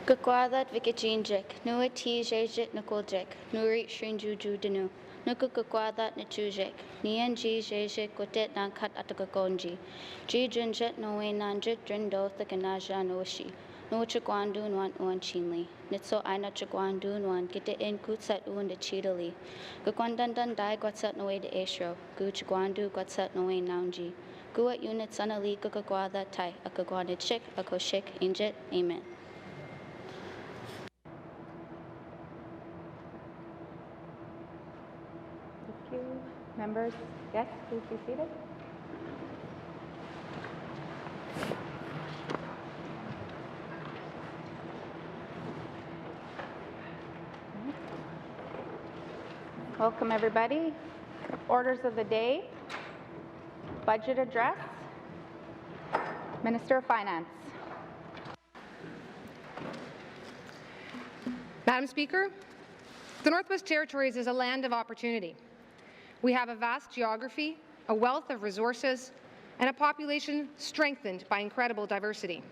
Gwich'in Gwich'in Nua Tijajit Nakoljik, Nuri Dinjii Zhu Ginjik, Gwich'in Natujik, Dinjii Zhu Ginjik Nankat Atagagonji, Jinjit Noe Nanjit Drindo Thakanaja Noshi, No Chagwandu Nuan Uan Chinli, Nitso Aina Chagwandu Nuan Gita in Kutsat Uan de Chidali, Gwandandan Dai Gwatsat Noe de Ashro, Gu Chagwandu Gwatsat Noe Naunji, Guat Unit Sanali Gugagwada Tai, Akagwanid Shik, Akoshik, Injit, Amen. Thank you. Members, yes, please be seated. Welcome, everybody. Orders of the day. Budget address. Minister of Finance. Madam Speaker, the Northwest Territories is a land of opportunity. We have a vast geography, a wealth of resources, and a population strengthened by incredible diversity.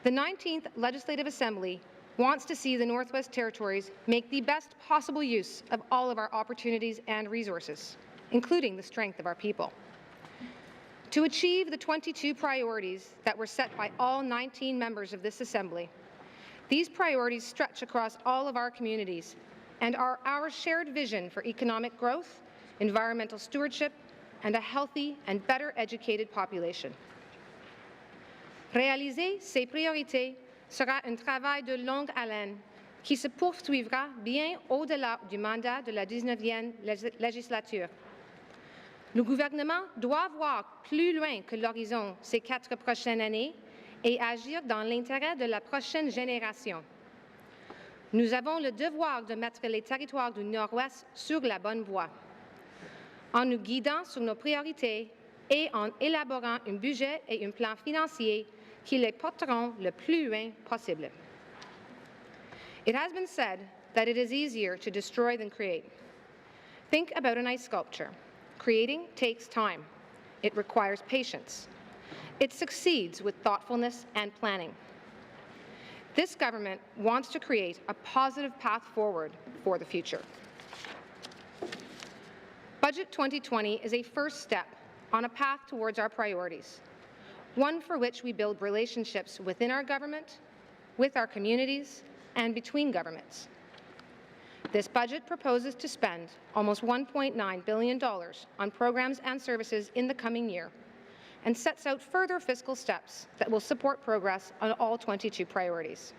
The 19th Legislative Assembly wants to see the Northwest Territories make the best possible use of all of our opportunities and resources, including the strength of our people. To achieve the 22 priorities that were set by all 19 members of this Assembly, these priorities stretch across all of our communities and are our shared vision for economic growth, environmental stewardship, and a healthy and better educated population. Réaliser ces priorités sera un travail de longue haleine qui se poursuivra bien au-delà du mandat de la 19e législature. Le gouvernement doit voir plus loin que l'horizon ces 4 prochaines années et agir dans l'intérêt de la prochaine génération. Nous avons le devoir de mettre les territoires du Nord-Ouest sur la bonne voie, en nous guidant sur nos priorités et en élaborant un budget et un plan financier qui les porteront le plus loin possible. It has been said that it is easier to destroy than create. Think about an ice sculpture. Creating takes time. It requires patience. It succeeds with thoughtfulness and planning. This government wants to create a positive path forward for the future. Budget 2020 is a first step on a path towards our priorities, one for which we build relationships within our government, with our communities, and between governments. This budget proposes to spend almost $1.9 billion on programs and services in the coming year and sets out further fiscal steps that will support progress on all 22 priorities.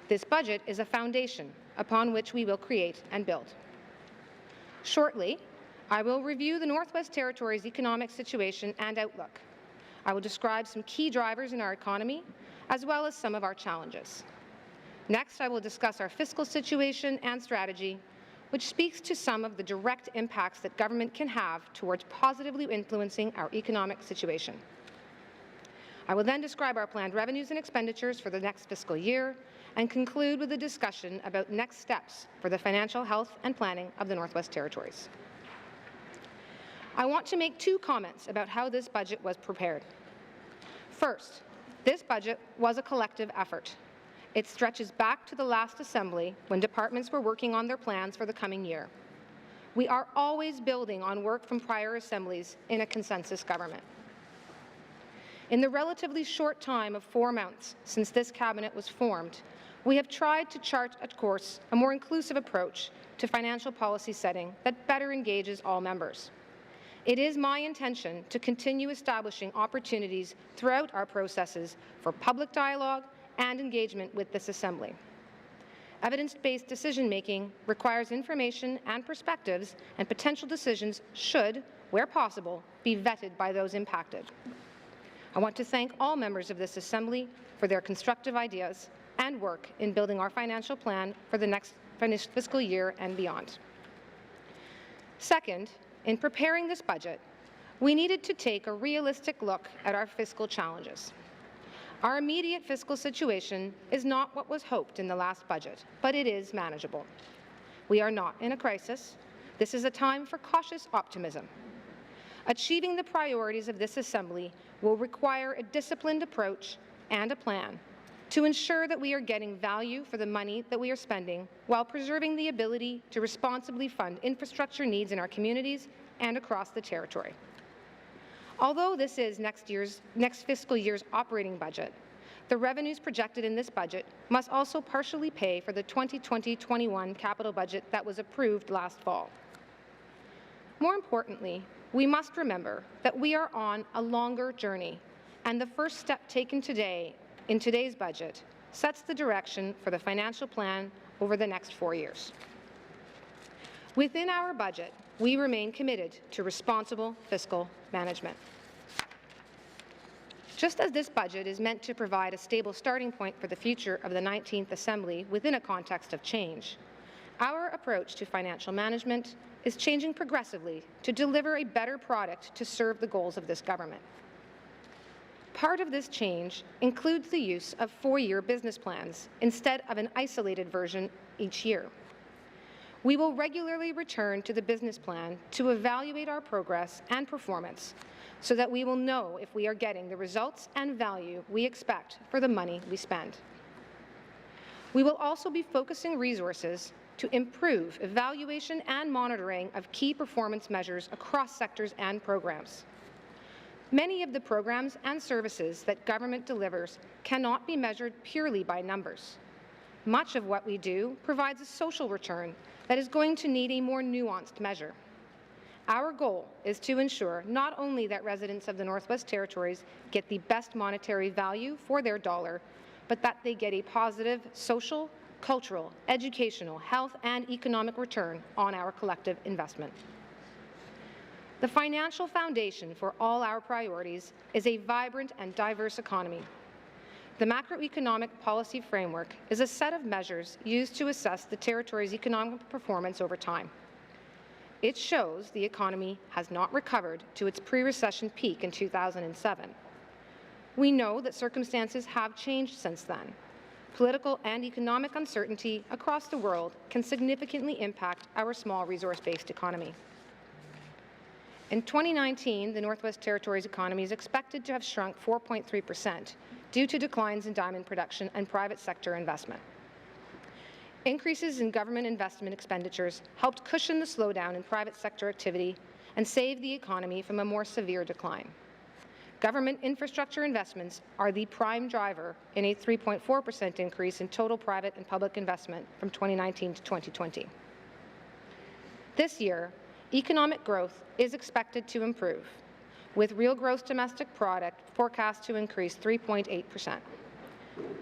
This budget is a foundation upon which we will create and build. Shortly, I will review the Northwest Territories' economic situation and outlook. I will describe some key drivers in our economy, as well as some of our challenges. Next, I will discuss our fiscal situation and strategy, which speaks to some of the direct impacts that government can have towards positively influencing our economic situation. I will then describe our planned revenues and expenditures for the next fiscal year and conclude with a discussion about next steps for the financial health and planning of the Northwest Territories. I want to make 2 comments about how this budget was prepared. First, this budget was a collective effort. It stretches back to the last Assembly when departments were working on their plans for the coming year. We are always building on work from prior Assemblies in a consensus government. In the relatively short time of 4 months since this Cabinet was formed, we have tried to chart a course, a more inclusive approach to financial policy setting that better engages all members. It is my intention to continue establishing opportunities throughout our processes for public dialogue and engagement with this Assembly. Evidence-based decision-making requires information and perspectives, and potential decisions should, where possible, be vetted by those impacted. I want to thank all members of this Assembly for their constructive ideas and work in building our financial plan for the next fiscal year and beyond. Second, in preparing this budget, we needed to take a realistic look at our fiscal challenges. Our immediate fiscal situation is not what was hoped in the last budget, but it is manageable. We are not in a crisis. This is a time for cautious optimism. Achieving the priorities of this Assembly will require a disciplined approach and a plan to ensure that we are getting value for the money that we are spending while preserving the ability to responsibly fund infrastructure needs in our communities and across the territory. Although this is next fiscal year's operating budget, the revenues projected in this budget must also partially pay for the 2020-21 capital budget that was approved last fall. More importantly, we must remember that we are on a longer journey, and the first step taken today in today's budget sets the direction for the financial plan over the next 4 years. Within our budget, we remain committed to responsible fiscal management. Just as this budget is meant to provide a stable starting point for the future of the 19th Assembly within a context of change, our approach to financial management is changing progressively to deliver a better product to serve the goals of this government. Part of this change includes the use of 4-year business plans instead of an isolated version each year. We will regularly return to the business plan to evaluate our progress and performance so that we will know if we are getting the results and value we expect for the money we spend. We will also be focusing resources to improve evaluation and monitoring of key performance measures across sectors and programs. Many of the programs and services that government delivers cannot be measured purely by numbers. Much of what we do provides a social return that is going to need a more nuanced measure. Our goal is to ensure not only that residents of the Northwest Territories get the best monetary value for their dollar, but that they get a positive social, cultural, educational, health, and economic return on our collective investment. The financial foundation for all our priorities is a vibrant and diverse economy. The macroeconomic policy framework is a set of measures used to assess the territory's economic performance over time. It shows the economy has not recovered to its pre-recession peak in 2007. We know that circumstances have changed since then. Political and economic uncertainty across the world can significantly impact our small resource-based economy. In 2019, the Northwest Territories economy is expected to have shrunk 4.3% due to declines in diamond production and private sector investment. Increases in government investment expenditures helped cushion the slowdown in private sector activity and save the economy from a more severe decline. Government infrastructure investments are the prime driver in a 3.4% increase in total private and public investment from 2019 to 2020. This year, economic growth is expected to improve, with real gross domestic product forecast to increase 3.8%.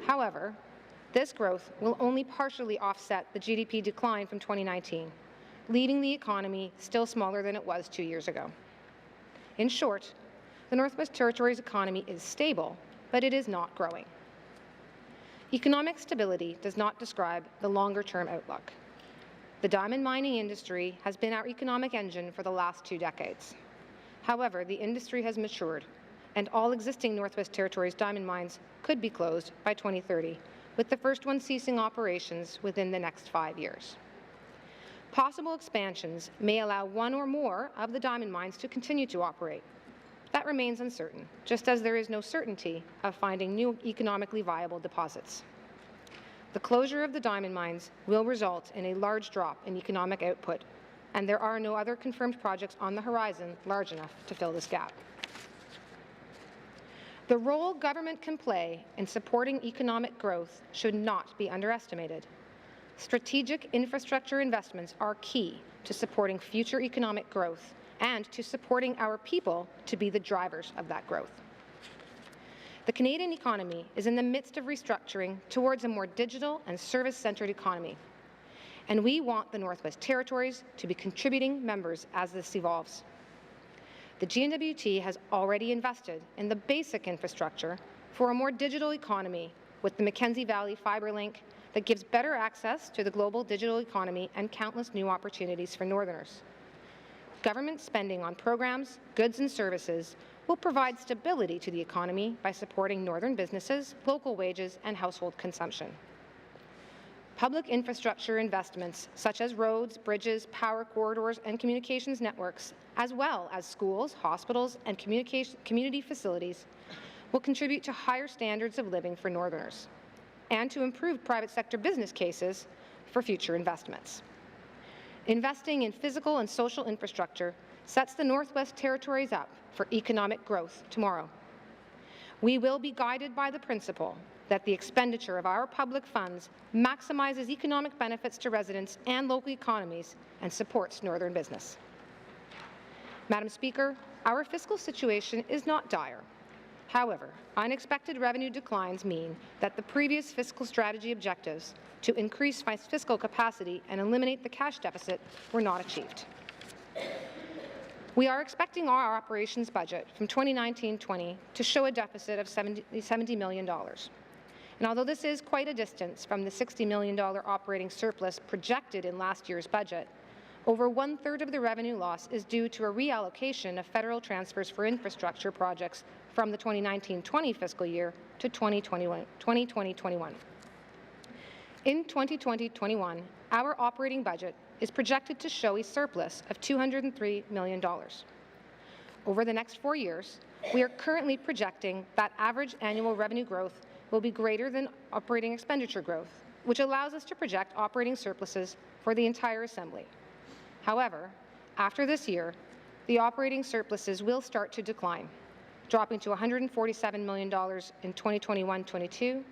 However, this growth will only partially offset the GDP decline from 2019, leaving the economy still smaller than it was 2 years ago. In short, the Northwest Territories economy is stable, but it is not growing. Economic stability does not describe the longer-term outlook. The diamond mining industry has been our economic engine for the last 2 decades. However, the industry has matured, and all existing Northwest Territories diamond mines could be closed by 2030, with the first one ceasing operations within the next 5 years. Possible expansions may allow one or more of the diamond mines to continue to operate. That remains uncertain, just as there is no certainty of finding new economically viable deposits. The closure of the diamond mines will result in a large drop in economic output, and there are no other confirmed projects on the horizon large enough to fill this gap. The role government can play in supporting economic growth should not be underestimated. Strategic infrastructure investments are key to supporting future economic growth and to supporting our people to be the drivers of that growth. The Canadian economy is in the midst of restructuring towards a more digital and service-centred economy, and we want the Northwest Territories to be contributing members as this evolves. The GNWT has already invested in the basic infrastructure for a more digital economy with the Mackenzie Valley Fibre Link that gives better access to the global digital economy and countless new opportunities for Northerners. Government spending on programs, goods and services will provide stability to the economy by supporting Northern businesses, local wages and household consumption. Public infrastructure investments such as roads, bridges, power corridors and communications networks, as well as schools, hospitals and community facilities, will contribute to higher standards of living for Northerners. and to improve private sector business cases for future investments. Investing in physical and social infrastructure sets the Northwest Territories up for economic growth tomorrow. We will be guided by the principle that the expenditure of our public funds maximizes economic benefits to residents and local economies and supports northern business. Madam Speaker, our fiscal situation is not dire. However, unexpected revenue declines mean that the previous fiscal strategy objectives to increase fiscal capacity and eliminate the cash deficit were not achieved. We are expecting our operations budget from 2019-20 to show a deficit of $70 million. And although this is quite a distance from the $60 million operating surplus projected in last year's budget, over one-third of the revenue loss is due to a reallocation of federal transfers for infrastructure projects from the 2019-20 fiscal year to 2020-21. In 2020-21, our operating budget is projected to show a surplus of $203 million. Over the next 4 years, we are currently projecting that average annual revenue growth will be greater than operating expenditure growth, which allows us to project operating surpluses for the entire Assembly. However, after this year, the operating surpluses will start to decline, dropping to $147 million in 2021-22,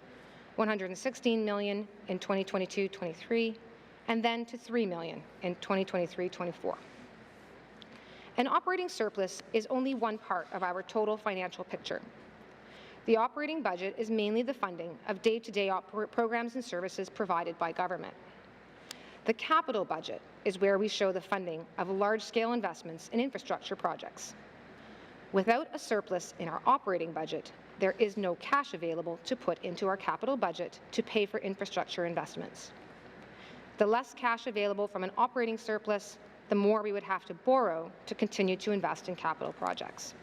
$116 million in 2022-23, and then to $3 million in 2023-24. An operating surplus is only one part of our total financial picture. The operating budget is mainly the funding of day-to-day programs and services provided by government. The capital budget is where we show the funding of large-scale investments in infrastructure projects. Without a surplus in our operating budget, there is no cash available to put into our capital budget to pay for infrastructure investments. The less cash available from an operating surplus, the more we would have to borrow to continue to invest in capital projects.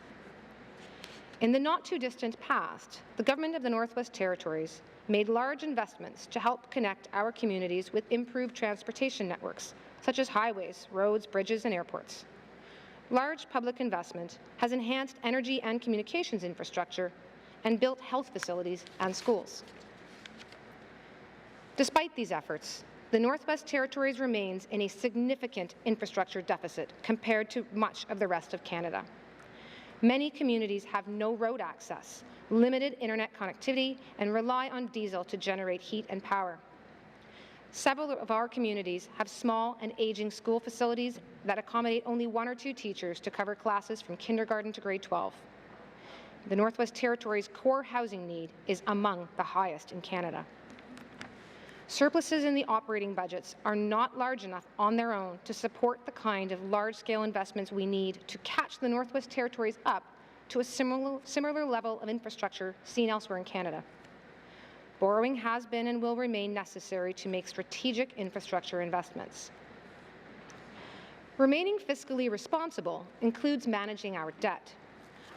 In the not-too-distant past, the government of the Northwest Territories made large investments to help connect our communities with improved transportation networks, such as highways, roads, bridges, and airports. Large public investment has enhanced energy and communications infrastructure and built health facilities and schools. Despite these efforts, the Northwest Territories remains in a significant infrastructure deficit compared to much of the rest of Canada. Many communities have no road access, limited internet connectivity, and rely on diesel to generate heat and power. Several of our communities have small and aging school facilities that accommodate only 1 or 2 teachers to cover classes from kindergarten to grade 12. The Northwest Territories' core housing need is among the highest in Canada. Surpluses in the operating budgets are not large enough on their own to support the kind of large-scale investments we need to catch the Northwest Territories up to a similar level of infrastructure seen elsewhere in Canada. Borrowing has been and will remain necessary to make strategic infrastructure investments. Remaining fiscally responsible includes managing our debt.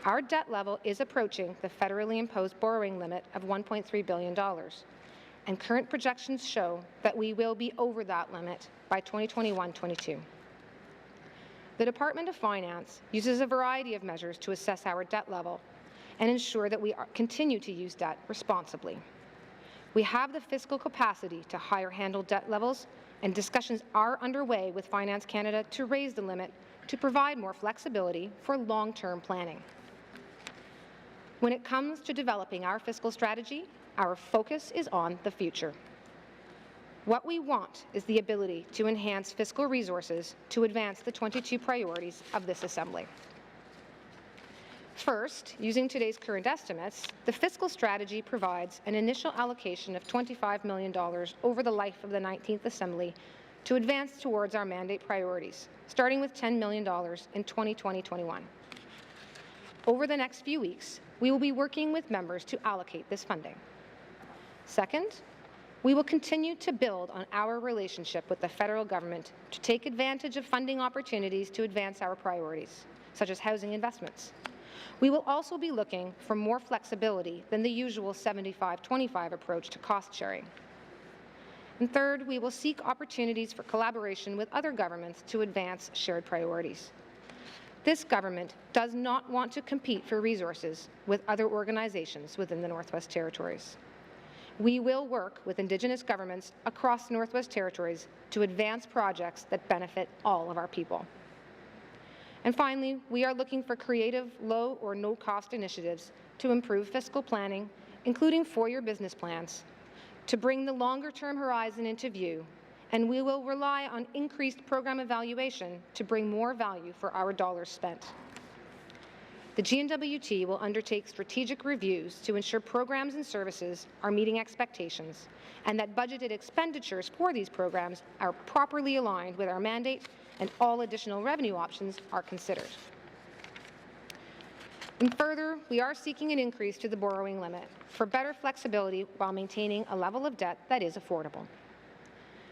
Our debt level is approaching the federally imposed borrowing limit of $1.3 billion. And current projections show that we will be over that limit by 2021-22. The Department of Finance uses a variety of measures to assess our debt level and ensure that we continue to use debt responsibly. We have the fiscal capacity to higher handle debt levels, and discussions are underway with Finance Canada to raise the limit to provide more flexibility for long-term planning. When it comes to developing our fiscal strategy, our focus is on the future. What we want is the ability to enhance fiscal resources to advance the 22 priorities of this Assembly. First, using today's current estimates, the fiscal strategy provides an initial allocation of $25 million over the life of the 19th Assembly to advance towards our mandate priorities, starting with $10 million in 2020-21. Over the next few weeks, we will be working with members to allocate this funding. Second, we will continue to build on our relationship with the federal government to take advantage of funding opportunities to advance our priorities, such as housing investments. We will also be looking for more flexibility than the usual 75-25 approach to cost sharing. And third, we will seek opportunities for collaboration with other governments to advance shared priorities. This government does not want to compete for resources with other organizations within the Northwest Territories. We will work with Indigenous governments across the Northwest Territories to advance projects that benefit all of our people. And finally, we are looking for creative, low or no-cost initiatives to improve fiscal planning, including four-year business plans, to bring the longer-term horizon into view, and we will rely on increased program evaluation to bring more value for our dollars spent. The GNWT will undertake strategic reviews to ensure programs and services are meeting expectations and that budgeted expenditures for these programs are properly aligned with our mandate and all additional revenue options are considered. And further, we are seeking an increase to the borrowing limit for better flexibility while maintaining a level of debt that is affordable.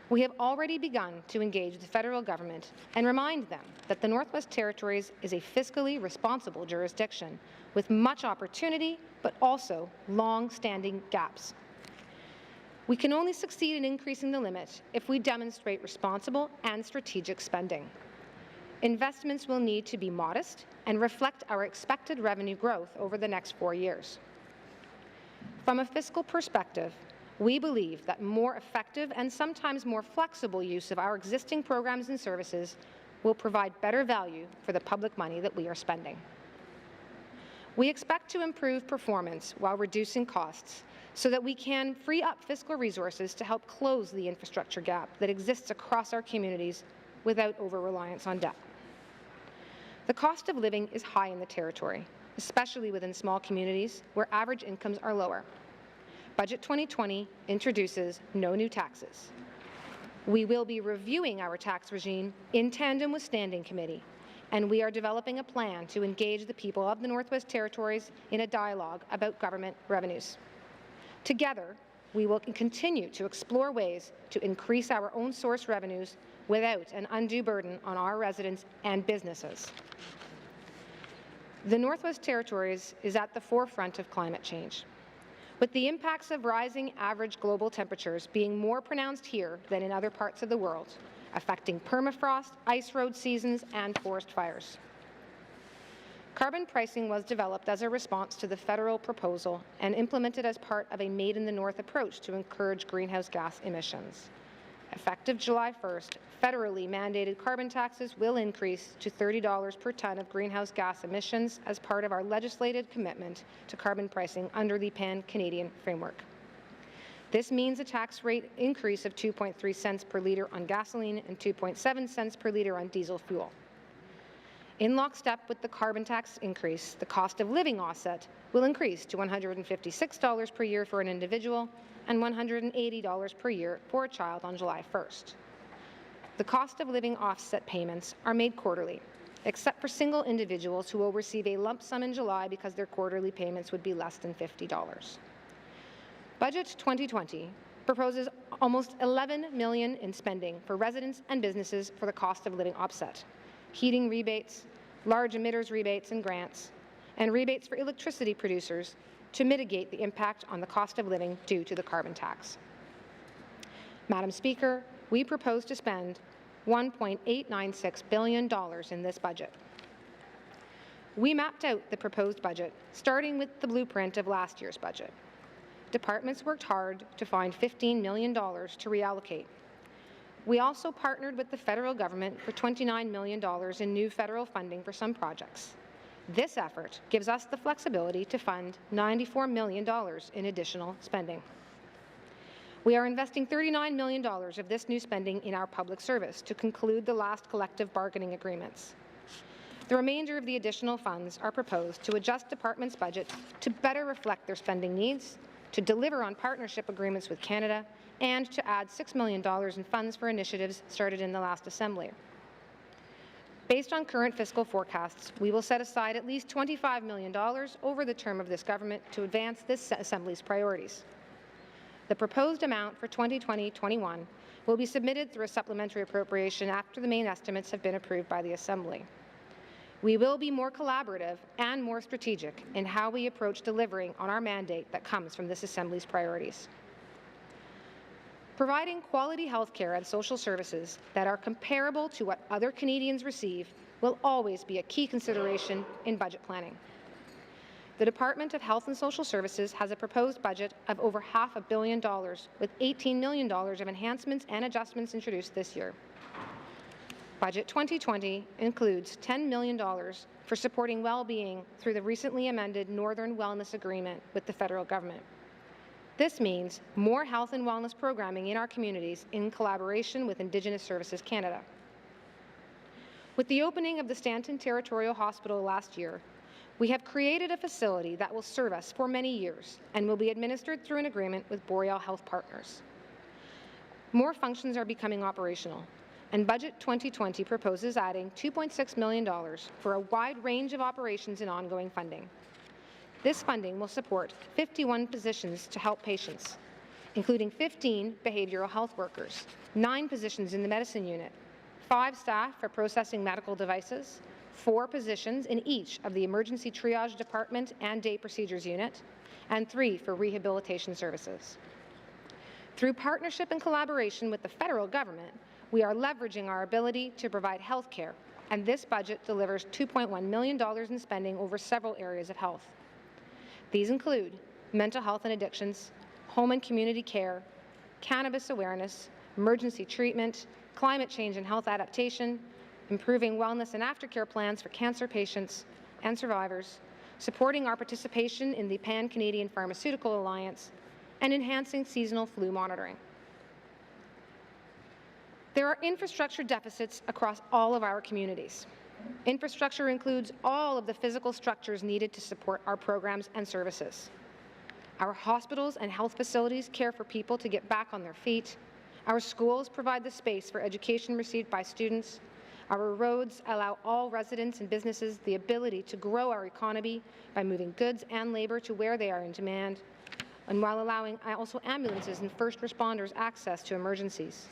We have already begun to engage the federal government and remind them that the Northwest Territories is a fiscally responsible jurisdiction with much opportunity but also long-standing gaps. We can only succeed in increasing the limit if we demonstrate responsible and strategic spending. Investments will need to be modest and reflect our expected revenue growth over the next 4 years. From a fiscal perspective, we believe that more effective and sometimes more flexible use of our existing programs and services will provide better value for the public money that we are spending. We expect to improve performance while reducing costs so that we can free up fiscal resources to help close the infrastructure gap that exists across our communities without over-reliance on debt. The cost of living is high in the Territory, especially within small communities where average incomes are lower. Budget 2020 introduces no new taxes. We will be reviewing our tax regime in tandem with Standing Committee, and we are developing a plan to engage the people of the Northwest Territories in a dialogue about government revenues. Together, we will continue to explore ways to increase our own source revenues without an undue burden on our residents and businesses. The Northwest Territories is at the forefront of climate change, with the impacts of rising average global temperatures being more pronounced here than in other parts of the world, affecting permafrost, ice road seasons, and forest fires. Carbon pricing was developed as a response to the federal proposal and implemented as part of a Made in the North approach to encourage greenhouse gas emissions. Effective July 1st, federally mandated carbon taxes will increase to $30 per ton of greenhouse gas emissions as part of our legislated commitment to carbon pricing under the Pan-Canadian framework. This means a tax rate increase of 2.3 cents per litre on gasoline and 2.7 cents per litre on diesel fuel. In lockstep with the carbon tax increase, the cost of living offset will increase to $156 per year for an individual and $180 per year for a child on July 1st. The cost of living offset payments are made quarterly, except for single individuals who will receive a lump sum in July because their quarterly payments would be less than $50. Budget 2020 proposes almost $11 million in spending for residents and businesses for the cost of living offset, heating rebates, large emitters rebates and grants, and rebates for electricity producers to mitigate the impact on the cost of living due to the carbon tax. Madam Speaker, we propose to spend $1.896 billion in this budget. We mapped out the proposed budget, starting with the blueprint of last year's budget. Departments worked hard to find $15 million to reallocate. We also partnered with the federal government for $29 million in new federal funding for some projects. This effort gives us the flexibility to fund $94 million in additional spending. We are investing $39 million of this new spending in our public service to conclude the last collective bargaining agreements. The remainder of the additional funds are proposed to adjust departments' budgets to better reflect their spending needs, to deliver on partnership agreements with Canada, and to add $6 million in funds for initiatives started in the last Assembly. Based on current fiscal forecasts, we will set aside at least $25 million over the term of this government to advance this Assembly's priorities. The proposed amount for 2020-21 will be submitted through a supplementary appropriation after the main estimates have been approved by the Assembly. We will be more collaborative and more strategic in how we approach delivering on our mandate that comes from this Assembly's priorities. Providing quality health care and social services that are comparable to what other Canadians receive will always be a key consideration in budget planning. The Department of Health and Social Services has a proposed budget of over $500 million, with $18 million of enhancements and adjustments introduced this year. Budget 2020 includes $10 million for supporting well-being through the recently amended Northern Wellness Agreement with the federal government. This means more health and wellness programming in our communities in collaboration with Indigenous Services Canada. With the opening of the Stanton Territorial Hospital last year, we have created a facility that will serve us for many years and will be administered through an agreement with Boreal Health Partners. More functions are becoming operational, and Budget 2020 proposes adding $2.6 million for a wide range of operations and ongoing funding. This funding will support 51 positions to help patients, including 15 behavioral health workers, 9 positions in the medicine unit, 5 staff for processing medical devices, 4 positions in each of the emergency triage department and day procedures unit, and 3 for rehabilitation services. Through partnership and collaboration with the federal government, we are leveraging our ability to provide health care, and this budget delivers $2.1 million in spending over several areas of health. These include mental health and addictions, home and community care, cannabis awareness, emergency treatment, climate change and health adaptation, improving wellness and aftercare plans for cancer patients and survivors, supporting our participation in the Pan-Canadian Pharmaceutical Alliance, and enhancing seasonal flu monitoring. There are infrastructure deficits across all of our communities. Infrastructure includes all of the physical structures needed to support our programs and services. Our hospitals and health facilities care for people to get back on their feet. Our schools provide the space for education received by students. Our roads allow all residents and businesses the ability to grow our economy by moving goods and labor to where they are in demand, and while allowing also ambulances and first responders access to emergencies.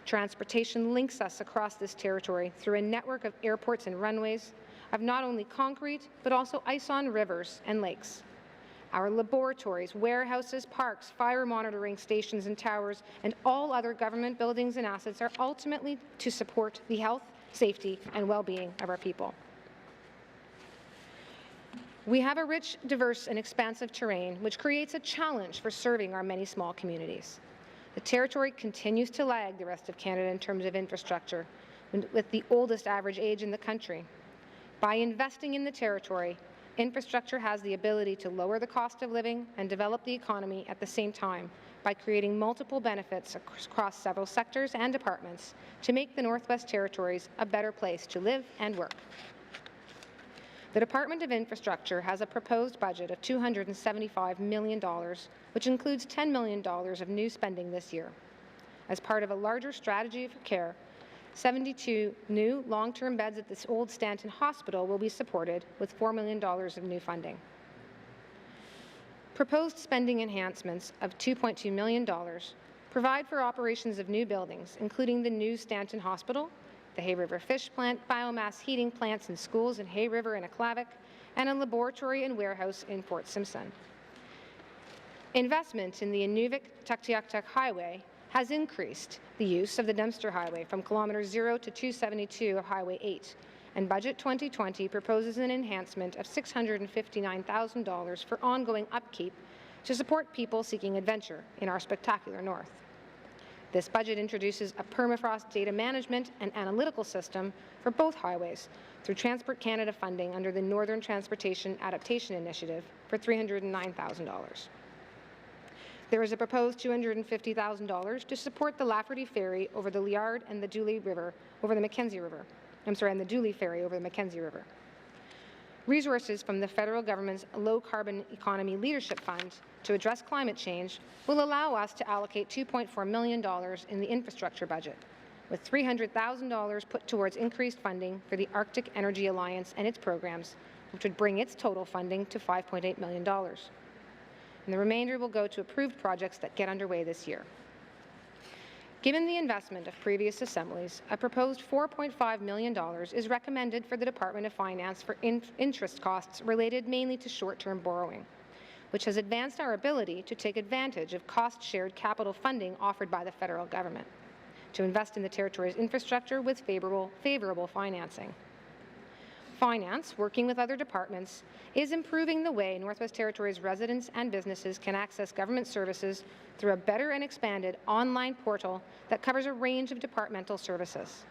Transportation links us across this territory through a network of airports and runways of not only concrete, but also ice on rivers and lakes. Our laboratories, warehouses, parks, fire monitoring stations and towers, and all other government buildings and assets are ultimately to support the health, safety, and well-being of our people. We have a rich, diverse, and expansive terrain, which creates a challenge for serving our many small communities. The territory continues to lag the rest of Canada in terms of infrastructure, with the oldest average age in the country. By investing in the territory, infrastructure has the ability to lower the cost of living and develop the economy at the same time by creating multiple benefits across several sectors and departments to make the Northwest Territories a better place to live and work. The Department of Infrastructure has a proposed budget of $275 million, which includes $10 million of new spending this year. As part of a larger strategy for care, 72 new long-term beds at this old Stanton Hospital will be supported with $4 million of new funding. Proposed spending enhancements of $2.2 million provide for operations of new buildings, including the new Stanton Hospital, the Hay River Fish Plant, biomass heating plants in schools in Hay River and Aklavik, and a laboratory and warehouse in Fort Simpson. Investment in the Inuvik-Tuktoyaktuk Highway has increased the use of the Dempster Highway from kilometer 0 to 272 of Highway 8, and Budget 2020 proposes an enhancement of $659,000 for ongoing upkeep to support people seeking adventure in our spectacular north. This budget introduces a permafrost data management and analytical system for both highways through Transport Canada funding under the Northern Transportation Adaptation Initiative for $309,000. There is a proposed $250,000 to support the Lafferty Ferry over the Liard and the Dooley River over the Mackenzie River. And the Dooley Ferry over the Mackenzie River. Resources from the federal government's Low Carbon Economy Leadership Fund to address climate change will allow us to allocate $2.4 million in the infrastructure budget, with $300,000 put towards increased funding for the Arctic Energy Alliance and its programs, which would bring its total funding to $5.8 million. And the remainder will go to approved projects that get underway this year. Given the investment of previous assemblies, a proposed $4.5 million is recommended for the Department of Finance for interest costs related mainly to short-term borrowing, which has advanced our ability to take advantage of cost-shared capital funding offered by the federal government to invest in the territory's infrastructure with favorable financing. Finance, working with other departments, is improving the way Northwest Territories residents and businesses can access government services through a better and expanded online portal that covers a range of departmental services.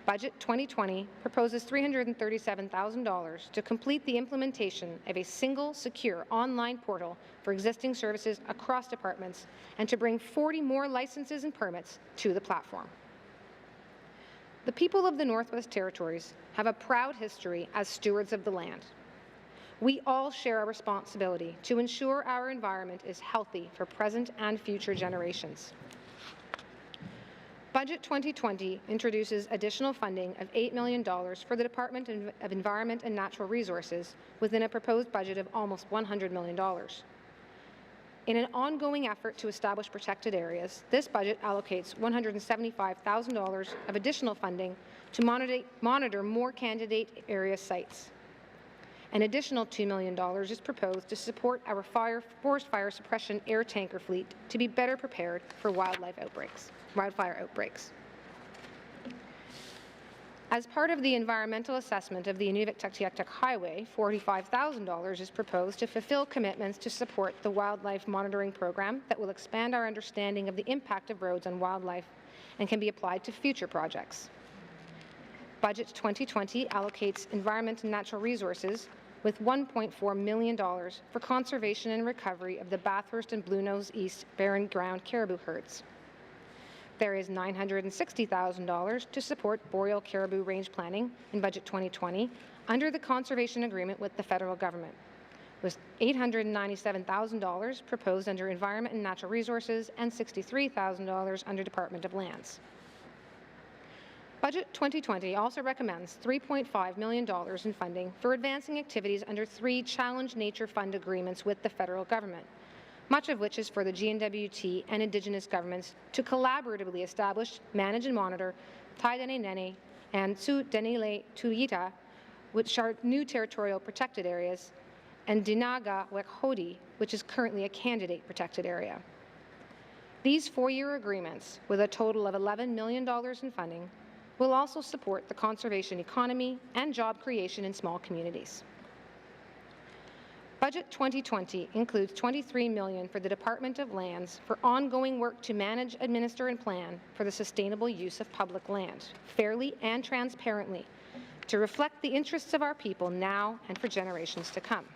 Budget 2020 proposes $337,000 to complete the implementation of a single, secure online portal for existing services across departments and to bring 40 more licenses and permits to the platform. The people of the Northwest Territories have a proud history as stewards of the land. We all share a responsibility to ensure our environment is healthy for present and future generations. Budget 2020 introduces additional funding of $8 million for the Department of Environment and Natural Resources within a proposed budget of almost $100 million. In an ongoing effort to establish protected areas, this budget allocates $175,000 of additional funding to monitor more candidate area sites. An additional $2 million is proposed to support our forest fire suppression air tanker fleet to be better prepared for wildfire outbreaks. As part of the environmental assessment of the Inuvik-Tuktoyaktuk Highway, $45,000 is proposed to fulfill commitments to support the wildlife monitoring program that will expand our understanding of the impact of roads on wildlife and can be applied to future projects. Budget 2020 allocates Environment and Natural Resources with $1.4 million for conservation and recovery of the Bathurst and Bluenose East barren ground caribou herds. There is $960,000 to support boreal caribou range planning in Budget 2020 under the conservation agreement with the federal government, with $897,000 proposed under Environment and Natural Resources and $63,000 under Department of Lands. Budget 2020 also recommends $3.5 million in funding for advancing activities under 3 Challenge Nature Fund agreements with the federal government, much of which is for the GNWT and Indigenous governments to collaboratively establish, manage and monitor Tai-Dene Nene and Tsu-Denile Tuyita, which are new territorial protected areas, and Dinaga Wekhodi, which is currently a candidate protected area. These 4-year agreements, with a total of $11 million in funding, will also support the conservation economy and job creation in small communities. Budget 2020 includes $23 million for the Department of Lands for ongoing work to manage, administer and plan for the sustainable use of public land, fairly and transparently, to reflect the interests of our people now and for generations to come.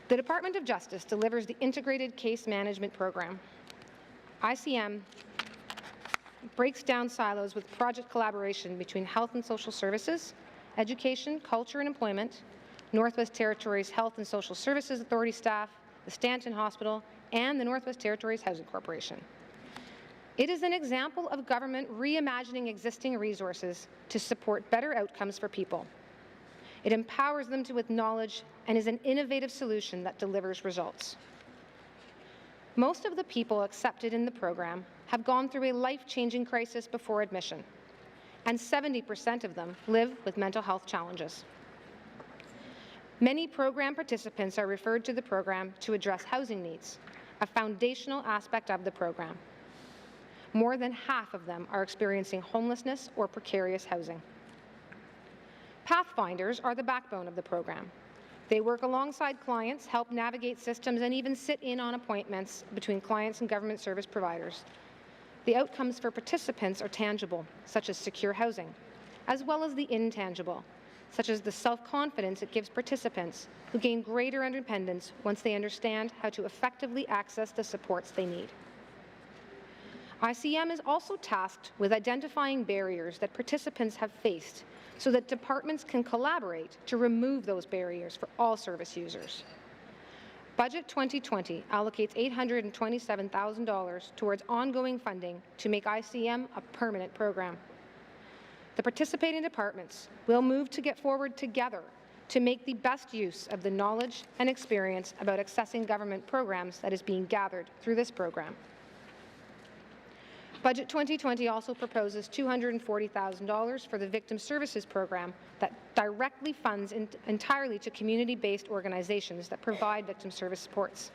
The Department of Justice delivers the Integrated Case Management Program. ICM breaks down silos with project collaboration between health and social services, education, culture and employment, Northwest Territories Health and Social Services Authority staff, the Stanton Hospital, and the Northwest Territories Housing Corporation. It is an example of government reimagining existing resources to support better outcomes for people. It empowers them with knowledge and is an innovative solution that delivers results. Most of the people accepted in the program have gone through a life-changing crisis before admission, and 70% of them live with mental health challenges. Many program participants are referred to the program to address housing needs, a foundational aspect of the program. More than half of them are experiencing homelessness or precarious housing. Pathfinders are the backbone of the program. They work alongside clients, help navigate systems, and even sit in on appointments between clients and government service providers. The outcomes for participants are tangible, such as secure housing, as well as the intangible, such as the self-confidence it gives participants who gain greater independence once they understand how to effectively access the supports they need. ICM is also tasked with identifying barriers that participants have faced so that departments can collaborate to remove those barriers for all service users. Budget 2020 allocates $827,000 towards ongoing funding to make ICM a permanent program. The participating departments will move to get forward together to make the best use of the knowledge and experience about accessing government programs that is being gathered through this program. Budget 2020 also proposes $240,000 for the Victim Services Program that directly funds entirely to community-based organizations that provide victim service supports.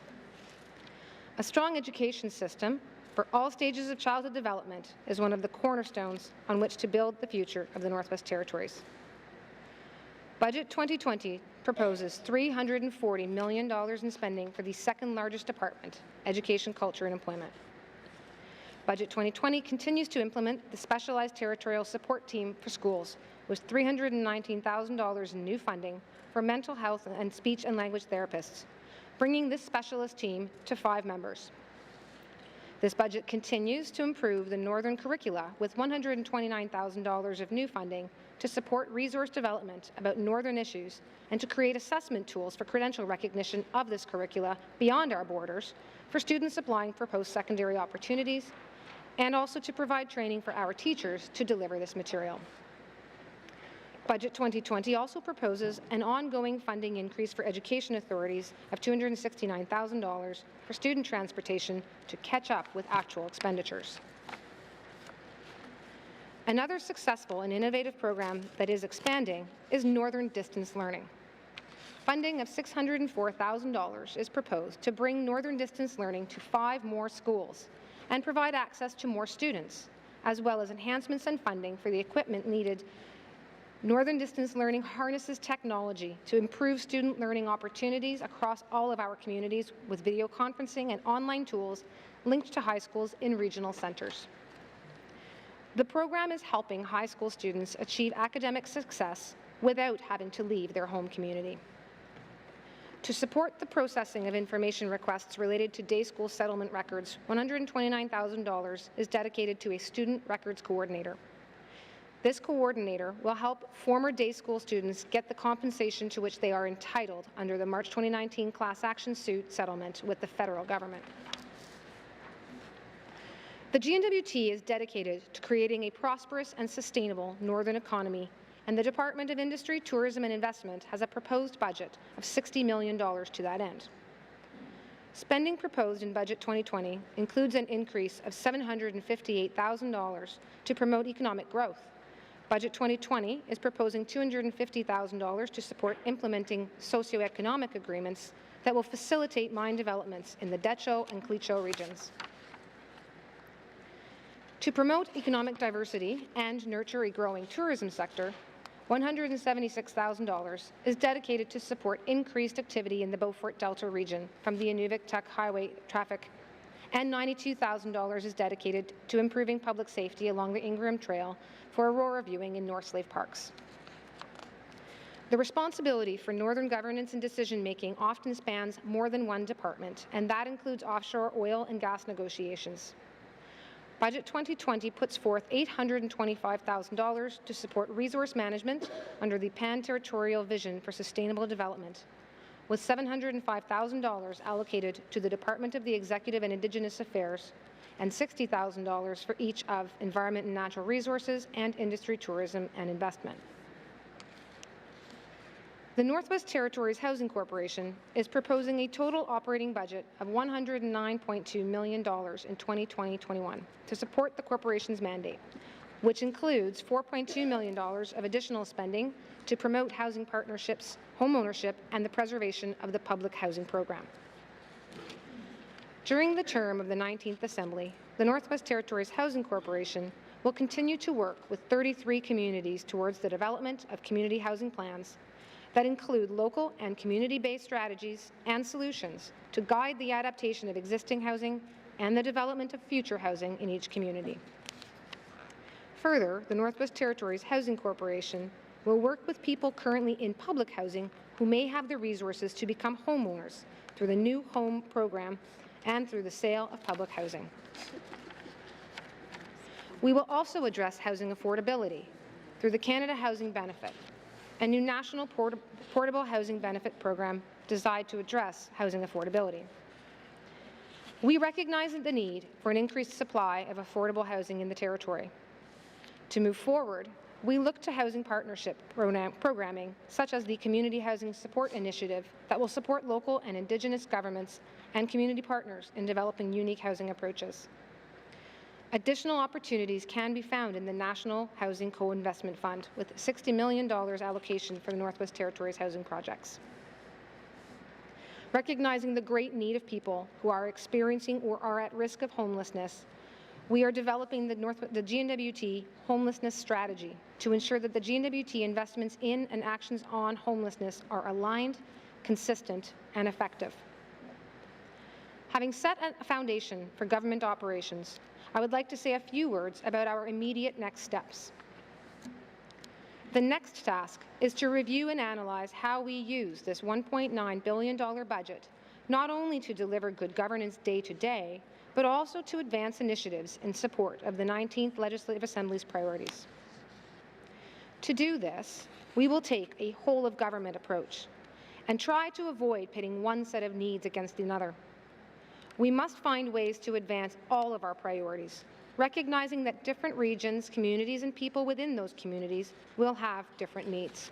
A strong education system, for all stages of childhood development is one of the cornerstones on which to build the future of the Northwest Territories. Budget 2020 proposes $340 million in spending for the second largest department, Education, Culture and Employment. Budget 2020 continues to implement the Specialized Territorial Support Team for Schools with $319,000 in new funding for mental health and speech and language therapists, bringing this specialist team to 5 members. This budget continues to improve the Northern curricula with $129,000 of new funding to support resource development about Northern issues and to create assessment tools for credential recognition of this curricula beyond our borders for students applying for post-secondary opportunities, and also to provide training for our teachers to deliver this material. Budget 2020 also proposes an ongoing funding increase for education authorities of $269,000 for student transportation to catch up with actual expenditures. Another successful and innovative program that is expanding is Northern Distance Learning. Funding of $604,000 is proposed to bring Northern Distance Learning to 5 more schools and provide access to more students, as well as enhancements and funding for the equipment needed. Northern Distance Learning harnesses technology to improve student learning opportunities across all of our communities with video conferencing and online tools linked to high schools in regional centres. The program is helping high school students achieve academic success without having to leave their home community. To support the processing of information requests related to day school settlement records, $129,000 is dedicated to a student records coordinator. This coordinator will help former day school students get the compensation to which they are entitled under the March 2019 class action suit settlement with the federal government. The GNWT is dedicated to creating a prosperous and sustainable Northern economy, and the Department of Industry, Tourism and Investment has a proposed budget of $60 million to that end. Spending proposed in Budget 2020 includes an increase of $758,000 to promote economic growth. Budget 2020 is proposing $250,000 to support implementing socioeconomic agreements that will facilitate mine developments in the Decho and Gwich'in regions. To promote economic diversity and nurture a growing tourism sector, $176,000 is dedicated to support increased activity in the Beaufort Delta region from the Inuvik-Tuk Highway traffic, and $92,000 is dedicated to improving public safety along the Ingraham Trail for aurora viewing in North Slave Parks. The responsibility for Northern governance and decision-making often spans more than one department, and that includes offshore oil and gas negotiations. Budget 2020 puts forth $825,000 to support resource management under the Pan-Territorial Vision for Sustainable Development, with $705,000 allocated to the Department of the Executive and Indigenous Affairs and $60,000 for each of Environment and Natural Resources and Industry, Tourism and Investment. The Northwest Territories Housing Corporation is proposing a total operating budget of $109.2 million in 2020-21 to support the corporation's mandate, which includes $4.2 million of additional spending to promote housing partnerships, homeownership, and the preservation of the public housing program. During the term of the 19th Assembly, the Northwest Territories Housing Corporation will continue to work with 33 communities towards the development of community housing plans that include local and community-based strategies and solutions to guide the adaptation of existing housing and the development of future housing in each community. Further, the Northwest Territories Housing Corporation will work with people currently in public housing who may have the resources to become homeowners through the New Home program and through the sale of public housing. We will also address housing affordability through the Canada Housing Benefit, a new national portable housing benefit program designed to address housing affordability. We recognize the need for an increased supply of affordable housing in the Territory. To move forward, we look to housing partnership programming, such as the Community Housing Support Initiative, that will support local and Indigenous governments and community partners in developing unique housing approaches. Additional opportunities can be found in the National Housing Co-Investment Fund, with $60 million allocation for the Northwest Territories housing projects. Recognizing the great need of people who are experiencing or are at risk of homelessness, we are developing the GNWT homelessness strategy to ensure that the GNWT investments in and actions on homelessness are aligned, consistent, and effective. Having set a foundation for government operations, I would like to say a few words about our immediate next steps. The next task is to review and analyze how we use this $1.9 billion budget, not only to deliver good governance day to day, but also to advance initiatives in support of the 19th Legislative Assembly's priorities. To do this, we will take a whole-of-government approach and try to avoid pitting one set of needs against another. We must find ways to advance all of our priorities, recognizing that different regions, communities, and people within those communities will have different needs.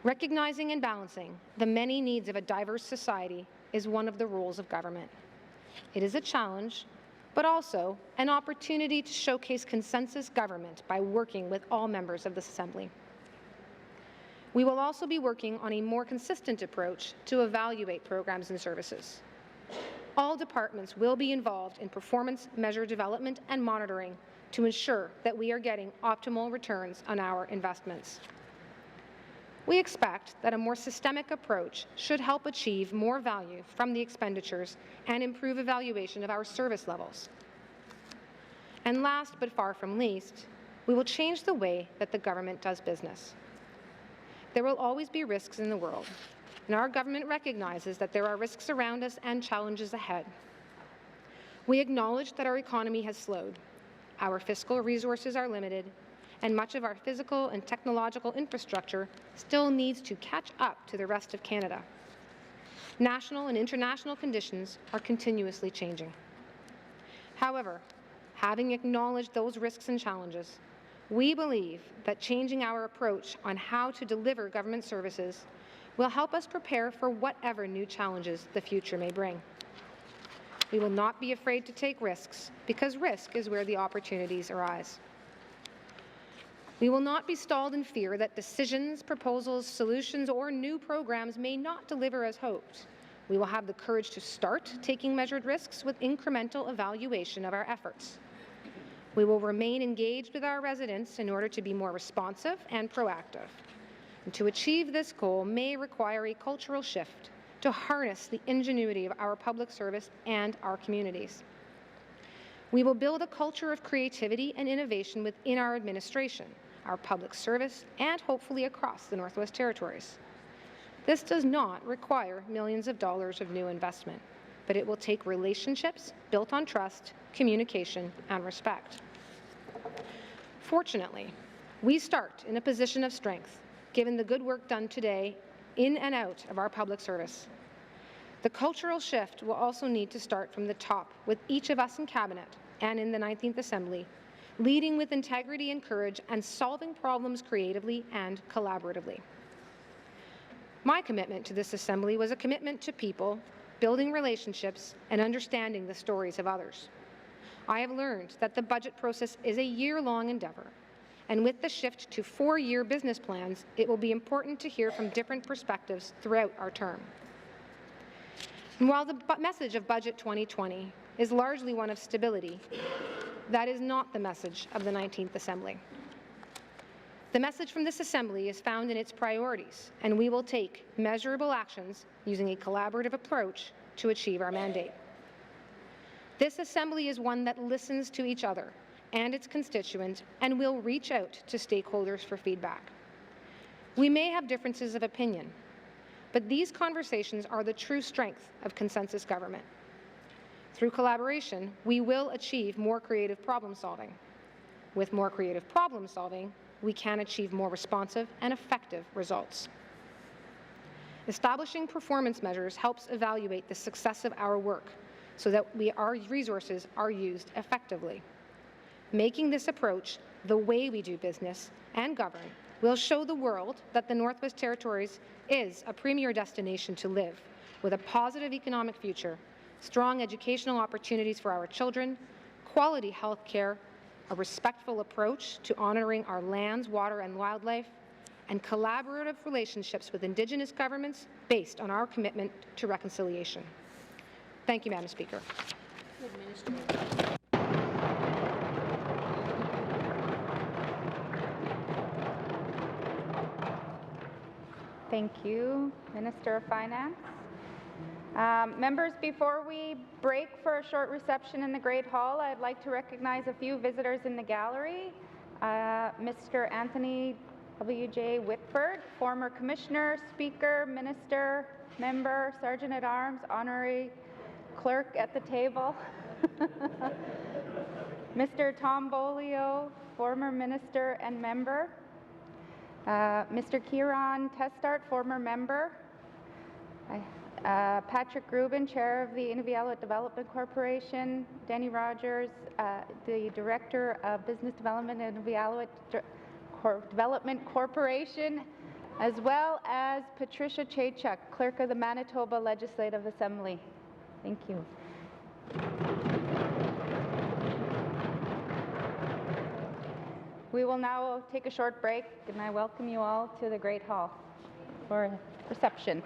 Recognizing and balancing the many needs of a diverse society is one of the roles of government. It is a challenge, but also an opportunity to showcase consensus government by working with all members of this Assembly. We will also be working on a more consistent approach to evaluate programs and services. All departments will be involved in performance measure development and monitoring to ensure that we are getting optimal returns on our investments. We expect that a more systemic approach should help achieve more value from the expenditures and improve evaluation of our service levels. And last but far from least, we will change the way that the government does business. There will always be risks in the world, and our government recognizes that there are risks around us and challenges ahead. We acknowledge that our economy has slowed, our fiscal resources are limited, and much of our physical and technological infrastructure still needs to catch up to the rest of Canada. National and international conditions are continuously changing. However, having acknowledged those risks and challenges, we believe that changing our approach on how to deliver government services will help us prepare for whatever new challenges the future may bring. We will not be afraid to take risks, because risk is where the opportunities arise. We will not be stalled in fear that decisions, proposals, solutions, or new programs may not deliver as hoped. We will have the courage to start taking measured risks with incremental evaluation of our efforts. We will remain engaged with our residents in order to be more responsive and proactive. And to achieve this goal may require a cultural shift to harness the ingenuity of our public service and our communities. We will build a culture of creativity and innovation within our administration, our public service, and hopefully across the Northwest Territories. This does not require millions of dollars of new investment, but it will take relationships built on trust, communication, and respect. Fortunately, we start in a position of strength, given the good work done today in and out of our public service. The cultural shift will also need to start from the top, with each of us in Cabinet and in the 19th Assembly, leading with integrity and courage and solving problems creatively and collaboratively. My commitment to this Assembly was a commitment to people, building relationships, and understanding the stories of others. I have learned that the budget process is a year-long endeavour, and with the shift to 4-year business plans, it will be important to hear from different perspectives throughout our term. And while the message of Budget 2020 is largely one of stability, that is not the message of the 19th Assembly. The message from this Assembly is found in its priorities, and we will take measurable actions using a collaborative approach to achieve our mandate. This Assembly is one that listens to each other and its constituents and will reach out to stakeholders for feedback. We may have differences of opinion, but these conversations are the true strength of consensus government. Through collaboration, we will achieve more creative problem solving. With more creative problem solving, we can achieve more responsive and effective results. Establishing performance measures helps evaluate the success of our work so that our resources are used effectively. Making this approach the way we do business and govern will show the world that the Northwest Territories is a premier destination to live, with a positive economic future, strong educational opportunities for our children, quality health care, a respectful approach to honouring our lands, water and wildlife, and collaborative relationships with Indigenous governments based on our commitment to reconciliation. Thank you, Madam Speaker. Thank you, Minister of Finance. Members, before we break for a short reception in the Great Hall, I'd like to recognize a few visitors in the gallery. Mr. Anthony W.J. Whitford, former Commissioner, Speaker, Minister, Member, Sergeant-at-Arms, Honorary Clerk at the table. Mr. Tom Bolio, former Minister and Member. Mr. Kieran Testart, former Member. Patrick Rubin, Chair of the Inuvialuit Development Corporation. Denny Rogers, the Director of Business Development at Inuvialuit Development Corporation, as well as Patricia Chaychuk, Clerk of the Manitoba Legislative Assembly. Thank you. We will now take a short break, and I welcome you all to the Great Hall for a reception.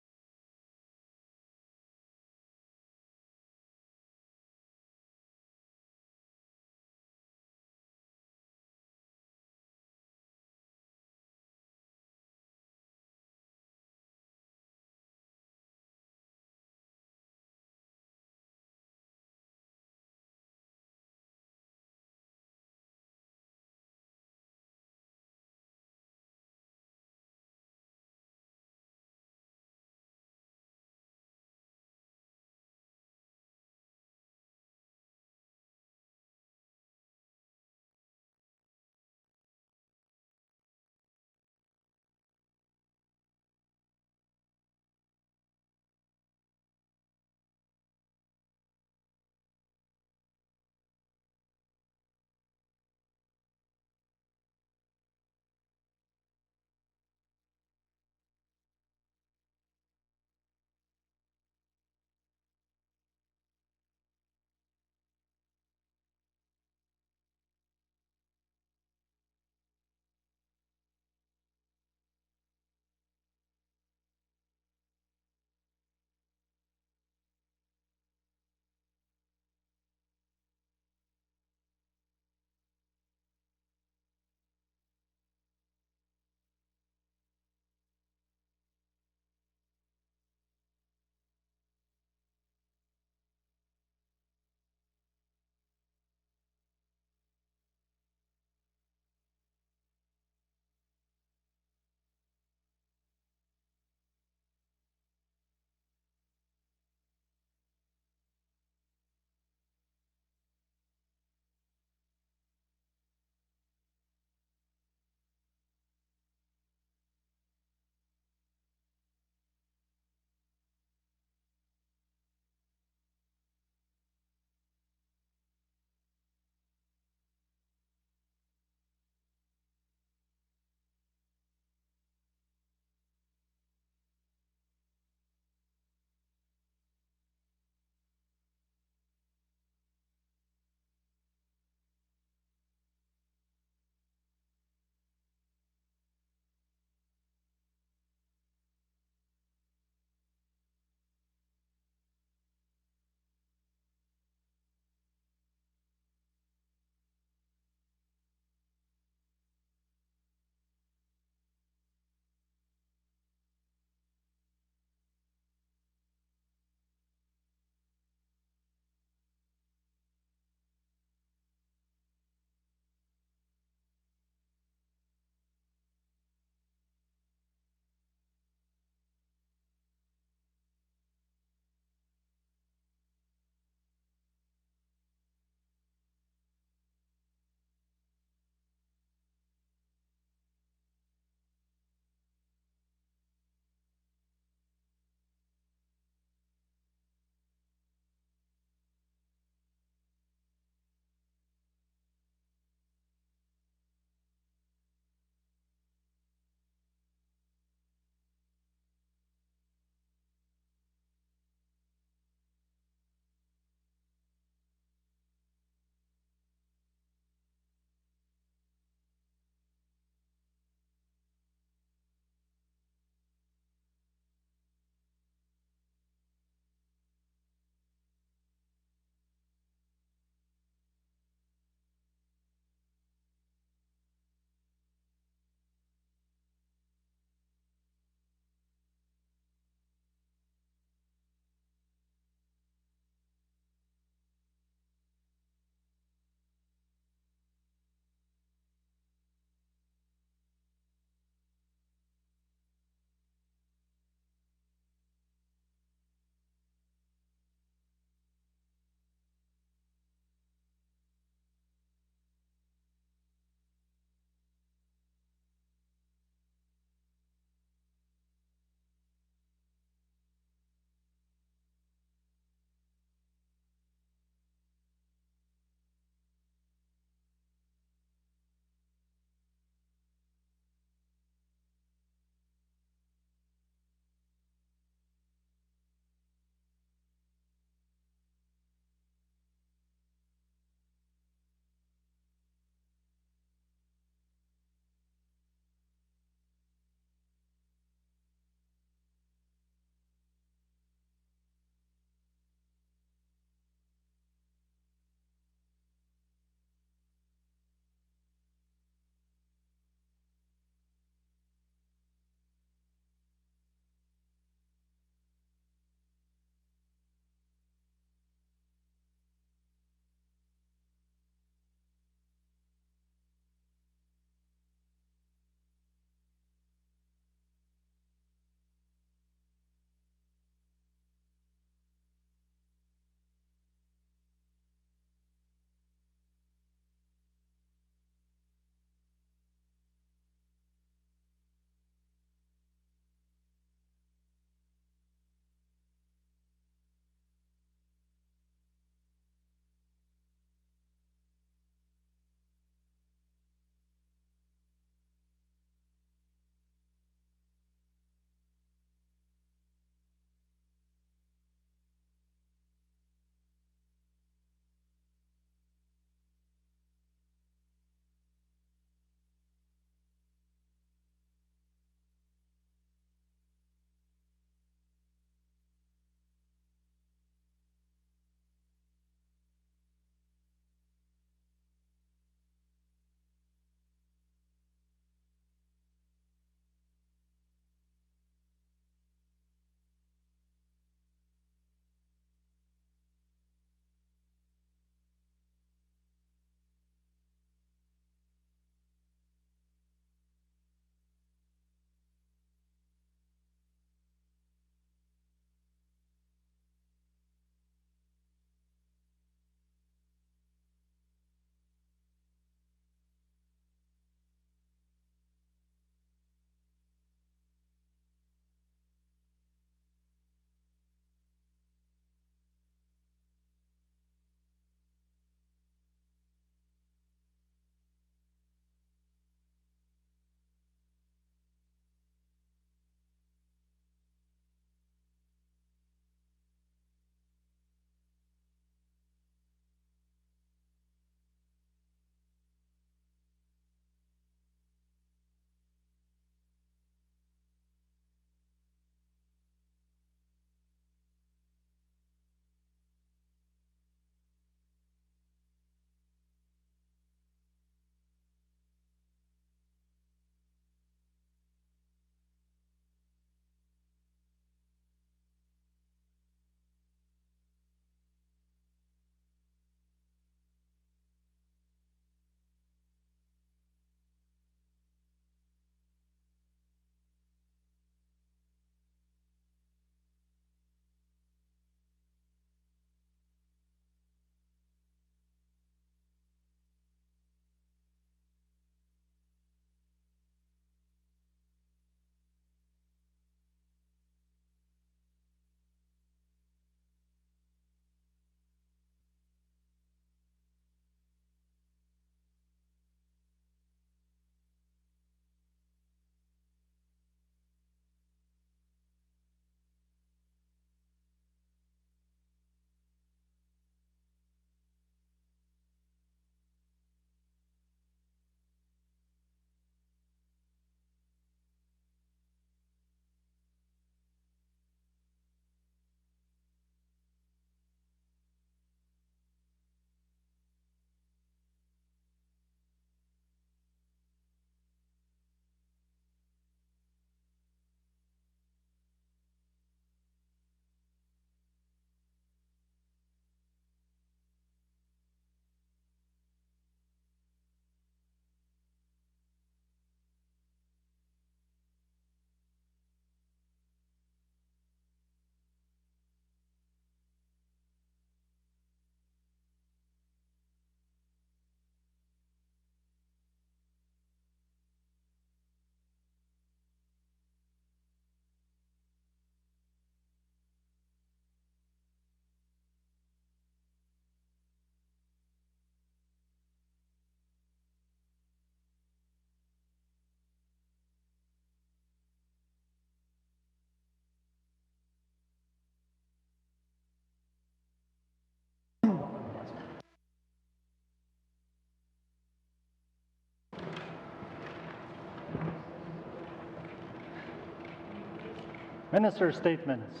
Minister statements.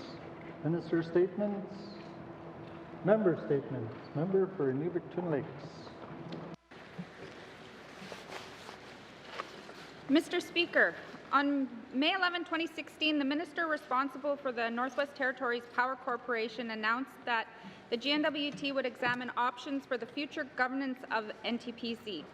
Minister statements. Member statements. Member for Gwich'in Lakes. Mr. Speaker, on May 11, 2016, the minister responsible for the Northwest Territories Power Corporation announced that the GNWT would examine options for the future governance of NTPC.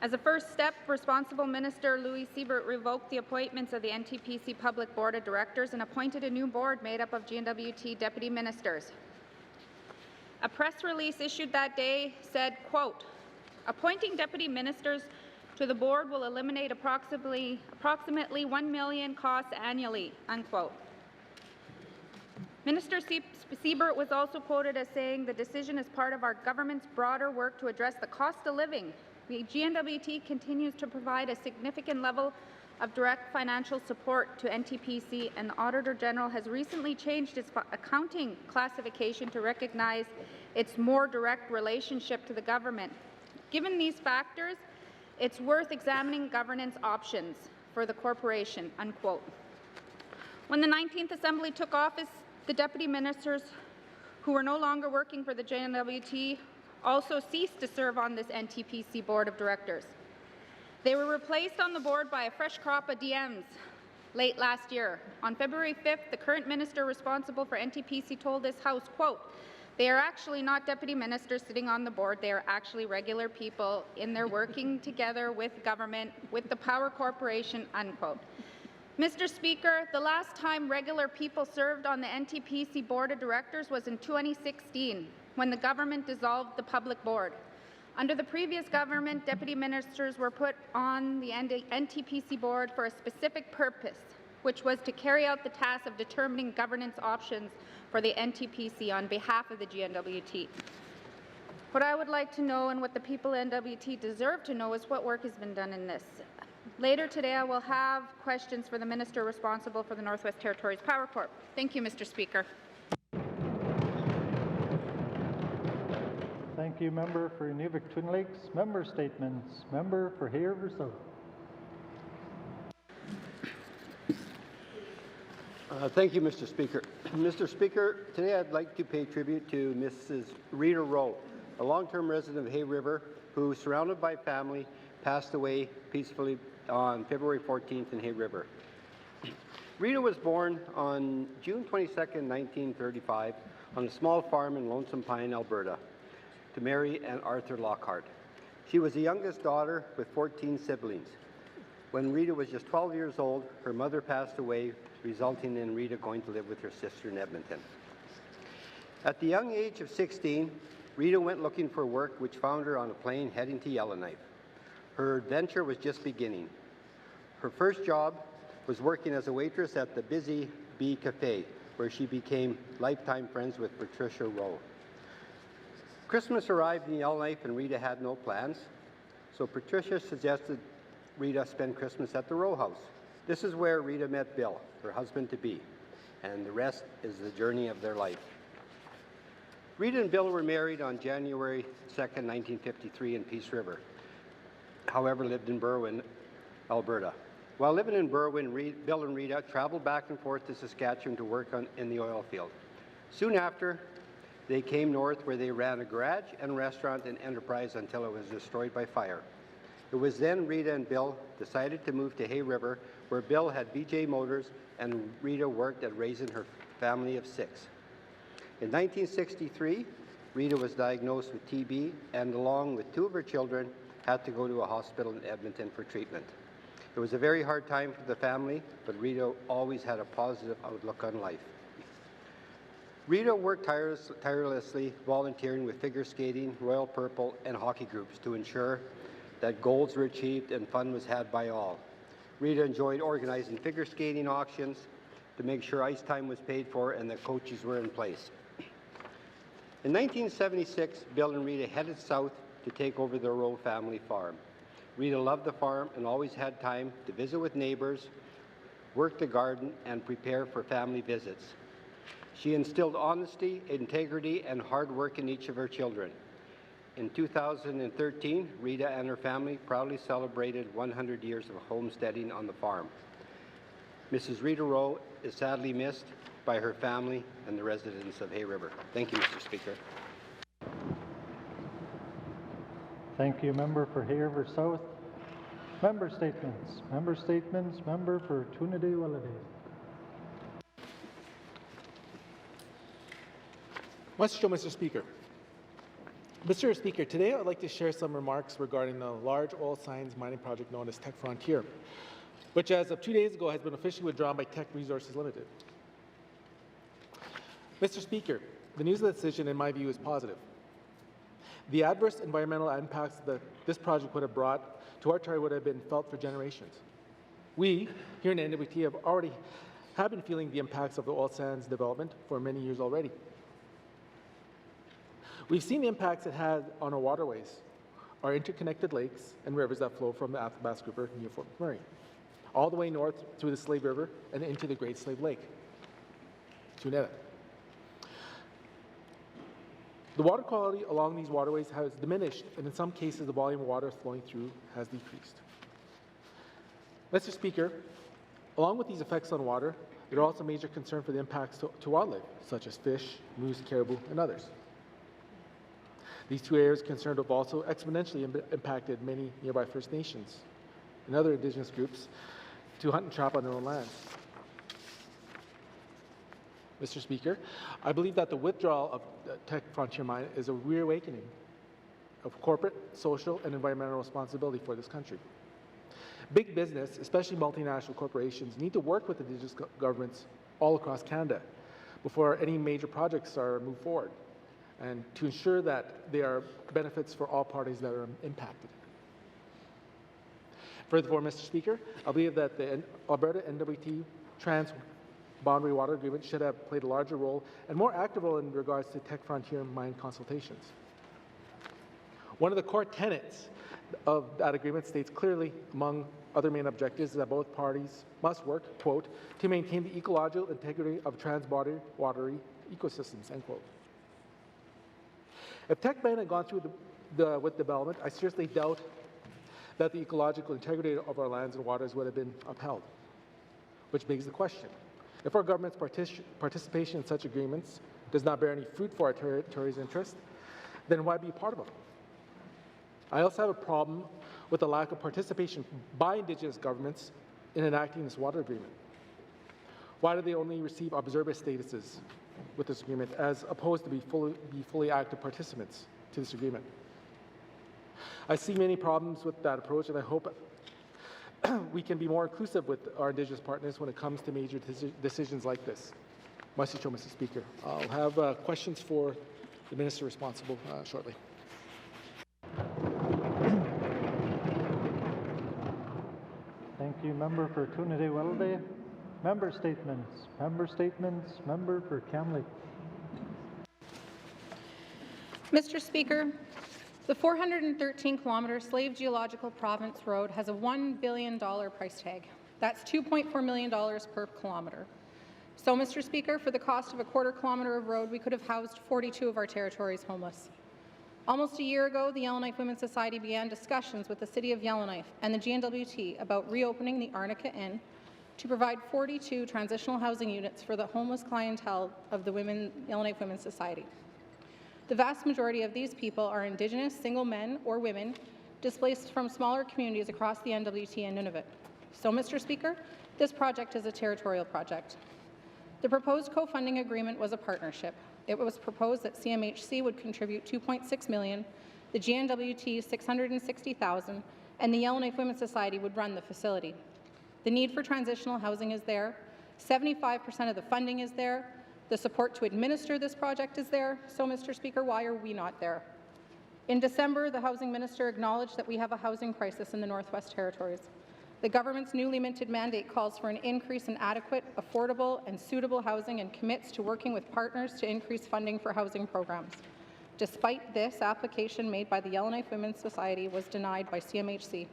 As a first step, responsible Minister Louis Siebert revoked the appointments of the NTPC Public Board of Directors and appointed a new board made up of GNWT deputy ministers. A press release issued that day said, quote, "Appointing deputy ministers to the board will eliminate approximately $1 million costs annually," unquote. Minister Siebert was also quoted as saying the decision is part of our government's broader work to address the cost of living. The GNWT continues to provide a significant level of direct financial support to NTPC, and the Auditor General has recently changed its accounting classification to recognize its more direct relationship to the government. Given these factors, it's worth examining governance options for the corporation, unquote. When the 19th Assembly took office, the deputy ministers who were no longer working for the GNWT also ceased to serve on this NTPC Board of Directors. They were replaced on the board by a fresh crop of DMs late last year. On February 5th, the current minister responsible for NTPC told this House, quote, "They are actually not deputy ministers sitting on the board. They are actually regular people in there working together with government, with the Power Corporation," unquote. Mr. Speaker, the last time regular people served on the NTPC Board of Directors was in 2016, when the government dissolved the public board. Under the previous government, deputy ministers were put on the NTPC board for a specific purpose, which was to carry out the task of determining governance options for the NTPC on behalf of the GNWT. What I would like to know, and what the people of NWT deserve to know, is what work has been done in this. Later today, I will have questions for the minister responsible for the Northwest Territories Power Corp. Thank you, Mr. Speaker. Thank you, member for Gwich'in Lakes. Member statements. Member for Hay River South. Thank you, Mr. Speaker. Mr. Speaker, today I'd like to pay tribute to Mrs. Rita Rowe, a long-term resident of Hay River who, surrounded by family, passed away peacefully on February 14th in Hay River. Rita was born on June 22nd, 1935, on a small farm in Lonesome Pine, Alberta, to Mary and Arthur Lockhart. She was the youngest daughter with 14 siblings. When Rita was just 12 years old, her mother passed away, resulting in Rita going to live with her sister in Edmonton. At the young age of 16, Rita went looking for work, which found her on a plane heading to Yellowknife. Her adventure was just beginning. Her first job was working as a waitress at the Busy Bee Cafe, where she became lifetime friends with Patricia Rowe. Christmas arrived in Yellowknife and Rita had no plans, so Patricia suggested Rita spend Christmas at the Rowe House. This is where Rita met Bill, her husband-to-be, and the rest is the journey of their life. Rita and Bill were married on January 2nd, 1953 in Peace River, however lived in Berwyn, Alberta. While living in Berwyn, Bill and Rita traveled back and forth to Saskatchewan to work in the oil field. Soon after, they came north where they ran a garage and restaurant and enterprise until it was destroyed by fire. It was then Rita and Bill decided to move to Hay River, where Bill had BJ Motors and Rita worked at raising her family of 6. In 1963, Rita was diagnosed with TB and, along with 2 of her children, had to go to a hospital in Edmonton for treatment. It was a very hard time for the family, but Rita always had a positive outlook on life. Rita worked tirelessly, volunteering with figure skating, Royal Purple, and hockey groups to ensure that goals were achieved and fun was had by all. Rita enjoyed organizing figure skating auctions to make sure ice time was paid for and that coaches were in place. In 1976, Bill and Rita headed south to take over the Rowe family farm. Rita loved the farm and always had time to visit with neighbors, work the garden, and prepare for family visits. She instilled honesty, integrity, and hard work in each of her children. In 2013, Rita and her family proudly celebrated 100 years of homesteading on the farm. Mrs. Rita Rowe is sadly missed by her family and the residents of Hay River. Thank you, Mr. Speaker. Thank you, member for Hay River South. Member statements. Member statements. Member for Tunade-Walladay. Mr. Speaker. Mr. Speaker, today I would like to share some remarks regarding the large oil sands mining project known as Teck Frontier, which as of 2 days ago has been officially withdrawn by Teck Resources Limited. Mr. Speaker, the news of the decision, in my view, is positive. The adverse environmental impacts that this project would have brought to our territory would have been felt for generations. We, here in NWT, have been feeling the impacts of the oil sands development for many years already. We've seen the impacts it had on our waterways, our interconnected lakes and rivers that flow from the Athabasca River near Fort McMurray, all the way north through the Slave River and into the Great Slave Lake, Tuneda. The water quality along these waterways has diminished, and in some cases, the volume of water flowing through has decreased. Mr. Speaker, along with these effects on water, there are also major concern for the impacts to wildlife, such as fish, moose, caribou, and others. These two areas concerned have also exponentially impacted many nearby First Nations and other Indigenous groups to hunt and trap on their own lands. Mr. Speaker, I believe that the withdrawal of Teck Frontier Mine is a reawakening of corporate, social, and environmental responsibility for this country. Big business, especially multinational corporations, need to work with Indigenous governments all across Canada before any major projects are moved forward, and to ensure that there are benefits for all parties that are impacted. Furthermore, Mr. Speaker, I believe that the Alberta NWT Trans-Boundary Water Agreement should have played a larger role and more active role in regards to Teck Frontier mine consultations. One of the core tenets of that agreement states clearly, among other main objectives, that both parties must work, quote, to maintain the ecological integrity of trans-boundary watery ecosystems, end quote. If Teck Mine had gone through with development, I seriously doubt that the ecological integrity of our lands and waters would have been upheld, which begs the question. If our government's participation in such agreements does not bear any fruit for our territory's interest, then why be a part of them? I also have a problem with the lack of participation by Indigenous governments in enacting this water agreement. Why do they only receive observer statuses with this agreement as opposed to be fully active participants to this agreement? I see many problems with that approach, and I hope we can be more inclusive with our Indigenous partners when it comes to major decisions like this. Mr. Speaker. I'll have questions for the Minister responsible shortly. Thank you, member for Tunade-Walladay. Member statements. Member statements. Member for Kamloops. Mr. Speaker, the 413-kilometre Slave Geological Province Road has a $1 billion price tag. That's $2.4 million per kilometre. So, Mr. Speaker, for the cost of a quarter-kilometre of road, we could have housed 42 of our territory's homeless. Almost a year ago, the Yellowknife Women's Society began discussions with the City of Yellowknife and the GNWT about reopening the Arnica Inn to provide 42 transitional housing units for the homeless clientele of the Yellowknife Women's Society. The vast majority of these people are Indigenous single men or women displaced from smaller communities across the NWT and Nunavut. So, Mr. Speaker, this project is a territorial project. The proposed co-funding agreement was a partnership. It was proposed that CMHC would contribute $2.6 million, the GNWT $660,000, and the Yellowknife Women's Society would run the facility. The need for transitional housing is there. 75% of the funding is there. The support to administer this project is there. So, Mr. Speaker, why are we not there? In December, the Housing Minister acknowledged that we have a housing crisis in the Northwest Territories. The government's newly minted mandate calls for an increase in adequate, affordable, and suitable housing and commits to working with partners to increase funding for housing programs. Despite this, application made by the Yellowknife Women's Society was denied by CMHC.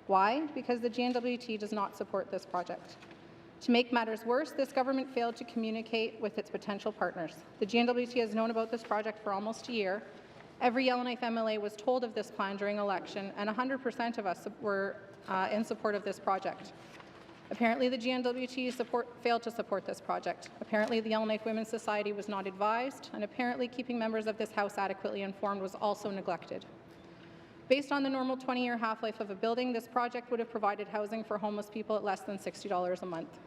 Why? Because the GNWT does not support this project. To make matters worse, this government failed to communicate with its potential partners. The GNWT has known about this project for almost a year. Every Yellowknife MLA was told of this plan during election, and 100% of us were in support of this project. Apparently, the GNWT failed to support this project. Apparently, the Yellowknife Women's Society was not advised, and apparently keeping members of this House adequately informed was also neglected. Based on the normal 20-year half-life of a building, this project would have provided housing for homeless people at less than $60 a month.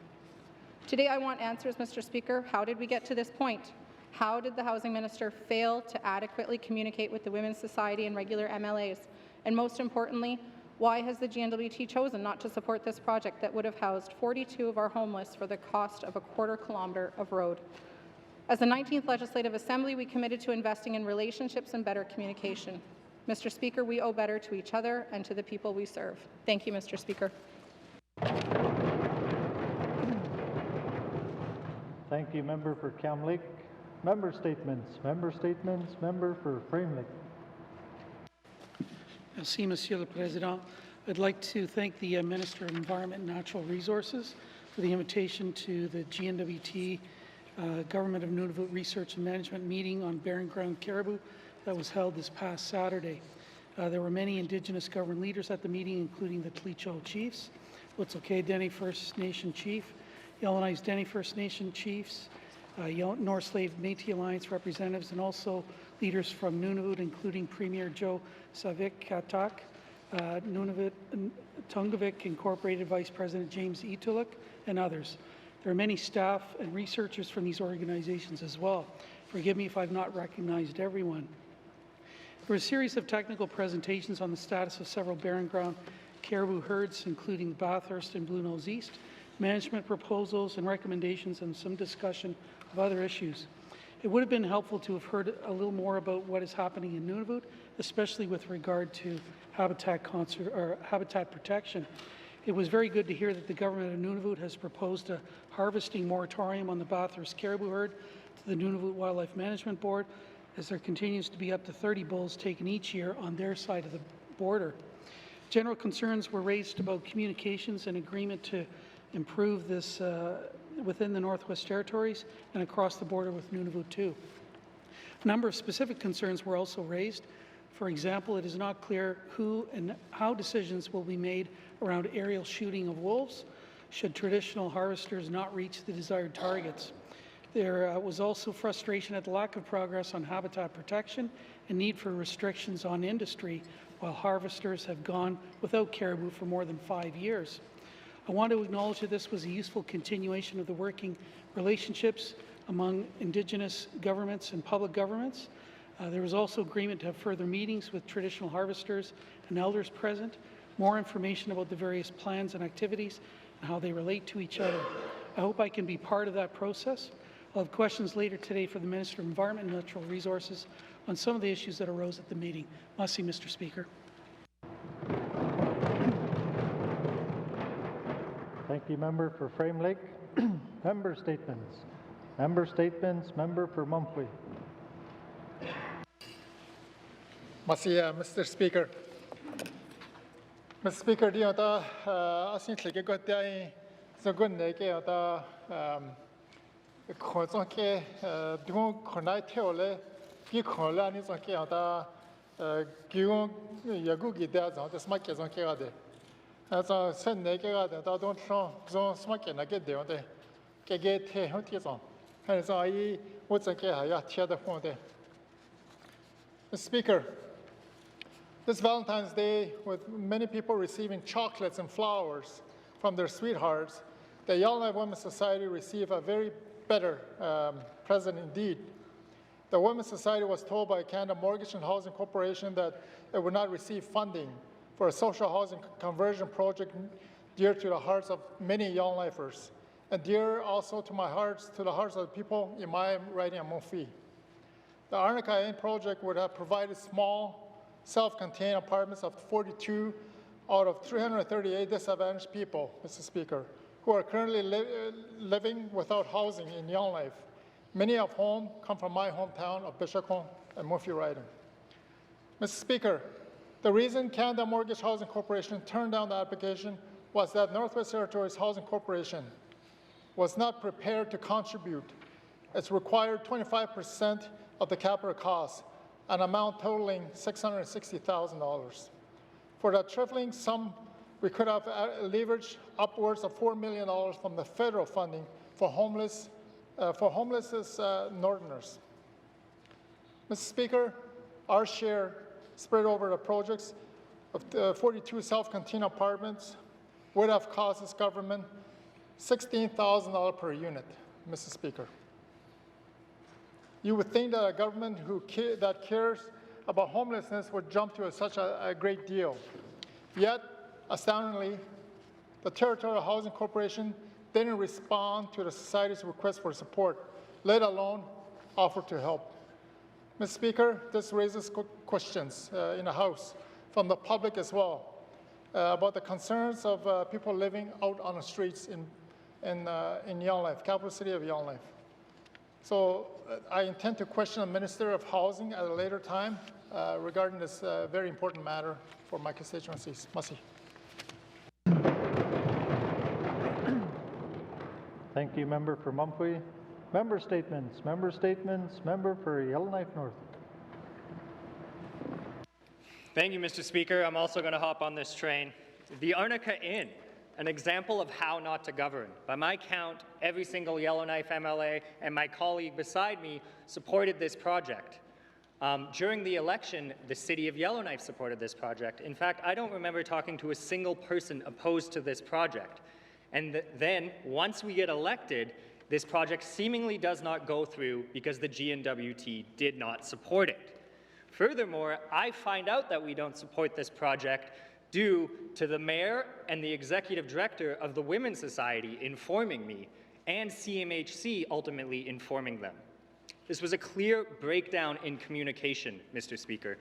Today, I want answers, Mr. Speaker. How did we get to this point? How did the Housing Minister fail to adequately communicate with the Women's Society and regular MLAs? And most importantly, why has the GNWT chosen not to support this project that would have housed 42 of our homeless for the cost of a quarter-kilometre of road? As the 19th Legislative Assembly, we committed to investing in relationships and better communication. Mr. Speaker, we owe better to each other and to the people we serve. Thank you, Mr. Speaker. Thank you, member for Cam Lake. Member statements. Member for Frame Lake. Merci, Monsieur le Président. I'd like to thank the Minister of Environment and Natural Resources for the invitation to the GNWT Government of Nunavut Research and Management meeting on Barren Ground Caribou that was held this past Saturday. There were many Indigenous government leaders at the meeting, including the Tlicho Chiefs, Wet'suwet'en Dene First Nation Chief, Yellowknife's Dene First Nation Chiefs, North Slave Métis Alliance representatives, and also leaders from Nunavut, including Premier Joe Savic-Katak, Nunavut Tungavik Incorporated Vice President James Ituluk, and others. There are many staff and researchers from these organizations as well. Forgive me if I've not recognized everyone. There were a series of technical presentations on the status of several barren ground caribou herds, including Bathurst and Blue Nose East, management proposals and recommendations, and some discussion of other issues. It would have been helpful to have heard a little more about what is happening in Nunavut, especially with regard to habitat protection. It was very good to hear that the government of Nunavut has proposed a harvesting moratorium on the Bathurst caribou herd to the Nunavut Wildlife Management Board, as there continues to be up to 30 bulls taken each year on their side of the border. General concerns were raised about communications and agreement to improve this within the Northwest Territories and across the border with Nunavut too. A number of specific concerns were also raised. For example, it is not clear who and how decisions will be made around aerial shooting of wolves should traditional harvesters not reach the desired targets. There was also frustration at the lack of progress on habitat protection and need for restrictions on industry while harvesters have gone without caribou for more than 5 years. I want to acknowledge that this was a useful continuation of the working relationships among Indigenous governments and public governments. There was also agreement to have further meetings with traditional harvesters and elders present, more information about the various plans and activities and how they relate to each other. I hope I can be part of that process. I'll have questions later today for the Minister of Environment and Natural Resources on some of the issues that arose at the meeting. Merci, Mr. Speaker. Thank you, member for Frame Lake. Member statements. Member for Mumphy. Mr. Speaker. Mr. Speaker, di ata asin tleke ko tai zagun ne ke ata khozon ke dung khonai theole ki khola ni zon ke ata giung yagu gi da zon ta smak ke zon ke ade. Ata sen ne ke ade ta don chon zon smak ke na ke de ode ke ge the ho ti zon. Ha zon ai wo zon ke ha ya tia da fon de. Mr. Speaker, this Valentine's Day, with many people receiving chocolates and flowers from their sweethearts, the Yellowknife Women's Society received a very better present indeed. The Women's Society was told by Canada Mortgage and Housing Corporation that it would not receive funding for a social housing conversion project dear to the hearts of many Yellowknifers, and dear also to the hearts of the people in my riding of Montfee. The Arnica project would have provided small, self-contained apartments of 42 out of 338 disadvantaged people, Mr. Speaker, who are currently living without housing in Yellowknife, many of whom come from my hometown of Bishopcombe and Murphy Riding. Mr. Speaker, the reason Canada Mortgage Housing Corporation turned down the application was that Northwest Territories Housing Corporation was not prepared to contribute its required 25% of the capital cost, an amount totaling $660,000. For that trifling sum, we could have leveraged upwards of $4 million from the federal funding for homeless Northerners. Mr. Speaker, our share spread over the projects of 42 self-contained apartments would have cost this government $16,000 per unit, Mr. Speaker. You would think that a government that cares about homelessness would jump to such a great deal. Yet, astoundingly, the Territorial Housing Corporation didn't respond to the Society's request for support, let alone offer to help. Mr. Speaker, this raises questions in the House from the public as well about the concerns of people living out on the streets in Yellowknife, capital city of Yellowknife. So I intend to question the Minister of Housing at a later time regarding this very important matter for my constituencies. Masi. Thank you, Member for Mumpui. Member statements, member statements, member for Yellowknife North. Thank you, Mr. Speaker. I'm also going to hop on this train. The Arnica Inn, an example of how not to govern. By my count, every single Yellowknife MLA and my colleague beside me supported this project. During the election, the city of Yellowknife supported this project. In fact, I don't remember talking to a single person opposed to this project. And then, once we get elected, this project seemingly does not go through because the GNWT did not support it. Furthermore, I find out that we don't support this project due to the mayor and the executive director of the Women's Society informing me, and CMHC ultimately informing them. This was a clear breakdown in communication, Mr. Speaker.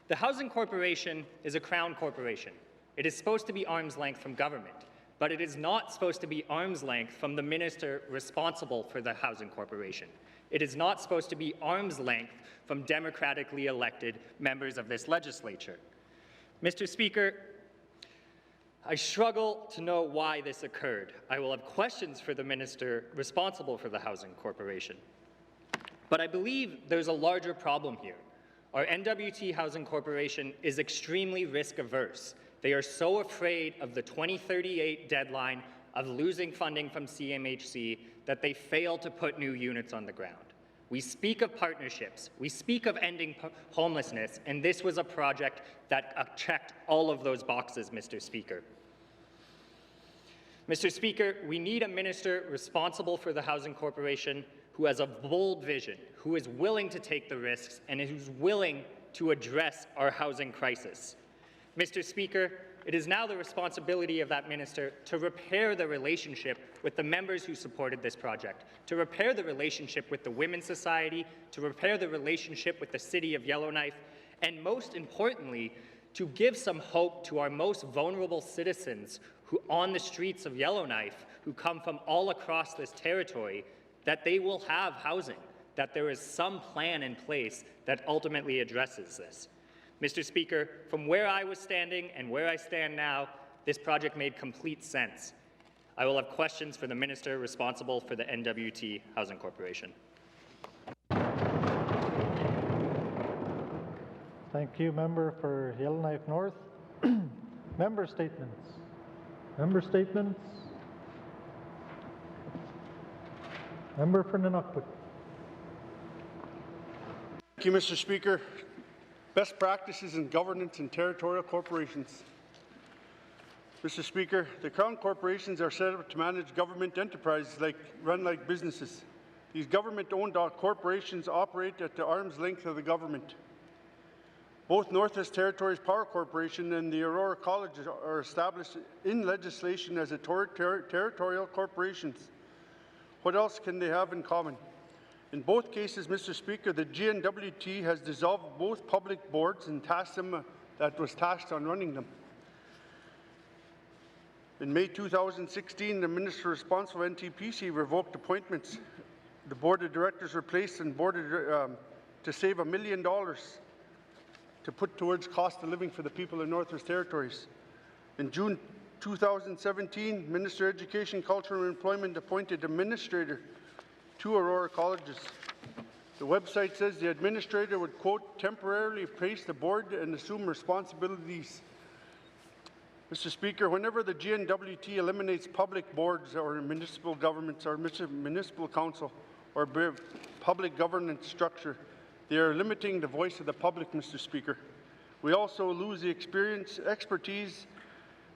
The Housing Corporation is a crown corporation. It is supposed to be arm's length from government, but it is not supposed to be arm's length from the minister responsible for the Housing Corporation. It is not supposed to be arm's length from democratically elected members of this legislature. Mr. Speaker, I struggle to know why this occurred. I will have questions for the minister responsible for the Housing Corporation. But I believe there's a larger problem here. Our NWT Housing Corporation is extremely risk-averse. They are so afraid of the 2038 deadline of losing funding from CMHC that they fail to put new units on the ground. We speak of partnerships, we speak of ending homelessness, and this was a project that checked all of those boxes, Mr. Speaker. Mr. Speaker, we need a minister responsible for the Housing Corporation who has a bold vision, who is willing to take the risks, and who's willing to address our housing crisis. Mr. Speaker, it is now the responsibility of that minister to repair the relationship with the members who supported this project, to repair the relationship with the Women's Society, to repair the relationship with the City of Yellowknife, and most importantly, to give some hope to our most vulnerable citizens who on the streets of Yellowknife, who come from all across this territory, that they will have housing, that there is some plan in place that ultimately addresses this. Mr. Speaker, from where I was standing and where I stand now, this project made complete sense. I will have questions for the minister responsible for the NWT Housing Corporation. Thank you, member for Yellowknife North. Member statements. Member statements. Member for Nunavut. Thank you, Mr. Speaker. Best practices in governance in territorial corporations. Mr. Speaker, the Crown corporations are set up to manage government enterprises run like businesses. These government-owned corporations operate at the arm's length of the government. Both Northwest Territories Power Corporation and the Aurora Colleges are established in legislation as territorial corporations. What else can they have in common? In both cases, Mr. Speaker, the GNWT has dissolved both public boards and tasked them that was tasked on running them. In May 2016, the minister responsible for NTPC revoked appointments. The board of directors replaced and boarded to save $1 million to put towards cost of living for the people of Northwest Territories. In June 2017, Minister of Education, Culture and Employment appointed administrator to Aurora Colleges. The website says the administrator would, quote, temporarily replace the board and assume responsibilities Mr. Speaker, whenever the GNWT eliminates public boards or municipal governments or municipal council or public governance structure, they are limiting the voice of the public, Mr. Speaker. We also lose the experience, expertise,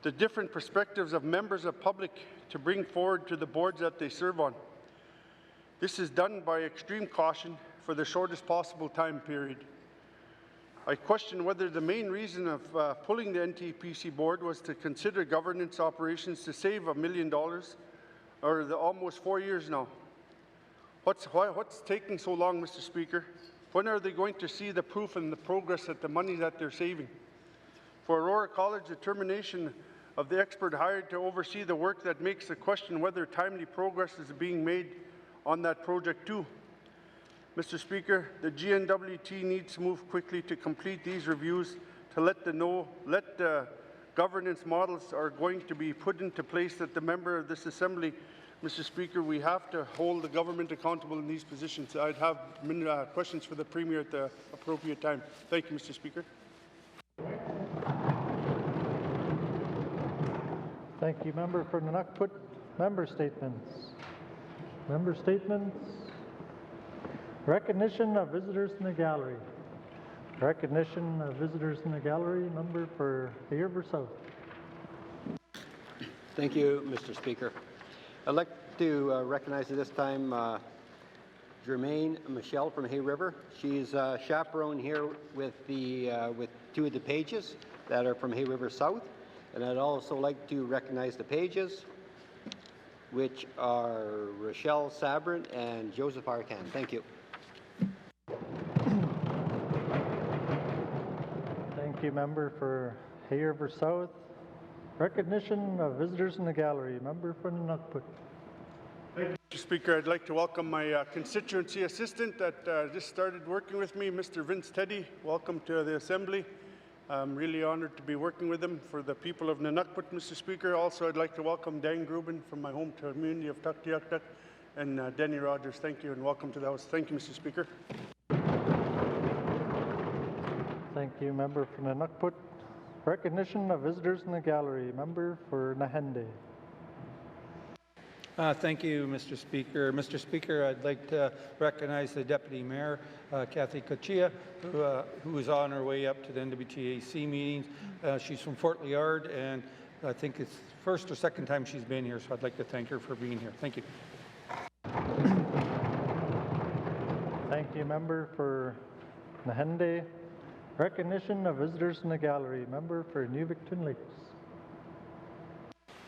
the different perspectives of members of public to bring forward to the boards that they serve on. This is done by extreme caution for the shortest possible time period. I question whether the main reason of pulling the NTPC board was to consider governance operations to save $1 million, or almost 4 years now. What's taking so long, Mr. Speaker? When are they going to see the proof and the progress that the money that they're saving? For Aurora College, the termination of the expert hired to oversee the work that makes the question whether timely progress is being made on that project too. Mr. Speaker, the GNWT needs to move quickly to complete these reviews to let the governance models are going to be put into place that the member of this Assembly. Mr. Speaker, we have to hold the government accountable in these positions. I'd have questions for the Premier at the appropriate time. Thank you, Mr. Speaker. Thank you, member for Nunukput. Member statements. Member statements. Recognition of visitors in the gallery. Recognition of visitors in the gallery. Member for Hay River South. Thank you, Mr. Speaker. I'd like to recognize at this time Germaine Michelle from Hay River. She's chaperone here with two of the pages that are from Hay River South. And I'd also like to recognize the pages, which are Rochelle Sabrin and Joseph Arcan. Thank you. Thank you, member for Hay River South. Recognition of visitors in the gallery. Member for Nunukput. Thank you, Mr. Speaker. I'd like to welcome my constituency assistant that just started working with me, Mr. Vince Teddy. Welcome to the Assembly. I'm really honored to be working with him for the people of Nunukput, Mr. Speaker. Also, I'd like to welcome Dan Grubin from my home community of Tuktoyaktuk and Denny Rogers. Thank you and welcome to the House. Thank you, Mr. Speaker. Thank you, member for Nunukput. Recognition of visitors in the gallery. Member for Nahende. Thank you, Mr. Speaker. Mr. Speaker, I'd like to recognize the Deputy Mayor, Kathy Kachia, who is on her way up to the NWTAC meetings. She's from Fort Liard, and I think it's first or second time she's been here, so I'd like to thank her for being here. Thank you. Thank you, member for Nahende. Recognition of visitors in the gallery. Member for Nuvik-Twin Lakes.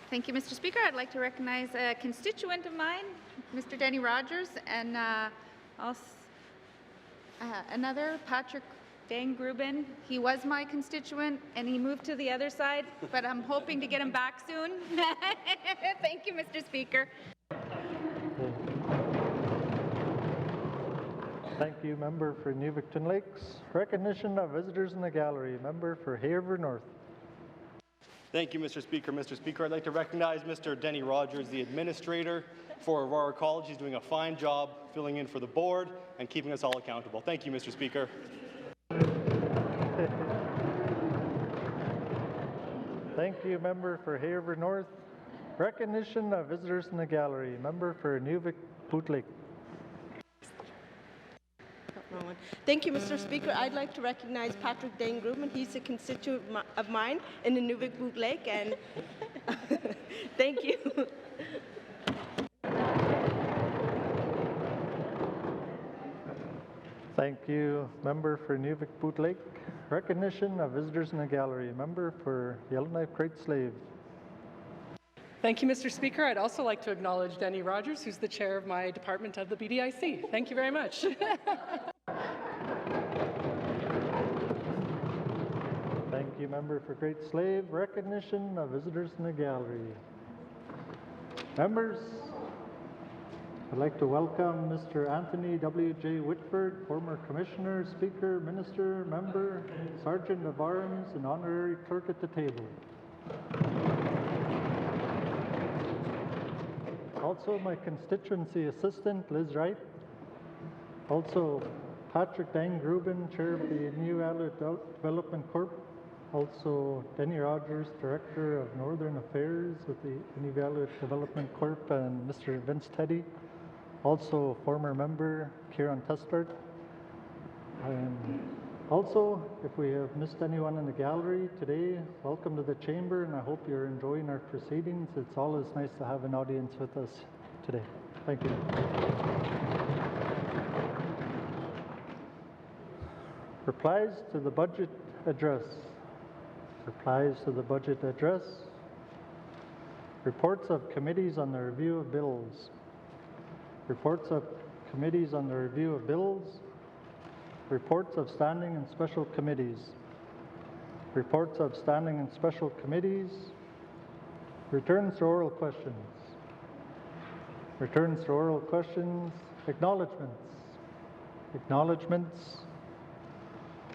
Thank you, Mr. Speaker. I'd like to recognize a constituent of mine, Mr. Denny Rogers, and also another, Patrick Dang Grubin. He was my constituent, and he moved to the other side, but I'm hoping to get him back soon. Thank you, Mr. Speaker. Thank you, member for Nuvik-Twin Lakes. Recognition of visitors in the gallery. Member for Hay River North. Thank you, Mr. Speaker. Mr. Speaker, I'd like to recognize Mr. Denny Rogers, the administrator for Aurora College. He's doing a fine job filling in for the board and keeping us all accountable. Thank you, Mr. Speaker. Thank you, member for Hay River North. Recognition of visitors in the gallery. Member for Nuvik-Boot Lake. Thank you, Mr. Speaker. I'd like to recognize Patrick Dane Grubin. He's a constituent of mine in the Nuvik-Boot Lake, and thank you. Thank you, member for Nuvik-Boot Lake. Recognition of visitors in the gallery. Member for Yellowknife Great Slave. Thank you, Mr. Speaker. I'd also like to acknowledge Denny Rogers, who's the chair of my department of the BDIC. Thank you very much. Thank you, member for Great Slave. Recognition of visitors in the gallery. Members, I'd like to welcome Mr. Anthony W.J. Whitford, former Commissioner, Speaker, Minister, Member, Sergeant of Arms, and Honorary Clerk at the table. Also, my constituency assistant, Liz Wright. Also, Patrick Dang Grubin, Chair of the New Adult Development Corp. Also, Denny Rogers, Director of Northern Affairs with the Inuvialuit Development Corp, and Mr. Vince Teddy. Also, former member Kieran Testard. And also, if we have missed anyone in the gallery today, welcome to the chamber, and I hope you're enjoying our proceedings. It's always nice to have an audience with us today. Thank you. Replies to the budget address. Replies to the budget address. Reports of committees on the review of bills. Reports of committees on the review of bills. Reports of standing and special committees. Reports of standing and special committees. Returns to oral questions. Returns to oral questions. Acknowledgements. Acknowledgements.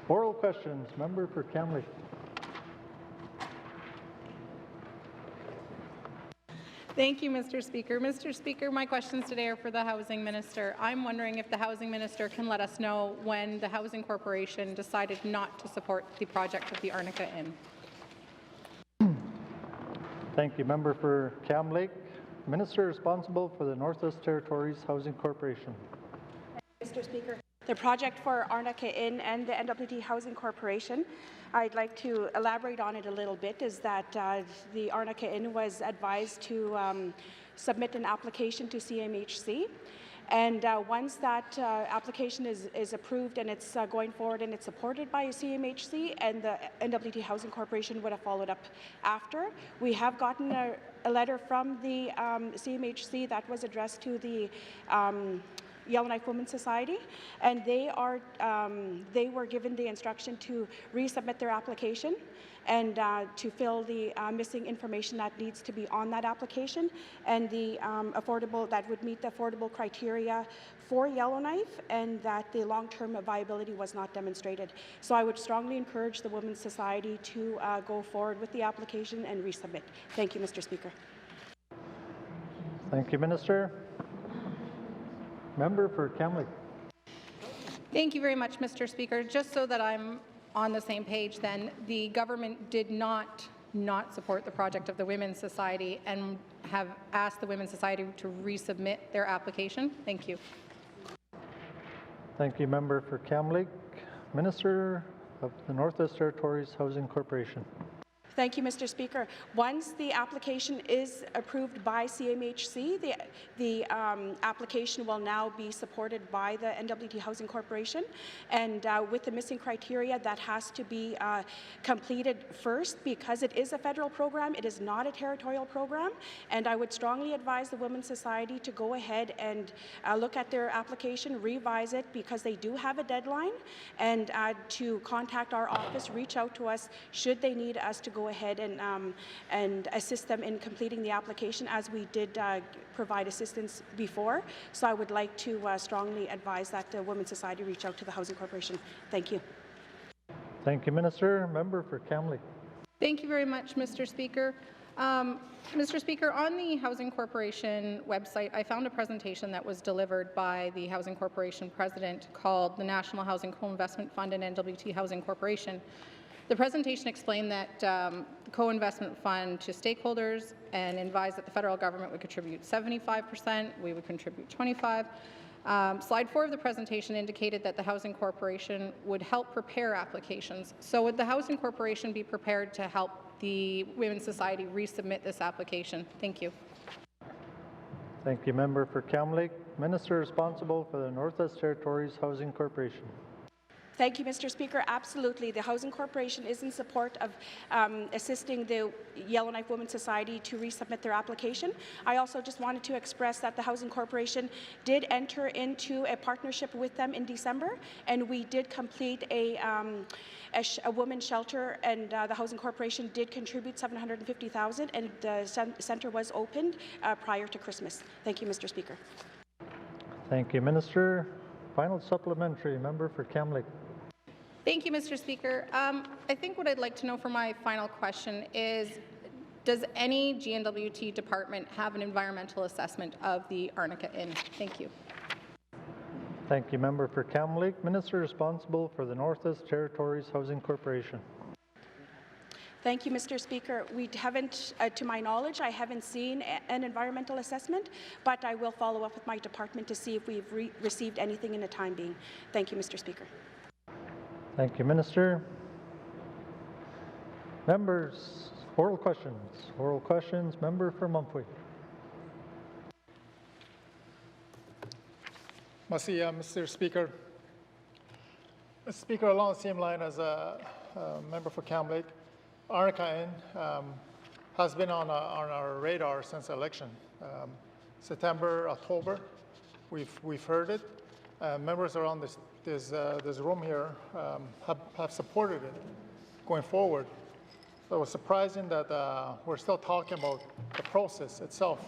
Oral questions. Member for Kamloops. Thank you, Mr. Speaker. Mr. Speaker, my questions today are for the Housing Minister. I'm wondering if the Housing Minister can let us know when the Housing Corporation decided not to support the project of the Arnica Inn. Thank you. Member for Cam Lake. Minister responsible for the Northwest Territories Housing Corporation. Mr. Speaker, the project for Arnica Inn and the NWT Housing Corporation, I'd like to elaborate on it a little bit, is that the Arnica Inn was advised to submit an application to CMHC. And once that application is approved and it's going forward and it's supported by CMHC, and the NWT Housing Corporation would have followed up after. We have gotten a letter from the CMHC that was addressed to the Yellowknife Women's Society, and they were given the instruction to resubmit their application and to fill the missing information that needs to be on that application, and the that would meet the affordable criteria for Yellowknife, and that the long-term viability was not demonstrated. So I would strongly encourage the Women's Society to go forward with the application and resubmit. Thank you, Mr. Speaker. Thank you, Minister. Member for Kamloops. Thank you very much, Mr. Speaker. Just so that I'm on the same page then, the government did not support the project of the Women's Society and have asked the Women's Society to resubmit their application. Thank you. Thank you, Member for Cam Lake. Minister of the Northwest Territories Housing Corporation. Thank you, Mr. Speaker. Once the application is approved by CMHC, the application will now be supported by the NWT Housing Corporation, and with the missing criteria, that has to be completed first, because it is a federal program. It is not a territorial program, and I would strongly advise the Women's Society to go ahead and look at their application, revise it, because they do have a deadline, and to contact our office, reach out to us should they need us to go ahead and assist them in completing the application, as we did provide assistance before. So I would like to strongly advise that the Women's Society reach out to the Housing Corporation. Thank you. Thank you, Minister. Member for Kamloops. Thank you very much, Mr. Speaker. Mr. Speaker, on the Housing Corporation website, I found a presentation that was delivered by the Housing Corporation President called the National Housing Co-Investment Fund and NWT Housing Corporation. The presentation explained that the co-investment fund to stakeholders and advised that the federal government would contribute 75%, we would contribute 25%. Slide 4 of the presentation indicated that the Housing Corporation would help prepare applications. So would the Housing Corporation be prepared to help the Women's Society resubmit this application? Thank you. Thank you, Member for Cam Lake. Minister responsible for the Northwest Territories Housing Corporation. Thank you, Mr. Speaker. Absolutely. The Housing Corporation is in support of assisting the Yellowknife Women's Society to resubmit their application. I also just wanted to express that the Housing Corporation did enter into a partnership with them in December, and we did complete a women's shelter, and the Housing Corporation did contribute $750,000, and the centre was opened prior to Christmas. Thank you, Mr. Speaker. Thank you, Minister. Final supplementary, Member for Cam Lake. Thank you, Mr. Speaker. I think what I'd like to know for my final question is, does any GNWT department have an environmental assessment of the Arnica Inn? Thank you. Thank you, Member for Cam Lake. Minister responsible for the Northwest Territories Housing Corporation. Thank you, Mr. Speaker. We haven't, to my knowledge, I haven't seen an environmental assessment, but I will follow up with my department to see if we've received anything in the time being. Thank you, Mr. Speaker. Thank you, Minister. Members, oral questions. Oral questions, member for Mumfway. Mr. Speaker. Mr. Speaker, along the same line as a member for Cam Lake, Arnica Inn has been on our radar since the election. September, October, we've heard it. Members around this room here have supported it going forward. So it was surprising that we're still talking about the process itself.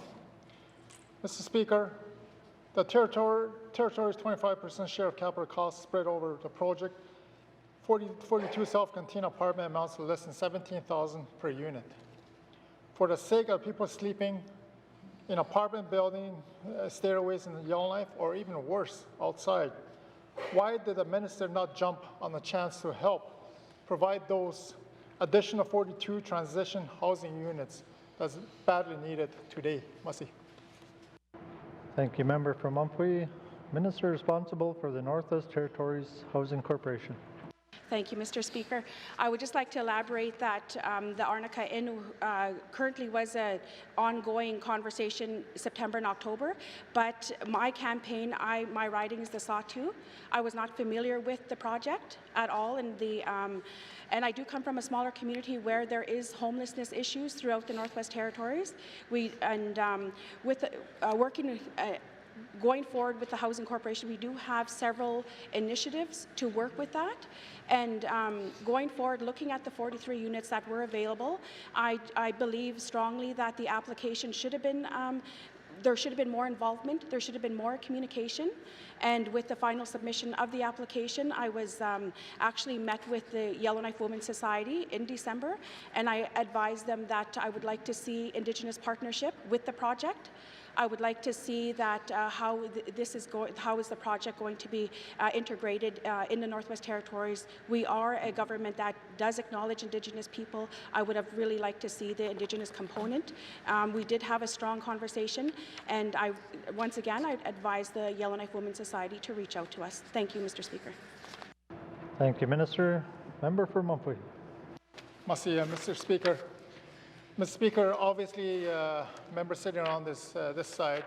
Mr. Speaker, the territory's 25% share of capital costs spread over the project. 42 self-contained apartment amounts to less than $17,000 per unit. For the sake of people sleeping in apartment building, stairways in the Yellowknife, or even worse, outside, why did the minister not jump on the chance to help provide those additional 42 transition housing units that's badly needed today? Masi. Thank you, member from Mumfway. Minister responsible for the Northwest Territories Housing Corporation. Thank you, Mr. Speaker. I would just like to elaborate that the Arnica Inn currently was an ongoing conversation September and October, but my campaign, my riding is the Sawtooth. I was not familiar with the project at all, and I do come from a smaller community where there is homelessness issues throughout the Northwest Territories. Going forward with the Housing Corporation, we do have several initiatives to work with that. And going forward, looking at the 43 units that were available, I believe strongly that the application should have been, there should have been more involvement, there should have been more communication. And with the final submission of the application, I was actually met with the Yellowknife Women's Society in December, and I advised them that I would like to see Indigenous partnership with the project. I would like to see that how is the project going to be integrated in the Northwest Territories. We are a government that does acknowledge Indigenous people. I would have really liked to see the Indigenous component. We did have a strong conversation, and once again, I advise the Yellowknife Women's Society to reach out to us. Thank you, Mr. Speaker. Thank you, Minister. Member for Mumfway. Mr. Speaker. Mr. Speaker, obviously, members sitting on this side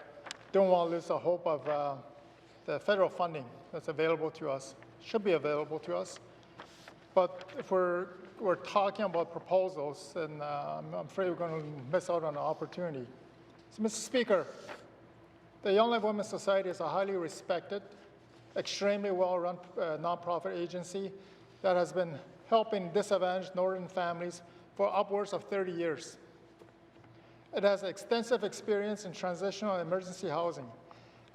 don't want to lose the hope of the federal funding that's available to us, should be available to us. But if we're talking about proposals, then I'm afraid we're going to miss out on an opportunity. So, Mr. Speaker, the Young Life Women's Society is a highly respected, extremely well-run nonprofit agency that has been helping disadvantaged northern families for upwards of 30 years. It has extensive experience in transitional and emergency housing.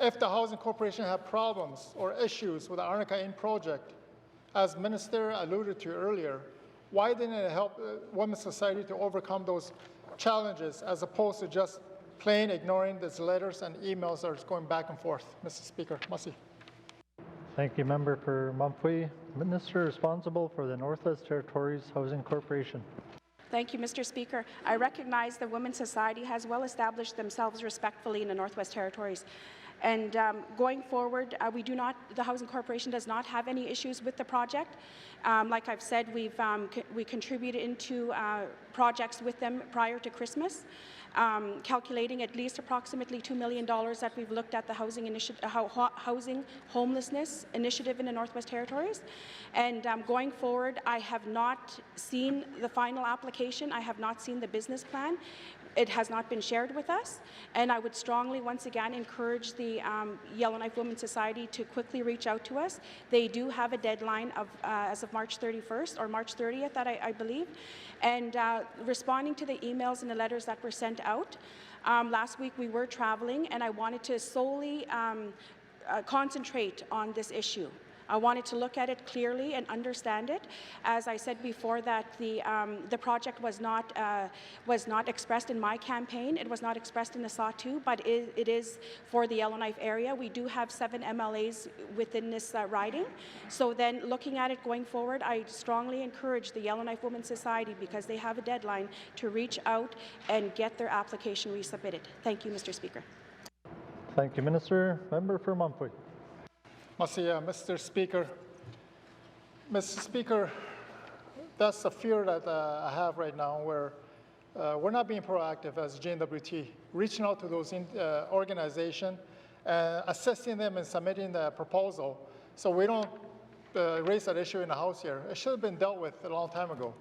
If the Housing Corporation had problems or issues with the Arnica Inn project, as Minister alluded to earlier, why didn't it help Women's Society to overcome those challenges as opposed to just plain ignoring these letters and emails that are going back and forth? Mr. Speaker, Masi. Thank you, member for Mumfway. Minister responsible for the Northwest Territories Housing Corporation. Thank you, Mr. Speaker. I recognize the Women's Society has well established themselves respectfully in the Northwest Territories. And going forward, the Housing Corporation does not have any issues with the project. Like I've said, we contributed into projects with them prior to Christmas, calculating at least approximately $2 million that we've looked at the housing homelessness initiative in the Northwest Territories. And going forward, I have not seen the final application. I have not seen the business plan. It has not been shared with us, and I would strongly once again encourage the Yellowknife Women's Society to quickly reach out to us. They do have a deadline of as of March 31st or March 30th, that I believe, and responding to the emails and the letters that were sent out. Last week we were traveling, and I wanted to solely concentrate on this issue. I wanted to look at it clearly and understand it. As I said before, that the project was not expressed in my campaign. It was not expressed in the SAW2, but it is for the Yellowknife area. We do have 7 MLAs within this riding. So then looking at it going forward, I strongly encourage the Yellowknife Women's Society, because they have a deadline, to reach out and get their application resubmitted. Thank you, Mr. Speaker. Thank you, Minister. Member for Mumford. Mr. Speaker. Mr. Speaker, that's the fear that I have right now, where we're not being proactive as GNWT, reaching out to those organizations, assessing them and submitting the proposal, so we don't raise that issue in the House here. It should have been dealt with a long time ago.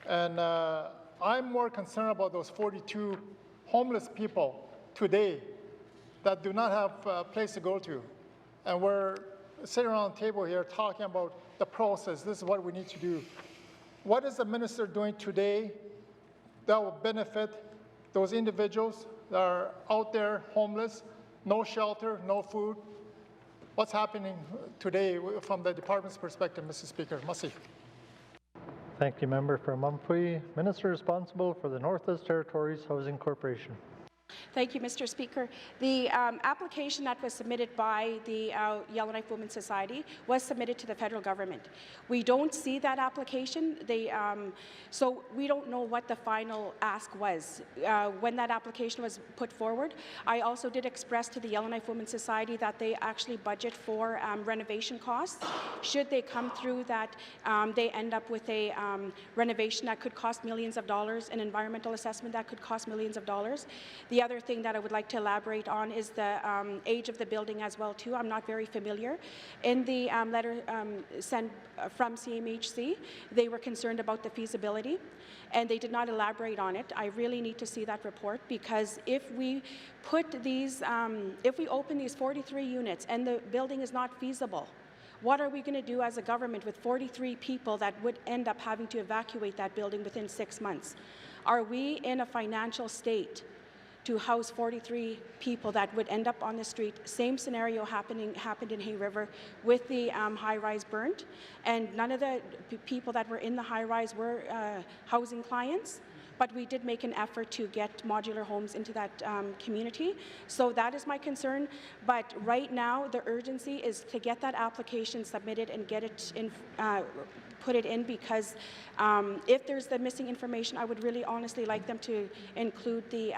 And I'm more concerned about those 42 homeless people today that do not have a place to go to. And we're sitting around the table here talking about the process. This is what we need to do. What is the minister doing today that will benefit those individuals that are out there homeless, no shelter, no food? What's happening today from the department's perspective, Mr. Speaker? Masi. Thank you, Member for Mumfui. Minister responsible for the Northwest Territories Housing Corporation. Thank you, Mr. Speaker. The application that was submitted by the Yellowknife Women's Society was submitted to the federal government. We don't see that application. So we don't know what the final ask was when that application was put forward. I also did express to the Yellowknife Women's Society that they actually budget for renovation costs. Should they come through that they end up with a renovation that could cost millions of dollars, an environmental assessment that could cost millions of dollars. The other thing that I would like to elaborate on is the age of the building as well too. I'm not very familiar. In the letter sent from CMHC, they were concerned about the feasibility, and they did not elaborate on it. I really need to see that report, because if we put these, if we open these 43 units and the building is not feasible, what are we going to do as a government with 43 people that would end up having to evacuate that building within 6 months? Are we in a financial state to house 43 people that would end up on the street? Same scenario happened in Hay River with the high-rise burned, and none of the people that were in the high-rise were housing clients, but we did make an effort to get modular homes into that community. So that is my concern, but right now the urgency is to get that application submitted and get it in, put it in, because if there's the missing information, I would really honestly like them to include the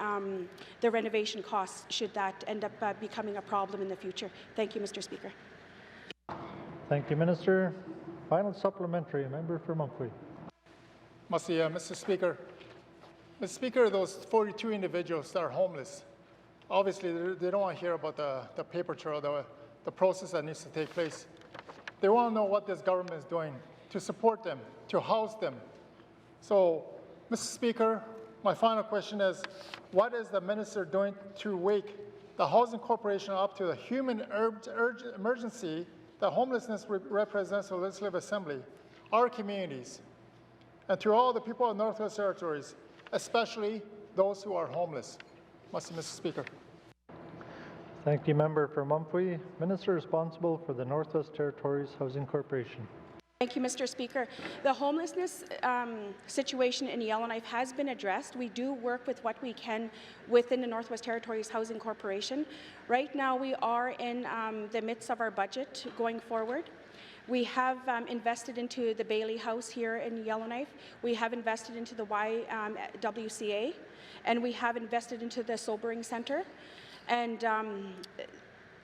renovation costs, should that end up becoming a problem in the future. Thank you, Mr. Speaker. Thank you, Minister. Final supplementary, member for Mumfui. Mr. Speaker. Mr. Speaker, those 42 individuals that are homeless, obviously they don't want to hear about the paper trail, the process that needs to take place. They want to know what this government is doing to support them, to house them. So, Mr. Speaker, my final question is, what is the minister doing to wake the Housing Corporation up to the human emergency that homelessness represents for the Legislative Assembly, our communities, and to all the people of Northwest Territories, especially those who are homeless? Mr. Speaker. Thank you, Member for Mumfui. Minister responsible for the Northwest Territories Housing Corporation. Thank you, Mr. Speaker. The homelessness situation in Yellowknife has been addressed. We do work with what we can within the Northwest Territories Housing Corporation. Right now, we are in the midst of our budget going forward. We have invested into the Bailey House here in Yellowknife. We have invested into the YWCA, and we have invested into the Sobering Center.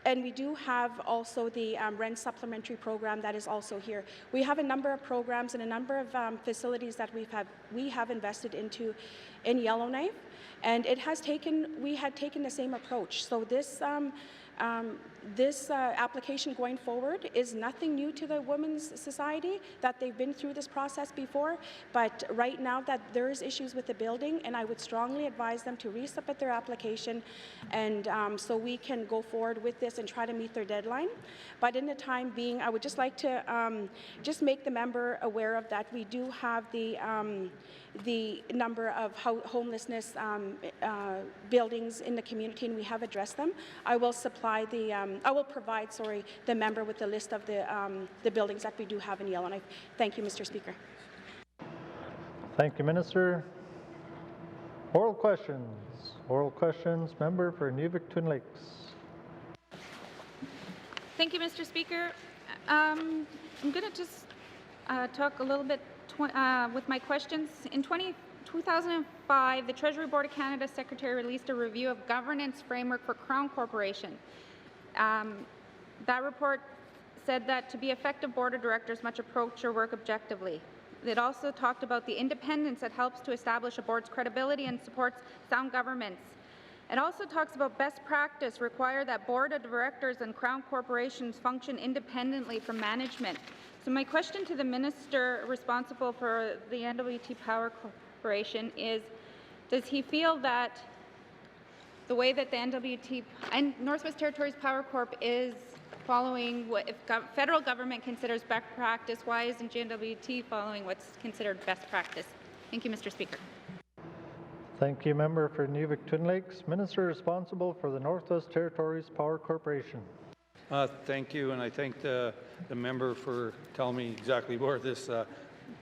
And we do have also the rent supplementary program that is also here. We have a number of programs and a number of facilities that we have invested into in Yellowknife, and we had taken the same approach. So this application going forward is nothing new to the Women's Society, that they've been through this process before, but right now that there's issues with the building, and I would strongly advise them to resubmit their application, and so we can go forward with this and try to meet their deadline. But in the time being, I would just like to just make the member aware of that. We do have the number of homelessness buildings in the community, and we have addressed them. I will supply the I will provide, sorry, the member with the list of the buildings that we do have in Yellowknife. Thank you, Mr. Speaker. Thank you, Minister. Oral questions. Oral questions. Member for Nuvik-Twin Lakes. Thank you, Mr. Speaker. I'm going to just talk a little bit with my questions. In 2005, the Treasury Board of Canada Secretary released a review of governance framework for Crown Corporation. That report said that to be effective, board of directors must approach your work objectively. It also talked about the independence that helps to establish a board's credibility and supports sound governance. It also talks about best practice require that board of directors and Crown corporations function independently from management. So my question to the minister responsible for the NWT Power Corporation is, does he feel that the way that the NWT and Northwest Territories Power Corp is following what if federal government considers best practice, why isn't GNWT following what's considered best practice? Thank you, Mr. Speaker. Thank you, member for Nuvik-Twin Lakes. Minister responsible for the Northwest Territories Power Corporation. Thank you, and I thank the member for telling me exactly where this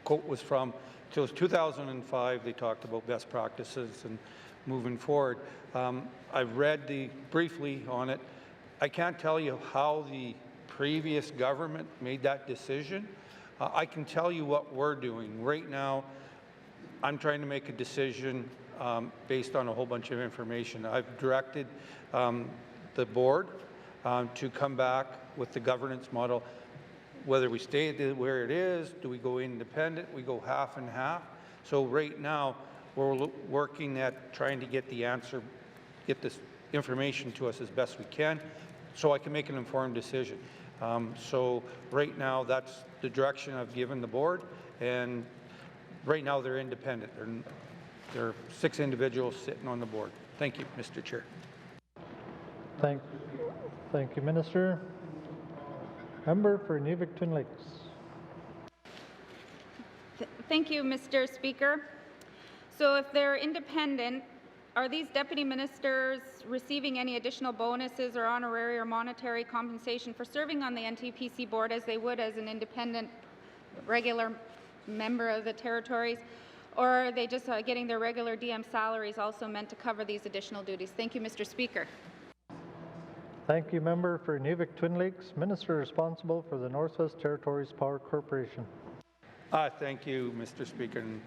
quote was from. So it was 2005, they talked about best practices and moving forward. I've read briefly on it. I can't tell you how the previous government made that decision. I can tell you what we're doing. Right now, I'm trying to make a decision based on a whole bunch of information. I've directed the board to come back with the governance model, whether we stay where it is, do we go independent, we go half and half. So right now, we're working at trying to get the answer, get this information to us as best we can, so I can make an informed decision. So right now, that's the direction I've given the board, and right now they're independent. There are 6 individuals sitting on the board. Thank you, Mr. Chair. Thank you, Minister. Member for Nuvik-Twin Lakes. Thank you, Mr. Speaker. So if they're independent, are these deputy ministers receiving any additional bonuses or honorary or monetary compensation for serving on the NTPC board as they would as an independent regular member of the territories? Or are they just getting their regular DM salaries also meant to cover these additional duties? Thank you, Mr. Speaker. Thank you, member for Nuvik-Twin Lakes. Minister responsible for the Northwest Territories Power Corporation. Thank you, Mr. Speaker. And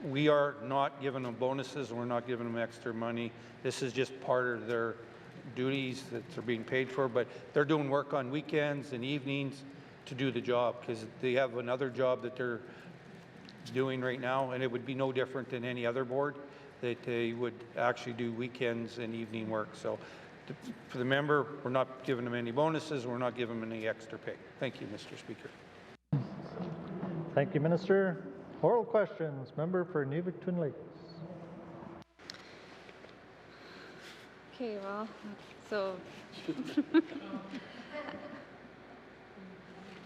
we are not giving them bonuses, and we're not giving them extra money. This is just part of their duties that they're being paid for, but they're doing work on weekends and evenings to do the job, because they have another job that they're doing right now, and it would be no different than any other board, that they would actually do weekends and evening work. So for the member, we're not giving them any bonuses, we're not giving them any extra pay. Thank you, Mr. Speaker. Thank you, Minister. Oral questions. Member for Nuvik-Twin Lakes. Okay, well, so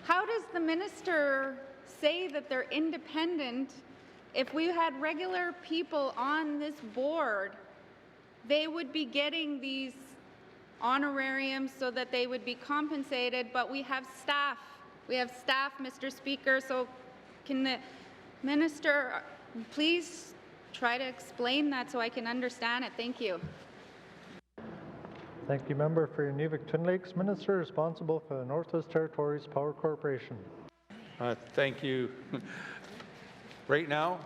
how does the minister say that they're independent if we had regular people on this board? They would be getting these honorariums so that they would be compensated, but we have staff. We have staff, Mr. Speaker, so can the minister please try to explain that so I can understand it? Thank you. Thank you, member for Nuvik-Twin Lakes. Minister responsible for the Northwest Territories Power Corporation. Thank you. Right now,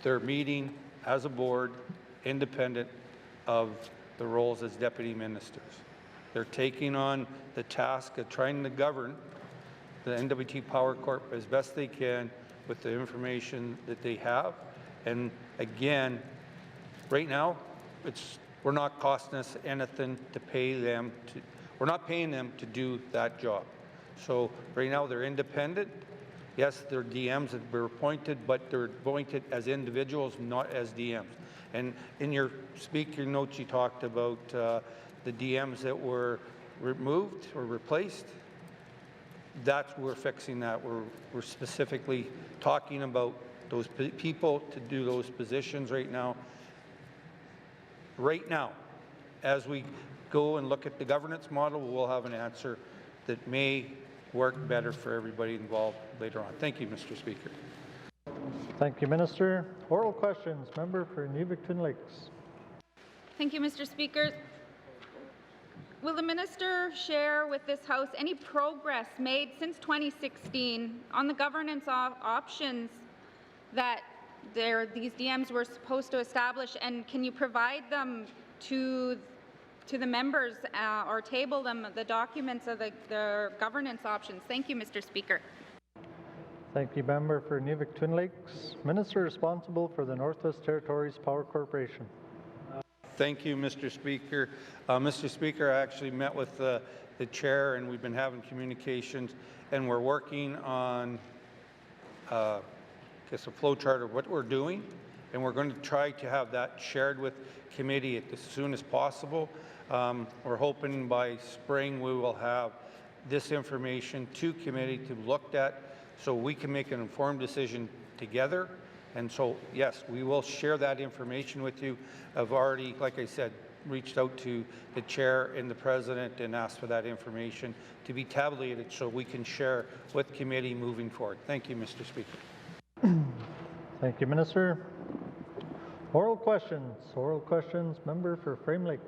they're meeting as a board independent of the roles as deputy ministers. They're taking on the task of trying to govern the NWT Power Corp as best they can with the information that they have. And again, right now, we're not costing us anything to pay them we're not paying them to do that job. So right now they're independent. Yes, they're DMs that were appointed, but they're appointed as individuals, not as DMs. And in your speaker notes, you talked about the DMs that were removed or replaced. We're fixing that. We're specifically talking about those people to do those positions right now. Right now, as we go and look at the governance model, we'll have an answer that may work better for everybody involved later on. Thank you, Mr. Speaker. Thank you, Minister. Oral questions. Member for Gwich'in Lakes. Thank you, Mr. Speaker. Will the minister share with this House any progress made since 2016 on the governance options that these DMs were supposed to establish, and can you provide them to the members or table them, the documents of the governance options? Thank you, Mr. Speaker. Thank you, Member for Gwich'in Lakes. Minister responsible for the Northwest Territories Power Corporation. Thank you, Mr. Speaker. Mr. Speaker, I actually met with the chair, and we've been having communications, and we're working on a flow chart of what we're doing, and we're going to try to have that shared with committee as soon as possible. We're hoping by spring we will have this information to committee to look at so we can make an informed decision together. And so, yes, we will share that information with you. I've already, like I said, reached out to the chair and the president and asked for that information to be tabulated so we can share with committee moving forward. Thank you, Mr. Speaker. Thank you, Minister. Oral questions. Oral questions. Member for Frame Lake.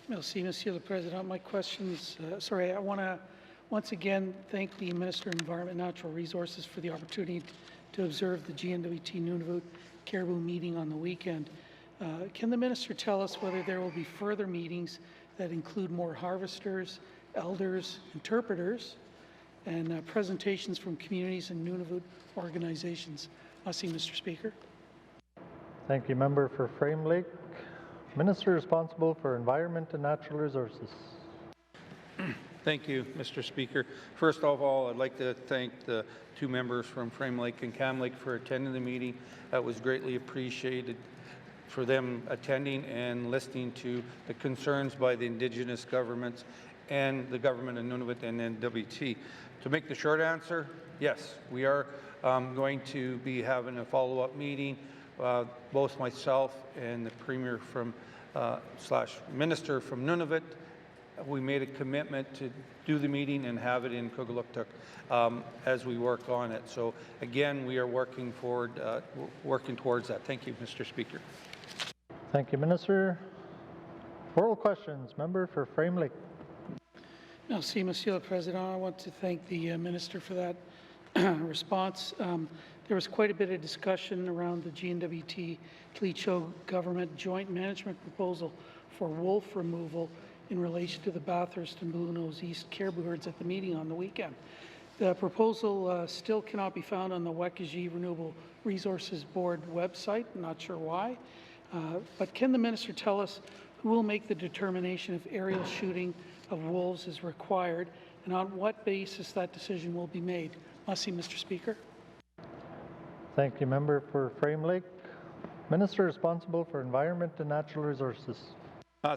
Merci, Monsieur le Président. My questions, I want to once again thank the Minister of Environment and Natural Resources for the opportunity to observe the GNWT Nunavut Caribou meeting on the weekend. Can the Minister tell us whether there will be further meetings that include more harvesters, elders, interpreters, and presentations from communities and Nunavut organizations? Merci, Mr. Speaker. Thank you, Member for Frame Lake. Minister responsible for Environment and Natural Resources. Thank you, Mr. Speaker. First of all, I'd like to thank the two members from Frame Lake and Cam Lake for attending the meeting. That was greatly appreciated for them attending and listening to the concerns by the Indigenous governments and the government of Nunavut and NWT. To make the short answer, yes, we are going to be having a follow-up meeting. Both myself and the Premier from / Minister from Nunavut, we made a commitment to do the meeting and have it in Kugluktuk as we work on it. So again, we are working forward, working towards that. Thank you, Mr. Speaker. Thank you, Minister. Oral questions. Member for Frame Lake. Merci, Monsieur le Président. I want to thank the Minister for that response. There was quite a bit of discussion around the GNWT Tlicho government joint management proposal for wolf removal in relation to the Bathurst and Blue Nose East caribou herds at the meeting on the weekend. The proposal still cannot be found on the Wek'ijī Renewable Resources Board website. I'm not sure why. But can the Minister tell us who will make the determination if aerial shooting of wolves is required, and on what basis that decision will be made? Merci, Mr. Speaker. Thank you, Member for Frame Lake. Minister responsible for Environment and Natural Resources.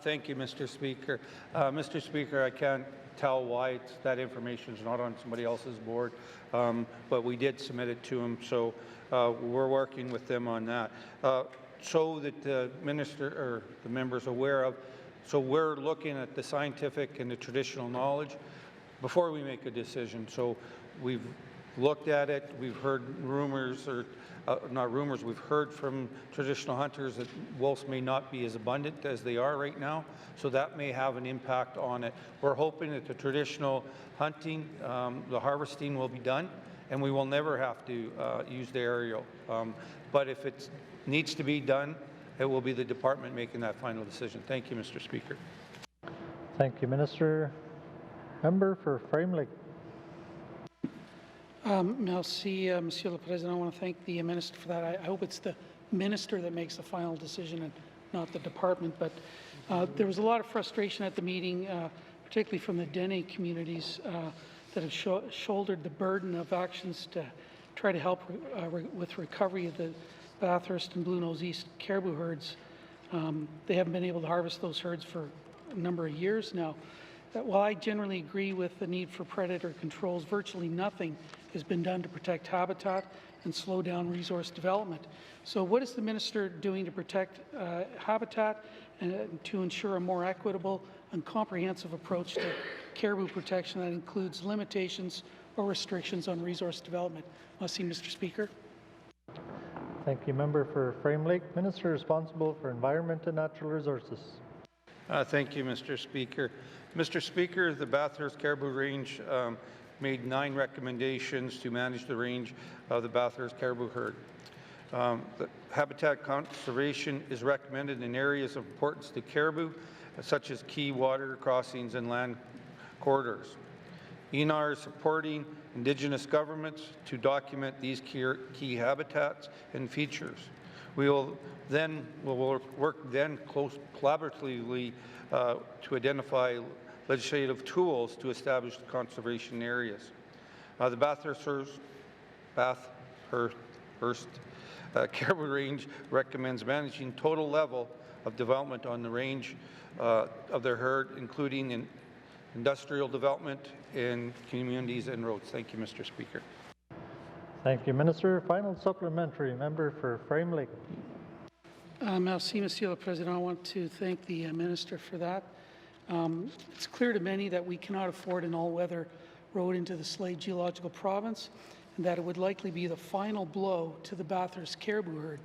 Thank you, Mr. Speaker. Mr. Speaker, I can't tell why that information is not on somebody else's board, but we did submit it to them, so we're working with them on that. So that the Minister or the members are aware of, so we're looking at the scientific and the traditional knowledge before we make a decision. So we've looked at it, we've heard rumors, or not rumors, we've heard from traditional hunters that wolves may not be as abundant as they are right now, so that may have an impact on it. We're hoping that the traditional hunting, the harvesting will be done, and we will never have to use the aerial. But if it needs to be done, it will be the department making that final decision. Thank you, Mr. Speaker. Thank you, Minister. Member for Frame Lake. Merci, Monsieur le Président. I want to thank the Minister for that. I hope it's the Minister that makes the final decision and not the department. But there was a lot of frustration at the meeting, particularly from the Dene communities that have shouldered the burden of actions to try to help with recovery of the Bathurst and Blue Nose East caribou herds. They haven't been able to harvest those herds for a number of years now. that while I generally agree with the need for predator controls, virtually nothing has been done to protect habitat and slow down resource development. So what is the minister doing to protect habitat and to ensure a more equitable and comprehensive approach to caribou protection that includes limitations or restrictions on resource development? Mr. Speaker. Thank you. Member for Frame Lake, Minister responsible for Environment and Natural Resources. Thank you, Mr. Speaker. Mr. Speaker, the Bathurst Caribou Range made 9 recommendations to manage the range of the Bathurst caribou herd. The habitat conservation is recommended in areas of importance to caribou, such as key water crossings and land corridors. ENR is supporting Indigenous governments to document these key habitats and features. We will work collaboratively to identify legislative tools to establish conservation areas. The Bathurst Caribou Range recommends managing total level of development on the range of their herd, including industrial development in communities and roads. Thank you, Mr. Speaker. Thank you, Minister. Final supplementary, member for Frame Lake. Merci, Monsieur le Président. I want to thank the Minister for that. It's clear to many that we cannot afford an all-weather road into the Slade Geological Province, and that it would likely be the final blow to the Bathurst caribou herd.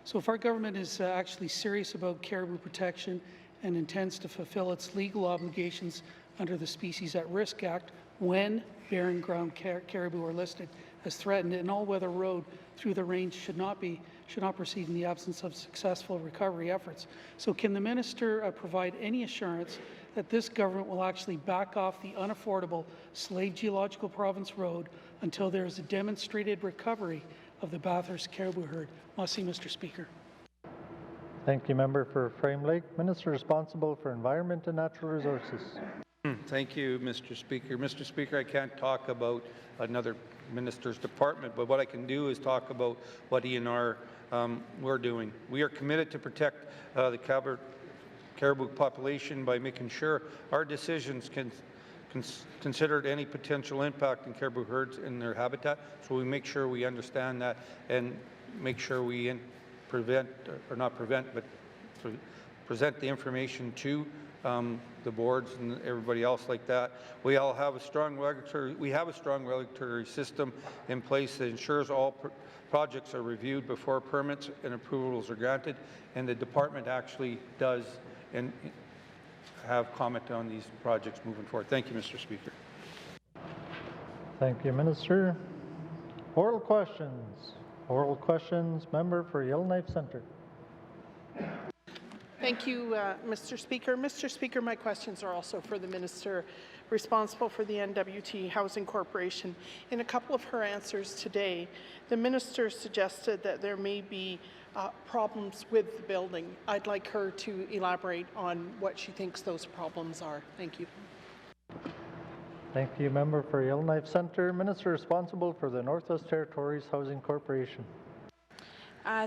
So if our government is actually serious about caribou protection and intends to fulfill its legal obligations under the Species at Risk Act when barren ground caribou are listed as threatened, an all-weather road through the range should not proceed in the absence of successful recovery efforts. So can the minister provide any assurance that this government will actually back off the unaffordable Slade Geological Province road until there is a demonstrated recovery of the Bathurst caribou herd? Merci, Mr. Speaker. Thank you, member for Frame Lake. Minister responsible for Environment and Natural Resources. Thank you, Mr. Speaker. Mr. Speaker, I can't talk about another minister's department, but what I can do is talk about what ENR we're doing. We are committed to protect the caribou population by making sure our decisions can consider any potential impact in caribou herds in their habitat, so we make sure we understand that and make sure we present the information to the boards and everybody else like that. We have a strong regulatory system in place that ensures all projects are reviewed before permits and approvals are granted, and the department actually does and have comment on these projects moving forward. Thank you, Mr. Speaker. Thank you, Minister. Oral questions. Oral questions. Member for Yellowknife Centre. Thank you, Mr. Speaker. Mr. Speaker, my questions are also for the Minister responsible for the NWT Housing Corporation. In a couple of her answers today, the Minister suggested that there may be problems with the building. I'd like her to elaborate on what she thinks those problems are. Thank you. Thank you, member for Yellowknife Centre. Minister responsible for the Northwest Territories Housing Corporation.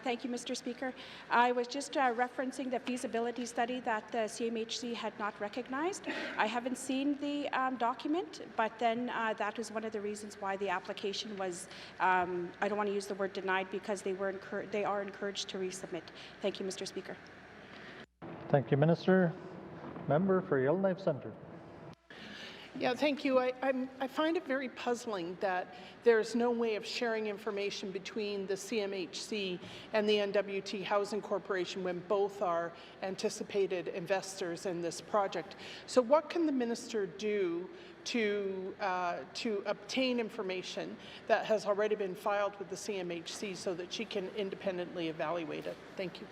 Thank you, Mr. Speaker. I was just referencing the feasibility study that the CMHC had not recognized. I haven't seen the document, but then that was one of the reasons why the application was, I don't want to use the word denied, because they are encouraged to resubmit. Thank you, Mr. Speaker. Thank you, Minister. Member for Yellowknife Centre. Yeah, thank you. I find it very puzzling that there's no way of sharing information between the CMHC and the NWT Housing Corporation when both are anticipated investors in this project. So what can the minister do to obtain information that has already been filed with the CMHC so that she can independently evaluate it? Thank you.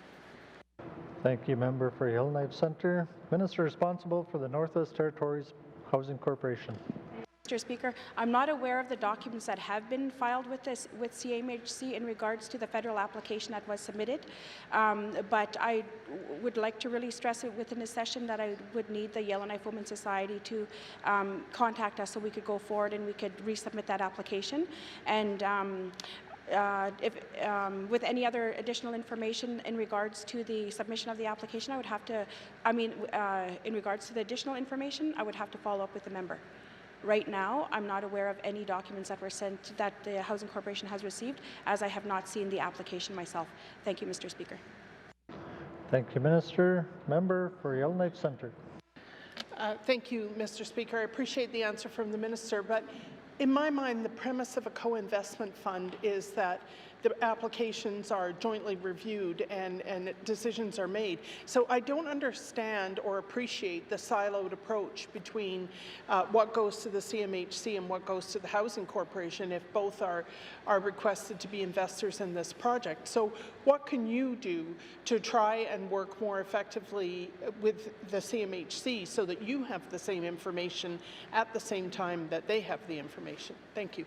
Thank you, member for Yellowknife Centre. Minister responsible for the Northwest Territories Housing Corporation. Mr. Speaker, I'm not aware of the documents that have been filed with CMHC in regards to the federal application that was submitted, but I would like to really stress it within this session that I would need the Yellowknife Women's Society to contact us so we could go forward and we could resubmit that application. And with any other additional information in regards to the submission of the application, I would have to, in regards to the additional information, I would have to follow up with the member. Right now, I'm not aware of any documents that were sent that the Housing Corporation has received, as I have not seen the application myself. Thank you, Mr. Speaker. Thank you, Minister. Member for Yellowknife Centre. Thank you, Mr. Speaker. I appreciate the answer from the Minister, but in my mind, the premise of a co-investment fund is that the applications are jointly reviewed and decisions are made. So I don't understand or appreciate the siloed approach between what goes to the CMHC and what goes to the Housing Corporation if both are requested to be investors in this project. So what can you do to try and work more effectively with the CMHC so that you have the same information at the same time that they have the information? Thank you.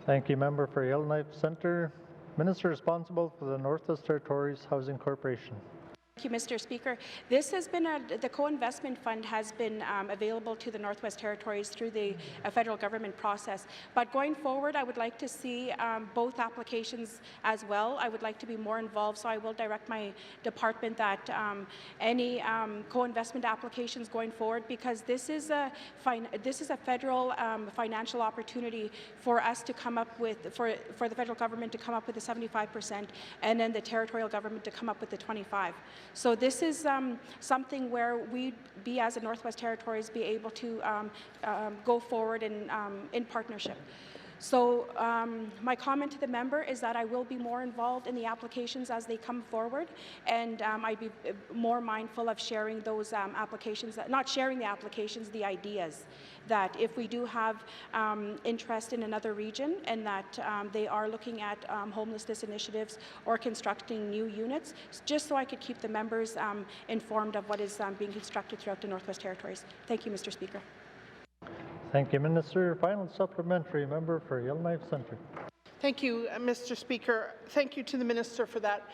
Thank you, Member for Yellowknife Centre. Minister responsible for the Northwest Territories Housing Corporation. Thank you, Mr. Speaker. This has been the co-investment fund has been available to the Northwest Territories through the federal government process. But going forward, I would like to see both applications as well. I would like to be more involved, so I will direct my department that any co-investment applications going forward, because this is a federal financial opportunity for us to come up with, for the federal government to come up with the 75%, and then the territorial government to come up with the 25%. So this is something where we, as a Northwest Territories, be able to go forward in partnership. So my comment to the member is that I will be more involved in the applications as they come forward, and I'd be more mindful of sharing those applications, not sharing the applications, the ideas, that if we do have interest in another region and that they are looking at homelessness initiatives or constructing new units, just so I could keep the members informed of what is being constructed throughout the Northwest Territories. Thank you, Mr. Speaker. Thank you, Minister. Final supplementary, member for Yellowknife Centre. Thank you, Mr. Speaker. Thank you to the Minister for that.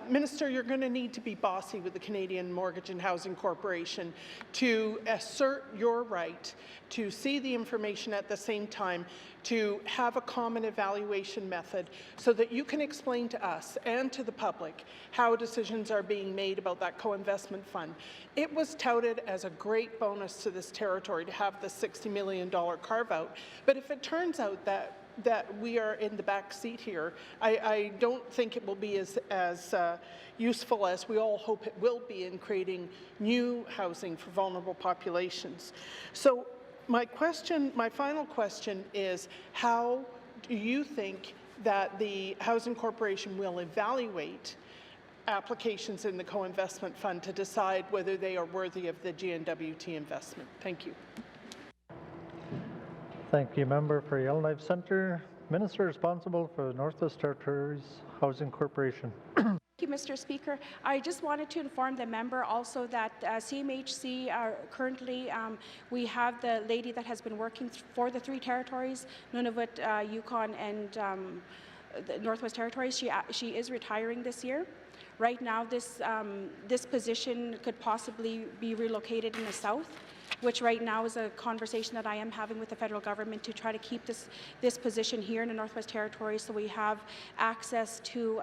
Minister, you're going to need to be bossy with the Canadian Mortgage and Housing Corporation to assert your right to see the information at the same time, to have a common evaluation method so that you can explain to us and to the public how decisions are being made about that co-investment fund. It was touted as a great bonus to this territory to have the $60 million carve-out, but if it turns out that we are in the back seat here, I don't think it will be as useful as we all hope it will be in creating new housing for vulnerable populations. So my final question is, how do you think that the Housing Corporation will evaluate applications in the co-investment fund to decide whether they are worthy of the GNWT investment? Thank you. Thank you, member for Yellowknife Centre. Minister responsible for the Northwest Territories Housing Corporation. Thank you, Mr. Speaker. I just wanted to inform the member also that CMHC currently, we have the lady that has been working for the three territories, Nunavut, Yukon, and the Northwest Territories. She is retiring this year. Right now, this position could possibly be relocated in the south, which right now is a conversation that I am having with the federal government to try to keep this position here in the Northwest Territories, so we have access to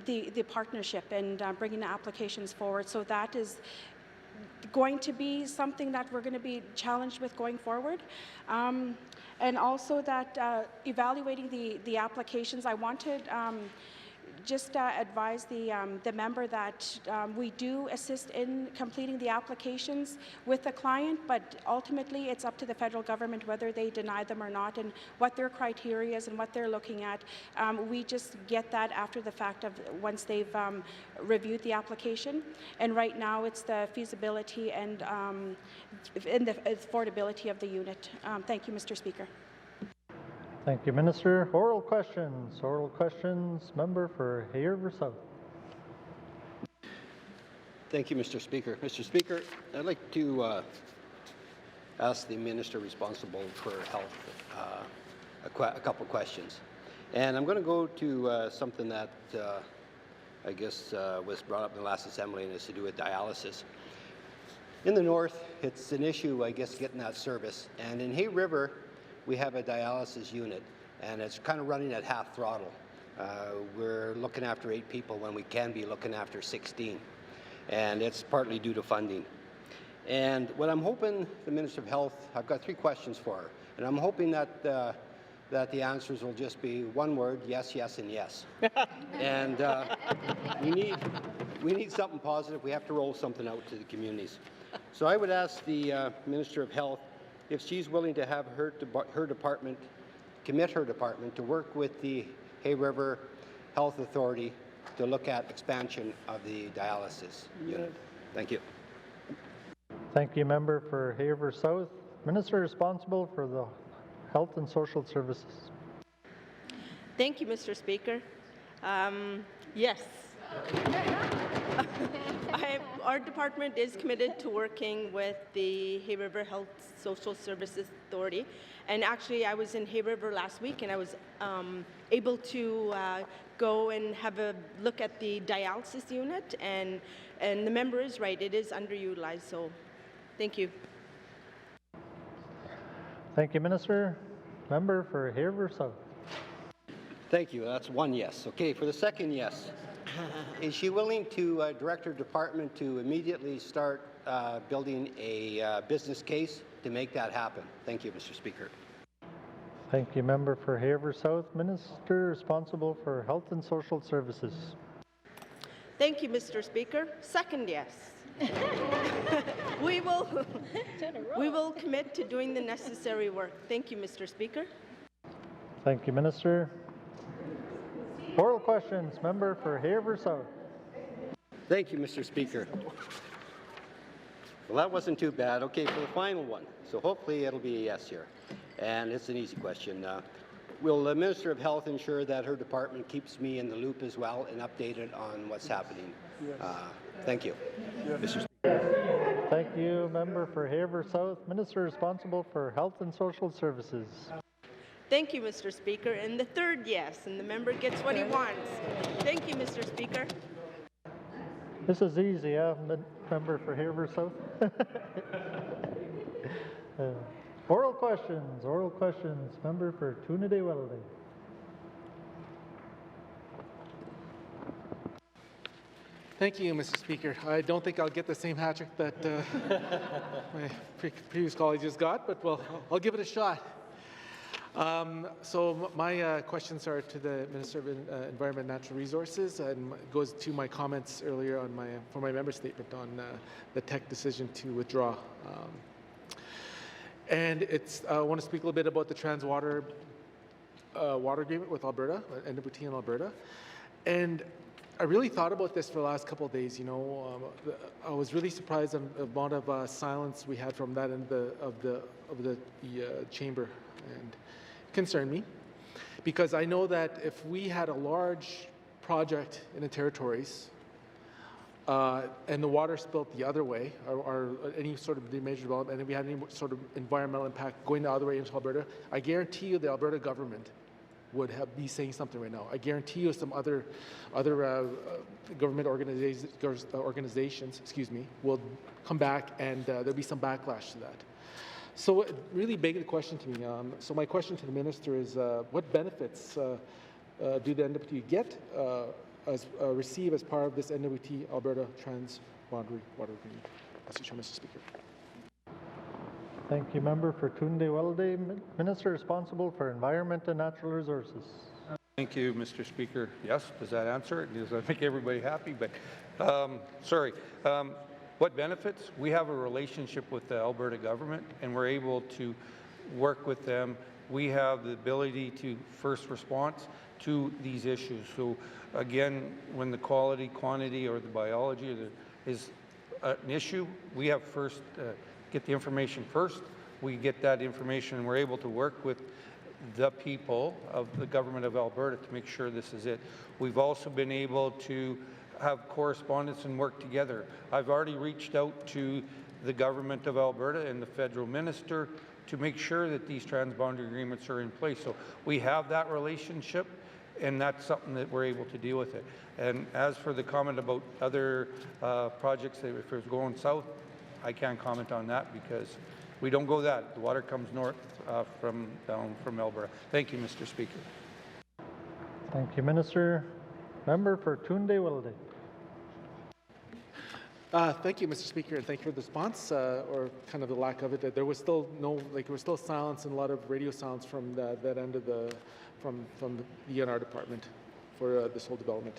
the partnership and bringing the applications forward. So that is going to be something that we're going to be challenged with going forward. And also that evaluating the applications, I wanted just advise the member that we do assist in completing the applications with the client, but ultimately it's up to the federal government whether they deny them or not, and what their criteria is and what they're looking at. We just get that after the fact of once they've reviewed the application, and right now it's the feasibility and the affordability of the unit. Thank you, Mr. Speaker. Thank you, Minister. Oral questions. Oral questions. Member for Hay River South. Thank you, Mr. Speaker. Mr. Speaker, I'd like to ask the Minister responsible for health a couple questions. And I'm going to go to something that I guess was brought up in the last Assembly, and it's to do with dialysis. In the north, it's an issue, I guess, getting that service. And in Hay River, we have a dialysis unit, and it's kind of running at half throttle. We're looking after 8 people when we can be looking after 16, and it's partly due to funding. And what I'm hoping the Minister of Health, I've got 3 questions for her, and I'm hoping that that the answers will just be one word: yes, yes, and yes. And we need something positive. We have to roll something out to the communities. So I would ask the Minister of Health if she's willing to have her department, commit her department to work with the Hay River Health Authority to look at expansion of the dialysis unit. Thank you. Thank you, member for Hay River South. Minister responsible for the Health and Social Services. Thank you, Mr. Speaker. Yes. Our department is committed to working with the Hay River Health Social Services Authority. And actually, I was in Hay River last week, and I was able to go and have a look at the dialysis unit. And the member is right, it is underutilized. So thank you. Thank you, Minister. Member for Hay River South. Thank you. That's 1 yes. Okay, for the second yes, is she willing to direct her department to immediately start building a business case to make that happen? Thank you, Mr. Speaker. Thank you, member for Hay River South. Minister responsible for Health and Social Services. Thank you, Mr. Speaker. Second yes. We will commit to doing the necessary work. Thank you, Mr. Speaker. Thank you, Minister. Oral questions, member for Hay River South. Thank you, Mr. Speaker. Well, that wasn't too bad. Okay, for the final one. So hopefully it'll be a yes here. And it's an easy question. Will the Minister of Health ensure that her department keeps me in the loop as well and updated on what's happening? Thank you, Mr. Speaker. Thank you, member for Hay River South. Minister responsible for Health and Social Services. Thank you, Mr. Speaker. And the third yes, and the member gets what he wants. Thank you, Mr. Speaker. This is easy, member for Hay River South. Oral questions, member for Toonadee-Welleday. Thank you, Mr. Speaker. I don't think I'll get the same hat trick that my previous colleague just got, but well, I'll give it a shot. So my questions are to the Minister of Environment and Natural Resources, and goes to my comments earlier on for my member statement on the TEC decision to withdraw. And I want to speak a little bit about the Transwater water agreement with Alberta, NWT in Alberta. And I really thought about this for the last couple of days. You know, I was really surprised at the amount of silence we had from that end of the chamber, and it concerned me because I know that if we had a large project in the territories and the water spilled the other way, or any sort of major development, and we had any sort of environmental impact going the other way into Alberta, I guarantee you the Alberta government would be saying something right now. I guarantee you some other government organizations, will come back, and there'll be some backlash to that. So it really begged the question to me. So my question to the minister is, what benefits do the NWT get receive as part of this NWT Alberta Trans-Boundary Water Agreement? That's the Mr. Speaker. Thank you, member for Toonadee-Welleday. Minister responsible for Environment and Natural Resources. Thank you, Mr. Speaker. Yes, does that answer it? Does that make everybody happy? But what benefits? We have a relationship with the Alberta government, and we're able to work with them. We have the ability to first response to these issues. So again, when the quality, quantity, or the biology is an issue, we have first get the information first. We get that information, and we're able to work with the people of the government of Alberta to make sure this is it. We've also been able to have correspondence and work together. I've already reached out to the government of Alberta and the federal minister to make sure that these transboundary agreements are in place. So we have that relationship, and that's something that we're able to deal with it. And as for the comment about other projects, if it was going south, I can't comment on that because We don't go that. The water comes north down from Alberta. Thank you, Mr. Speaker. Thank you, Minister. Member for Tunde Wilde. Thank you, Mr. Speaker, and thank you for the response, or kind of the lack of it. There was still there was still silence and a lot of radio silence from that end of from the ENR department for this whole development.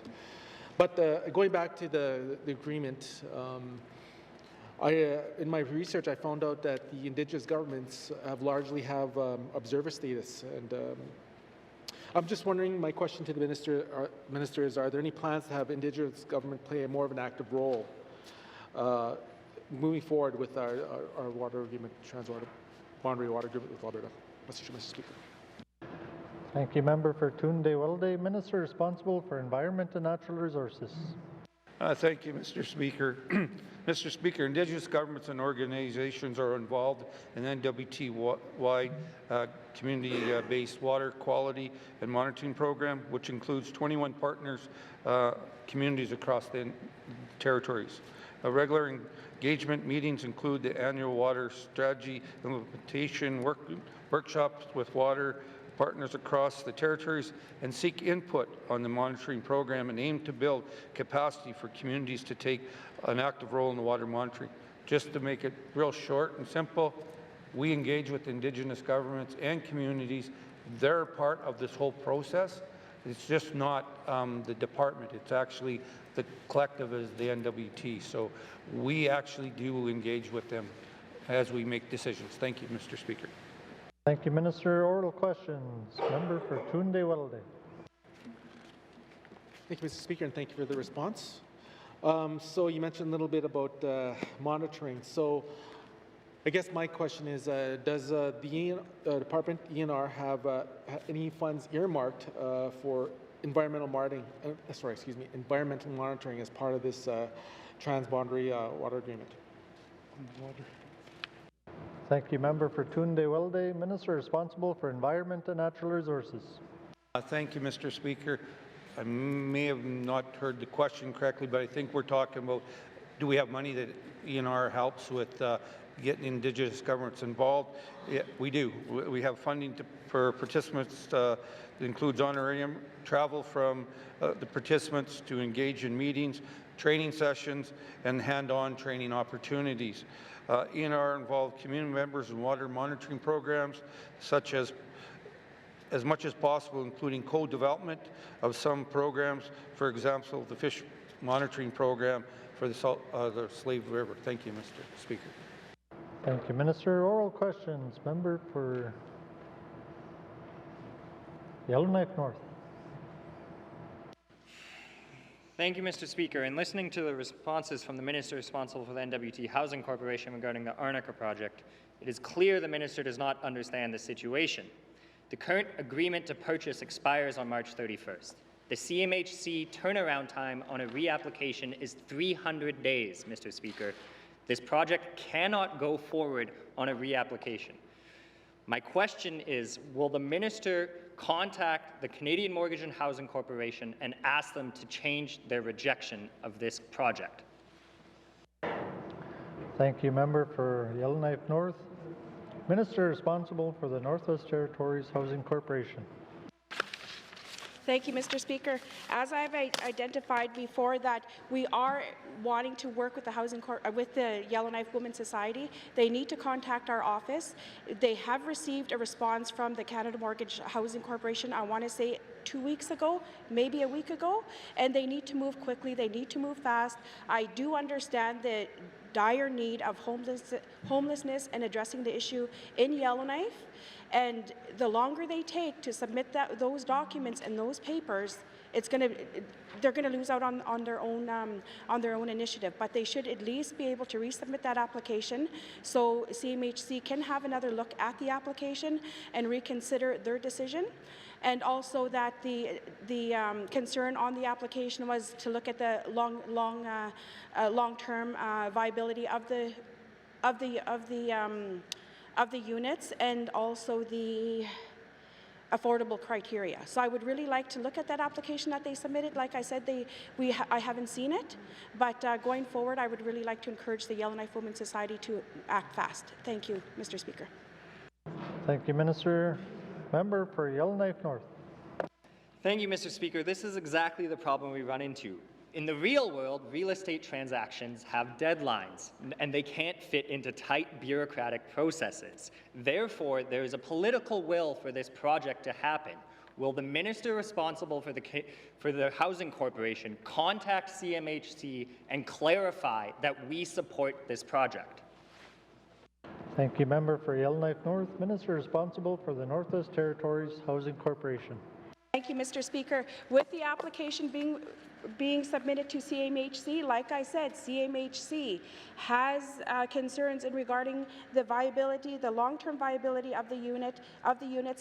But going back to the agreement, in my research, I found out that the Indigenous governments largely have observer status, and I'm just wondering. My question to the minister is: are there any plans to have Indigenous government play more of an active role moving forward with our water agreement, boundary water agreement with Alberta? Mr. Speaker. Thank you, member for Tunde Wilde. Minister responsible for Environment and Natural Resources. Thank you, Mr. Speaker. Mr. Speaker, Indigenous governments and organizations are involved in NWT-wide community-based water quality and monitoring program, which includes 21 partners, communities across the territories. Regular engagement meetings include the annual water strategy implementation workshops with water partners across the territories, and seek input on the monitoring program and aim to build capacity for communities to take an active role in the water monitoring. Just to make it real short and simple, we engage with Indigenous governments and communities. They're part of this whole process. It's just not the department. It's actually the collective as the NWT. So we actually do engage with them as we make decisions. Thank you, Mr. Speaker. Thank you, Minister. Oral questions. Member for Tunde Wilde. Thank you, Mr. Speaker, and thank you for the response. So you mentioned a little bit about monitoring. So I guess my question is, does the department, ENR, have any funds earmarked for environmental monitoring as part of this transboundary water agreement? Thank you, member for Tunde Wilde. Minister responsible for Environment and Natural Resources. Thank you, Mr. Speaker. I may have not heard the question correctly, but I think we're talking about, do we have money that ENR helps with getting Indigenous governments involved? Yeah, we do. We have funding for participants that includes honorarium, travel from the participants to engage in meetings, training sessions, and hand-on training opportunities. ENR involved community members in water monitoring programs, such as much as possible, including co-development of some programs, for example, the fish monitoring program for the Slave River. Thank you, Mr. Speaker. Thank you, Minister. Oral questions. Member for Yellowknife North. Thank you, Mr. Speaker. In listening to the responses from the Minister responsible for the NWT Housing Corporation regarding the Arnica project, it is clear the Minister does not understand the situation. The current agreement to purchase expires on March 31st. The CMHC turnaround time on a reapplication is 300 days, Mr. Speaker. This project cannot go forward on a reapplication. My question is, will the Minister contact the Canadian Mortgage and Housing Corporation and ask them to change their rejection of this project? Thank you, member for Yellowknife North. Minister responsible for the Northwest Territories Housing Corporation. Thank you, Mr. Speaker. As I've identified before, that we are wanting to work with the Yellowknife Women's Society. They need to contact our office. They have received a response from the Canada Mortgage Housing Corporation, I want to say 2 weeks ago, maybe a week ago, and they need to move quickly. They need to move fast. I do understand the dire need of homelessness and addressing the issue in Yellowknife. And the longer they take to submit those documents and those papers, they're going to lose out on their own initiative. But they should at least be able to resubmit that application so CMHC can have another look at the application and reconsider their decision. And also that the concern on the application was to look at the long-term viability of the units, and also the affordable criteria. So I would really like to look at that application that they submitted. Like I said, I haven't seen it, but going forward, I would really like to encourage the Yellowknife Women's Society to act fast. Thank you, Mr. Speaker. Thank you, Minister. Member for Yellowknife North. Thank you, Mr. Speaker. This is exactly the problem we run into. In the real world, real estate transactions have deadlines, and they can't fit into tight bureaucratic processes. Therefore, there is a political will for this project to happen. Will the minister responsible for the Housing Corporation contact CMHC and clarify that we support this project? Thank you, Member for Yellowknife North. Minister responsible for the Northwest Territories Housing Corporation. Thank you, Mr. Speaker. With the application being submitted to CMHC, like I said, CMHC has concerns regarding the viability, the long-term viability of the units,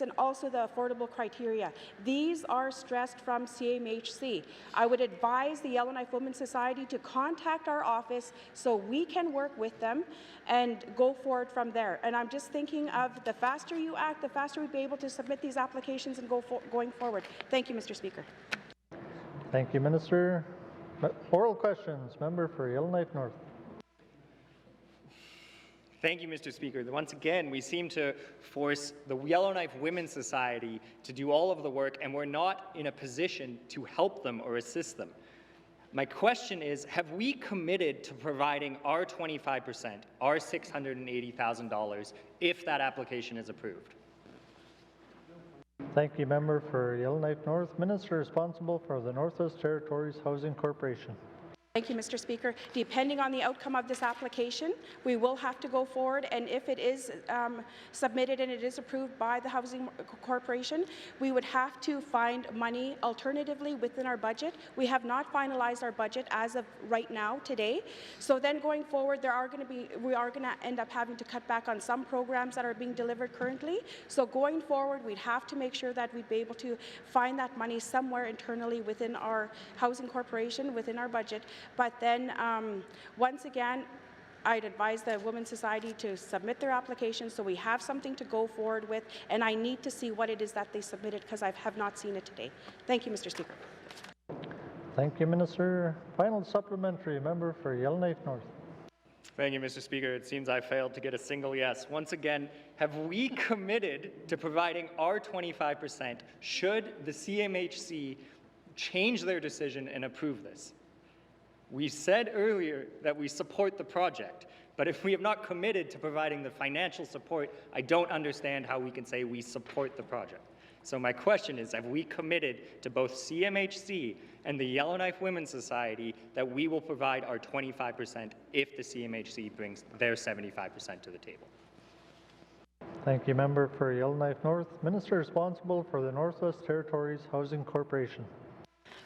and also the affordable criteria. These are stressed from CMHC. I would advise the Yellowknife Women's Society to contact our office so we can work with them and go forward from there. And I'm just thinking of the faster you act, the faster we'll be able to submit these applications and going forward. Thank you, Mr. Speaker. Thank you, Minister. Oral questions. Member for Yellowknife North. Thank you, Mr. Speaker. Once again, we seem to force the Yellowknife Women's Society to do all of the work, and we're not in a position to help them or assist them. My question is, have we committed to providing our 25%, our $680,000, if that application is approved? Thank you, Member for Yellowknife North. Minister responsible for the Northwest Territories Housing Corporation. Thank you, Mr. Speaker. Depending on the outcome of this application, we will have to go forward, and if it is submitted and it is approved by the Housing Corporation, we would have to find money alternatively within our budget. We have not finalized our budget as of right now, today. So then going forward, we are going to end up having to cut back on some programs that are being delivered currently. So going forward, we'd have to make sure that we'd be able to find that money somewhere internally within our Housing Corporation, within our budget. But then, once again, I'd advise the Women's Society to submit their application so we have something to go forward with, and I need to see what it is that they submitted because I have not seen it today. Thank you, Mr. Speaker. Thank you, Minister. Final supplementary. Member for Yellowknife North. Thank you, Mr. Speaker. It seems I failed to get a single yes. Once again, have we committed to providing our 25% should the CMHC change their decision and approve this? We said earlier that we support the project, but if we have not committed to providing the financial support, I don't understand how we can say we support the project. So my question is, have we committed to both CMHC and the Yellowknife Women's Society that we will provide our 25% if the CMHC brings their 75% to the table? Thank you, Member for Yellowknife North. Minister responsible for the Northwest Territories Housing Corporation.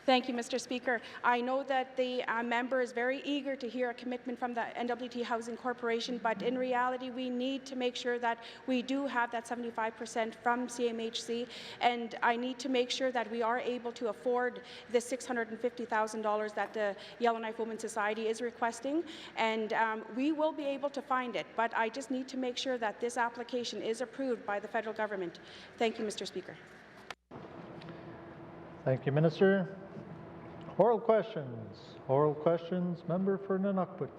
Thank you, Mr. Speaker. I know that the member is very eager to hear a commitment from the NWT Housing Corporation, but in reality, we need to make sure that we do have that 75% from CMHC, and I need to make sure that we are able to afford the $650,000 that the Yellowknife Women's Society is requesting, and we will be able to find it, but I just need to make sure that this application is approved by the federal government. Thank you, Mr. Speaker. Thank you, Minister. Oral questions. Oral questions. Member for Nunukput.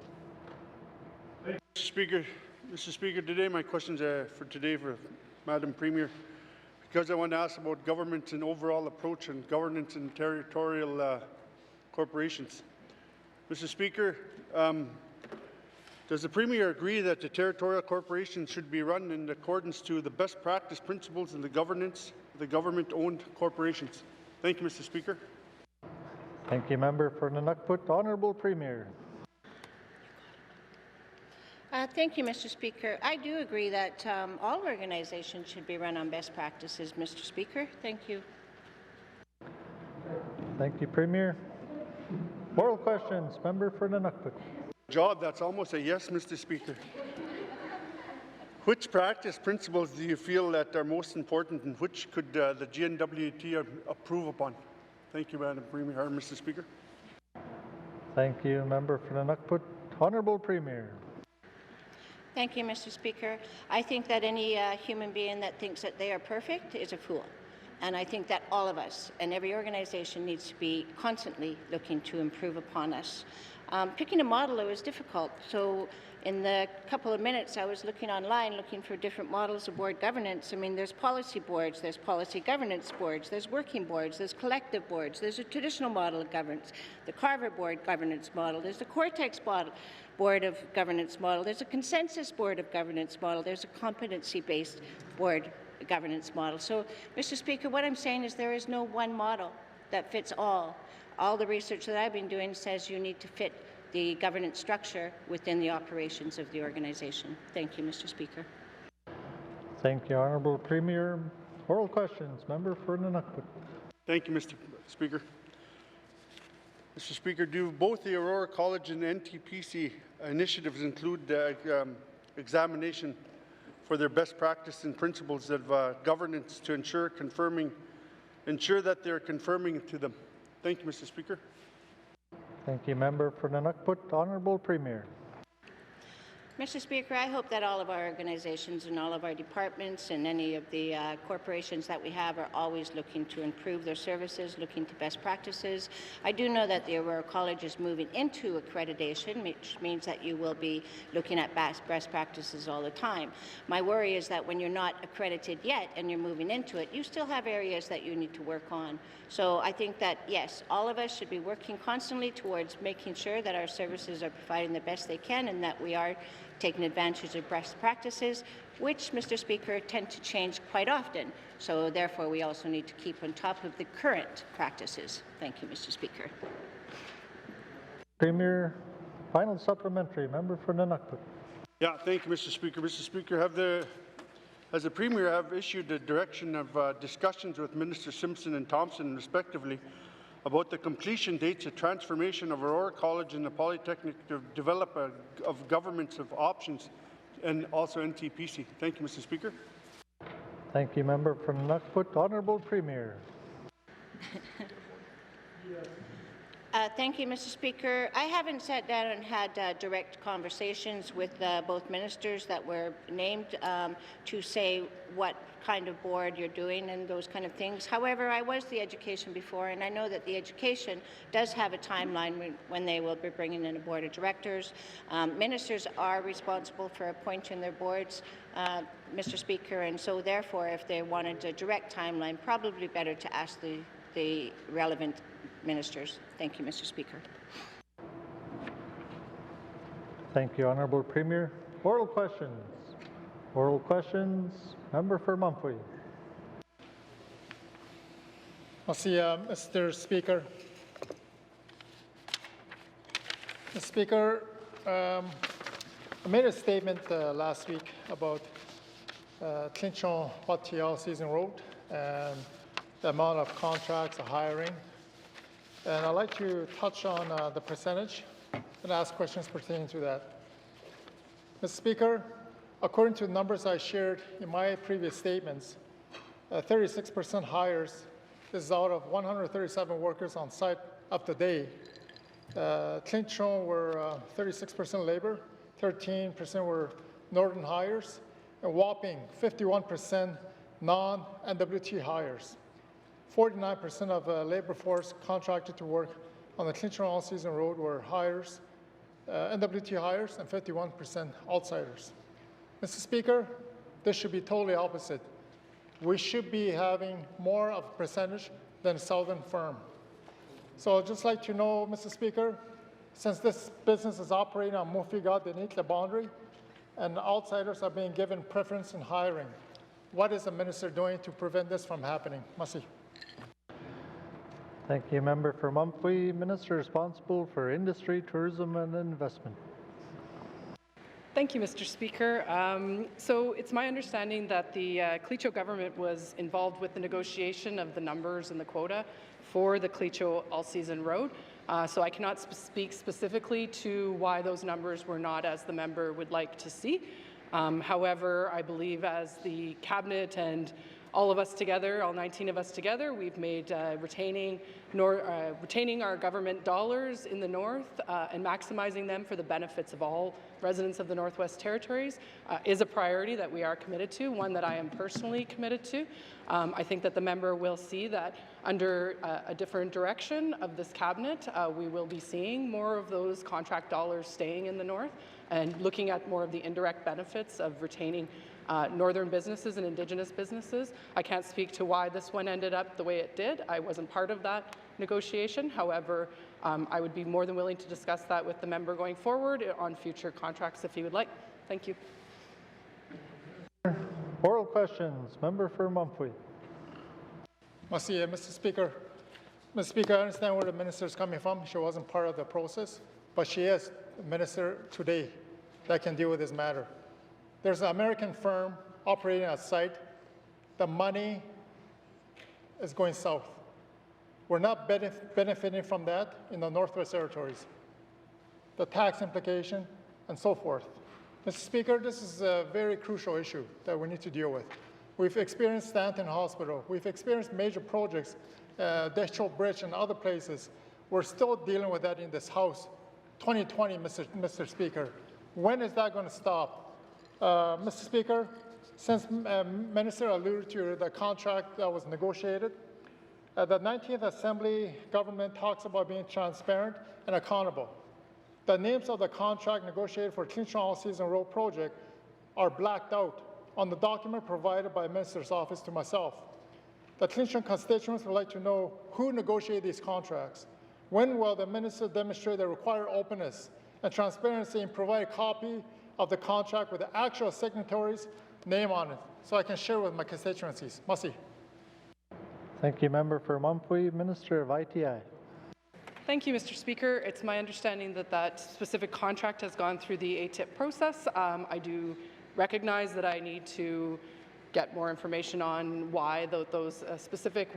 Mr. Speaker, today my questions for Madam Premier, because I want to ask about government and overall approach and governance in territorial corporations. Mr. Speaker, does the Premier agree that the territorial corporations should be run in accordance to the best practice principles in the governance of the government-owned corporations? Thank you, Mr. Speaker. Thank you, Member for Nunukput. Honourable Premier. Thank you, Mr. Speaker. I do agree that all organizations should be run on best practices, Mr. Speaker. Thank you. Thank you, Premier. Oral questions. Member for Nunukput. Job, that's almost a yes, Mr. Speaker. Which practice principles do you feel that are most important, and which could the GNWT approve upon? Thank you, Madam Premier, Mr. Speaker. Thank you, Member for Nunukput. Honourable Premier. Thank you, Mr. Speaker. I think that any human being that thinks that they are perfect is a fool. And I think that all of us and every organization needs to be constantly looking to improve upon us. Picking a model, it was difficult. So in the couple of minutes I was looking online, looking for different models of board governance. I mean, there's policy boards, there's policy governance boards, there's working boards, there's collective boards, there's a traditional model of governance, the Carver board governance model, there's the Cortex board of governance model, there's a consensus board of governance model, there's a competency-based board governance model. So, Mr. Speaker, what I'm saying is there is no one model that fits all. All the research that I've been doing says you need to fit the governance structure within the operations of the organization. Thank you, Mr. Speaker. Thank you, Honourable Premier. Oral questions. Member for Nunavut. Thank you, Mr. Speaker. Mr. Speaker, do both the Aurora College and NTPC initiatives include examination for their best practice and principles of governance to ensure that they're conforming to them? Thank you, Mr. Speaker. Thank you, Member for Nunavut. Honourable Premier. Mr. Speaker, I hope that all of our organizations and all of our departments and any of the corporations that we have are always looking to improve their services, looking to best practices. I do know that the Aurora College is moving into accreditation, which means that you will be looking at best practices all the time. My worry is that when you're not accredited yet and you're moving into it, you still have areas that you need to work on. So I think that, yes, all of us should be working constantly towards making sure that our services are providing the best they can and that we are taking advantage of best practices, which, Mr. Speaker, tend to change quite often. So therefore, we also need to keep on top of the current practices. Thank you, Mr. Speaker. Premier, final supplementary. Member for Nunavut. Yeah, thank you, Mr. Speaker. Mr. Speaker, has the Premier have issued a direction of discussions with Minister Simpson and Thompson, respectively, about the completion dates of transformation of Aurora College and the Polytechnic to develop of governments of options and also NTPC. Thank you, Mr. Speaker. Thank you, Member from Nunavut. Honourable Premier. Thank you, Mr. Speaker. I haven't sat down and had direct conversations with both ministers that were named to say what kind of board you're doing and those kind of things. However, I was the education before, and I know that the education does have a timeline when they will be bringing in a board of directors. Ministers are responsible for appointing their boards, Mr. Speaker, and so therefore, if they wanted a direct timeline, probably better to ask the relevant ministers. Thank you, Mr. Speaker. Thank you, Honourable Premier. Oral questions. Oral questions. Member for Mumfree. Mr. Speaker. Mr. Speaker, I made a statement last week about Clinchon-Patti all-season road and the amount of contracts, the hiring. And I'd like to touch on the percentage and ask questions pertaining to that. Mr. Speaker, according to the numbers I shared in my previous statements, 36% hires. This is out of 137 workers on site up to date. Clinchon were 36% labor, 13% were northern hires, and whopping 51% non-NWT hires. 49% of labor force contracted to work on the Clinchon all-season road were hires, NWT hires, and 51% outsiders. Mr. Speaker, this should be totally opposite. We should be having more of a percentage than a southern firm. So I'd just like to know, Mr. Speaker, since this business is operating on Mufiga beneath the boundary, and outsiders are being given preference in hiring, what is the minister doing to prevent this from happening? Masi. Thank you, Member for Mumfree. Minister responsible for Industry, Tourism and Investment. Thank you, Mr. Speaker. So it's my understanding that the Clecho government was involved with the negotiation of the numbers and the quota for the Clecho all-season road. So I cannot speak specifically to why those numbers were not as the member would like to see. However, I believe as the Cabinet and all of us together, all 19 of us together, we've made retaining our government dollars in the north and maximizing them for the benefits of all residents of the Northwest Territories is a priority that we are committed to, one that I am personally committed to. I think that the member will see that under a different direction of this cabinet, we will be seeing more of those contract dollars staying in the north and looking at more of the indirect benefits of retaining northern businesses and Indigenous businesses. I can't speak to why this one ended up the way it did. I wasn't part of that negotiation. However, I would be more than willing to discuss that with the member going forward on future contracts if he would like. Thank you. Oral questions. Member for Mumfwee. Mr. Speaker. Mr. Speaker, I understand where the minister is coming from. She wasn't part of the process, but she is the minister today that can deal with this matter. There's an American firm operating at site. The money is going south. We're not benefiting from that in the Northwest Territories. The tax implication and so forth. Mr. Speaker, this is a very crucial issue that we need to deal with. We've experienced Stanton Hospital. We've experienced major projects, Deschel Bridge and other places. We're still dealing with that in this House. 2020, Mr. Speaker. When is that going to stop? Mr. Speaker, since Minister alluded to the contract that was negotiated, the 19th Assembly government talks about being transparent and accountable. The names of the contract negotiated for Clinchon All-Season Road project are blacked out on the document provided by the Minister's office to myself. The Clinchon constituents would like to know who negotiated these contracts. When will the Minister demonstrate the required openness and transparency and provide a copy of the contract with the actual signatories' name on it so I can share with my constituencies? Masi. Thank you, Member for Mumfwee. Minister of ITI. Thank you, Mr. Speaker. It's my understanding that that specific contract has gone through the ATIP process. I do recognize that I need to get more information on why those specific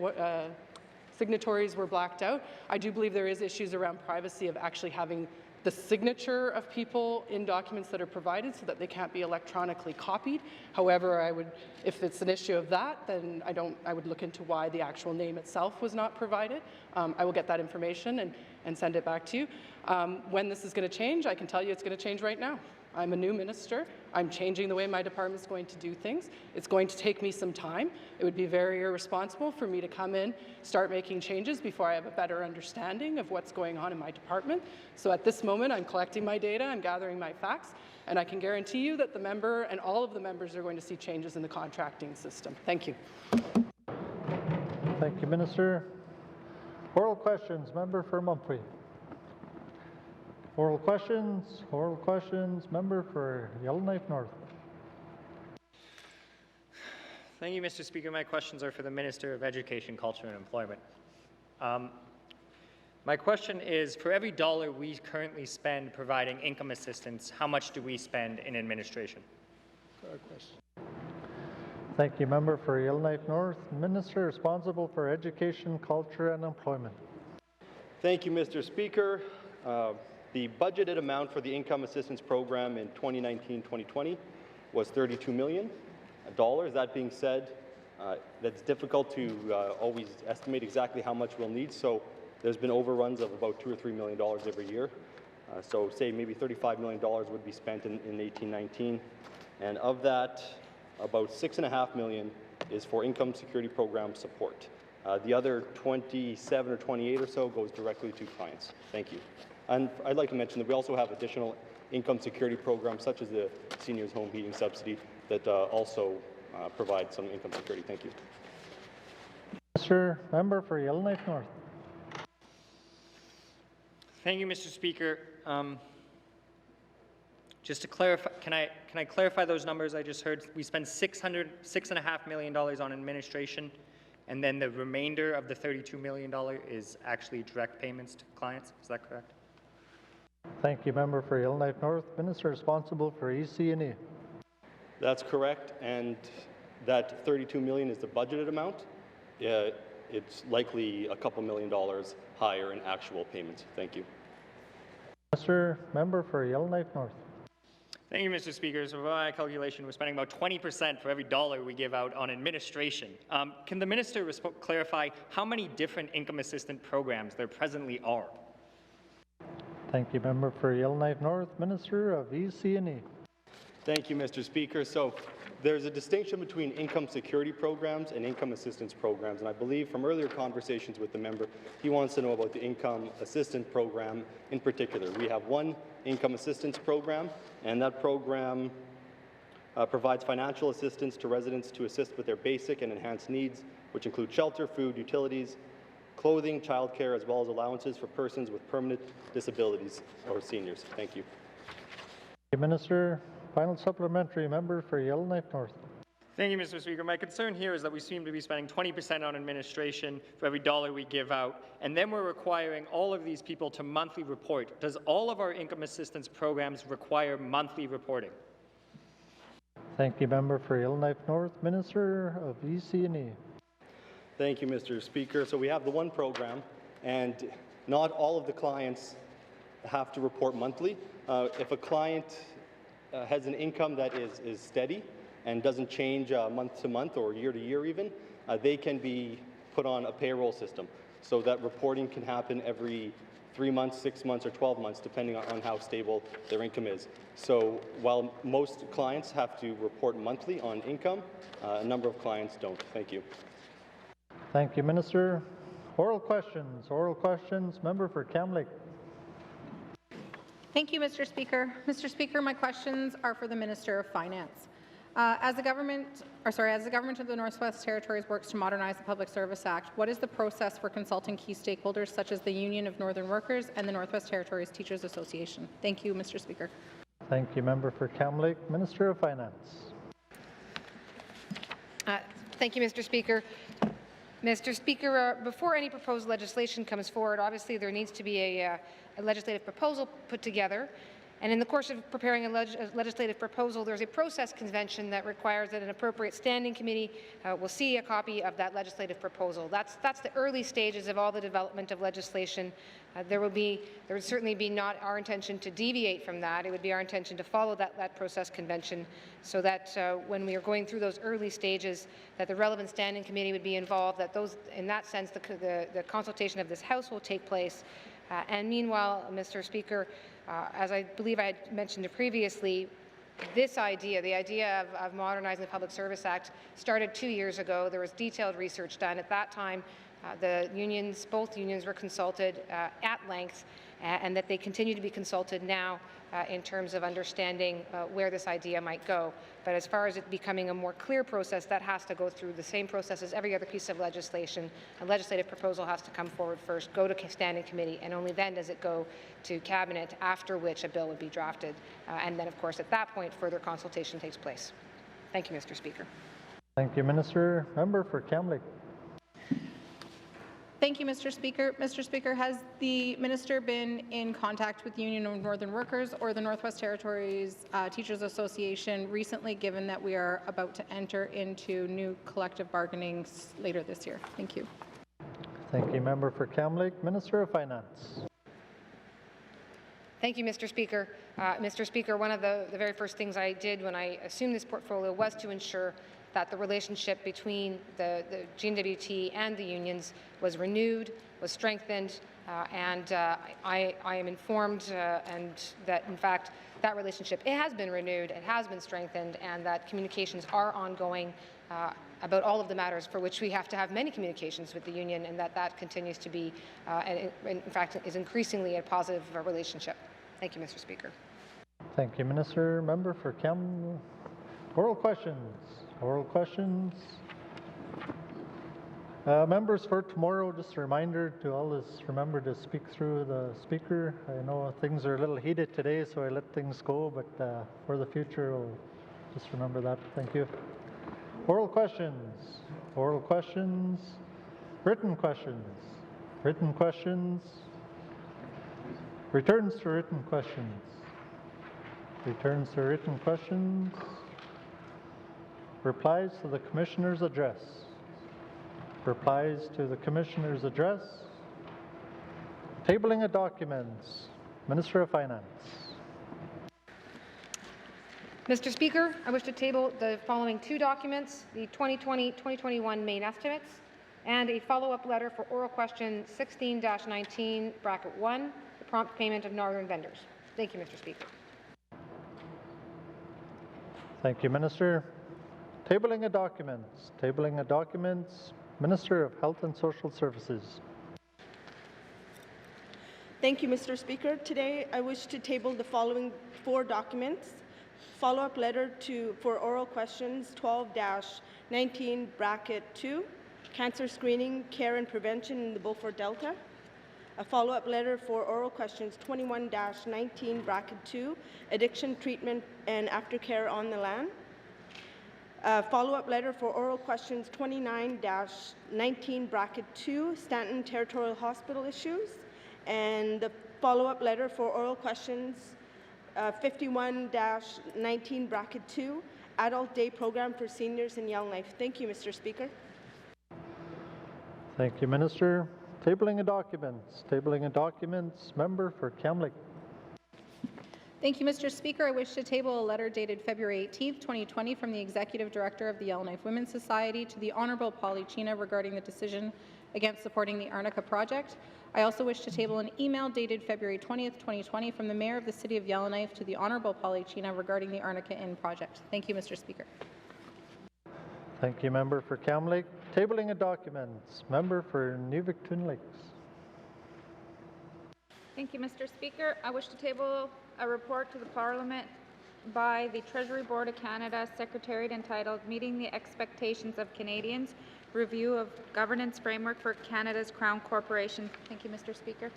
signatories were blacked out. I do believe there is issues around privacy of actually having the signature of people in documents that are provided so that they can't be electronically copied. However, if it's an issue of that, then I would look into why the actual name itself was not provided. I will get that information and send it back to you. When this is going to change, I can tell you it's going to change right now. I'm a new minister. I'm changing the way my department is going to do things. It's going to take me some time. It would be very irresponsible for me to come in, start making changes before I have a better understanding of what's going on in my department. So at this moment, I'm collecting my data, I'm gathering my facts, and I can guarantee you that the member and all of the members are going to see changes in the contracting system. Thank you. Thank you, Minister. Oral questions. Member for Mumfwee. Oral questions, member for Yellowknife North. Thank you, Mr. Speaker. My questions are for the Minister of Education, Culture and Employment. My question is, for every dollar we currently spend providing income assistance, how much do we spend in administration? Good question. Thank you, member for Yellowknife North. Minister responsible for Education, Culture and Employment. Thank you, Mr. Speaker. The budgeted amount for the income assistance program in 2019-2020 was $32 million. That being said, that's difficult to always estimate exactly how much we'll need, so there's been overruns of about $2 or $3 million every year. So say maybe $35 million would be spent in 18-19, and of that, about $6.5 million is for income security program support. The other 27 or 28 or so goes directly to clients. Thank you. And I'd like to mention that we also have additional income security programs, such as the Seniors Home Heating Subsidy, that also provide some income security. Thank you. Mr. Member for Yellowknife North. Thank you, Mr. Speaker. Just to clarify, can I clarify those numbers I just heard? We spend $6.5 million on administration, and then the remainder of the $32 million is actually direct payments to clients. Is that correct? Thank you, member for Yellowknife North. Minister responsible for EC&E. That's correct, and that $32 million is the budgeted amount. It's likely a couple $1 million higher in actual payments. Thank you. Mr. Member for Yellowknife North. Thank you, Mr. Speaker. So by my calculation, we're spending about 20% for every dollar we give out on administration. Can the minister clarify how many different income assistance programs there presently are? Thank you, member for Yellowknife North, Minister of EC&E. Thank you, Mr. Speaker. So there's a distinction between income security programs and income assistance programs, and I believe from earlier conversations with the member, he wants to know about the income assistance program in particular. We have one income assistance program, and that program provides financial assistance to residents to assist with their basic and enhanced needs, which include shelter, food, utilities, clothing, childcare, as well as allowances for persons with permanent disabilities or seniors. Thank you. Thank you, Minister. Final supplementary, member for Yellowknife North. Thank you, Mr. Speaker. My concern here is that we seem to be spending 20% on administration for every dollar we give out, and then we're requiring all of these people to monthly report. Does all of our income assistance programs require monthly reporting? Thank you, member for Yellowknife North, Minister of EC&E. Thank you, Mr. Speaker. So we have the one program, and not all of the clients have to report monthly. If a client has an income that is steady and doesn't change month to month or year to year even, they can be put on a payroll system so that reporting can happen every 3 months, 6 months, or 12 months, depending on how stable their income is. So while most clients have to report monthly on income, a number of clients don't. Thank you. Thank you, Minister. Oral questions. Oral questions. Member for Kamloops. Thank you, Mr. Speaker. Mr. Speaker, my questions are for the Minister of Finance. As the government of the Northwest Territories works to modernize the Public Service Act, what is the process for consulting key stakeholders such as the Union of Northern Workers and the Northwest Territories Teachers Association? Thank you, Mr. Speaker. Thank you, member for Kamloops. Minister of Finance. Thank you, Mr. Speaker. Mr. Speaker, before any proposed legislation comes forward, obviously there needs to be a legislative proposal put together. And in the course of preparing a legislative proposal, there's a process convention that requires that an appropriate standing committee will see a copy of that legislative proposal. That's the early stages of all the development of legislation. There would certainly be not our intention to deviate from that. It would be our intention to follow that process convention so that when we are going through those early stages, that the relevant standing committee would be involved, that in that sense, the consultation of this House will take place. And meanwhile, Mr. Speaker, as I believe I had mentioned previously, this idea, the idea of modernizing the Public Service Act, started 2 years ago. There was detailed research done. At that time, both unions were consulted at length, and that they continue to be consulted now in terms of understanding where this idea might go. But as far as it becoming a more clear process, that has to go through the same process as every other piece of legislation. A legislative proposal has to come forward first, go to standing committee, and only then does it go to cabinet, after which a bill would be drafted. And then, of course, at that point, further consultation takes place. Thank you, Mr. Speaker. Thank you, Minister. Member for Kamloops. Thank you, Mr. Speaker. Mr. Speaker, has the minister been in contact with the Union of Northern Workers or the Northwest Territories Teachers Association recently, given that we are about to enter into new collective bargaining later this year? Thank you. Thank you, member for Kamloops. Minister of Finance. Thank you, Mr. Speaker. Mr. Speaker, one of the very first things I did when I assumed this portfolio was to ensure that the relationship between the GNWT and the unions was renewed, was strengthened, and I am informed and that, in fact, that relationship, it has been renewed, it has been strengthened, and that communications are ongoing about all of the matters for which we have to have many communications with the union, and that continues to be, in fact, is increasingly a positive relationship. Thank you, Mr. Speaker. Thank you, Minister. Member for Oral questions. Oral questions. Members, for tomorrow, just a reminder to all is remember to speak through the speaker. I know things are a little heated today, so I let things go, but for the future, we'll just remember that. Thank you. Oral questions. Oral questions. Written questions. Written questions. Returns to written questions. Returns to written questions. Replies to the Commissioner's address. Replies to the Commissioner's address. Tabling of documents. Minister of Finance. Mr. Speaker, I wish to table the following two documents, the 2020-2021 main estimates and a follow-up letter for oral question 16-19, bracket 1, the prompt payment of northern vendors. Thank you, Mr. Speaker. Thank you, Minister. Tabling of documents. Tabling of documents. Minister of Health and Social Services. Thank you, Mr. Speaker. Today, I wish to table the following 4 documents. Follow-up letter for oral questions 12-19, bracket 2, cancer screening, care and prevention in the Beaufort Delta. A follow-up letter for oral questions 21-19, bracket 2, addiction treatment and aftercare on the land. A follow-up letter for oral questions 29-19, bracket 2, Stanton Territorial Hospital issues. And the follow-up letter for oral questions 51-19, bracket 2, Adult Day Program for Seniors in Yellowknife. Thank you, Mr. Speaker. Thank you, Minister. Tabling of documents. Tabling of documents. Member for Kamloops. Thank you, Mr. Speaker. I wish to table a letter dated February 18th, 2020 from the Executive Director of the Yellowknife Women's Society to the Honourable Polly Chena regarding the decision against supporting the Arnica project. I also wish to table an email dated February 20th, 2020 from the Mayor of the City of Yellowknife to the Honourable Polly Chena regarding the Arnica Inn project. Thank you, Mr. Speaker. Thank you, Member for Kamloops. Tabling of documents. Member for Gwich'in Lakes. Thank you, Mr. Speaker. I wish to table a report to the Parliament by the Treasury Board of Canada Secretariat entitled Meeting the Expectations of Canadians, Review of Governance Framework for Canada's Crown Corporation. Thank you, Mr. Speaker.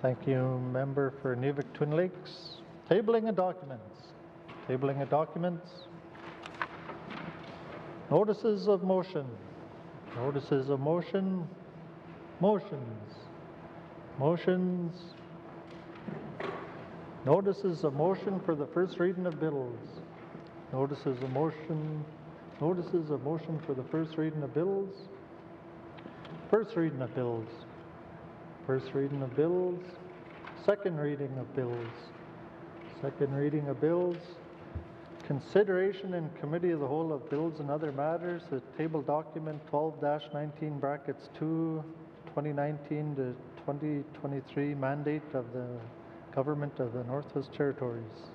Thank you, Member for Gwich'in Lakes. Tabling of documents. Tabling of documents. Notices of motion. Notices of motion. Motions. Motions. Notices of motion for the first reading of bills. Notices of motion. Notices of motion for the first reading of bills. First reading of bills. First reading of bills. Second reading of bills. Second reading of bills. Consideration in Committee of the Whole of Bills and Other Matters, the table document 12-19, brackets 2, 2019 to 2023 mandate of the Government of the Northwest Territories.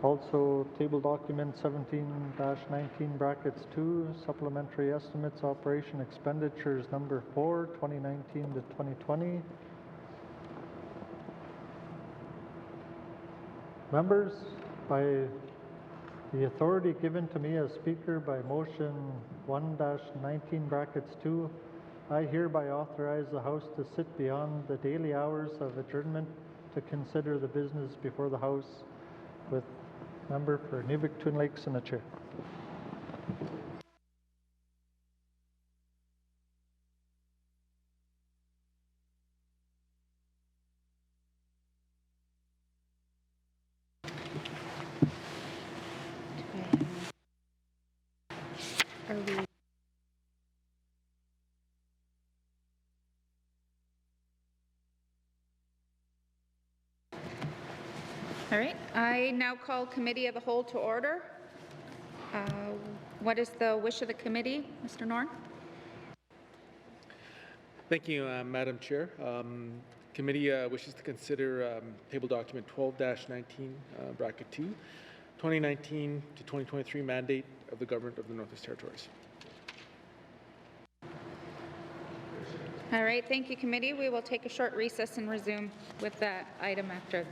Also, table document 17-19, brackets 2, supplementary estimates, operation expenditures number 4, 2019 to 2020. Members, by the authority given to me as Speaker by motion 1-19, brackets 2, I hereby authorize the House to sit beyond the daily hours of adjournment to consider the business before the House, with member for Gwich'in Lakes in the chair. All right, I now call Committee of the Whole to order. What is the wish of the committee, Mr. Norn? Thank you, Madam Chair. Committee wishes to consider table document 12-19, bracket 2, 2019 to 2023 mandate of the Government of the Northwest Territories. All right, thank you, committee. We will take a short recess and resume with that item after.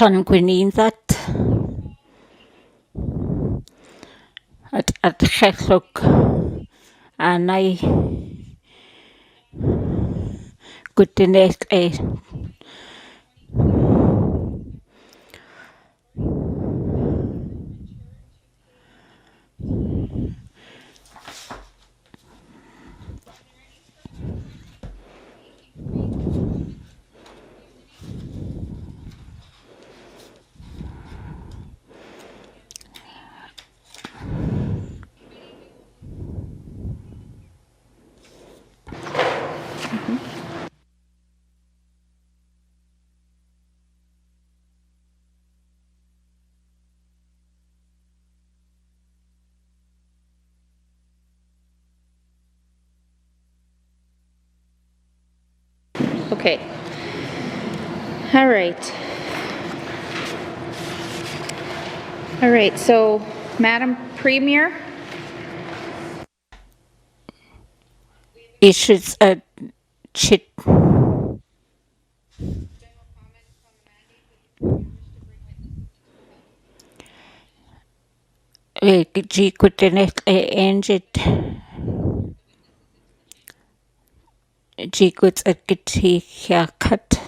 Sean Gwich'in that at Chellog and I good the next Okay. All right. All right, so Madam Premier, issues at chit G good the next engine G goods at Gitty haircut.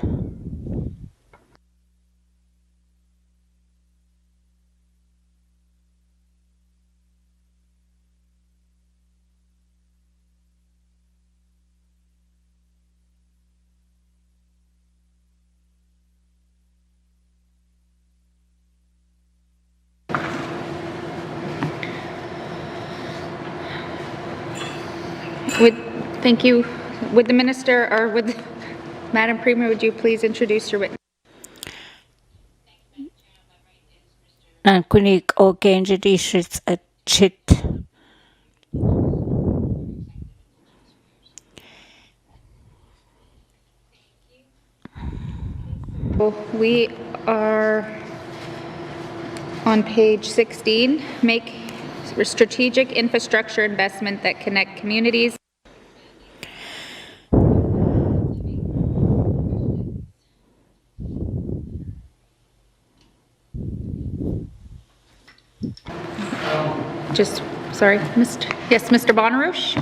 thank you. Would the Minister or would Madam Premier, would you please introduce your witness? And kunig o genja issues at chit. We are on page 16, make strategic infrastructure investment that connect communities. Just, sorry, yes, Mr. Bonarouche?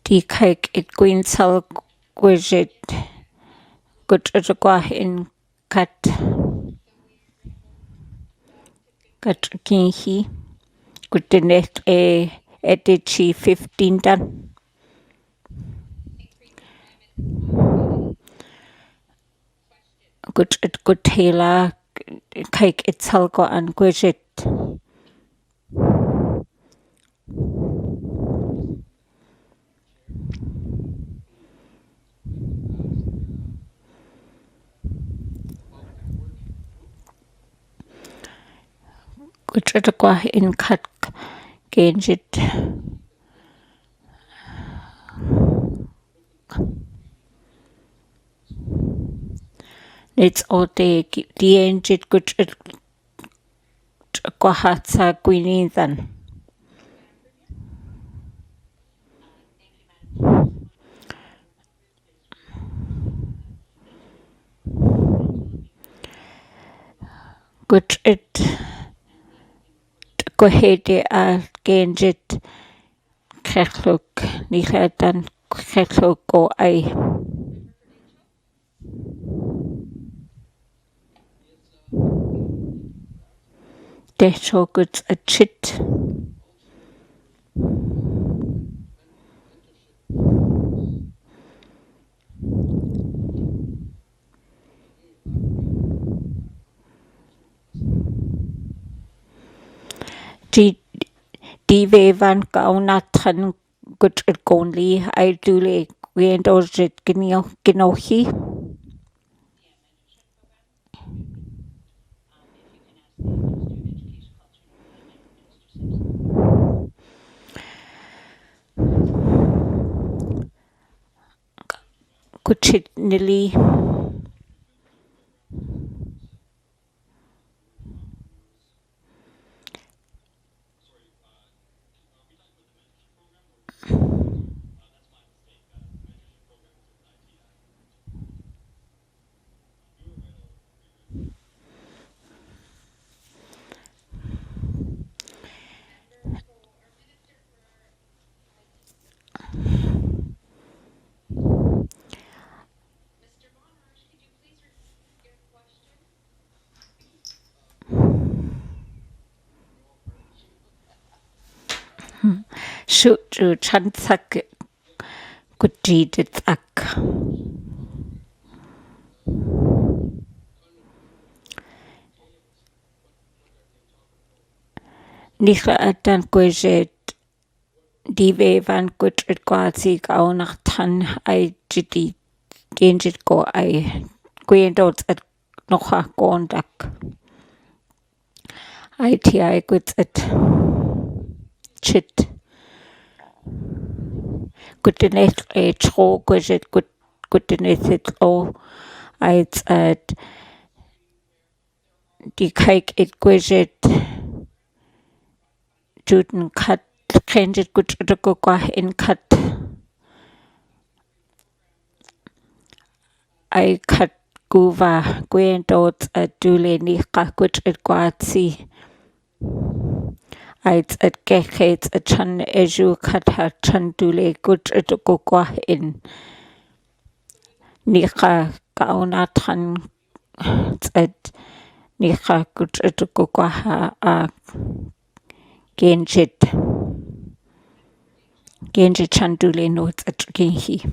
Die kijk it Gwich'in Gwich'in good at Gwich'in cut Kinhi good the next edit 15 done. Good at good Taylor kijk it Salgo and Gwich'in. Good at Gwich'in cut Genjit. It's all the engine good at Gwahatsa Gwich'in then. Good at go ahead Genjit Chellog Niladan Chellog go I. Desho goods a chit. Di ve van gaunathan good at gonli I do le wiendojit ginohi. Good chit nili. Shoot chansak gudjiditak. Nihla atan gwejet dive van gwydrid gwazi gawnach tan ai jidi genjid go ai gwendod at nocha gondak. ITI gwyd at chit. Gwydyneth e tro gwejet gwydyneth it o ait at di caig it gwejet juden cut genjid gwydrid go gwa in cut. I cut guva gwendod at dule nicha gwydrid gwazi. Ait at gechet at chan eju cut ha chan dule gwydrid go gwa in. Nicha gauna tan at nicha gwydrid go gwa ha a genjid. Genjid chan dule notes at genhi.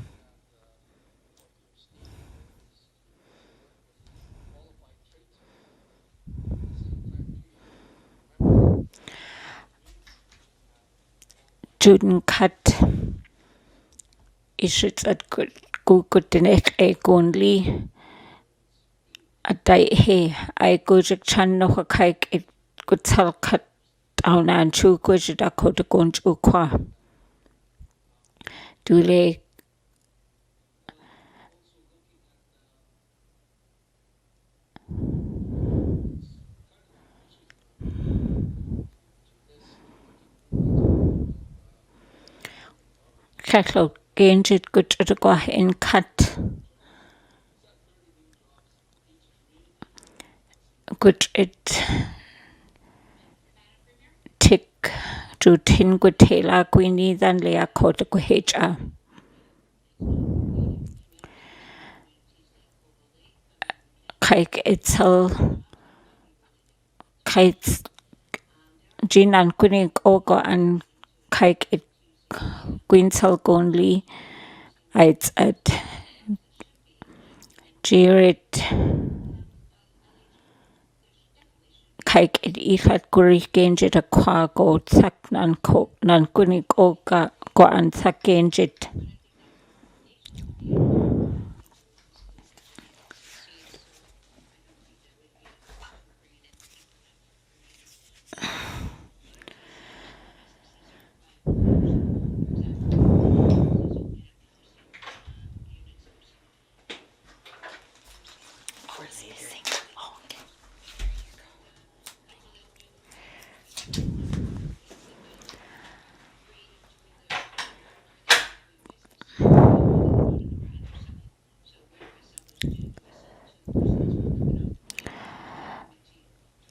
Juden cut ishits at gudinech e gonli at dai he I gojik chan no kaik it gutsal cut down and chu gojid a kota gonj ukwa. Dule Ketlo genjid gudrid go in cut. Gudrid tick to tin gutela gwini than lea kota go hecha. Kaik itzel kaits jinan kunig ogo and kaik it gwinsel gonli ait at jirit kaik it ifat guri genjid a kwa go sak nan kunig oga go an sak genjid.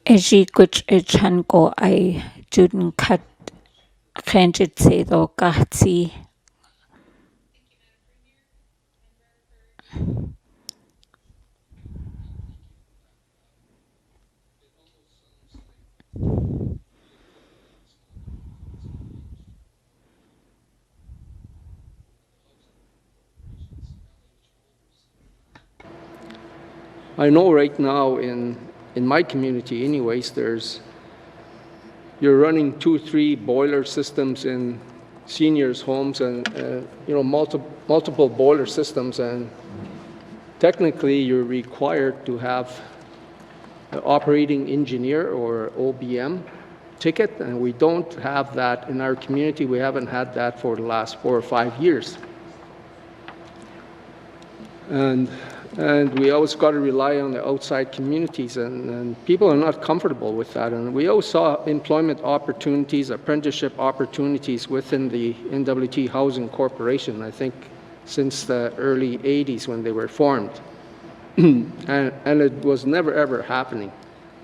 Eji gwch e chan go I juden cut genjid se do gahti. I know right now in my community anyways, you're running 2-3 boiler systems in seniors' homes and multiple boiler systems, and technically you're required to have an operating engineer or OBM ticket, and we don't have that in our community. We haven't had that for the last 4 or 5 years. And we always got to rely on the outside communities, and people are not comfortable with that. And we always saw employment opportunities, apprenticeship opportunities within the NWT Housing Corporation, I think since the early 80s when they were formed. and it was never ever happening.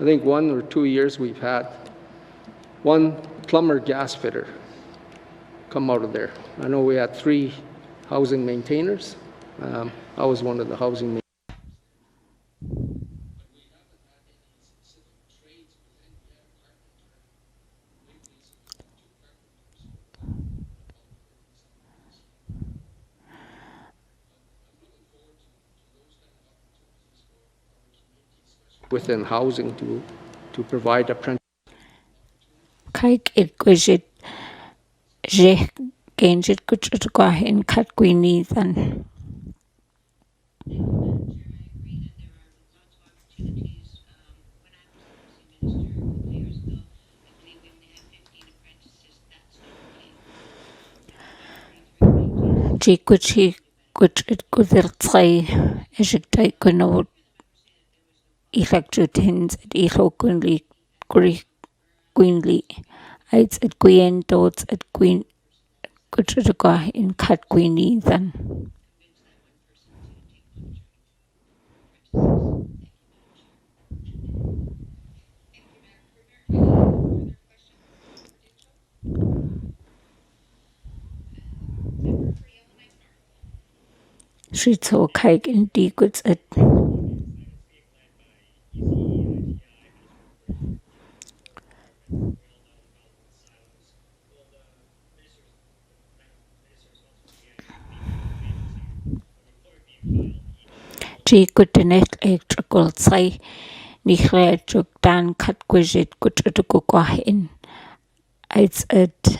I think 1 or 2 years we've had one plumber gas fitter come out of there. I know we had 3 housing maintainers. I was one of the housing maintainers. within housing to provide apprenticeship. Kaik it gwishit je Ginjik Gwich'in kat Gwich'in. Ji Gwich'in Gwich'in Ejiktai Gwynod Ilakjutins at Ilo Gwynli Aids at Gwich'in Dods at Gwich'in kat Gwich'in. Shritso Kaik in Digwits at G Gwich'in Electrical Sai Nichre Dan kat Gwich'in Aids at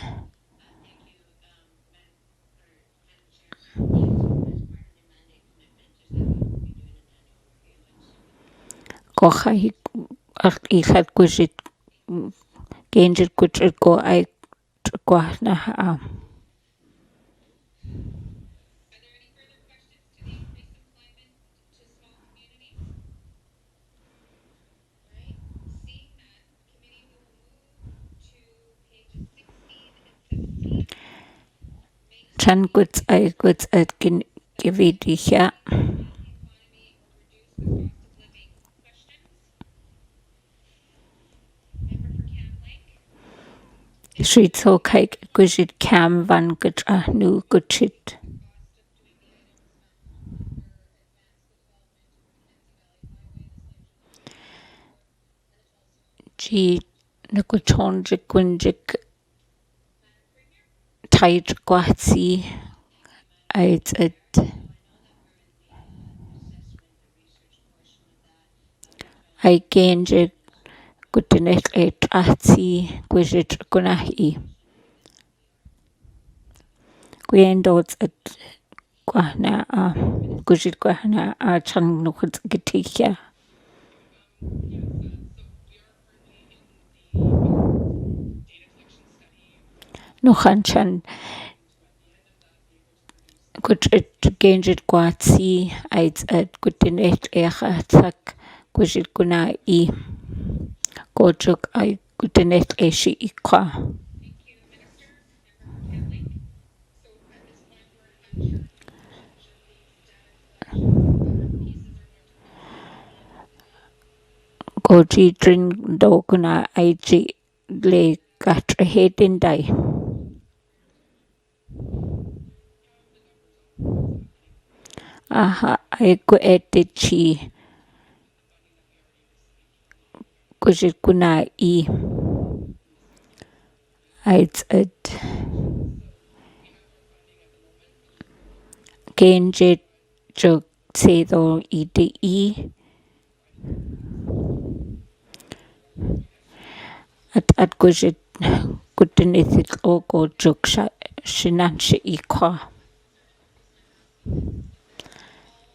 Gochai Ilad Gwich'in Ginjik Gwich'in Go I Gwana. Chan Gwits at Gividicha. Street so Kaik Gwich'in Cam Van Nu Gwich'in. G Nukuchonjik Gwinjik Taij Gwatsi Aids at I Genjik Gutinet et Atsi Gwishit Gunahi Gwendots at Gwana Gwishit Gwana Chan Nukut Giticha. Nuchanchan Gwishit Genjit Gwatsi Aids at Gutinet Echatak Gwishit Gunai Gojuk I Gutinet Eshi Ikwa. Goji Drin Doguna IG Le Gatra Hedin Dai. Aha, I go edit chi Gujit Guna E. It's at Genjit Jog Sedo EDE. At Gujit Gutinithit Ogo Juksha Shinanshi Ikwa.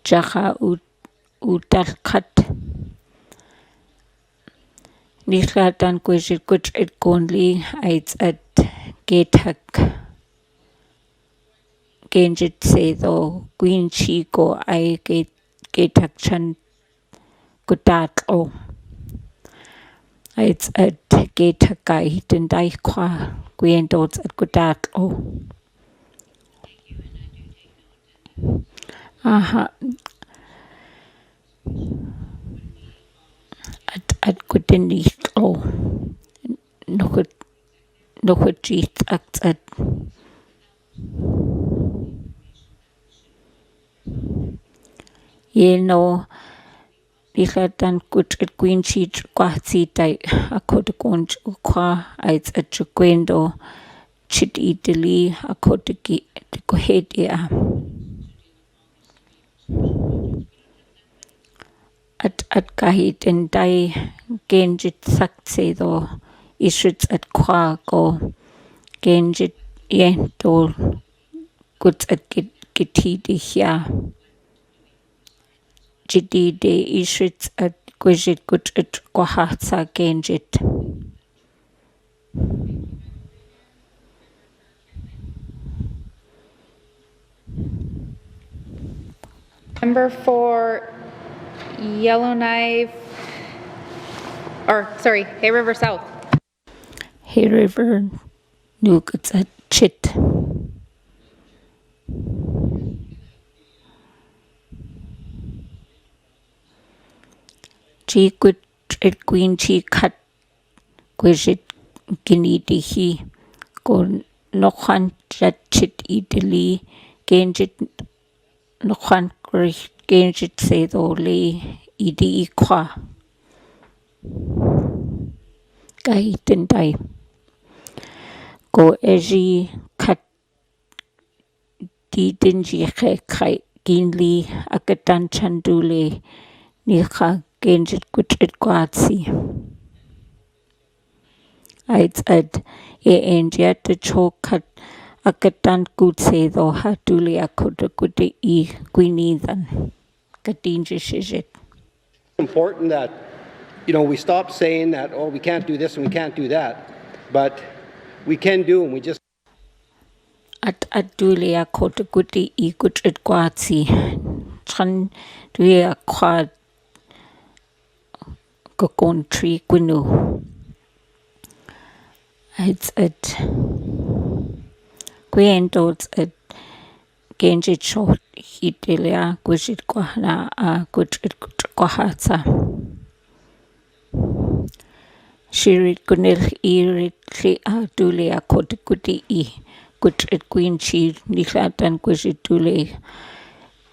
Jaha Utalkat Nihlatan Gujit Gujit Gonli. It's at Gatak Genjit Sedo Queen Chico I Gatak Chan Gutatlo. It's at Gatakai Dindai Kwa Gwendots at Gutatlo. Aha. At Gudinitlo. Nukujit acts at Yeno Nihlatan Gujit Queen Cheat Quatsi Dai Akotagonj Ukwa Aids at Juquendo Chit Idili Akotaki to Gohedia. at kahit endai genjit saksedo issues at kwago genjit yentol goods at gitidi here jidide issues at gwjit good at kwahatsa genjit. Member for Yellowknife, Hay River South. Hay River nuggets at chit. Chi good at queen chi cut gwjit ginidihi go nokhan chat chit idili genjit nokhan grich genjit sedoli idi ikwa kahitendai go eji cut di dinji kai ginli akatan chandule nikha genjit gutrit kwatsi aids ad enja to chokat akatan kutsedo hatuli akoda gudi I gwinithan katinji shijit. Important that, we stop saying that, oh, we can't do this and we can't do that, but we can do and we just At adulia kota gudi I gutrit kwatsi chan duya kwad kokontri gwinu aids ad gwiendods ad genjit short hitilia gujit kwahna gutrit kwahata shirit gunil irit li adulia kota gudi I gutrit gwinchi nihlatan gujit dule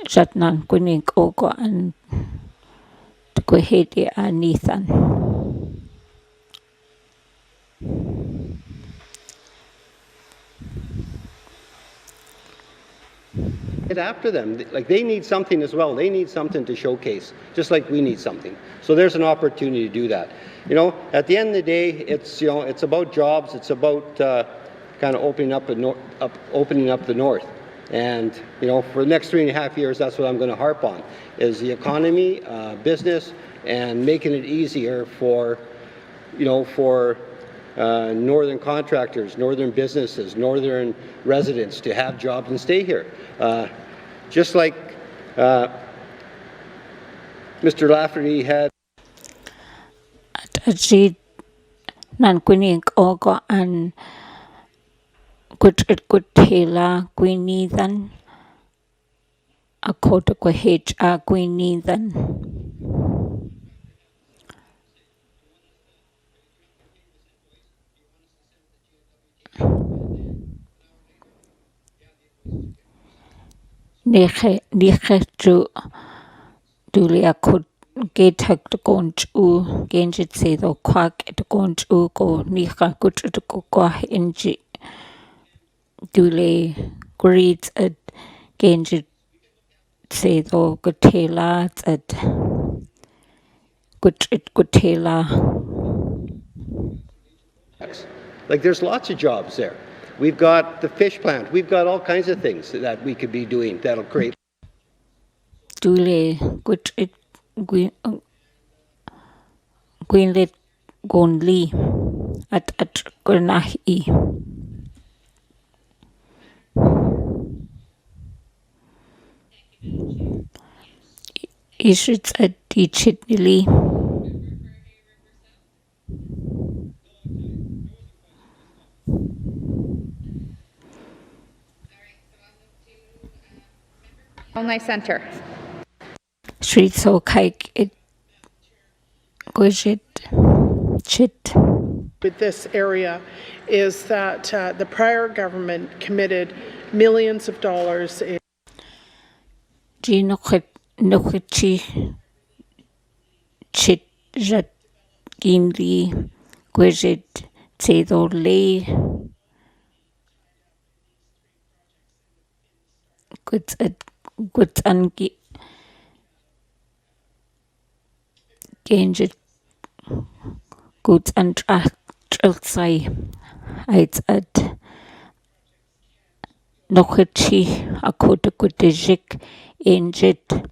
jatnan gwinig ogo an gwehedi anithan. get after them. Like, they need something as well. They need something to showcase, just like we need something. So there's an opportunity to do that. At the end of the day, it's about jobs. It's about kind of opening up the north. And for the next 3.5 years, that's what I'm going to harp on: is the economy, business, and making it easier for northern contractors, northern businesses, northern residents to have jobs and stay here. Just like Mr. Lafferty had. Ajit nan gwinig ogo an gutrit gutela gwinithan a kota gwehej a gwinithan. Niche ju dulia kut getak de gonch u genjit sedo kwak de gonch u go nicha gutrit go kwa inji dule greets at genjit sedo gutela at gutrit gutela. Like, there's lots of jobs there. We've got the fish plant. We've got all kinds of things that we could be doing that'll create. Dule gutrit gwinlit gonli at gunahi. Issues at Dichitnili. Only Center. Street so kike it Gwich'in chit. With this area is that the prior government committed millions of dollars in Nochichi chit rat ginli Gwich'in tedo le Gwich'in Genjit goods and say it's at Nochichi Akota Kutijik Injit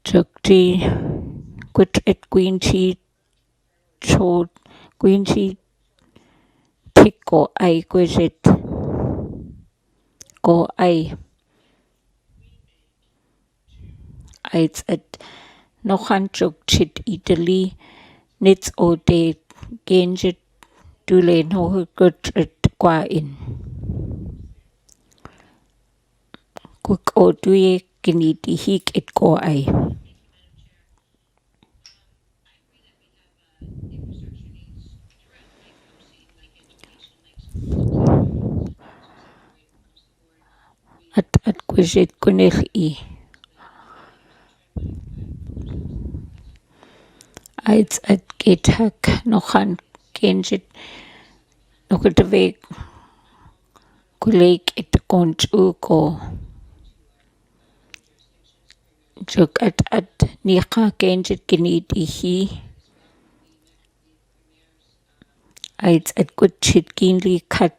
Chukti Quit at Gwich'in Chod Gwich'in Pico I Gwich'in Go I it's at Nochanchuk Chit Italy Nits O de Genjit Dule no good at Gwich'in Quick O Due Giniti Hik it go I at Gwich'in Kunil E. It's at Githak Nochan Genjit Nokatavik Kulake it Gonch Ugo Juk at Nika Genjit Giniti He it's at good chit ginly cut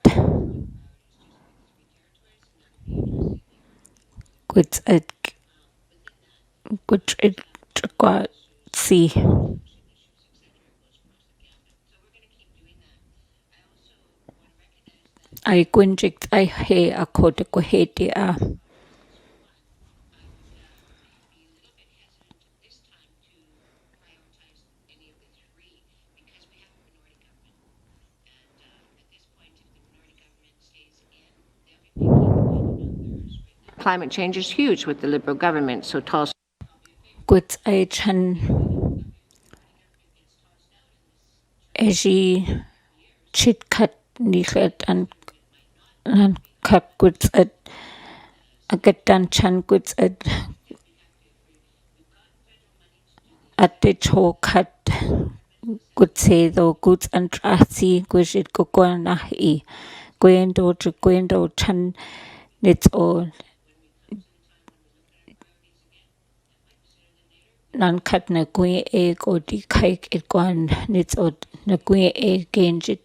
good at good it see I Gunjik I he a kota koheti a Climate change is huge with the Liberal government, so tall. good I chan Eji chit cut nilet and cut goods at agatan chan goods at the cho cut good say though goods and trasi goods it go na e gwendo to gwendo chan it's all nan cut na gwe e go di kike it gwan it's all na gwe e genjit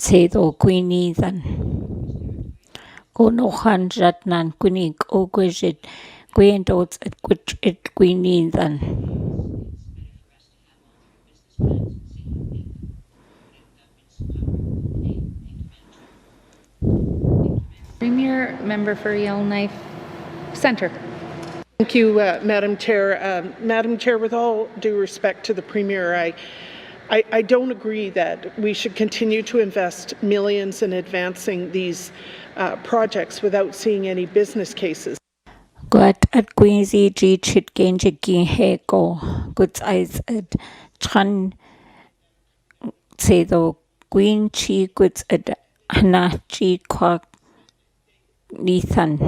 say though queenie than go no hanjat nan kunik o gwejit gwendo at good it queenie than Premier, member for Yellowknife Centre. Thank you, Madam Chair. Madam Chair, with all due respect to the Premier, I don't agree that we should continue to invest millions in advancing these projects without seeing any business cases. Got at Queensy G chit Ginjik he go goods eyes at chan say though Queen chi goods at Hanachi Kwak Nathan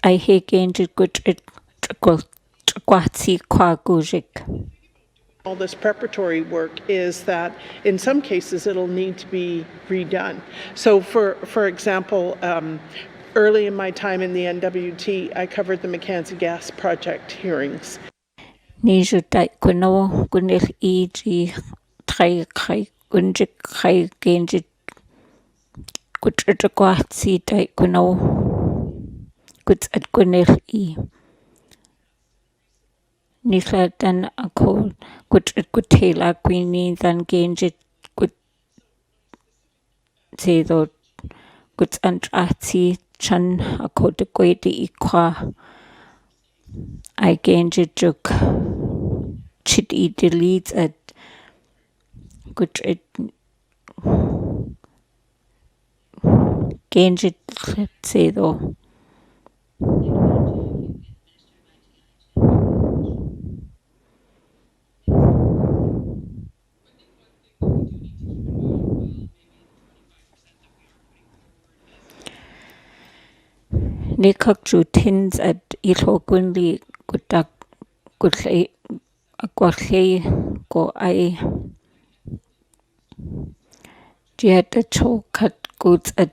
I he Ginjik good at Kwatsi Kwagujik. All this preparatory work is that in some cases it'll need to be redone. So for example, early in my time in the NWT, I covered the Mackenzie Gas Project hearings. Niju dai kuno kunil e trai kai kunjik kai genjit kutrita kwatsi dai kuno kuts at kunil e Nila dan ako kutrit kutela queenie than genjit kut say though kuts antrati chan ako de kwedi ikwa I genjit juk chit e deletes at kutrit genjit say though Nikak ju tins at ilo gunli kutak kutlay akwalay ko ay Jeta cho cut goods at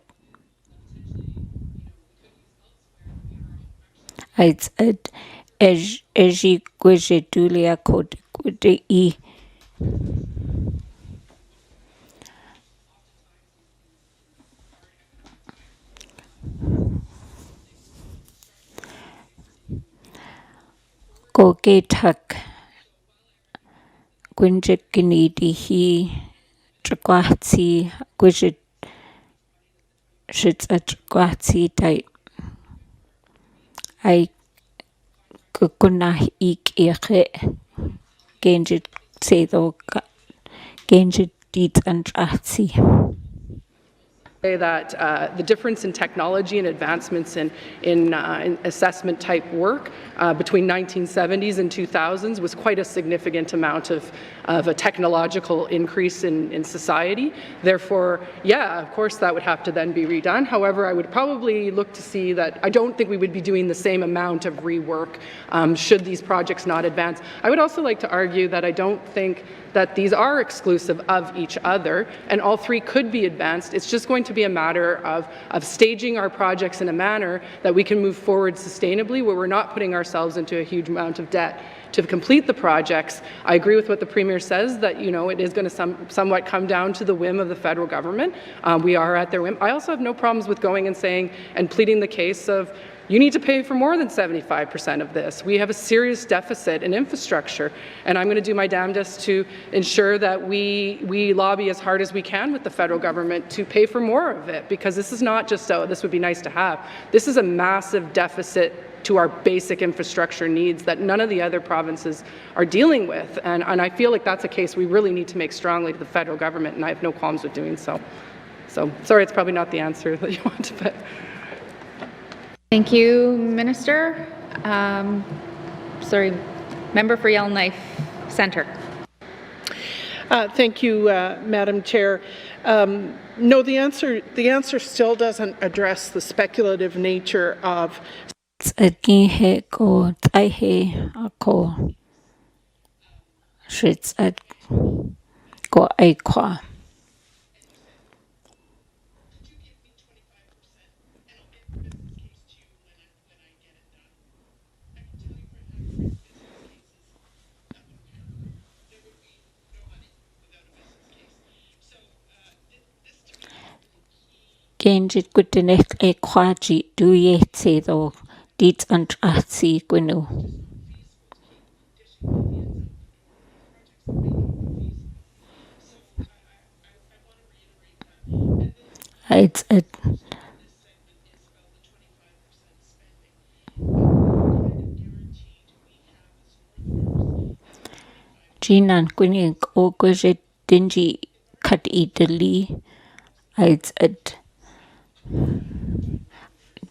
It's at Eji Gwich'in code E. Go get hug. Ginjik Ginidi he Tragwati Gwich'in shits at Tragwati dai. I guna ik ere Genjit Sedo Genjit Deeds and Trati. Say that the difference in technology and advancements in assessment type work between 1970s and 2000s was quite a significant amount of a technological increase in society. Therefore, yeah, of course that would have to then be redone. However, I would probably look to see that I don't think we would be doing the same amount of rework should these projects not advance. I would also like to argue that I don't think that these are exclusive of each other, and all three could be advanced. It's just going to be a matter of staging our projects in a manner that we can move forward sustainably, where we're not putting ourselves into a huge amount of debt to complete the projects. I agree with what the Premier says, that it is going to somewhat come down to the whim of the federal government. We are at their whim. I also have no problems with going and saying and pleading the case of, you need to pay for more than 75% of this. We have a serious deficit in infrastructure, and I'm going to do my damnedest to ensure that we lobby as hard as we can with the federal government to pay for more of it, because this is not just, oh, this would be nice to have. This is a massive deficit to our basic infrastructure needs that none of the other provinces are dealing with, and I feel like that's a case we really need to make strongly to the federal government, and I have no qualms with doing so. So, sorry, it's probably not the answer that you want, but... Thank you, Minister. Sorry, member for Yellowknife Centre. Thank you, Madam Chair. No, the answer still doesn't address the speculative nature of. Genjit Gwich'in e kwaji duyet sedo dit and atsi gwinu. It's a Jinan Gwich'in o Gwich'in Dinjii cut Italy. It's a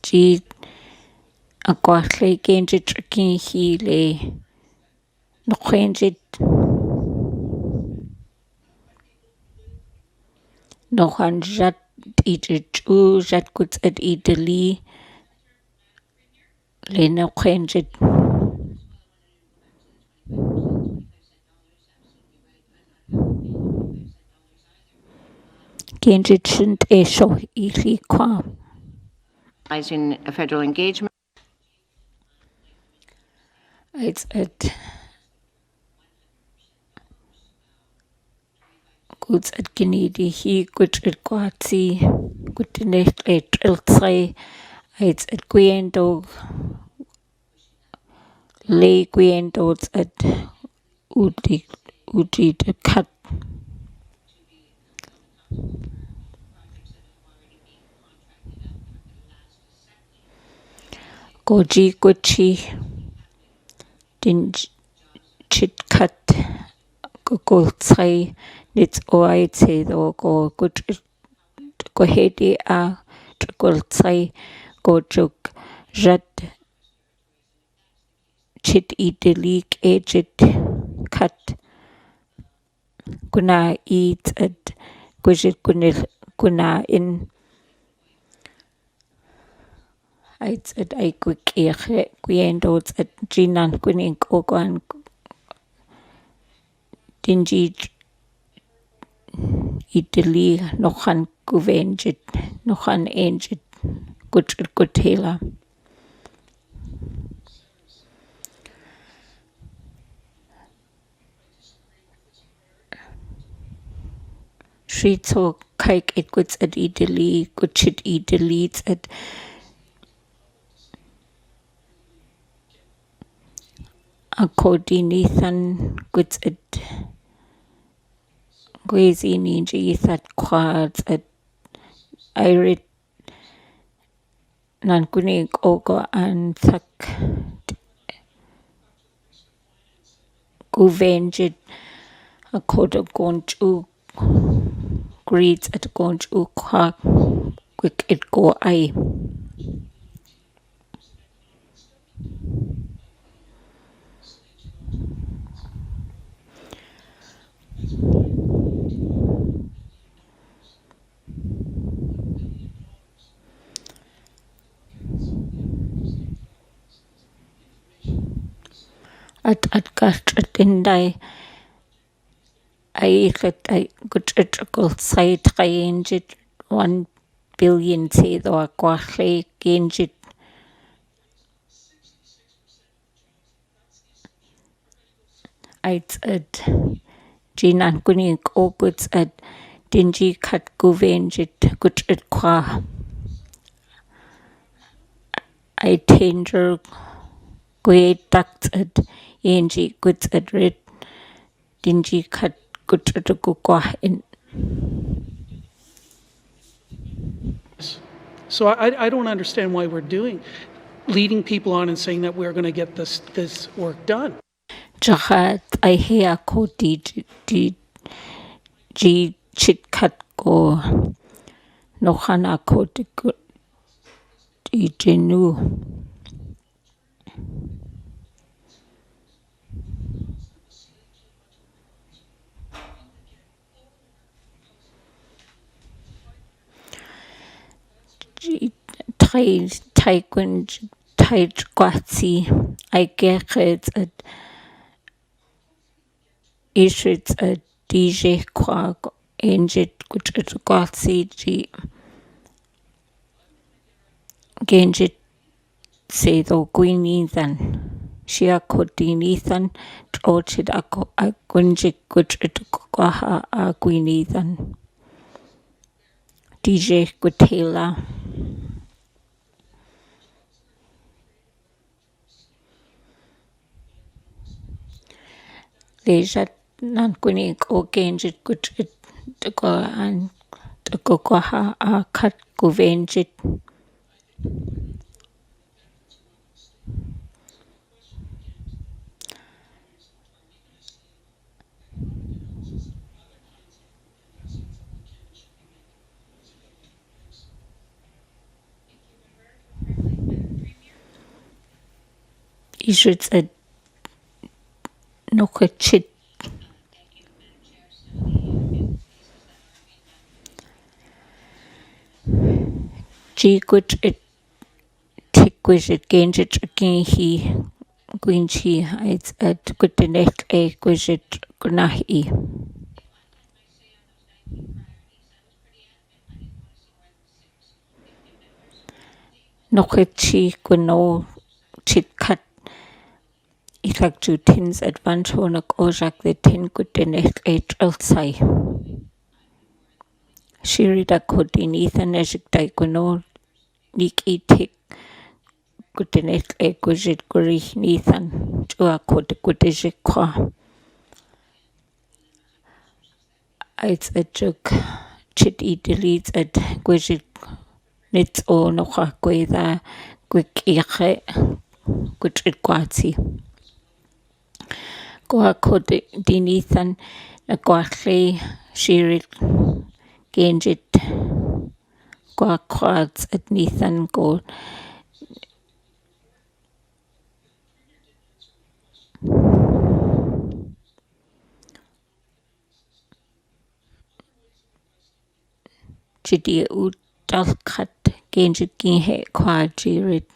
G a gwallu Genjit Gin Hile no Genjit no han jat Dinjii jat guts at Italy le no Genjit Genjit shouldn't e show ili kwa. In a federal engagement. It's at goods at Kennedy he good at Quatsi good to next a triltray. It's at Gwich'in lay Gwich'in at Uti to cut. Goji Gucci Dinjii cut go try nits oi say go good go heady a go try go joke jet chit eat the leak aged cut guna eat at guna in it's at I quick Gwich'in at Jinan Gwich'in Ogan Dinjii Italy nochan Guvenjit nochan Angit good hela. Shrito kaik it guts at idili, gutchit idilites at a coordinathan guts at Gwezi Dinjii that quads at Irit Nankunig Ogo and Thak Guvenjid a coda gonju greets at gonju quack quick it go I. At gast at indai I good at gold side range 1 billion say the quache gange I'd at Jinan Kunik o goods at Dinjii cut Gwich'in good at qua I tender great ducts at Dinjii goods at red Dinjii cut good at Gwich'in. So I don't understand why we're leading people on and saying that we're going to get this work done. Jahat I hear ko di chit cut ko nohana ko di genu. Taikun Taitquatsi I get it at Ishits at DJ Quag Angit Gutquatsi G Genjit say the Gwynethan Shia Kodinethan Trochid a Gunjik Gutquaha a Gwynethan DJ Gutela. Leisure Nankunik o Genjit Gutchit to go and to go Kwaha a cut Guvenjit. Issues a no chit. G good it tick with it gains it again he Gwich'in it's at good the next a with it gunahi. No chi guno chit cut. Ilag ju tins advance honak ojak the tin good the next age outside. Shirida kodin Ethan Ejik Daikono Nik Etik Gutenet Egujit Guri Ethan Jua Kod Gudejik Kwa. It's a joke chit eat deletes at Gujit Nits o Noha Gweda Gwik Ike Gujit Kwati. Goa Kod Din Ethan Nagwakle Shirit Genjit Gwa quads at Nathan go Chidi ut dalkat Genjit Ginhe qua jirit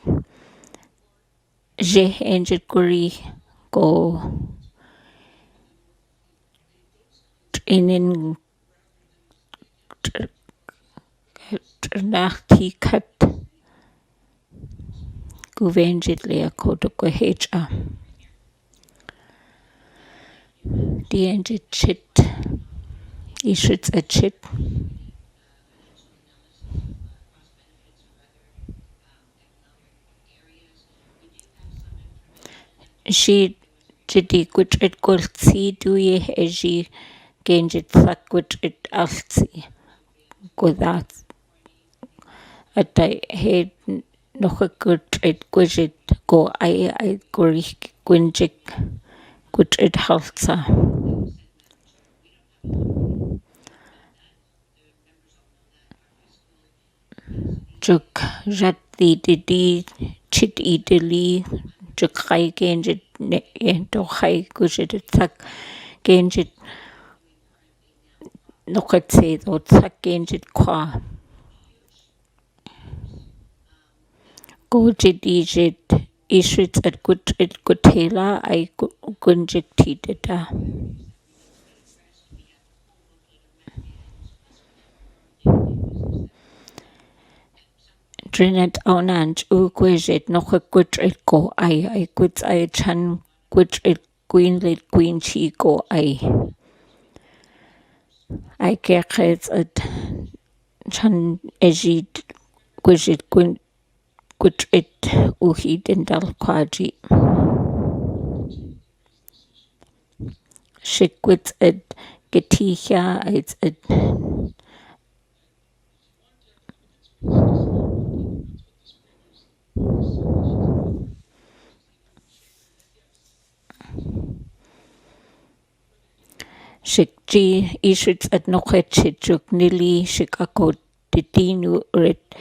Je Enjit Guri go in Nachti cut Guvenjit Lea Koto Hecha. The Enjit chit Ishritz a chit. She jidi gwit it gultsi duye eji genjit sak gwit it alsi. Gwyddat at I had noch a good it gwit go I gwych gwynjik gwit it halsa. Juk jat di chit idili juk khai genjit ne do khai gwit it sak genjit noch a say do sak genjit kwa. Go jit ishrit at gutela I gunjik tidita. Drinet aunanj u gwejit noch a gutrit go I guts I chan gutrit gwynlit gwynchi go I gerchets at chan ejit gwejit gutrit uhi dindal kwaji. Shikwits at geticha it's at Shikji ishits at nochet chijuk nili shikako titinu rit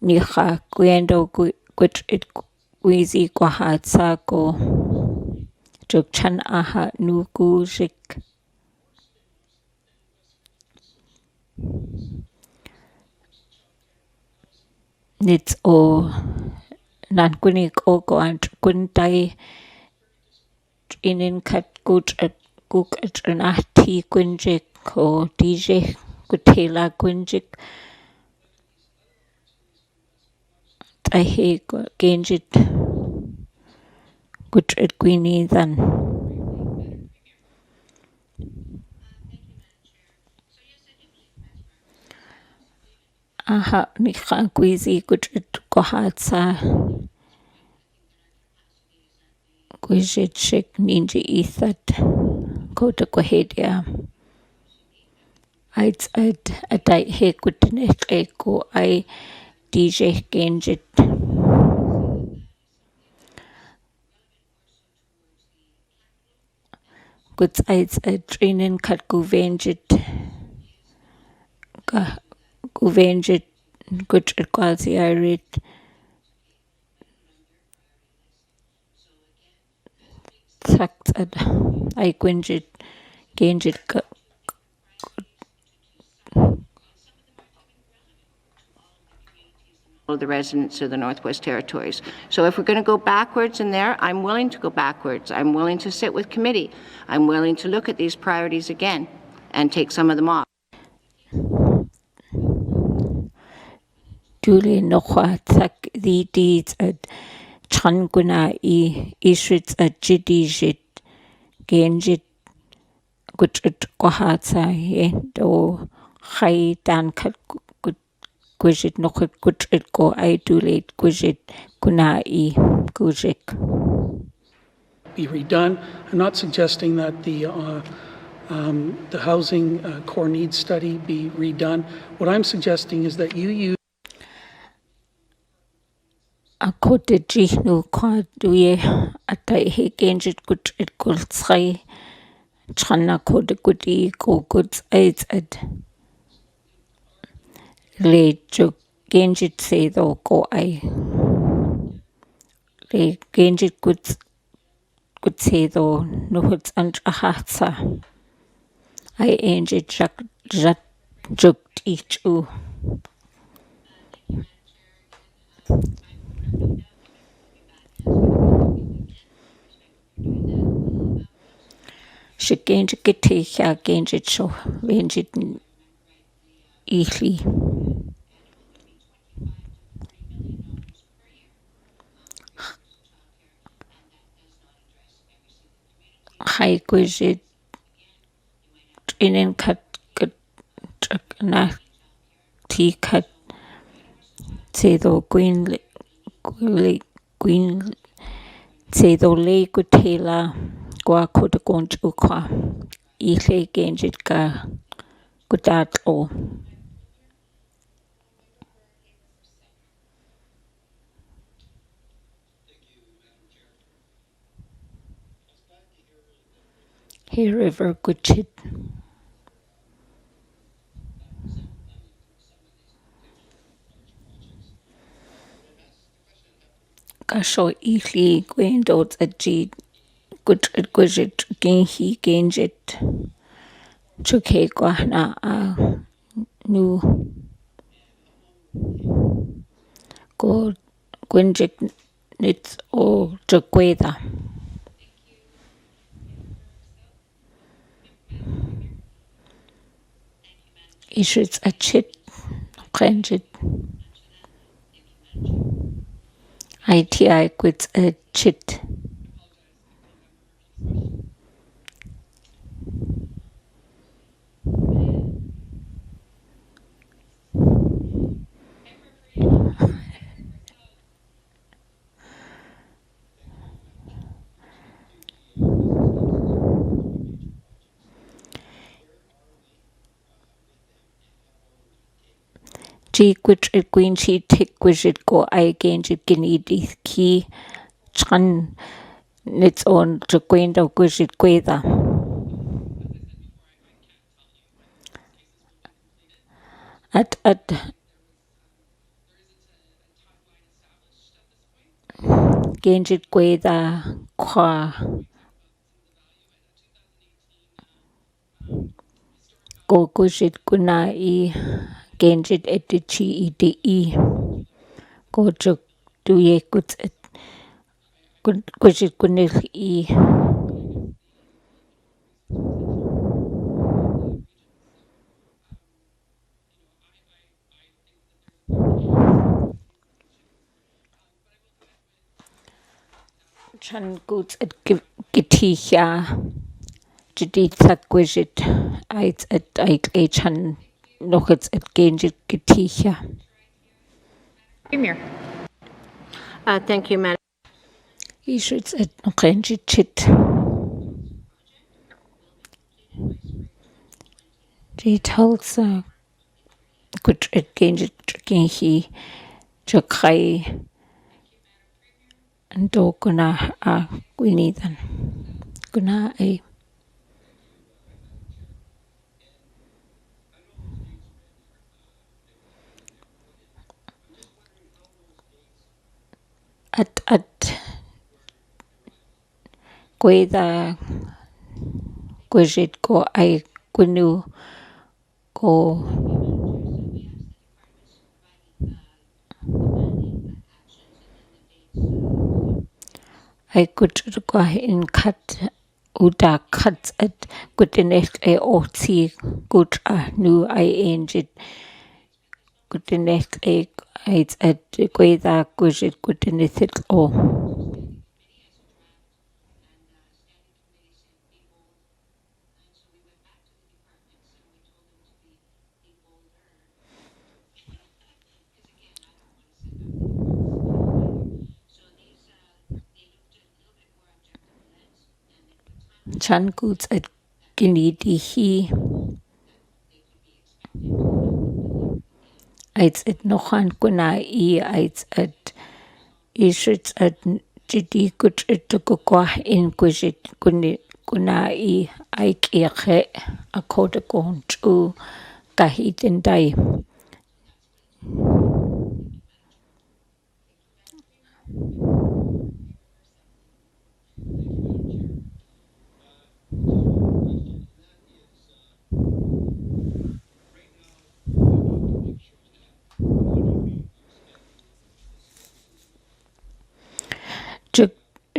niha guendo gwit it wizi kwahatsa go juk chan aha nugu shik nits o nangunik o go and gundai inin kat gut at guk at an ahti gwynjik o DJ gutela gwynjik I he genjit gut at gwini than aha nikha gwizi gut at gohatsa gwizit shik ninja ethat kota kwahedia I'd a he gutnet eko I DJ genjit guts I'd a training kat guvenjit gut at quasi irit sakt at I gwynjit genjit the residents of the Northwest Territories. So if we're going to go backwards in there, I'm willing to go backwards. I'm willing to sit with committee. I'm willing to look at these priorities again and take some of them off. Julie nochwa tak the deeds at changuna ishrits at jidijit genjit gutrit kohatsa do khai dan kat gwjit nokhet gutrit go I do late gwjit kuna gujik. Be redone. I'm not suggesting that the housing core needs study be redone. What I'm suggesting is that you use a kote jihnu kwa duye atai he genjit gutrit kultsai chana kote guti go guts aids at le juk genjit se do go I le genjit guts se do nuhuts and ahatsa I enjit jat juk each u she genjit geticha genjit show venjit ihli hai gwjit inin kat na tikat Tsedo Gwyn Tsedo le Gutela Gwa Kodagont Ukwa Ile Genjit Ga Gudatlo. Hay River Gwich'in. Gasho Ili Gwendot a G Gwich'in Dinjii Ginjik Chuke Gwana a Nu Go Ginjik Nits o Jagweda. Ishits a chit Granjit ITI quits a chit. G Gwich'in Gwyn Chi Tick Gwich'in Go I Genjit Ginidi Ki Chan Nits on Jagwenda Gwich'in Gweda. At Genjit Gweda Kwa Go Gwich'in Gunai Genjit Etichi Edi Go Jug Duye Gwit Gwich'in Gunil Chan Goots at Gitiha Jaditha Gwich'in Aids at Ike Chan Nochits at Genjit Gitiha. Premier. Thank you, Madam. Ishits at Genjit Chit. Details good at Genjit Ginhi Jakai and Dokuna Gwinidan. Guna a at Gweda Gwishit go I Gwinu go I could go in cut Uda cuts at good in a oti good new I angel good in a it's at Gweda Gwishit good in it all. Chan goods at Ginidi It's at Nohan Guna it's at Ishits at Jidi good at Gugwa in Gwishit Guna Ike a coda gon to Gahit and Dai.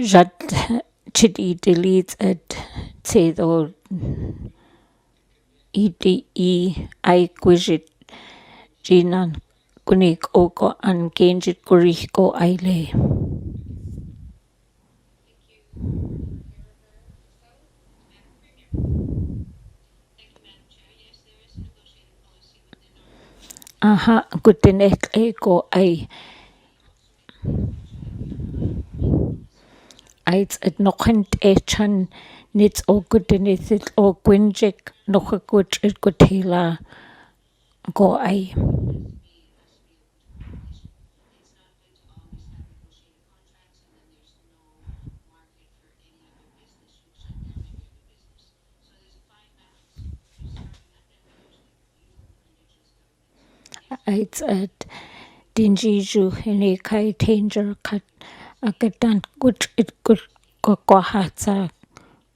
Jad Chidi deletes at Tsedo EDE I Gwishit Jinan Gunik Oko and Genjit Guriko Aile. Aha, Gwich'in ego ay. Aids at nochent echan nits o Gwich'in o Ginjik noch a Gwich at Gwitila go ay. Aids at Dinjii Zhu Ginjik tanger kat agadan Gwich it go hatsa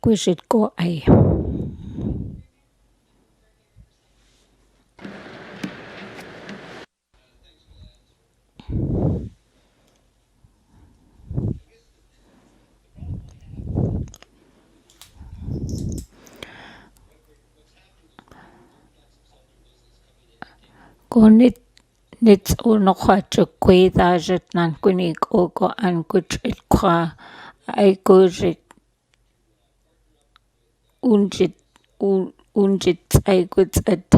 Gwich it go ay. Go nits o nochwach gweddajet nan gwynig o go an Gwich it kwa ay gwjik unjit ay gwits at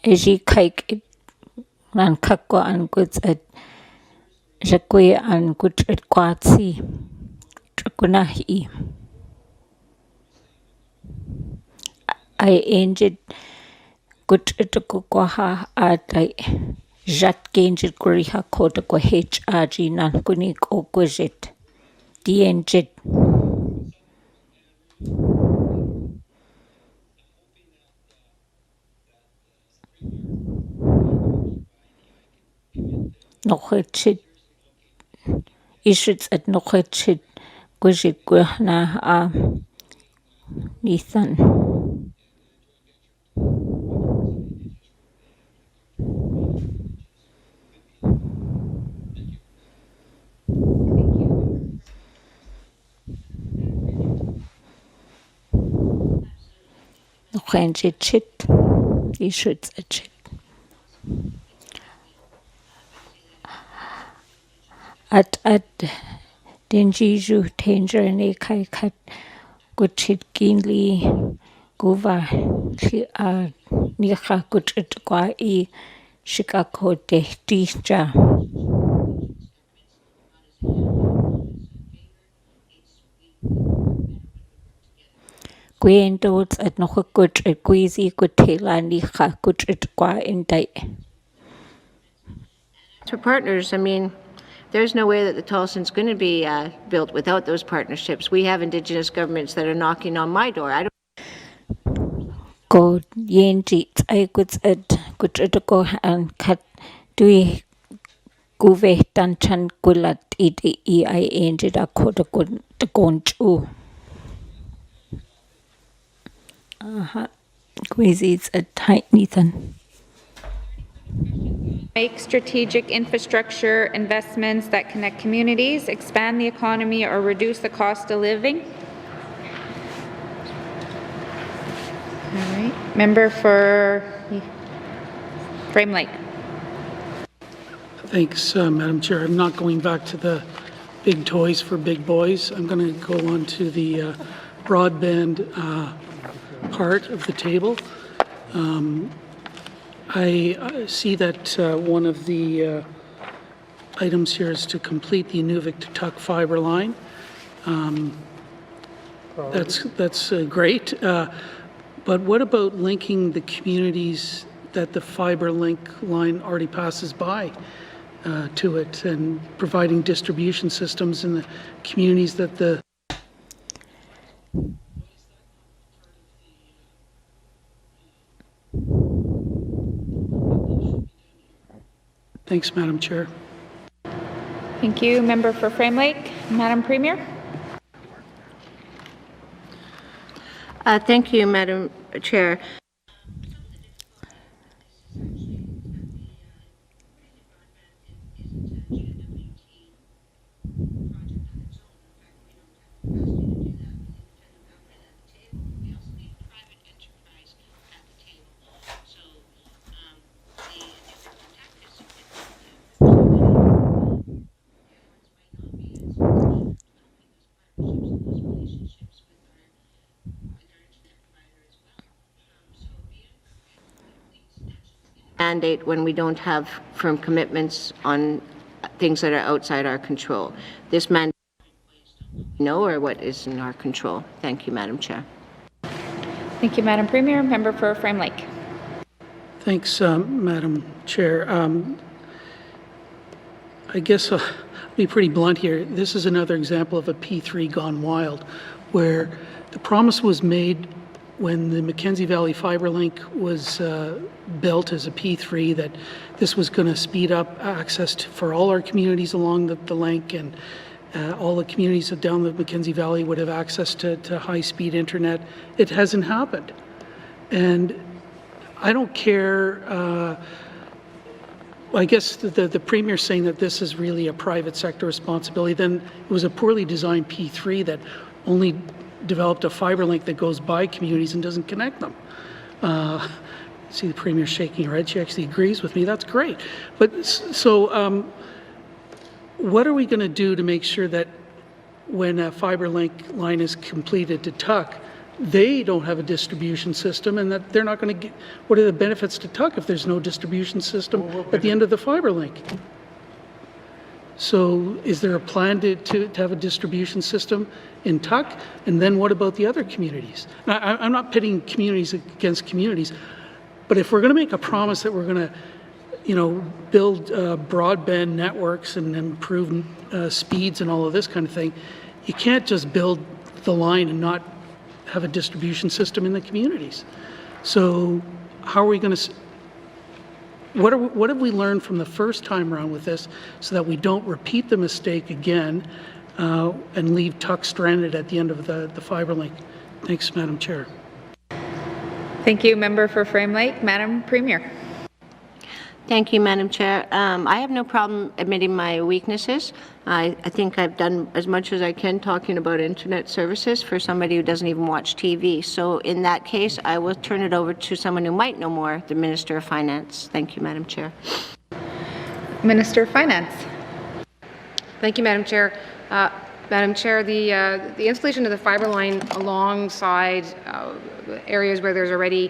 eji kaik it nan kakwa an gwits at jakwe an Gwich it kwatsi chakunahi ay enjit Gwich it kukwaha at ay jat genjit gwriha koda go HRG nan gwynig o gwjit dienjit nochwachit ishits at nochwachit gwjit gwhna Nathan. Nochwachit chit ishits a chit. At Dinjii Zhu tanger ne kai kat Gwchit ginli guva nicha Gwchit kwa I shikako de tija. Gwen dots at noch a Gwchit gwizi Gwtila nicha Gwchit kwa in day. For partners, I mean, there's no way that the Tolson's going to be built without those partnerships. We have Indigenous governments that are knocking on my door. I don't. Go yenji I goods at Gwchit go and kat dui guve danchan gulat iti I ended a koda gun the gonchu. Gwizis at tight Nathan. Make strategic infrastructure investments that connect communities, expand the economy, or reduce the cost of living. All right. Member for Frame Lake. Thanks, Madam Chair. I'm not going back to the big toys for big boys. I'm going to go on to the broadband part of the table. I see that one of the items here is to complete the Inuvik to Tuck fiber line. That's great. But what about linking the communities that the fiber link line already passes by to it and providing distribution systems in the communities that the Thanks, Madam Chair. Thank you. Member for Frame Lake. Madam Premier. Thank you, Madam Chair. mandate when we don't have firm commitments on things that are outside our control. This mandate, no, or what is in our control. Thank you, Madam Chair. Thank you, Madam Premier. Member for Frame Lake. Thanks, Madam Chair. I guess I'll be pretty blunt here. This is another example of a P3 gone wild, where the promise was made when the Mackenzie Valley Fiber Link was built as a P3 that this was going to speed up access for all our communities along the link, and all the communities down the Mackenzie Valley would have access to high-speed internet. It hasn't happened. And I don't care, I guess the Premier saying that this is really a private sector responsibility, then it was a poorly designed P3 that only developed a fiber link that goes by communities and doesn't connect them. See the Premier shaking her head. She actually agrees with me. That's great. But so what are we going to do to make sure that when a fiber link line is completed to Tuck, they don't have a distribution system, and that they're not going to get, what are the benefits to Tuck if there's no distribution system at the end of the fiber link? So is there a plan to have a distribution system in Tuck? And then what about the other communities? Now, I'm not pitting communities against communities, but if we're going to make a promise that we're going to, build broadband networks and improve speeds and all of this kind of thing, you can't just build the line and not have a distribution system in the communities. So how are we going to, what have we learned from the first time around with this so that we don't repeat the mistake again and leave Tuck stranded at the end of the fiber link? Thanks, Madam Chair. Thank you, Member for Frame Lake. Madam Premier. Thank you, Madam Chair. I have no problem admitting my weaknesses. I think I've done as much as I can talking about internet services for somebody who doesn't even watch TV. So in that case, I will turn it over to someone who might know more, the Minister of Finance. Thank you, Madam Chair. Minister of Finance. Thank you, Madam Chair. Madam Chair, the installation of the fiber line alongside areas where there's already,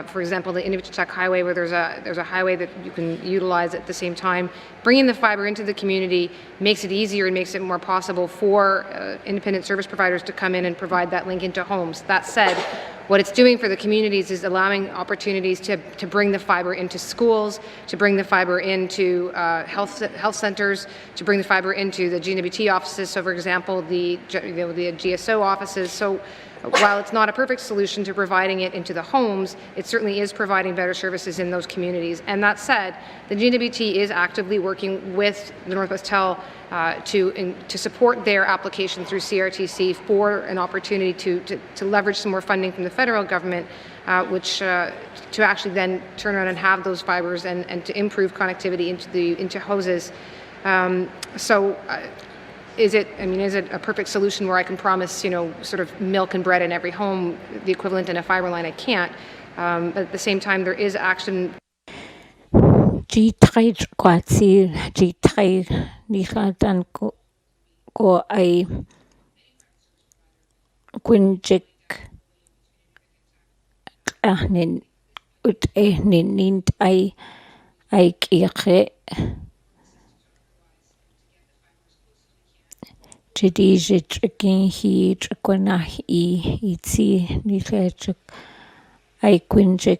for example, the Inuviatuk Highway, where there's a highway that you can utilize at the same time, bringing the fiber into the community makes it easier and makes it more possible for independent service providers to come in and provide that link into homes. That said, what it's doing for the communities is allowing opportunities to bring the fiber into schools, to bring the fiber into health centers, to bring the fiber into the GNWT offices. So, for example, the GSO offices. So, while it's not a perfect solution to providing it into the homes, it certainly is providing better services in those communities. And that said, the GNWT is actively working with the Northwest Tel to support their application through CRTC for an opportunity to leverage some more funding from the federal government, which to actually then turn around and have those fibers and to improve connectivity into houses. Is it a perfect solution where I can promise, sort of milk and bread in every home, the equivalent in a fiber line? I can't. But at the same time, there is action. G3 kwatsi G3 nilatan ko ay Gwich'in ahnin ut nint ay kike Dinjii Zhu Ginjik itsi nilachuk ay Gwich'in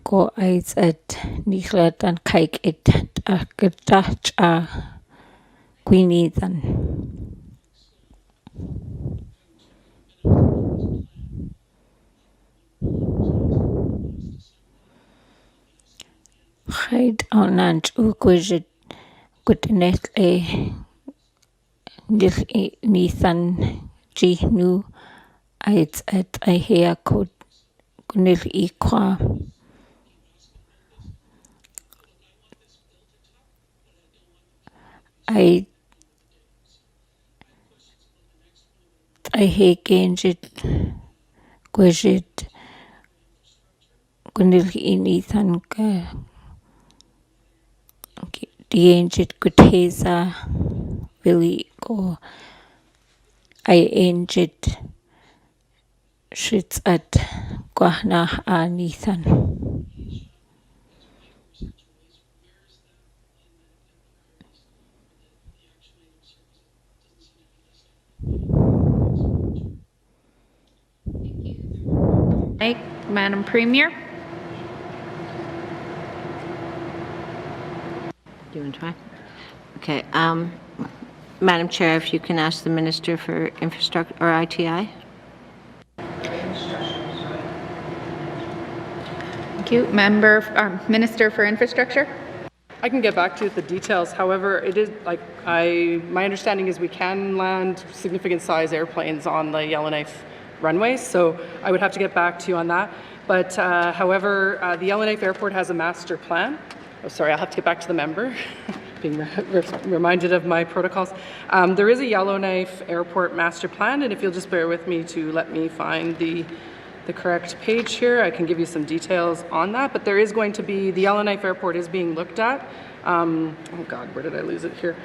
ko ay at nilatan kaik it akatach gwinidan. Haid onant Gwich'in Gwich'in Nithan Jihnu Aids at Ahea Code Gunil Equa I Genjit Gwich'in Gunil Nithan Dinjii Guteza Vili ko I Dinjii Shits at Gwahnach a Nathan. Madam Premier. Do you want to try? Okay. Madam Chair, if you can ask the Minister for Infrastructure or ITI. Thank you. Minister for Infrastructure. I can get back to you with the details. However, it is like my understanding is we can land significant size airplanes on the Yellowknife runways, so I would have to get back to you on that. But however, the Yellowknife Airport has a master plan. Oh, sorry, I'll have to get back to the member. Being reminded of my protocols. There is a Yellowknife Airport master plan, and if you'll just bear with me to let me find the correct page here, I can give you some details on that. But there is going to be, the Yellowknife Airport is being looked at. Oh God, where did I lose it here?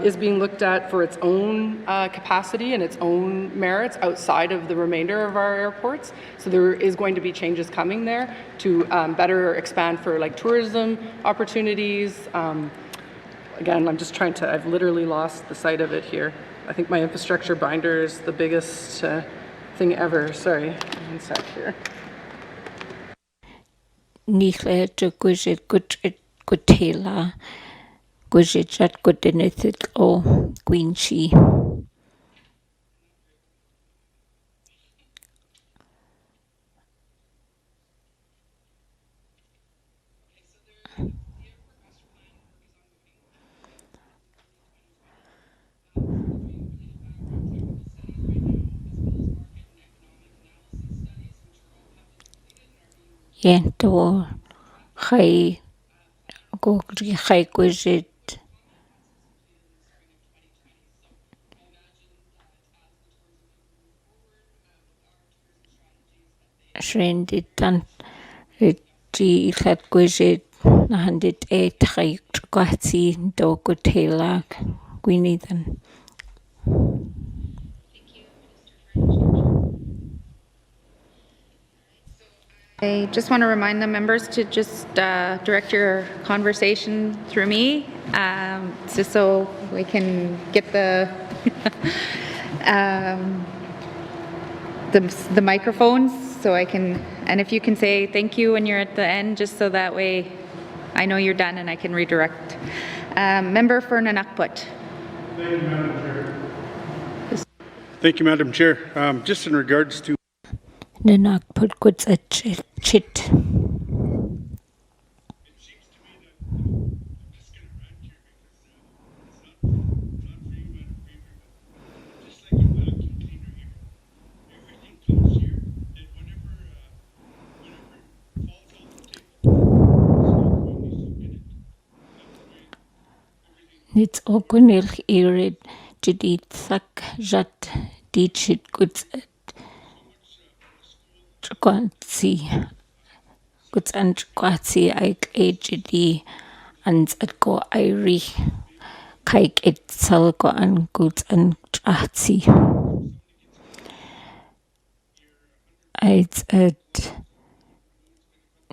Is being looked at for its own capacity and its own merits outside of the remainder of our airports. So there is going to be changes coming there to better expand for like tourism opportunities. Again, I'm just trying to, I've literally lost the sight of it here. I think my infrastructure binder is the biggest thing ever. Sorry, one sec here. Nichle to Gwich'in Gwich'in Gwich'in o Gwich'in. Yento Chai Chai Gwich'in Shrendit dan G Chat Gwich'in na handit Chai Gwati do Gutela Gwyniddan. I just want to remind the members to just direct your conversation through me, just so we can get the the microphones, so I can, and if you can say thank you when you're at the end, just so that way I know you're done and I can redirect. Member for Nunukput. Thank you, Madam Chair. Thank you, Madam Chair. Just in regards to Nunukput goods a chit. Nits ogunil irid jadid sak jat dichit goods goods and quatsi ike agedi and at go iri kike it salgo and goods and atsi. It's at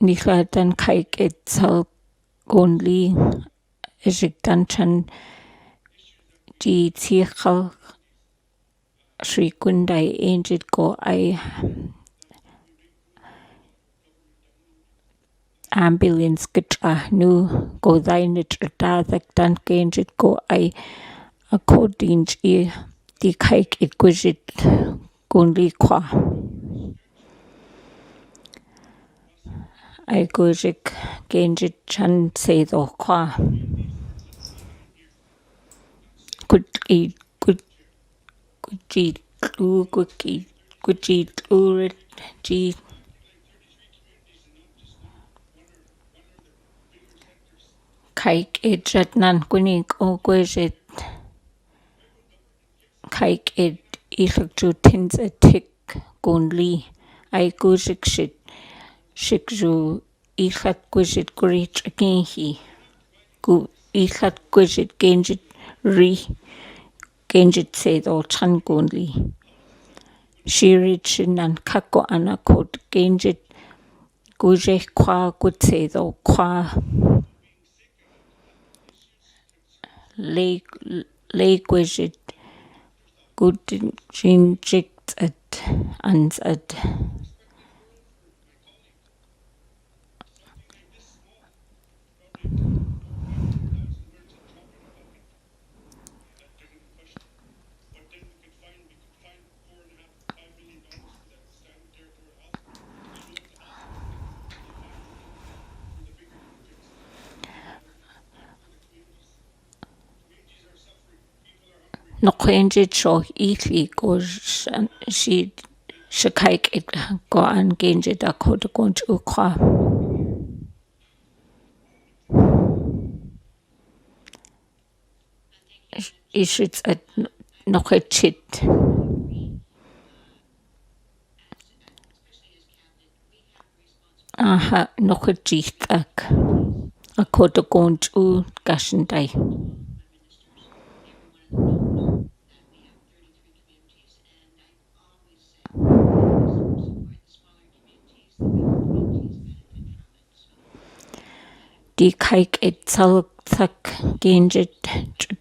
Nichlat and kike it sal only Ejigdanchan G Tichal Sri Kundai Angel go I ambulance get nu go thine that dan gange go I according to the kike it gujit gunli qua I gujik gange chan say the qua good eat good eat good eat G kike it jet nan kunik o gujit kike it ilk to tins a tick gunli I gujik shit shikju ilk gujit great again he go ilk gujit gange re Genjit said or chan gunli Shirichinan kako anakot genjit guje kwa gutsedo kwa le gujit gudin jinjikt at ansad. Noqenjit sho ili go she shakaik it go an genjit akot gonj ukwa. Ishits at noqechit. Aha noqechit ak akot gonj u gashandai. Di kaik it saluk tak genjit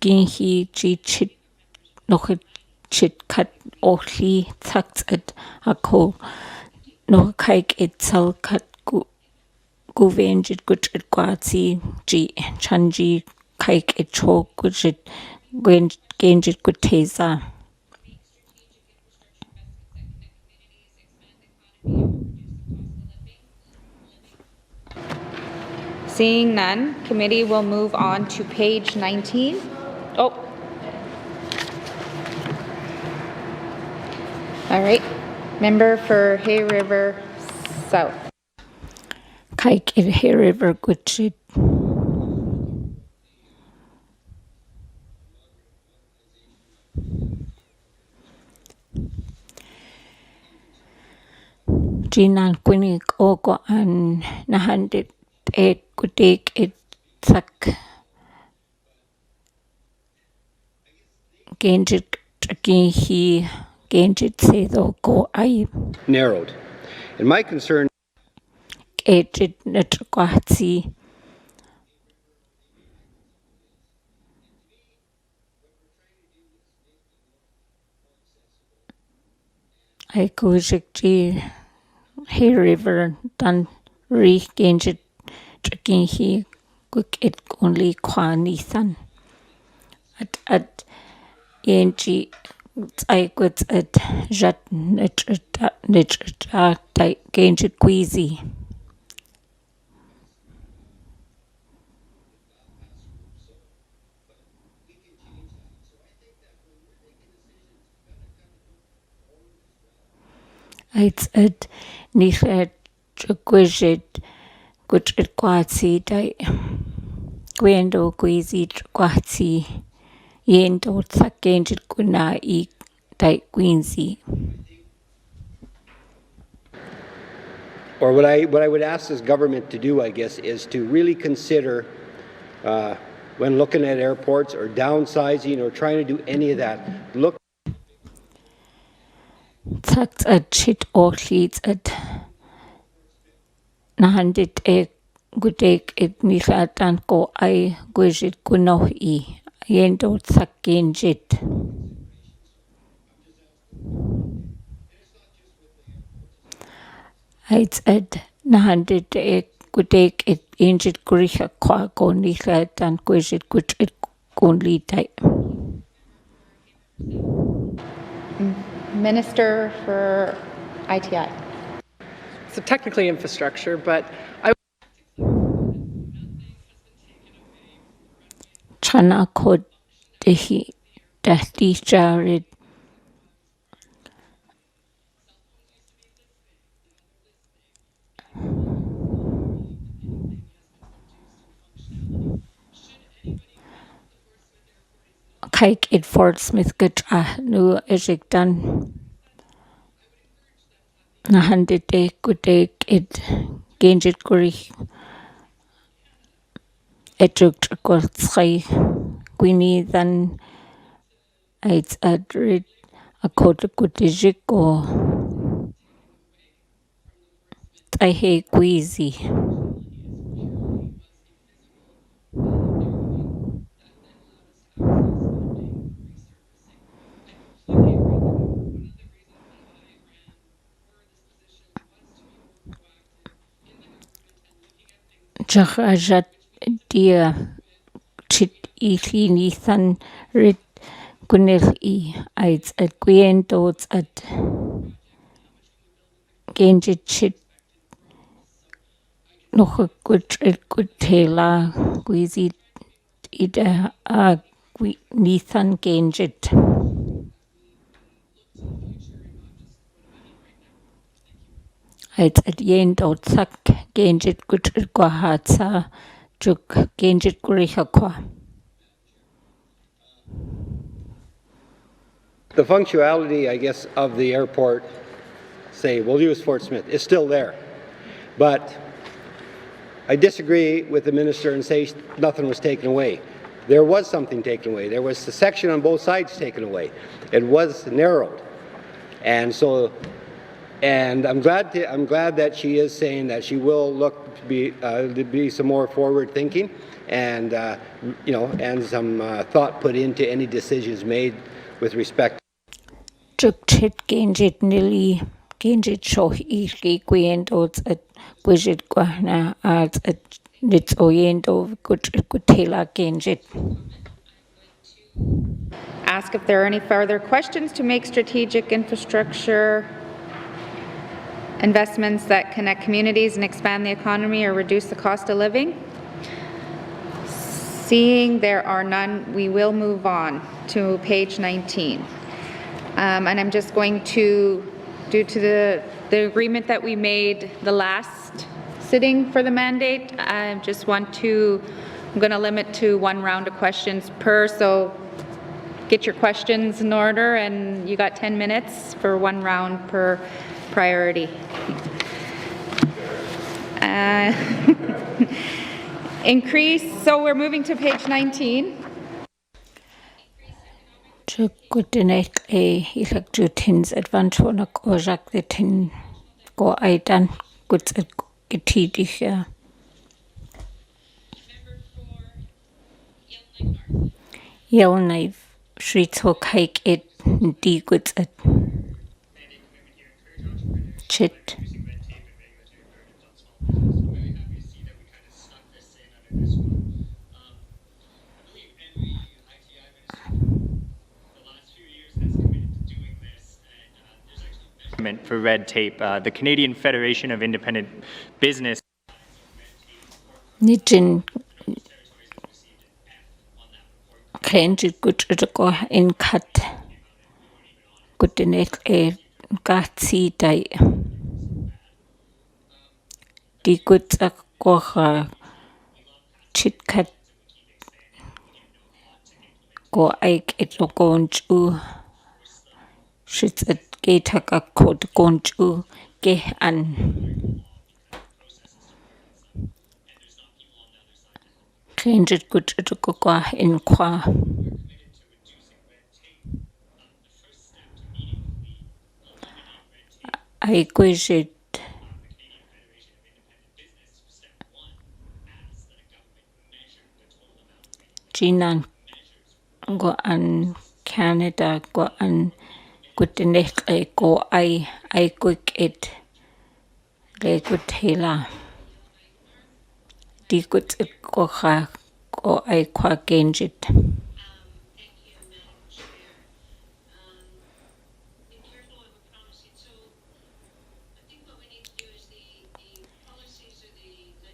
ginhi chit noch chit kat ohli takt it ako no kaik it sal kat guvenjit gut it gwati ji chanji kaik it cho gujit genjit guteza. Seeing none, committee will move on to page 19. Oh. All right. Member for Hay River South. Kaik it Hay River gutchit. Jinan Gwich'in ogo an nahandit ek gudik it sak genjit ginhi genjit sedo go ai Narrowed. And my concern genjit netkwati I gujik Hay River dan re genjit ginhi guk it only kwanisan at yenji I gut at jat nitra genjit gwizi. It's at Nisha Gwich'in Gwich'in Kwati Dai Gwendo Gwizi Kwati Yendo Sakenjit Guna E Dai Gwinzi. or what I would ask this government to do, I guess, is to really consider when looking at airports or downsizing or trying to do any of that, look Takt at chit or leads at Nahandit e Gudek it Nishatan go I Gwishit Guno E Yendo Sakenjit. It's at Nahandit e Gudek it injit Grisha Kwago Nishatan Gwishit Gwich'in Gunli Dai. Minister for ITI. So technically infrastructure, but I Chana Kod Dehi Dahti Jared Kaik it Fort Smith Gatra Nu Ejikdan Nahandite Gudek it Genjit Guri Ejuk Gortsai Gwini than Aids Adrid Akotagutijik or Taihe Gwizi. Jahajat dia chit ili nithan rit kunil I aids at Gwiendots at Genjit chit noch a good tela Gwizi ida a nithan Genjit. Aids at Yendot sak Genjit good Guahatsa juk Genjit Gurihakwa. The functionality, I guess, of the airport, say, we'll use Fort Smith, is still there. But I disagree with the minister and say nothing was taken away. There was something taken away. There was a section on both sides taken away. It was narrowed. And so, and I'm glad that she is saying that she will look to be some more forward thinking and, you know, and some thought put into any decisions made with respect. Chit Genjit nili Genjit shoh I Gwiendots at Gwigit Guahna at Nits Oyendo Gutela Genjit. Ask if there are any further questions to make strategic infrastructure investments that connect communities and expand the economy or reduce the cost of living. Seeing there are none, we will move on to page 19. And I'm just going to, due to the agreement that we made the last sitting for the mandate, I just want to, I'm going to limit to one round of questions per, so get your questions in order, and you got 10 minutes for one round per priority. Increase, so we're moving to page 19. Gutinek Electrotins Advantonak Ojak the Tin Go Aidan Guts at Getidicha. Yelnaive Streets Hook Hike it D Guts at Chit. For red tape, the Canadian Federation of Independent Business. Nijin Kenji good in cut good in it a gatsi die. Di good a goha chit cut go ike it logonj shits at gatak a code gonju ge an. Kenji good go in qua. I Gwig'it Jinan go an Canada go an Gutinek go I Gwig'it le Gutela Di Gut go ha go I qua Genjit.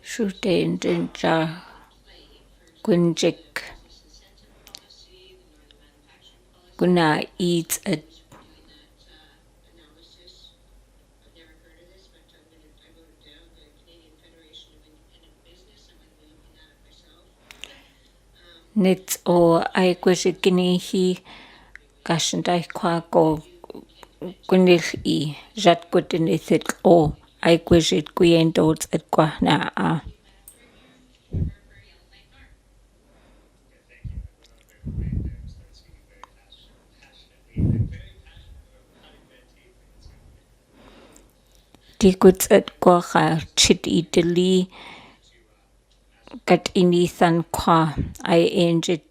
Shooting Dinjii Ginjik Guna eats a Nits or I Gwig'it Guinea he Gashandai qua go Gunil E Jat Gudinithit or I Gwig'it Gwiendots at Guahna. Di guts at gwacha chit idili gat inithan kwa I enjit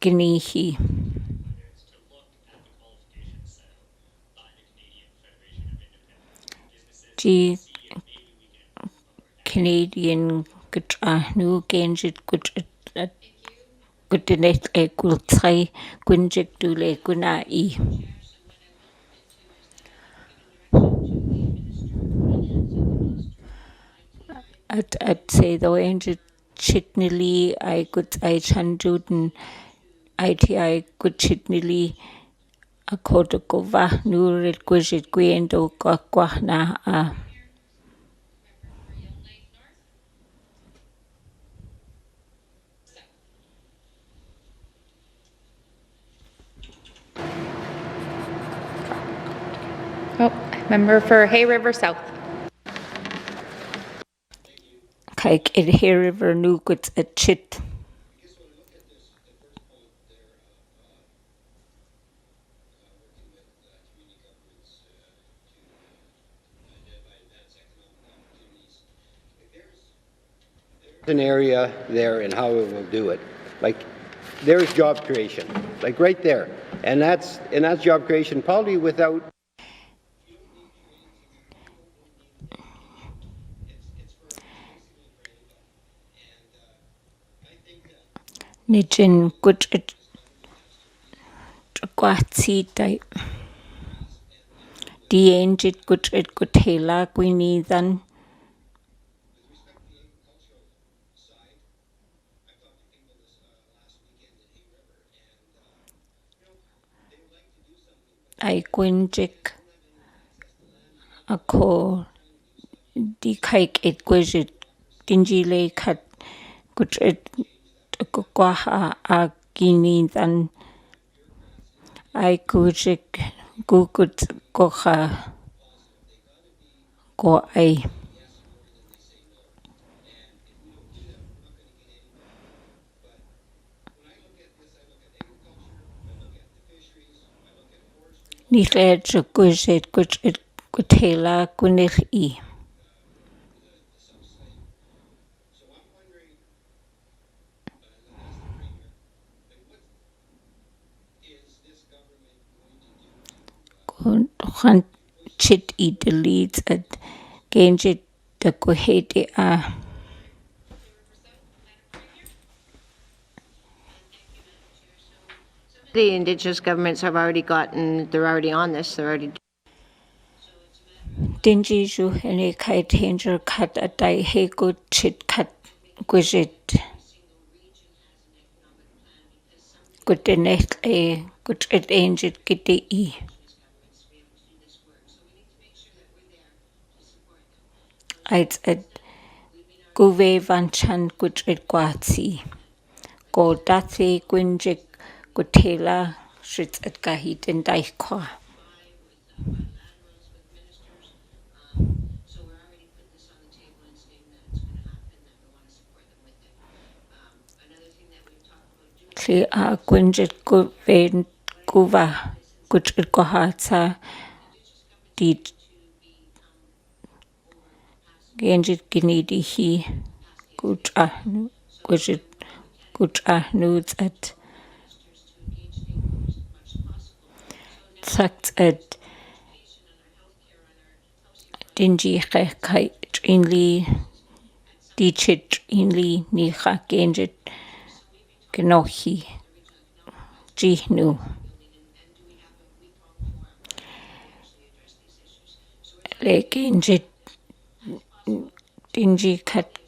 ginihi. Di Canadian gutahnu genjit gutinet e gultrai Gwich'in dule gunai. At say the enjit chitnili I gut I chanjuden ITI gut chitnili a kodakova nurit Gwich'in gwendo gwahna a. Oh, member for Hay River South. Kaik it Hay River nu guts a chit. An area there and how it will do it. Like, there's job creation, like right there. And that's job creation probably without. Nijin Gwich'in gwahti dai. Di enjit Gwich'in gutela gwinidhan. I Gwich'in ako di kaik it Gwich'in Dinjii le kat Gwich'in gwaha a ginidhan. I Gwich'in gugut gocha go ai. Ni red Gwich'in gutela gwynir I. Gwan chit I delete at genjit da gwahedi a. The Indigenous governments have already they're already on this, they're already. Dinjii Zhu hene kai tanger kat a dai he good chit kat Gwich'in. Gutinet e Gwich'in enjit giti I. It's at Guve Vanchan Gwich'in gwati. Go dati Gwich'in gutela shit at gahit and daikwa. Clear a Gwich'in guve guva Gwich'in gwahata di genjit ginidi hi Gwich'in nudes at Sakt at Dinjii kai trinli di chit trinli ni ha genjit genohi jihnu. Le genjit Dinjii kat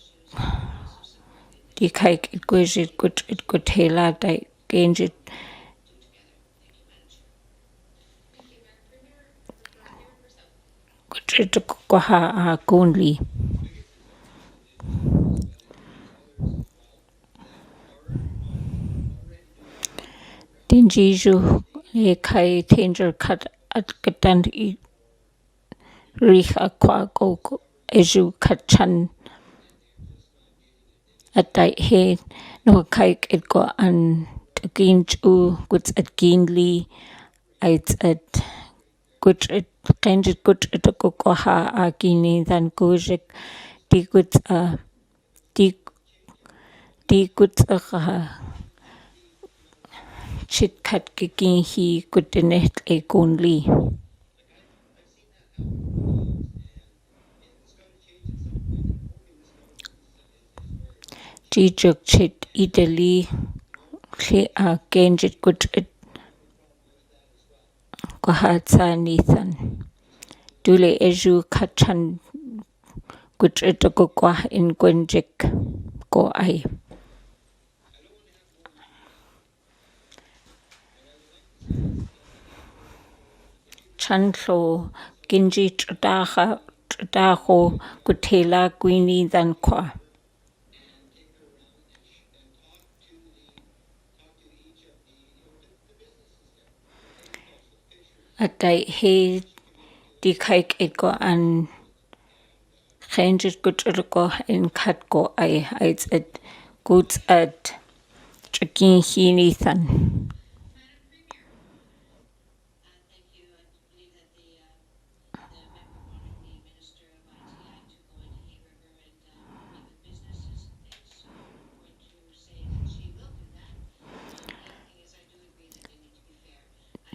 di kai Gwich'in gutela dai genjit Gwich'in gwaha a gunli. Dinjii Zhu le kai tanger kat at gatan I rich a kwa go eju kachan at dai he no kai it go an Dinjii Zhu guts at ginli it's at Gwich'in Gwich'in Kukoha Agini than Gujik Digwits Chitkat Giginhi Gudinet Egunli. Jijuk Chit Idali Genjit Gwich'in Gohatsa Nathan. Dule Eju Kachan Gwich'in Gukwa in Gwenjik Go I. Chanlo Dinjii Zhu Gutela Gwini than Kwa. At I he dikaik it go and Genjit Gutrugo in cat go I hides it goods at Chicken he Nathan.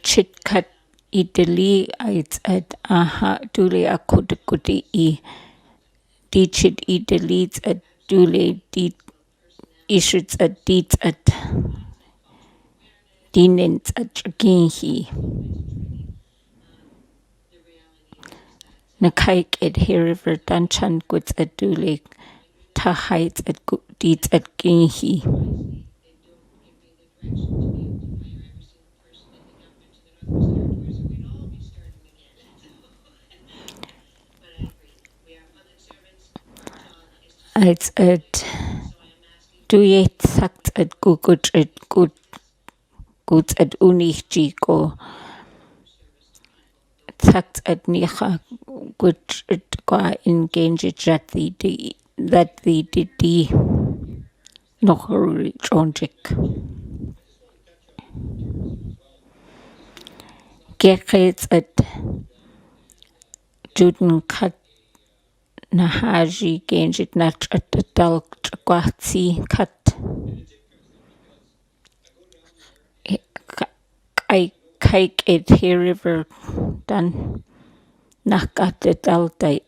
Chitkat Italy it's at aha dule akudikuti e dichit Italy at dule di issues at deeds at dinins at Ginhi. Nakaik at Heriver Danchan goods at dule tahites at deeds at Ginhi. It's at Duyet Sakt at Gugut at goods at Unijiko. Sakt at Niha good at Gua in Genjit that the Didi Nohuri Jonjik. Gekets at Juden Kat Nahaji Genjit Nat at the Dalk Gwatsi Kat. I kike it here river done Nakat the Daltai.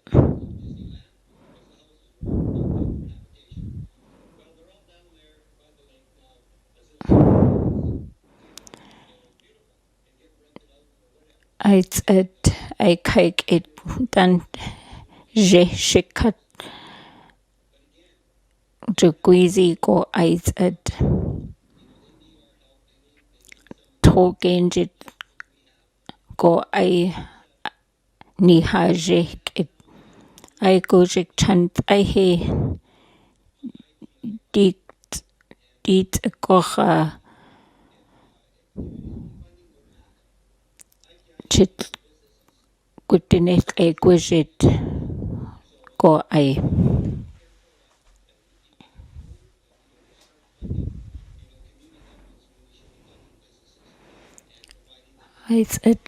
It's at I kike it done Je Shikat Jugwizi go eyes at Togenjit go I Nihajik it I gojik chant I he dit gocha chit Gudinet a gwizit go I. It's it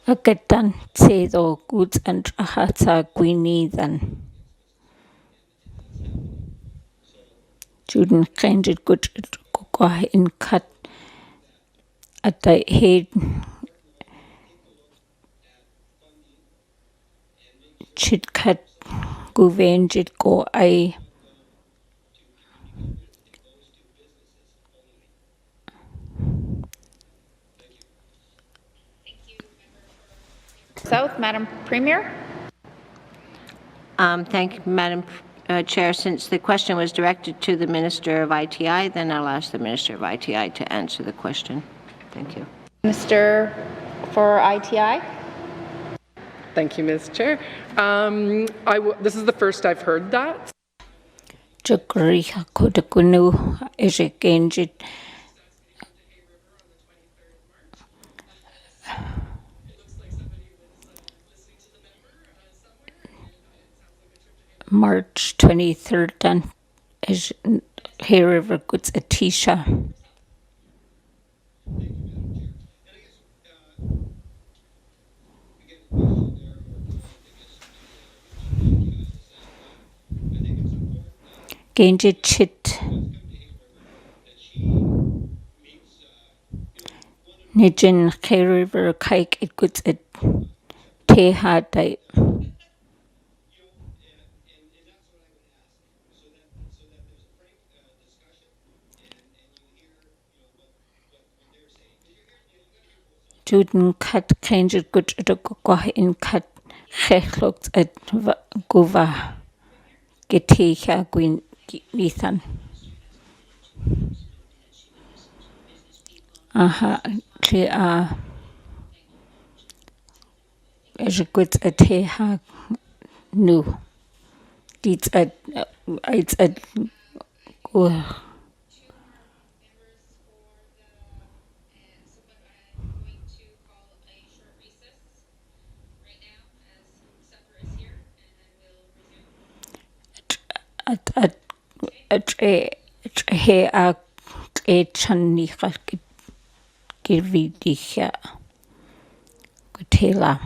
a getan say though goods and rahata gwini than Juden kindred good go in cut at the head chit cut guvenjit go I. South, Madam Premier. Thank you, Madam Chair. Since the question was directed to the Minister of ITI, then I'll ask the Minister of ITI to answer the question. Thank you. Minister for ITI. Thank you, Ms. Chair. This is the first I've heard that. Chukriha Kodakunu is a Genjit. March 23rd, and is here river goods at Tisha. Dinjii Chit Nijin River Kaik it goods it te hadai. Juden kat kanjit gut it go in kat chechlooks at guva getecha gwyn lithan. Aha, lle a is a good a te ha nu. It's a he a channicha girvidicha gutela.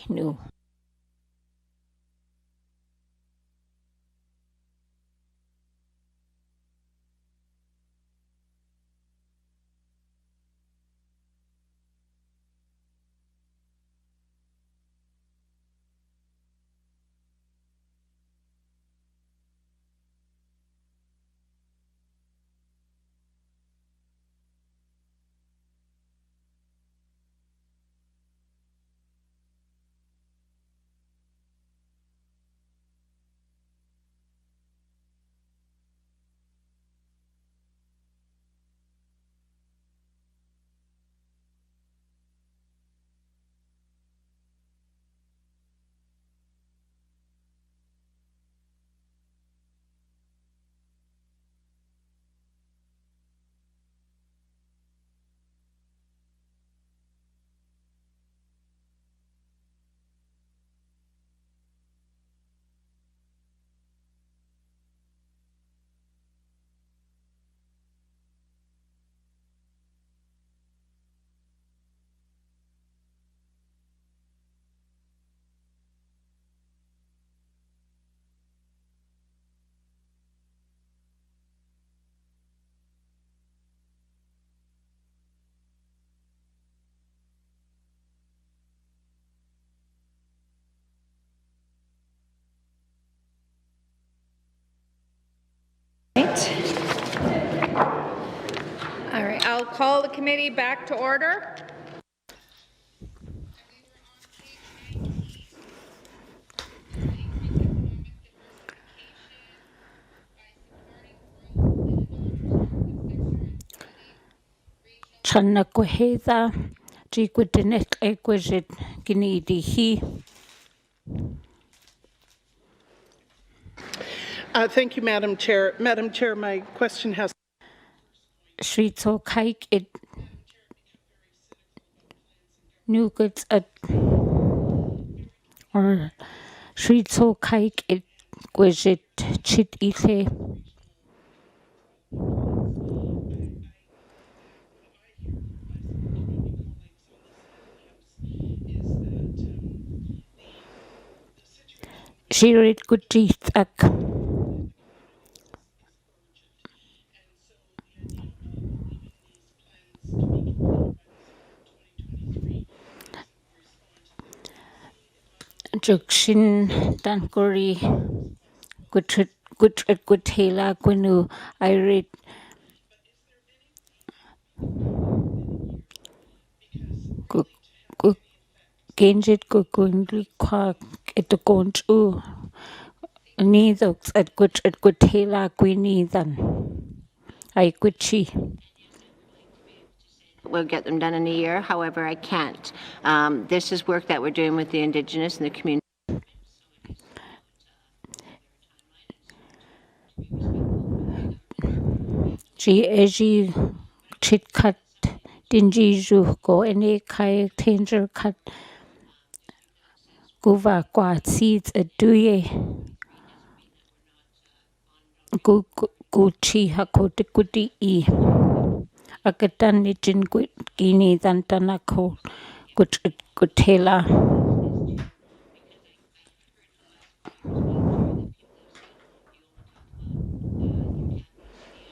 nu. All right, I'll call the committee back to order. Channa Gwehedda, Gwich'in Gwich'in Dinjii. Thank you, Madam Chair. Madam Chair, my question has... Shrito Kaik it Nugets at or Shrito Kaik it Gwich'in Chit Ile. Shirit Gujith ak Jukshin Dankuri Gutela Gwinu Irit Genjit Gugundli Kwak at the Gonchu Neither at Gutela Gwinidan. I Gwich'in. We'll get them done in a year. However, I can't. This is work that we're doing with the Indigenous and the community. G chit cut Dinjii Zhu go any kai tanger cut guva quat seeds a duye guchi hakoti kuti e akatan nijin gini dantanako gutela.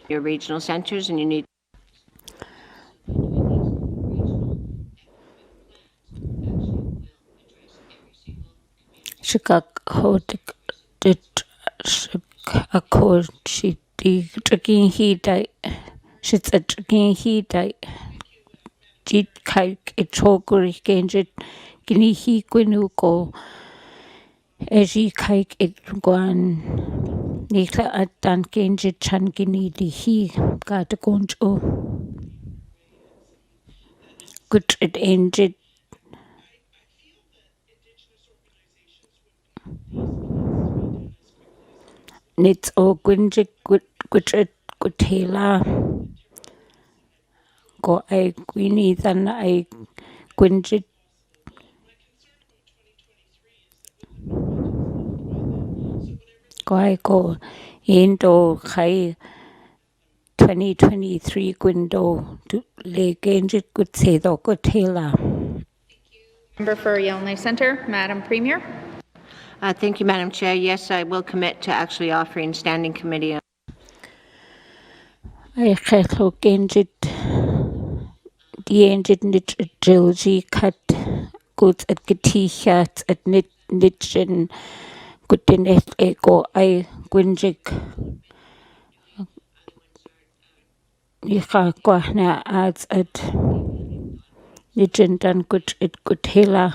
Your regional centers, and you need Chicago Chicago she drinking heat she's a drinking heat Jit Kaik a chokuri genjit Gini he Gwinuko Eji Kaik it Guan Nikla at Dan Genjit Chan Gini di he got a gonjo good it ended. Nits o Gwinjik Gutela go I Gwini than I Gwinjik go I go Indo Kai 2023 Gwindo Le Genjik Gutsedo Gutela. Member for Yellowknife Centre, Madam Premier. Thank you, Madam Chair. Yes, I will commit to actually offering standing committee. I Gwich'in Ginjik Dinjii Zhu Ginjik good at Gwich'in at Nitchin good in it go I Ginjik. Gwich'in adds at Nitchin dan good it good hila.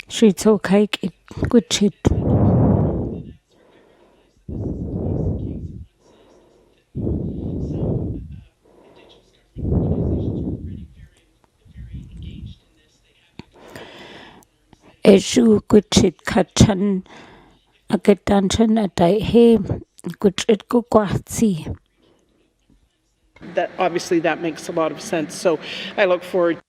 She's okay, it good shit. Eshu good shit kachan a get danchan at I hey good shit go quatsi. That obviously that makes a lot of sense. So I look forward.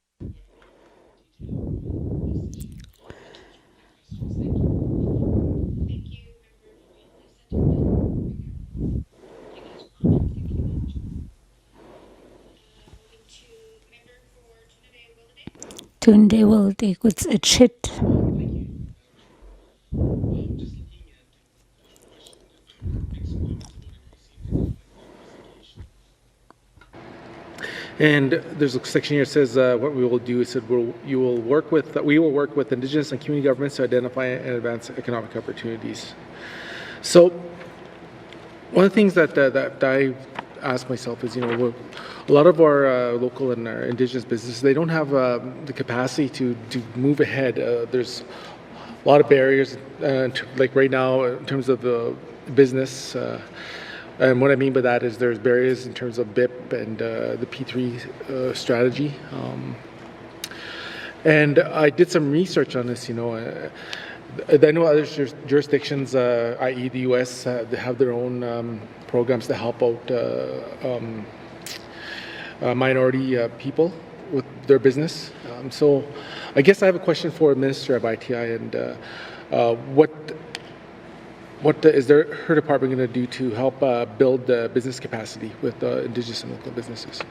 Tunde will take with a shit. And there's a section here that says what we will do is that we will work with Indigenous and community governments to identify and advance economic opportunities. So one of the things that I ask myself is, a lot of our local and our Indigenous businesses, they don't have the capacity to move ahead. There's a lot of barriers, like right now in terms of the business. And what I mean by that is there's barriers in terms of BIP and the P3 strategy. And I did some research on this, I know other jurisdictions, i.e. the U.S., they have their own programs to help out minority people with their business. So I guess I have a question for Minister of ITI, and what is her department going to do to help build business capacity with Indigenous and local businesses?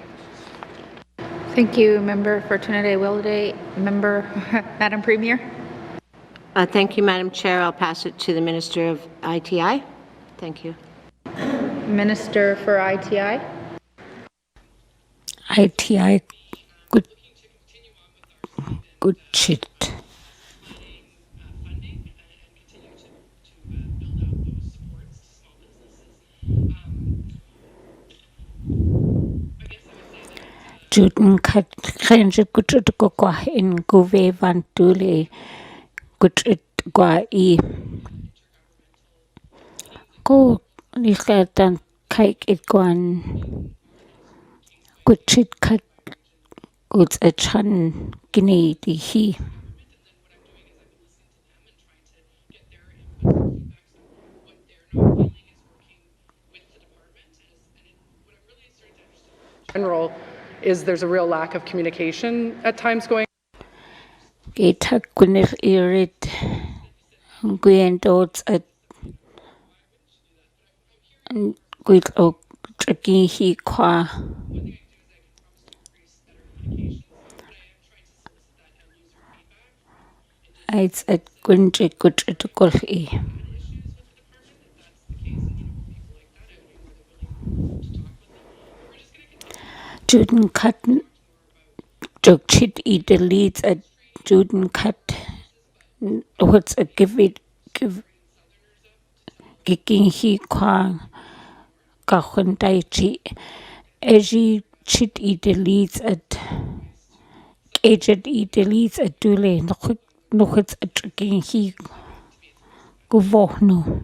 Thank you, Member for Trinidad-Williday. Member, Madam Premier. Thank you, Madam Chair. I'll pass it to the Minister of ITI. Thank you. Minister for ITI. ITI good shit. Juden kat krenje good go qua in Gouve van Dule good it qua I go dan cake it guan good shit kat goods a chan guinea di he. General is there's a real lack of communication at times going. Geta Gwyneth Irid Gwich'in Dodds at Gwich'in Ginjik qua It's at Ginjik good at Gwich'in. Juden cut Jokchit eat the leads at Juden cut what's a give gicking he qua Gwich'in Daichi Eji chit eat the leads at agent eat the leads at Dule no it's a drinking he go no.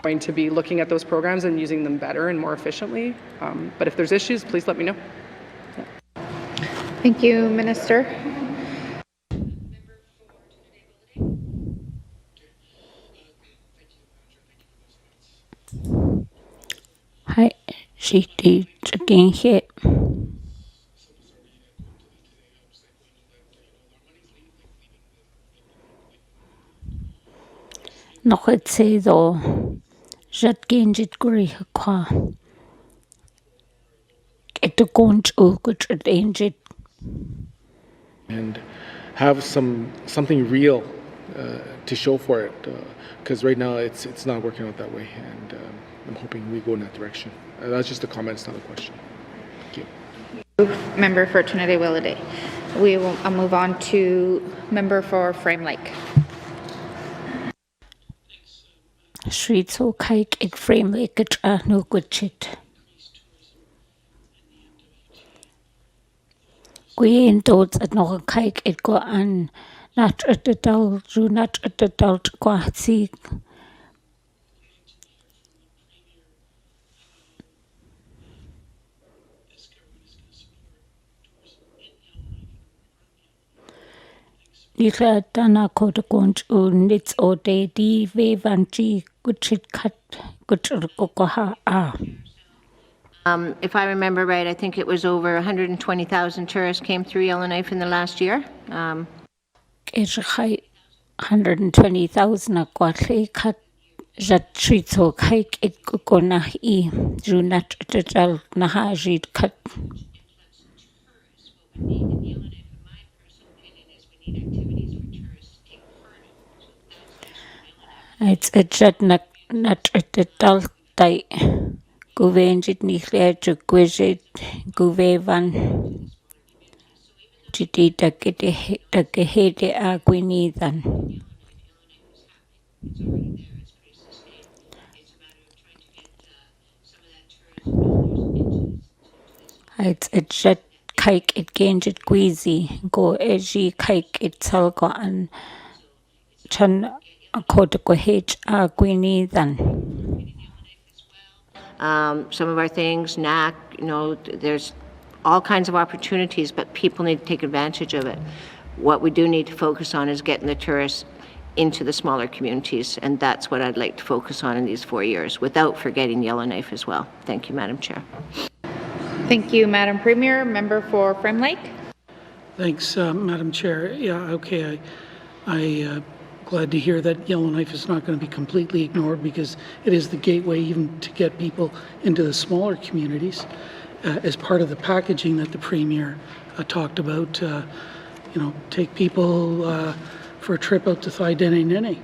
Going to be looking at those programs and using them better and more efficiently. But if there's issues, please let me know. Yeah. Thank you, Minister. Hi, she did again here. No, it's say though. Zat Ginjik Guri Kwa. Get the conch o good at Dinjii. And have something real to show for it, because right now it's not working out that way, and I'm hoping we go in that direction. That's just a comment, it's not a question. Thank you. Member for Trinity Willowday. We will move on to member for Frame Lake. Streets so kike it frame like it no good shit. Gwich'in dots at no kike it go an not at the dull, do not at the dull to go see. Nila dana kota conch nits o de di ve vanchi good shit cut good kokoha ah. If I remember right, I think it was over 120,000 tourists came through Yellowknife in the last year. It's 120,000 a quarterly cut. That streets so hike it go na e do not tell na hajid cut. It's a jet not at the dull day. Go venget nichle to Gwich'in go van. Chiti take hede a Gwinidan. It's a jet cake it Ginjik Gwizi go edgy cake it salgo and chan a code go H a Gwinidan. Some of our things, NAC, there's all kinds of opportunities, but people need to take advantage of it. What we do need to focus on is getting the tourists into the smaller communities, and that's what I'd like to focus on in these 4 years, without forgetting Yellowknife as well. Thank you, Madam Chair. Thank you, Madam Premier. Member for Frame Lake. Thanks, Madam Chair. Yeah, okay. I glad to hear that Yellowknife is not going to be completely ignored, because it is the gateway even to get people into the smaller communities. As part of the packaging that the Premier talked about, take people for a trip out to Thai-Dene-Nene.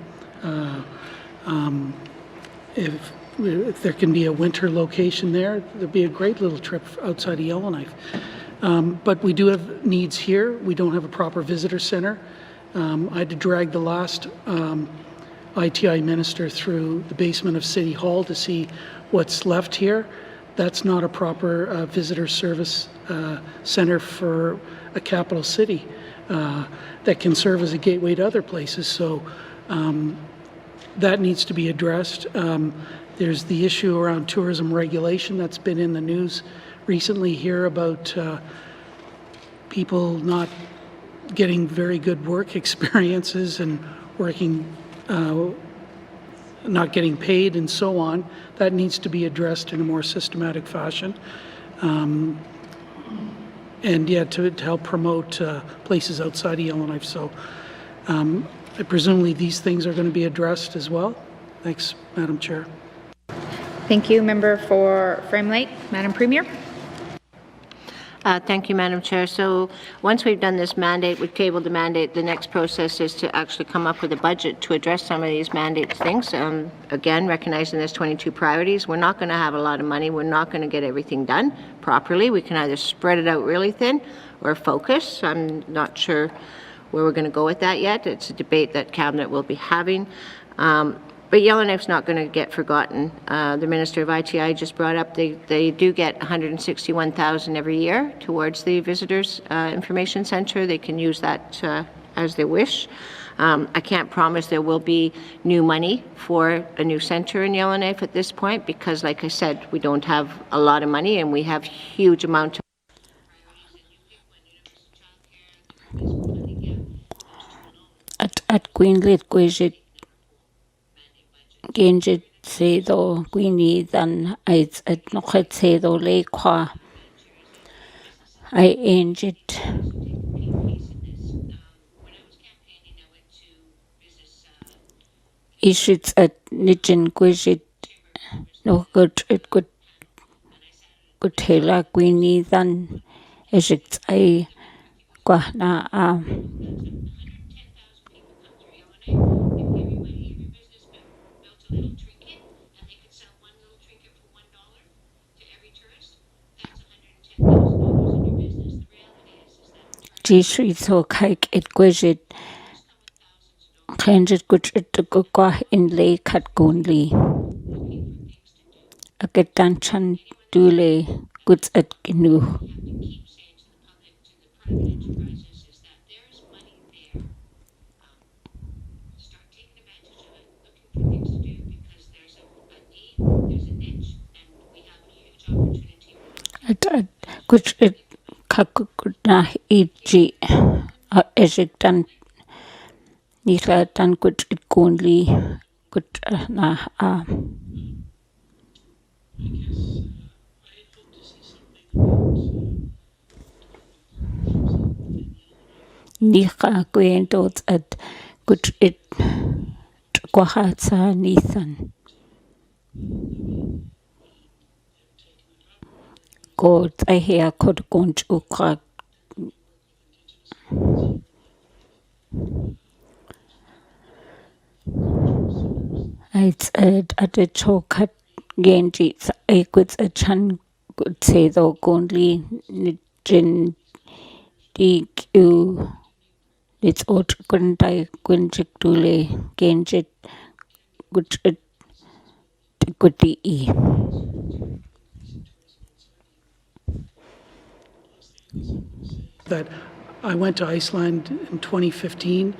If there can be a winter location there, there'd be a great little trip outside of Yellowknife. But we do have needs here. We don't have a proper visitor center. I had to drag the last ITI minister through the basement of City Hall to see what's left here. That's not a proper visitor service center for a capital city that can serve as a gateway to other places. So that needs to be addressed. There's the issue around tourism regulation that's been in the news recently here about people not getting very good work experiences and working, not getting paid and so on. That needs to be addressed in a more systematic fashion. And yeah, to help promote places outside of Yellowknife. So presumably these things are going to be addressed as well. Thanks, Madam Chair. Thank you, member for Frame Lake. Madam Premier. Thank you, Madam Chair. So once we've done this mandate, we've tabled the mandate, the next process is to actually come up with a budget to address some of these mandate things. Again, recognizing there's 22 priorities, we're not going to have a lot of money. We're not going to get everything done properly. We can either spread it out really thin or focus. I'm not sure where we're going to go with that yet. It's a debate that Cabinet will be having. But Yellowknife's not going to get forgotten. The Minister of ITI just brought up they do get $161,000 every year towards the Visitors Information Centre. They can use that as they wish. I can't promise there will be new money for a new centre in Yellowknife at this point because, like I said, we don't have a lot of money and we have huge amount of at Queenlit Gwich'in Ginjik Sedo Gwinidan Aids at Nochet Sedo Lequa I Angit Ishits at Nijin Gwich'in no good it good hela gwini than eject I gwana G3 so kike it gwejit Kenjit good it go in lay kat gunli a get danchan dule goods at gnu at good it kakuna eg eject dan nila dan good it gunli good na Nika gwendod at good it gwahata Nathan. God I hear could go to crack. It's at the chokat Genji I could a chan could say though gondly nijin DQ it's out couldn't I Gwich'in dule Genji good it good e. That I went to Iceland in 2015.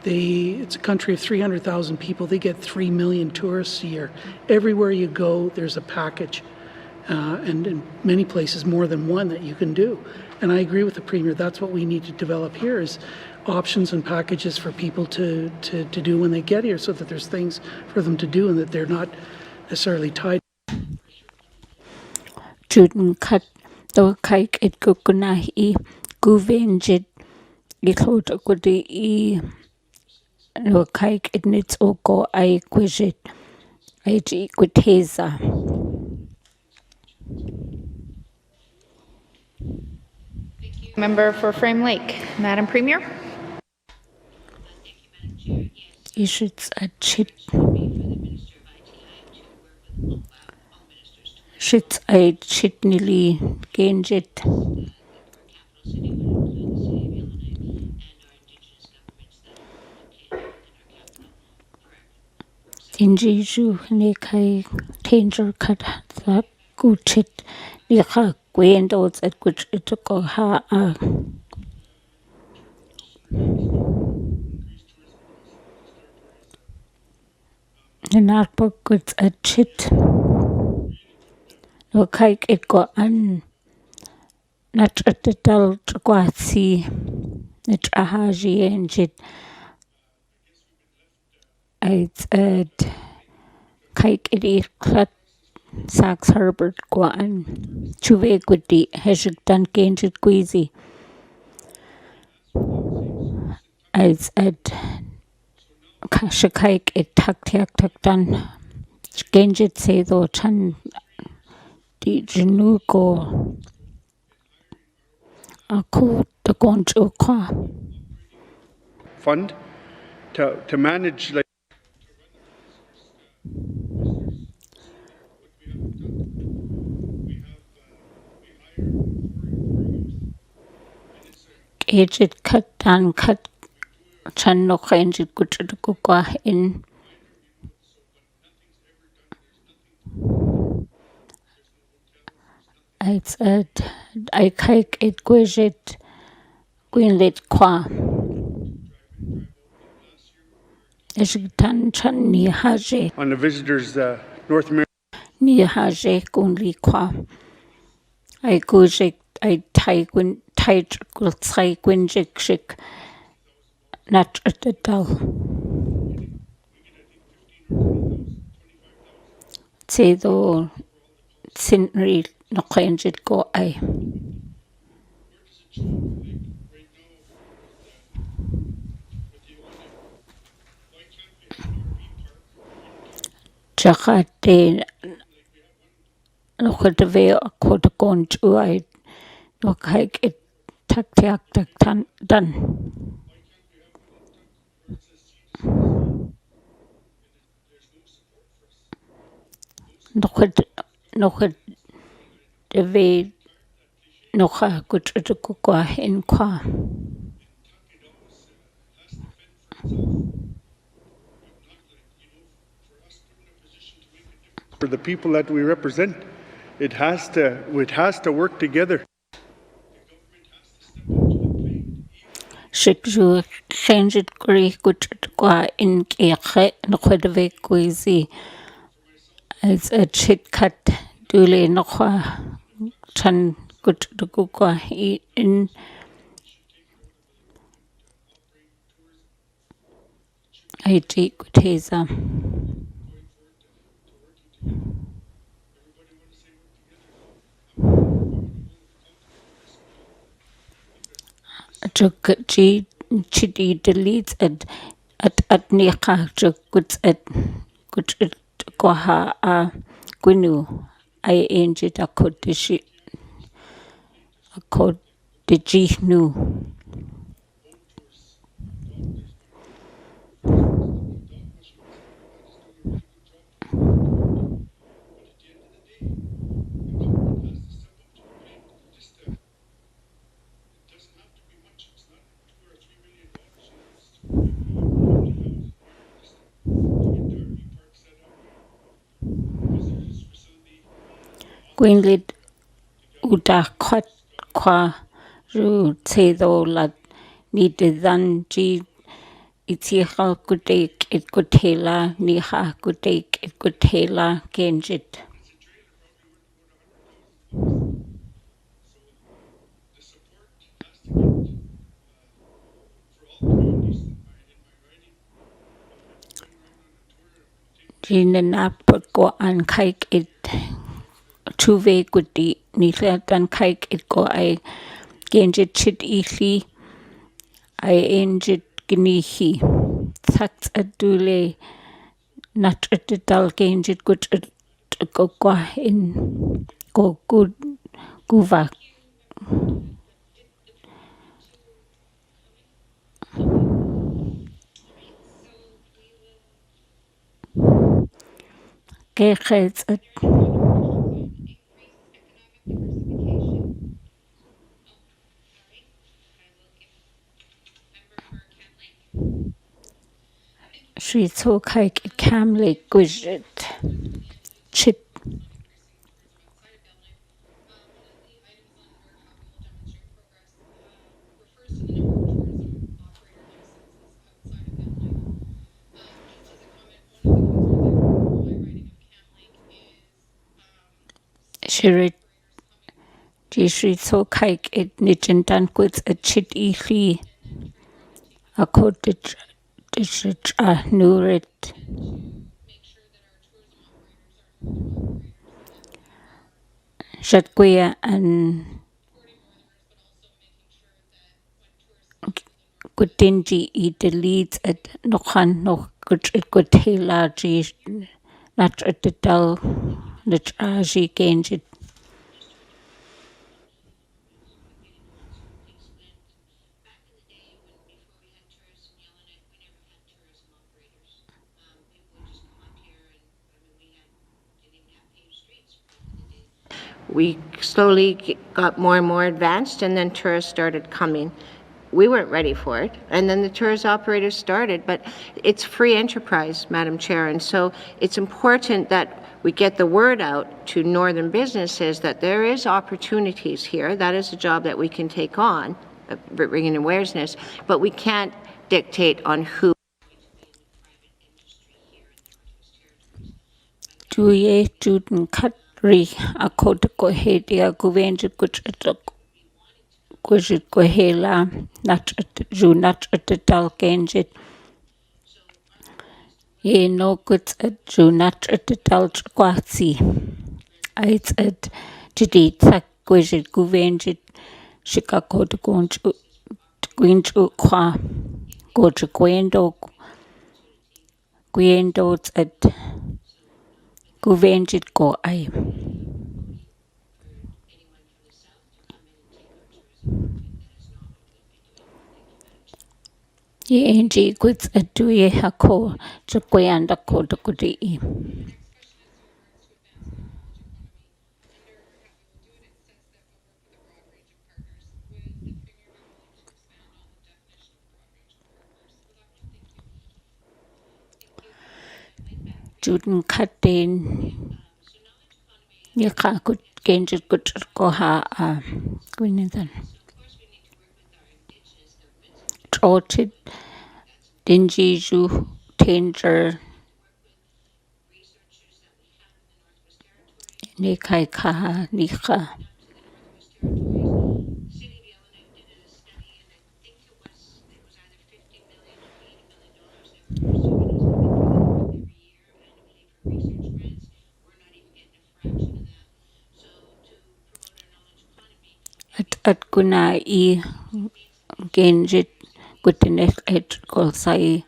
It's a country of 300,000 people. They get 3 million tourists a year. Everywhere you go, there's a package, and in many places more than one that you can do. And I agree with the Premier. That's what we need to develop here is options and packages for people to do when they get here, so that there's things for them to do and that they're not necessarily tied. Juden kat do kike it kukunahi guvenjit itlot kudi no kike it nits oko I quijit I ji kuteza. Member for Frame Lake. Madam Premier. Ishits a chit. Shits I chitnili genjit. Dinjii Zhu Ginjik Tanger kat that guchit nika gwendods at which it go ha not book goods at chit. No kike it go an not at the dull guatsi it ahaji enjit. It's a kike it clat Sax Herbert go an chuve gudi heshik dan genjit queasy. It's at Kashakaik it tak dan genjit say though chan di jinuko aku the gonjo kwa Fund to manage like Aged cut dan cut chan no genjit good kwa in it's at I kike it gwejit gwinlit kwa Eshigtan chan ni haje on the visitors North America. ni haje gunli kwa I gwejit I tai gwin tai gwiltsai gwinjik shik not at the dull. Say though sinri no genjit go I. Chakate Lochadave a quota conch uai, no hike it tak done. Nochad dave nocha kutrukwa in qua. For the people that we represent, it has to work together. Shikju change it Greek kutrukwa in keke nochadave quizy. It's a chit cut dule nocha chan kutrukwa in. I take Kuteza. Chukchi chidi deletes at Nika chukuts at Kwaha Gwinu. I angel a codishi a codigi nu. Gwynlid uda kwa ru tedo lat ni Dinjii Zhu Ginjik it Gutela Niha Gutek it Gutela Genjit. Jinanap go an kike it Tuve Guti Nila dan kike it go I Genjit chit ihi I angit gnihi. Tats adule nat at dal Genjit gut go qua in go good guva. Gechets at She took hike at Camley Gwich'in chit. She took hike at Nijan Danquits at chit ihi. A cottage nurit. Shatquia and Dinjii eat the leads at Nochan no good hela G not at the dull the G Ginjik. We slowly got more and more advanced, and then tourists started coming. We weren't ready for it, and then the tourist operators started, but it's free enterprise, Madam Chair, and so it's important that we get the word out to northern businesses that there is opportunities here. That is a job that we can take on, bringing awareness, but we can't dictate on who. Juye Juden Katri a code go hedia Guvenja Gujit Gohela not at the dull Genjit. Ye no goods at Ju not at the dull Quatsi. It's at Jidit Sak Gujit Guvenjit Chicago to Gwinju Qua go to Gwendo at Guvenjit go I. Dinjii Gwich'in hako chukuyanda ko tukudi. Juden katin nika kut genjit kut ko ha gwinidan. Trochid Dinjii Zhu Ginjik Nikai ka nika. At kuna I genjit gutinek et kolsai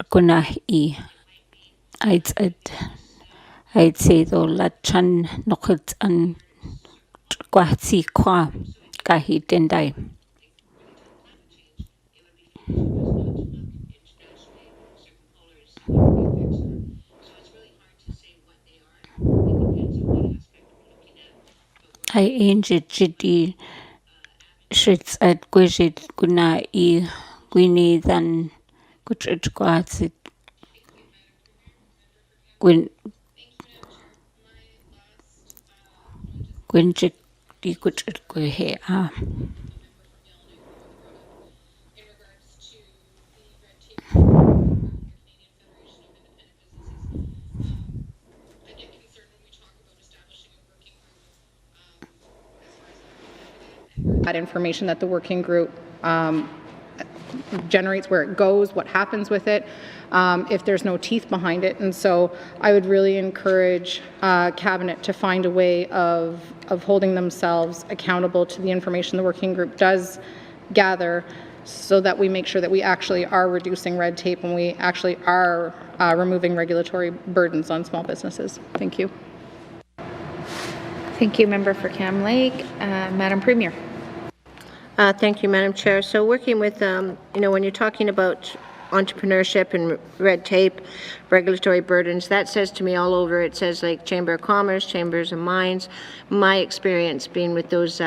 kuna I. I'd say though la chan nokit an kwasi kwa kahi dendai. I injit jidi shits at gwishit kuna I gwini than gutrit kwasi gwinjik di gutrit gwihe That information that the working group generates, where it goes, what happens with it, if there's no teeth behind it. And so I would really encourage Cabinet to find a way of holding themselves accountable to the information the working group does gather, so that we make sure that we actually are reducing red tape and we actually are removing regulatory burdens on small businesses. Thank you. Thank you, Member for Cam Lake. Madam Premier. Thank you, Madam Chair. So working with, when you're talking about entrepreneurship and red tape, regulatory burdens, that says to me all over, it says like Chamber of Commerce, Chambers of Mines. My experience being with those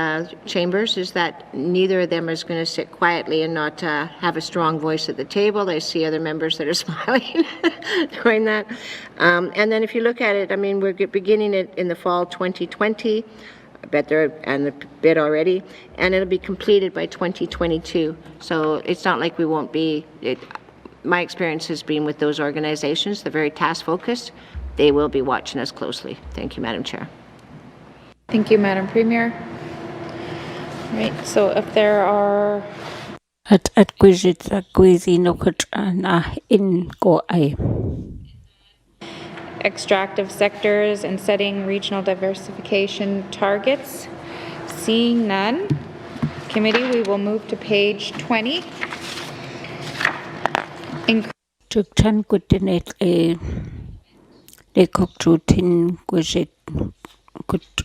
chambers is that neither of them is going to sit quietly and not have a strong voice at the table. I see other members that are smiling doing that. And then if you look at it, I mean, we're beginning it in the fall 2020. I bet they're and the bid already, and it'll be completed by 2022. So it's not like we won't be. My experience has been with those organizations; they're very task focused. They will be watching us closely. Thank you, Madam Chair. Thank you, Madam Premier. Right. So if there are at gwizit gwizi nokut na in go ai. Extractive sectors and setting regional diversification targets. Seeing none, committee, we will move to page 20. Chukchan gutinet le kokchutin gwizit gut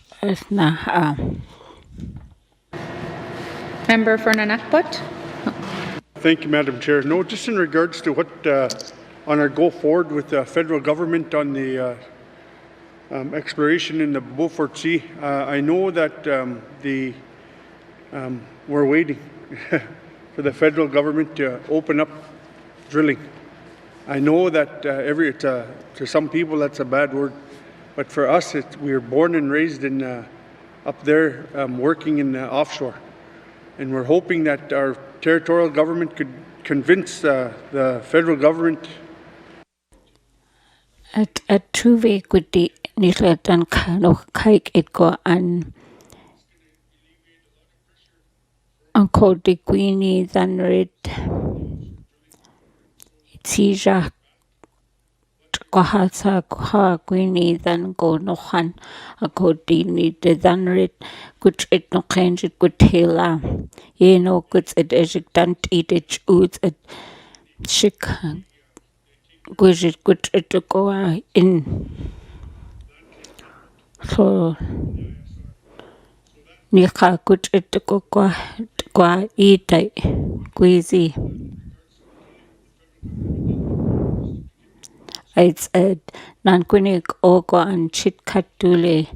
na Member for Nanakput. Thank you, Madam Chair. No, just in regards to what on our go forward with the federal government on the exploration in the Beaufort Sea. I know that we're waiting for the federal government to open up drilling. I know that to some people that's a bad word, but for us, we were born and raised in up there working in offshore, and we're hoping that our territorial government could convince the federal government. At truve gudi nilatan kano kaik it go an uncle de Queenie than red Tija Kohasa Koha Queenie than go no han a codini de than red good it no change it good tail ye no goods it as it don't eat it oods it chick good it to go in. So nika good it to go qua itai queasy. It's a non-quinig ogo and chit katule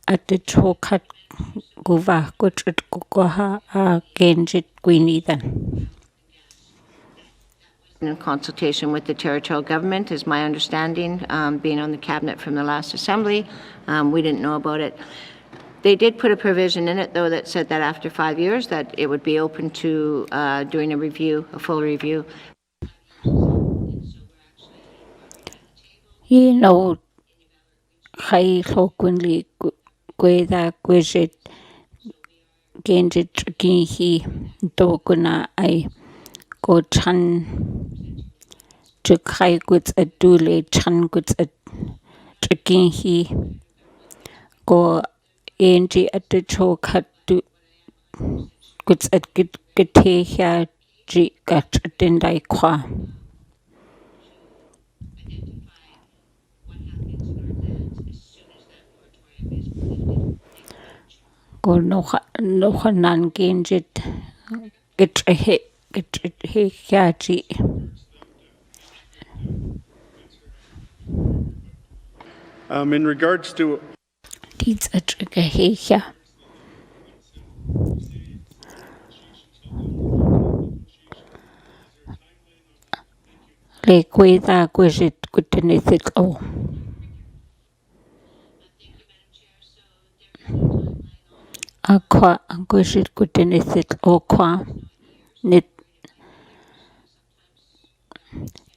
at the chokat guva kuchit kukoha genjit gwinidan. In consultation with the territorial government, is my understanding, being on the cabinet from the last assembly. We didn't know about it. They did put a provision in it, though, that said that after 5 years that it would be open to doing a review, a full review. You know, Hai Hokunli Gweda Gwizit Genjit Ginhi Doguna I go chan Jukai goods a dule chan goods a Ginhi go Angie at the choke had to goods at Gitehia G gat Dindai Qua. Go no nan genjit get a hit yaji. In regards to Deeds a trigger here. Lake with a quizit good anything. Oh. Aqua quizit good anything. Oh, qua nit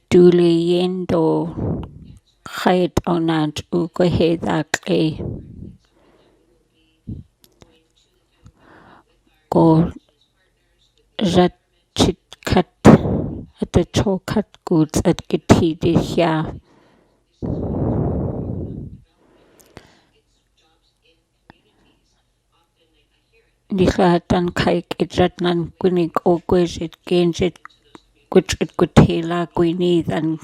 duly yendo hide on that ugo head that a go rat chit cut at the chokat goods at Gitidi here. Nihatan kaik itratnan kunig o quizit genjit which it could tela gwini than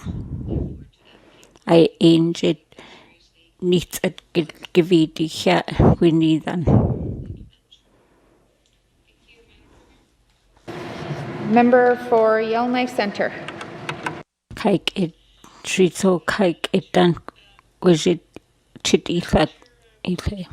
I ain't it needs at gividi here gwini than. Member for Yellowknife Centre. Kaik it trito kaik it done was it chit ifat ife.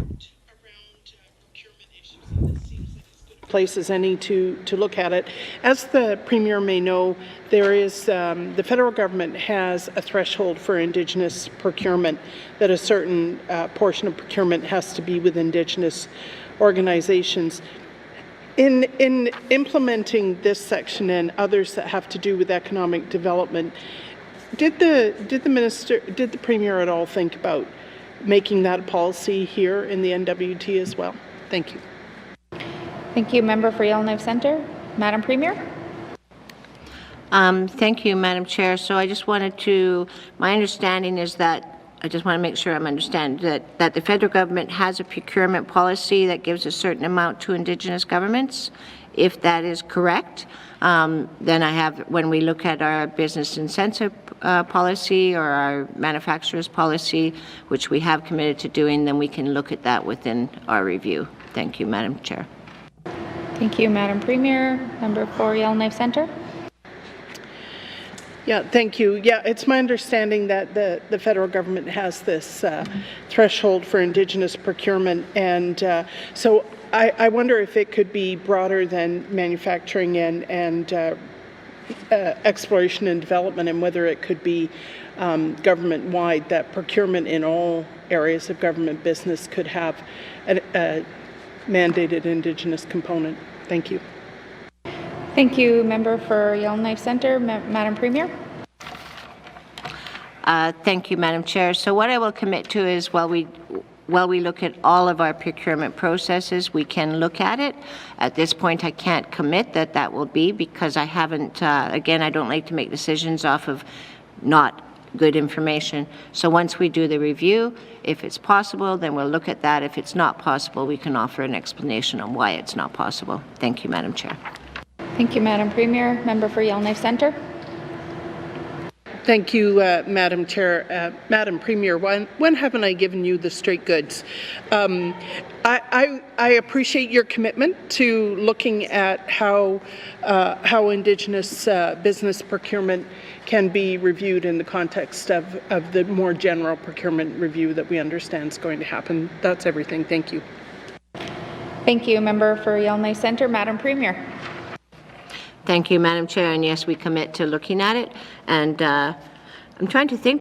Places any to look at it. As the Premier may know, there is, the federal government has a threshold for Indigenous procurement, that a certain portion of procurement has to be with Indigenous organizations. In implementing this section and others that have to do with economic development, did the Premier at all think about making that a policy here in the NWT as well? Thank you. Thank you. Member for Yellowknife Centre. Madam Premier. Thank you, Madam Chair. So I just wanted to, my understanding is that, I just want to make sure I'm understanding that the federal government has a procurement policy that gives a certain amount to Indigenous governments. If that is correct, then I have, when we look at our business incentive policy or our manufacturers policy, which we have committed to doing, then we can look at that within our review. Thank you, Madam Chair. Thank you, Madam Premier. Member for Yellowknife Centre. Yeah, thank you. Yeah, it's my understanding that the federal government has this threshold for Indigenous procurement, and so I wonder if it could be broader than manufacturing and exploration and development, and whether it could be government-wide, that procurement in all areas of government business could have a mandated Indigenous component. Thank you. Thank you, Member for Yellowknife Centre. Madam Premier. Thank you, Madam Chair. So what I will commit to is while we look at all of our procurement processes, we can look at it. At this point, I can't commit that that will be, because I haven't, again, I don't like to make decisions off of not good information. So once we do the review, if it's possible, then we'll look at that. If it's not possible, we can offer an explanation on why it's not possible. Thank you, Madam Chair. Thank you, Madam Premier. Member for Yellowknife Centre. Thank you, Madam Chair. Madam Premier, when haven't I given you the straight goods? I appreciate your commitment to looking at how Indigenous business procurement can be reviewed in the context of the more general procurement review that we understand is going to happen. That's everything. Thank you. Thank you. Member for Yellowknife Centre, Madam Premier. Thank you, Madam Chair, and yes, we commit to looking at it. And I'm trying to think.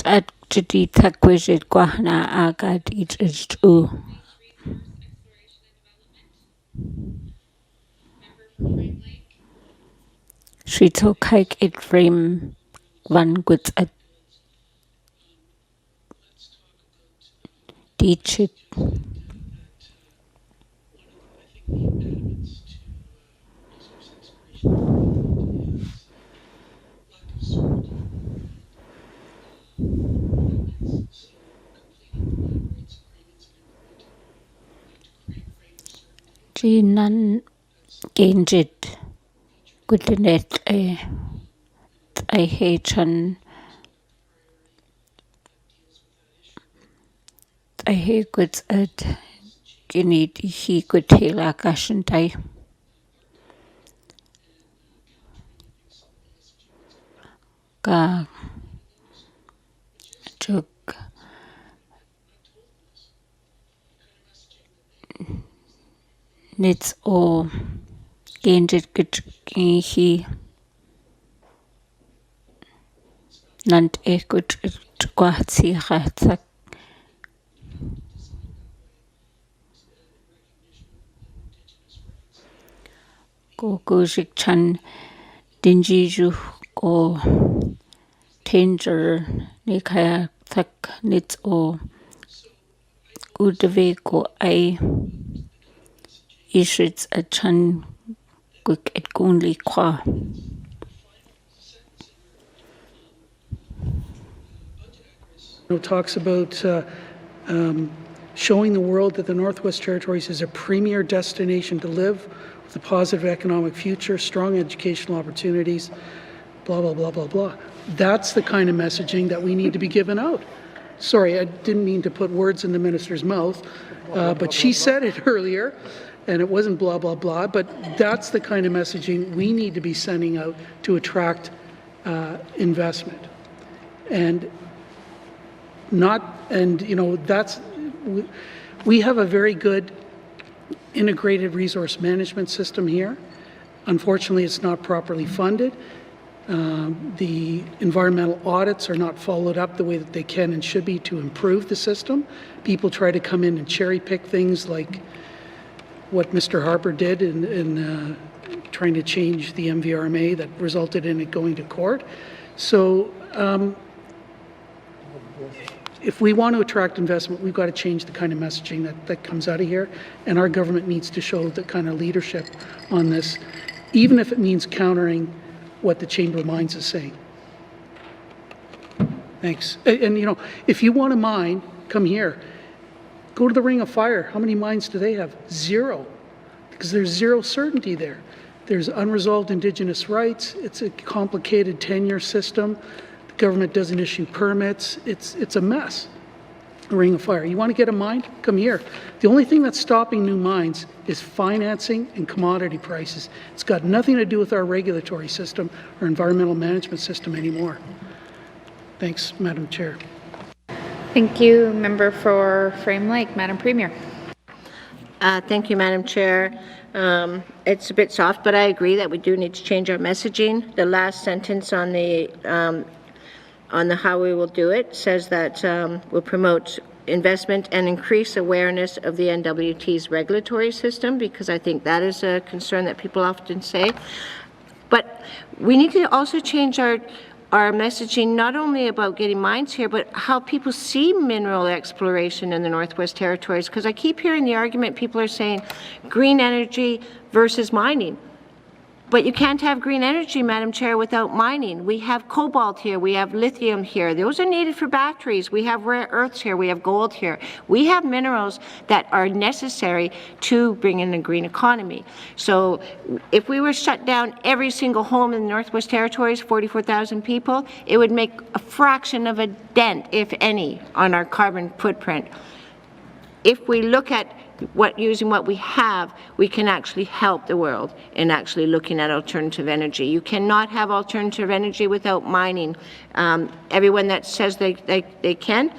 At Jadita Gwich'in Gwahna Agad Dinjii Zhu. She took hike it frame one with a Dinjii. Dinjii Ginjik Gwich'in I hate Gwich'in Ginid he Gwitila Gashantay. Ga Jug Nits o Ginjik he Nant Ekut Gwatsi Ratsak. Gwich'in Dinjii Zhu Ginjik Nikaya Tak Nits o Udaveko I Ishits a Chan Gwich'in Kwa. Talks about showing the world that the Northwest Territories is a premier destination to live with a positive economic future, strong educational opportunities, blah, blah, blah, blah, blah. That's the kind of messaging that we need to be given out. Sorry, I didn't mean to put words in the minister's mouth, but she said it earlier, and it wasn't blah, blah, blah, but that's the kind of messaging we need to be sending out to attract investment. We have a very good integrated resource management system here. Unfortunately, it's not properly funded. The environmental audits are not followed up the way that they can and should be to improve the system. People try to come in and cherry pick things like what Mr. Harper did in trying to change the MVRMA that resulted in it going to court. So if we want to attract investment, we've got to change the kind of messaging that comes out of here, and our government needs to show the kind of leadership on this, even if it means countering what the Chamber of Mines is saying. Thanks. And you know, if you want to mine, come here. Go to the Ring of Fire. How many mines do they have? Zero, because there's zero certainty there. There's unresolved Indigenous rights. It's a complicated tenure system. Government doesn't issue permits. It's a mess. A Ring of Fire. You want to get a mine? Come here. The only thing that's stopping new mines is financing and commodity prices. It's got nothing to do with our regulatory system or environmental management system anymore. Thanks, Madam Chair. Thank you. Member for Frame Lake, Madam Premier. Thank you, Madam Chair. It's a bit soft, but I agree that we do need to change our messaging. The last sentence on the how we will do it says that we'll promote investment and increase awareness of the NWT's regulatory system, because I think that is a concern that people often say. But we need to also change our messaging, not only about getting mines here, but how people see mineral exploration in the Northwest Territories, because I keep hearing the argument, people are saying green energy versus mining. But you can't have green energy, Madam Chair, without mining. We have cobalt here, we have lithium here. Those are needed for batteries. We have rare earths here, we have gold here. We have minerals that are necessary to bring in a green economy. So if we were shut down every single home in the Northwest Territories, 44,000 people, it would make a fraction of a dent, if any, on our carbon footprint. If we look at using what we have, we can actually help the world in actually looking at alternative energy. You cannot have alternative energy without mining. Everyone that says they can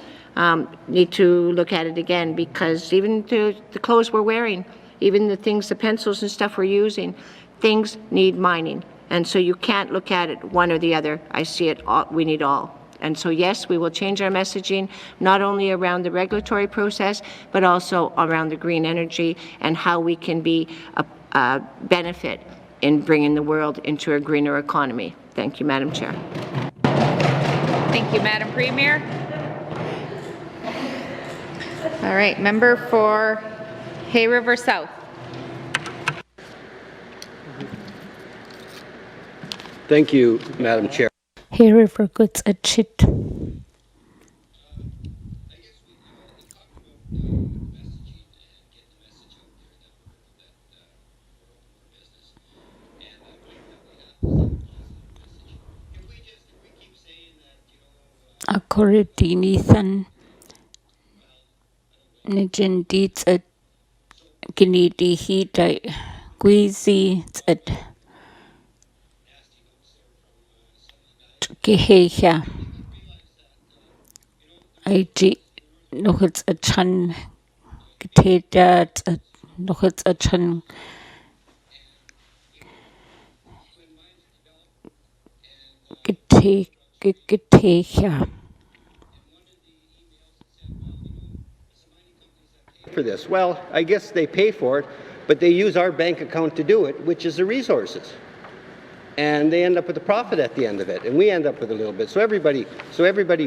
need to look at it again, because even the clothes we're wearing, even the things, the pencils and stuff we're using, things need mining. And so you can't look at it one or the other. I see it all, we need all. And so, yes, we will change our messaging, not only around the regulatory process, but also around the green energy and how we can be a benefit in bringing the world into a greener economy. Thank you, Madam Chair. Thank you, Madam Premier. All right, member for Hay River South. Thank you, Madam Chair. Hay River goods a chit. Akoridinithan Nijindits at Ginidi Hidai Gwizi at Geheja. IG nog it's a chan Gitadat nog it's a chan Giteja. For this? Well, I guess they pay for it, but they use our bank account to do it, which is the resources. And they end up with a profit at the end of it, and we end up with a little bit. So everybody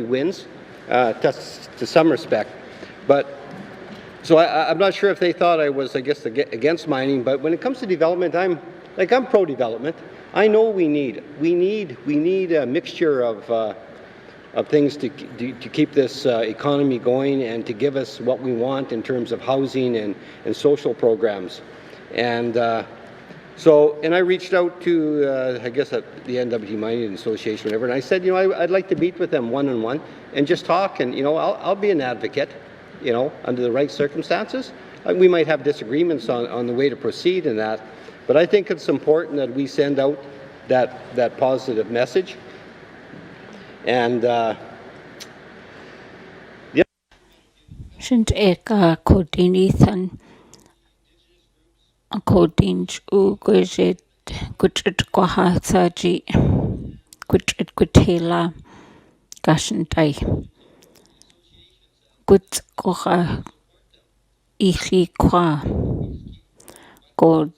wins to some respect. But so I'm not sure if they thought I was, I guess, against mining. But when it comes to development, I'm pro-development. I know we need a mixture of things to keep this economy going and to give us what we want in terms of housing and social programs. And and I reached out to, I guess, at the NWT Mining Association, whatever, and I said, I'd like to meet with them one-on-one and just talk, and, I'll be an advocate, under the right circumstances. We might have disagreements on the way to proceed in that, but I think it's important that we send out that positive message. And Kodinithan Dinjii Zhu Ginjik Gwich'in Gwich'in Gwich'in Gwich'in Ichi Kwa Go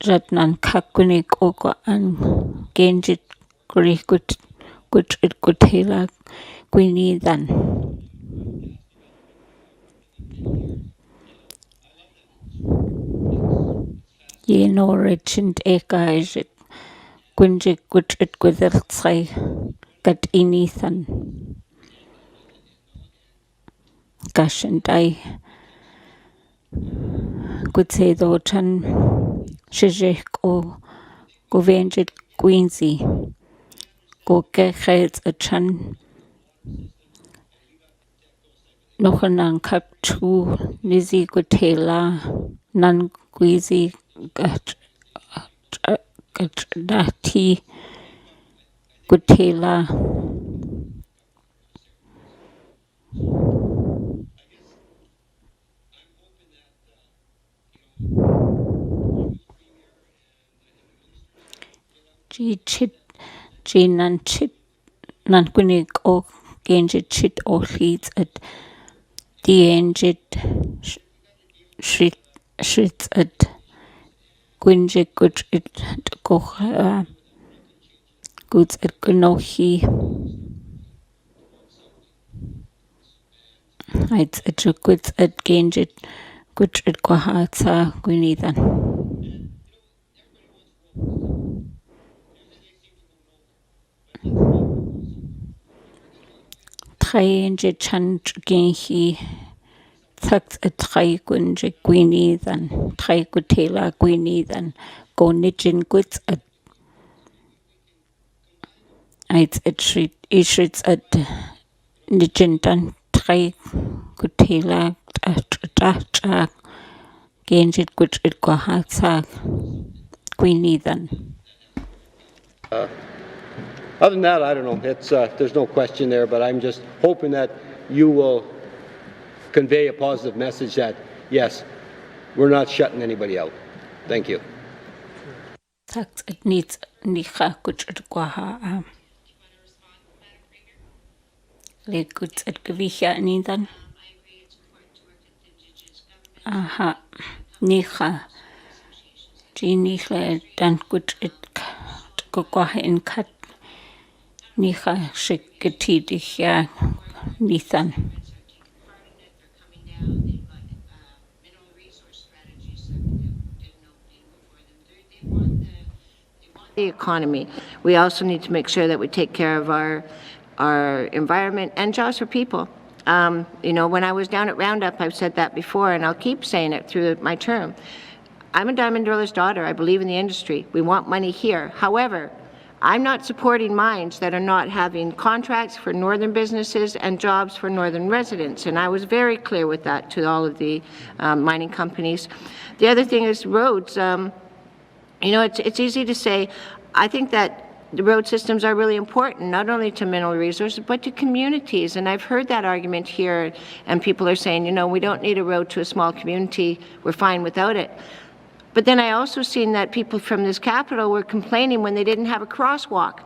Jatnan Kakunik Ogo and Genjit Gwich'in Gwich'in Gwinidan. Regent Eka Ginjik Gwich'in Gwich'in Gat Inithan Gashandai Gwitsedo Chan Shijik O Govenjit Queensy Go Gechels a Chan Nochanan Kapchu Nizi Gutela Nan Gwizi Gachati Gutela G chit G nan chit nan kunik o genjit chit o leads at the engit shit at Ginjik Gwich'in Gocha goods at Gnohi it's at your goods at Genjit Gwich'in Gohatsa Gwinidan. Dinjii Zhu Ginjik tucked a Dinjii Gwich'in Gwich'in Gwich'in Gwich'in Gwich'in It's a treat issues at Nijendan Gwich'in Dinjii Gwich'in Gwich'in. Other than that, I don't know. It's, there's no question there, but I'm just hoping that you will convey a positive message that, yes, we're not shutting anybody out. Thank you. It needs Nika Gwich'in Good at Gwich'in then. Aha, Nika. Ginihle dan Gwich'in Gwich'in kat Nika Shiketidig ya Nithan. The economy. We also need to make sure that we take care of our environment and jobs for people. You know, when I was down at Roundup, I've said that before, and I'll keep saying it through my term. I'm a diamond driller's daughter. I believe in the industry. We want money here. However, I'm not supporting mines that are not having contracts for northern businesses and jobs for northern residents, and I was very clear with that to all of the mining companies. The other thing is roads. You know, it's easy to say. I think that the road systems are really important, not only to mineral resources, but to communities. And I've heard that argument here, and people are saying, you know, we don't need a road to a small community. We're fine without it. But then I also seen that people from this capital were complaining when they didn't have a crosswalk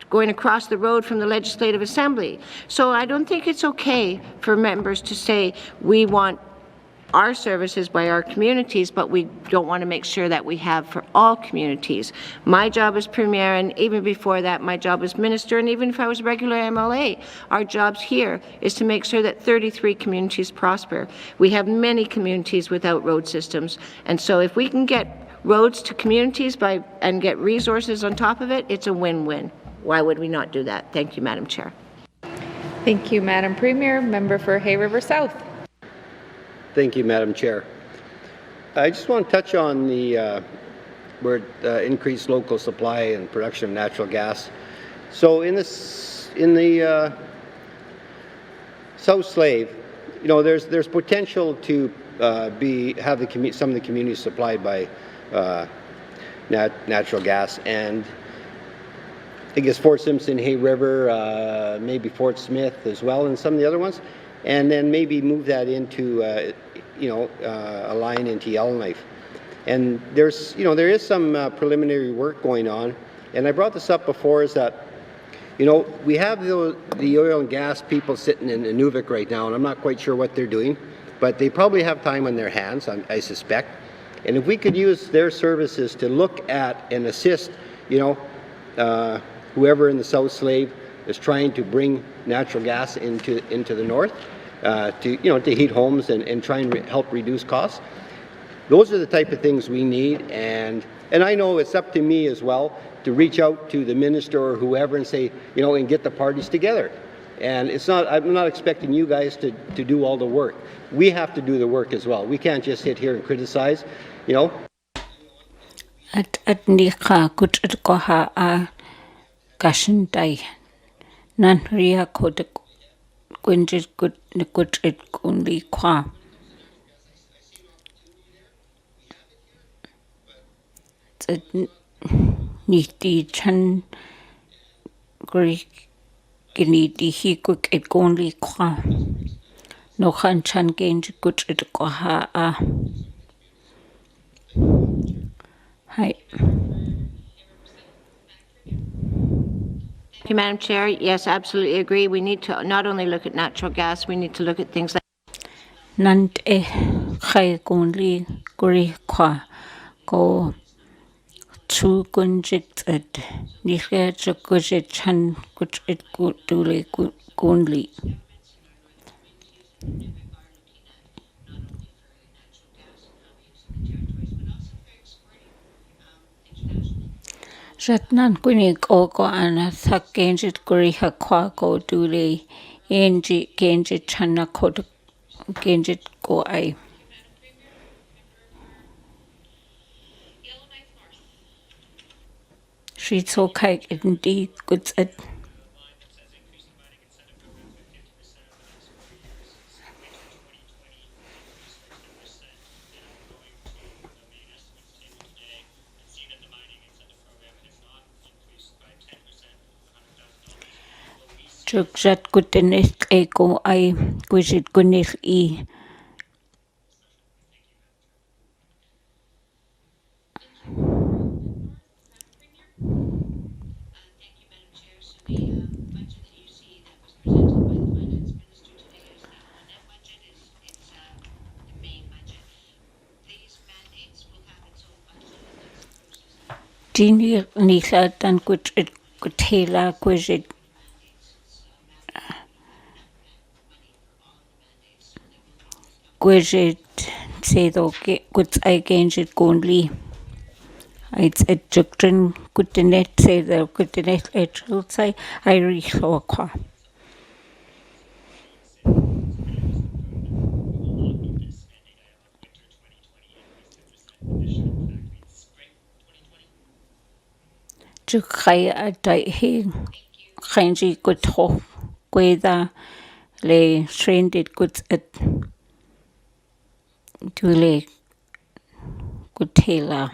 going across the road from the Legislative Assembly. So I don't think it's okay for members to say we want our services by our communities, but we don't want to make sure that we have for all communities. My job as Premier, and even before that, my job as Minister, and even if I was regular MLA, our jobs here is to make sure that 33 communities prosper. We have many communities without road systems, and so if we can get roads to communities and get resources on top of it, it's a win-win. Why would we not do that? Thank you, Madam Chair. Thank you, Madam Premier. Member for Hay River South. Thank you, Madam Chair. I just want to touch on the increased local supply and production of natural gas. So in the South Slave, you know, there's potential to have some of the communities supplied by natural gas, and I guess Fort Simpson, Hay River, maybe Fort Smith as well, and some of the other ones. And then maybe move that into, a line into Yellowknife. And there is some preliminary work going on. And I brought this up before, is that, you know, we have the oil and gas people sitting in Inuvik right now, and I'm not quite sure what they're doing, but they probably have time on their hands, I suspect. And if we could use their services to look at and assist, whoever in the South Slave is trying to bring natural gas into the north to heat homes and try and help reduce costs. Those are the type of things we need, and I know it's up to me as well to reach out to the minister or whoever and say, and get the parties together. And I'm not expecting you guys to do all the work. We have to do the work as well. We can't just sit here and criticize, At nika Gwich'in a gashintai. Nan ria kod Gwich'in kundi kwa. Niti chan Greek giniti hi Gwich'in kundi kwa. No chan chan Gwich'in kwa a. Hi. Thank you, Madam Chair. Yes, absolutely agree. We need to not only look at natural gas, we need to look at things like Nant khai gonli guri kwa go chu gunjik at nike chukujit chan Gwich'in dule gonli. Jatnan kunik ogo ana thak genjit guri ha kwa go dule Angie Genji Chana Kod Genji Go I. She's okay indeed good at Jugsat Gutinich Ego I Gwich'in Gunich E. Dini Nisa dan Gwich'in Gutela Gwich'in Gwich'in Sedo Guts I Genji Gunli. It's a Jugtrin Gutinet say the Gutinet Edgel say I reach Loqua. Jukai a dai he Genji good ho Gweda le stranded goods at Dule Gutela.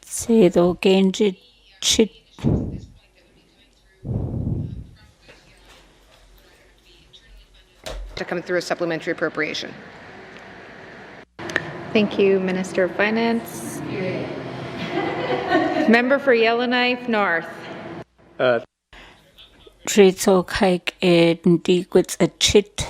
Say the Genji chit. To come through a supplementary appropriation. Thank you, Minister of Finance. Member for Yellowknife North. Treats okay and D goods a chit.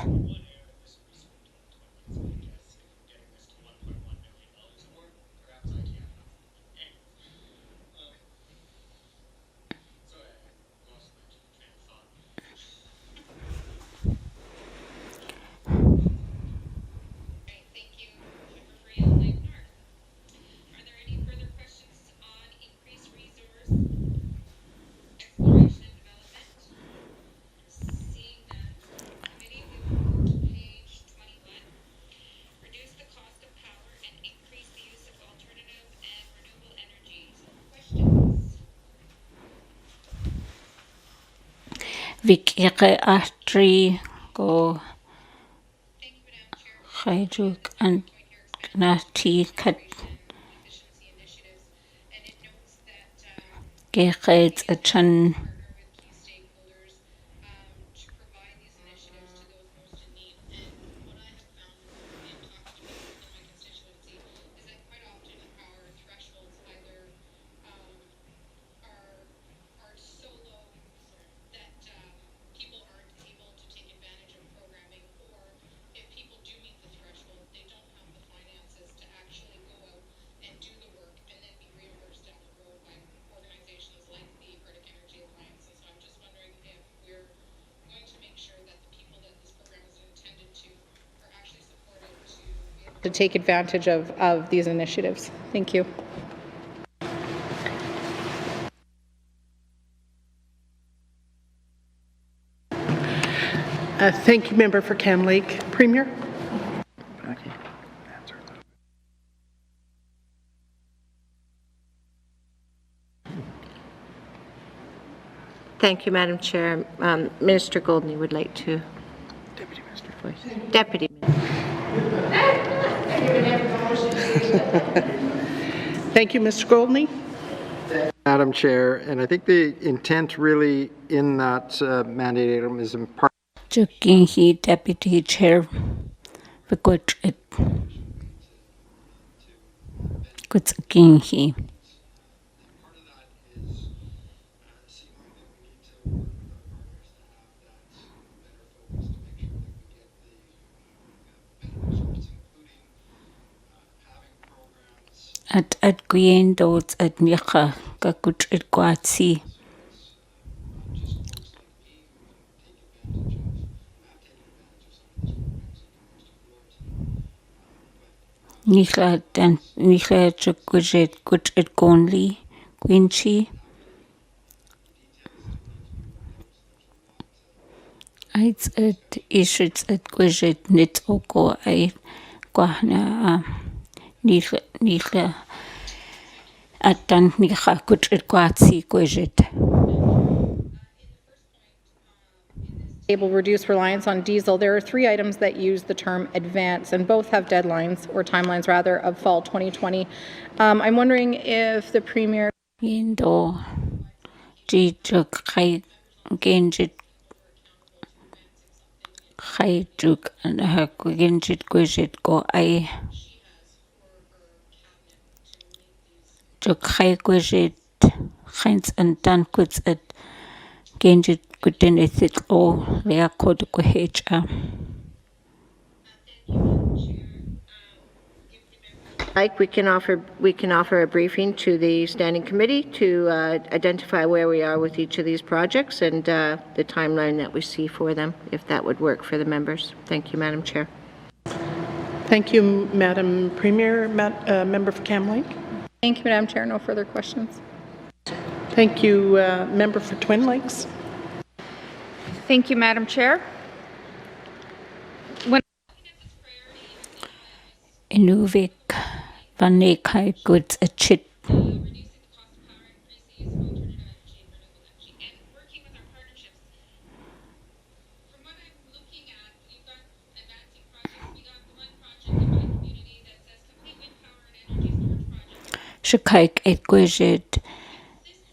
Vikire Ahtri go Haijuk and Nati Kat Gerets a Chan to take advantage of these initiatives. Thank you. Thank you, Member for Cam Lake. Premier? Thank you, Madam Chair. Minister Goldney would like to. Deputy Minister. Deputy Thank you, Mr. Goldney. Madam Chair, and I think the intent really in that mandate item is in part. He Deputy Chair for good it. Good he. At Gwich'in dots at Micha Gakuch at Guatsi. Nihla Gwich'in Gonli Gwich'in. It's at Gwich'in Nit Oko I Guahna Nihla at Dan Niha Gwich'in Guatsi Gwich'in. Reduce reliance on diesel. There are 3 items that use the term advance, and both have deadlines, or timelines rather, of fall 2020. I'm wondering if the Premier... Indo Jijuk Kai Genjit Kaijuk and Genjit Gwich'in go I Juk Kai Gwich'in Heinz and Dan Quits at Genjit Gwich'in Ethit O Lea Code Gwich'in. Like we can offer a briefing to the standing committee to identify where we are with each of these projects and the timeline that we see for them, if that would work for the members. Thank you, Madam Chair. Thank you, Madam Premier. Member for Kamloops. Thank you, Madam Chair. No further questions. Thank you, Member for Twin Lakes. Thank you, Madam Chair. Inuvik Vanekai Goods a Chit. Shakaik et Gwich'in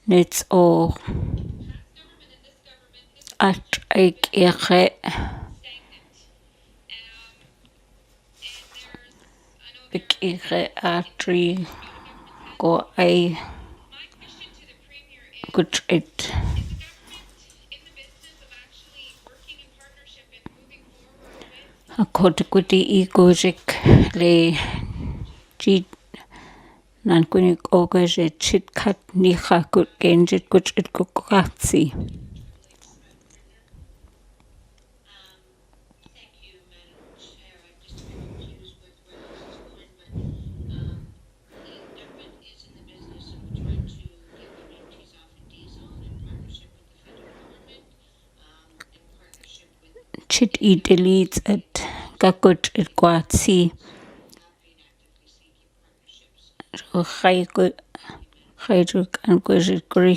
Nits O at Ike Ere Big Atri go I good it. A Kotakuti Gojik Le G Nankunik Ogaje Chit Kat Niha good Genjit good it Gukatsi. Chit E deletes at Gakut at Guatsi. Haijuk and Gwich'in Gri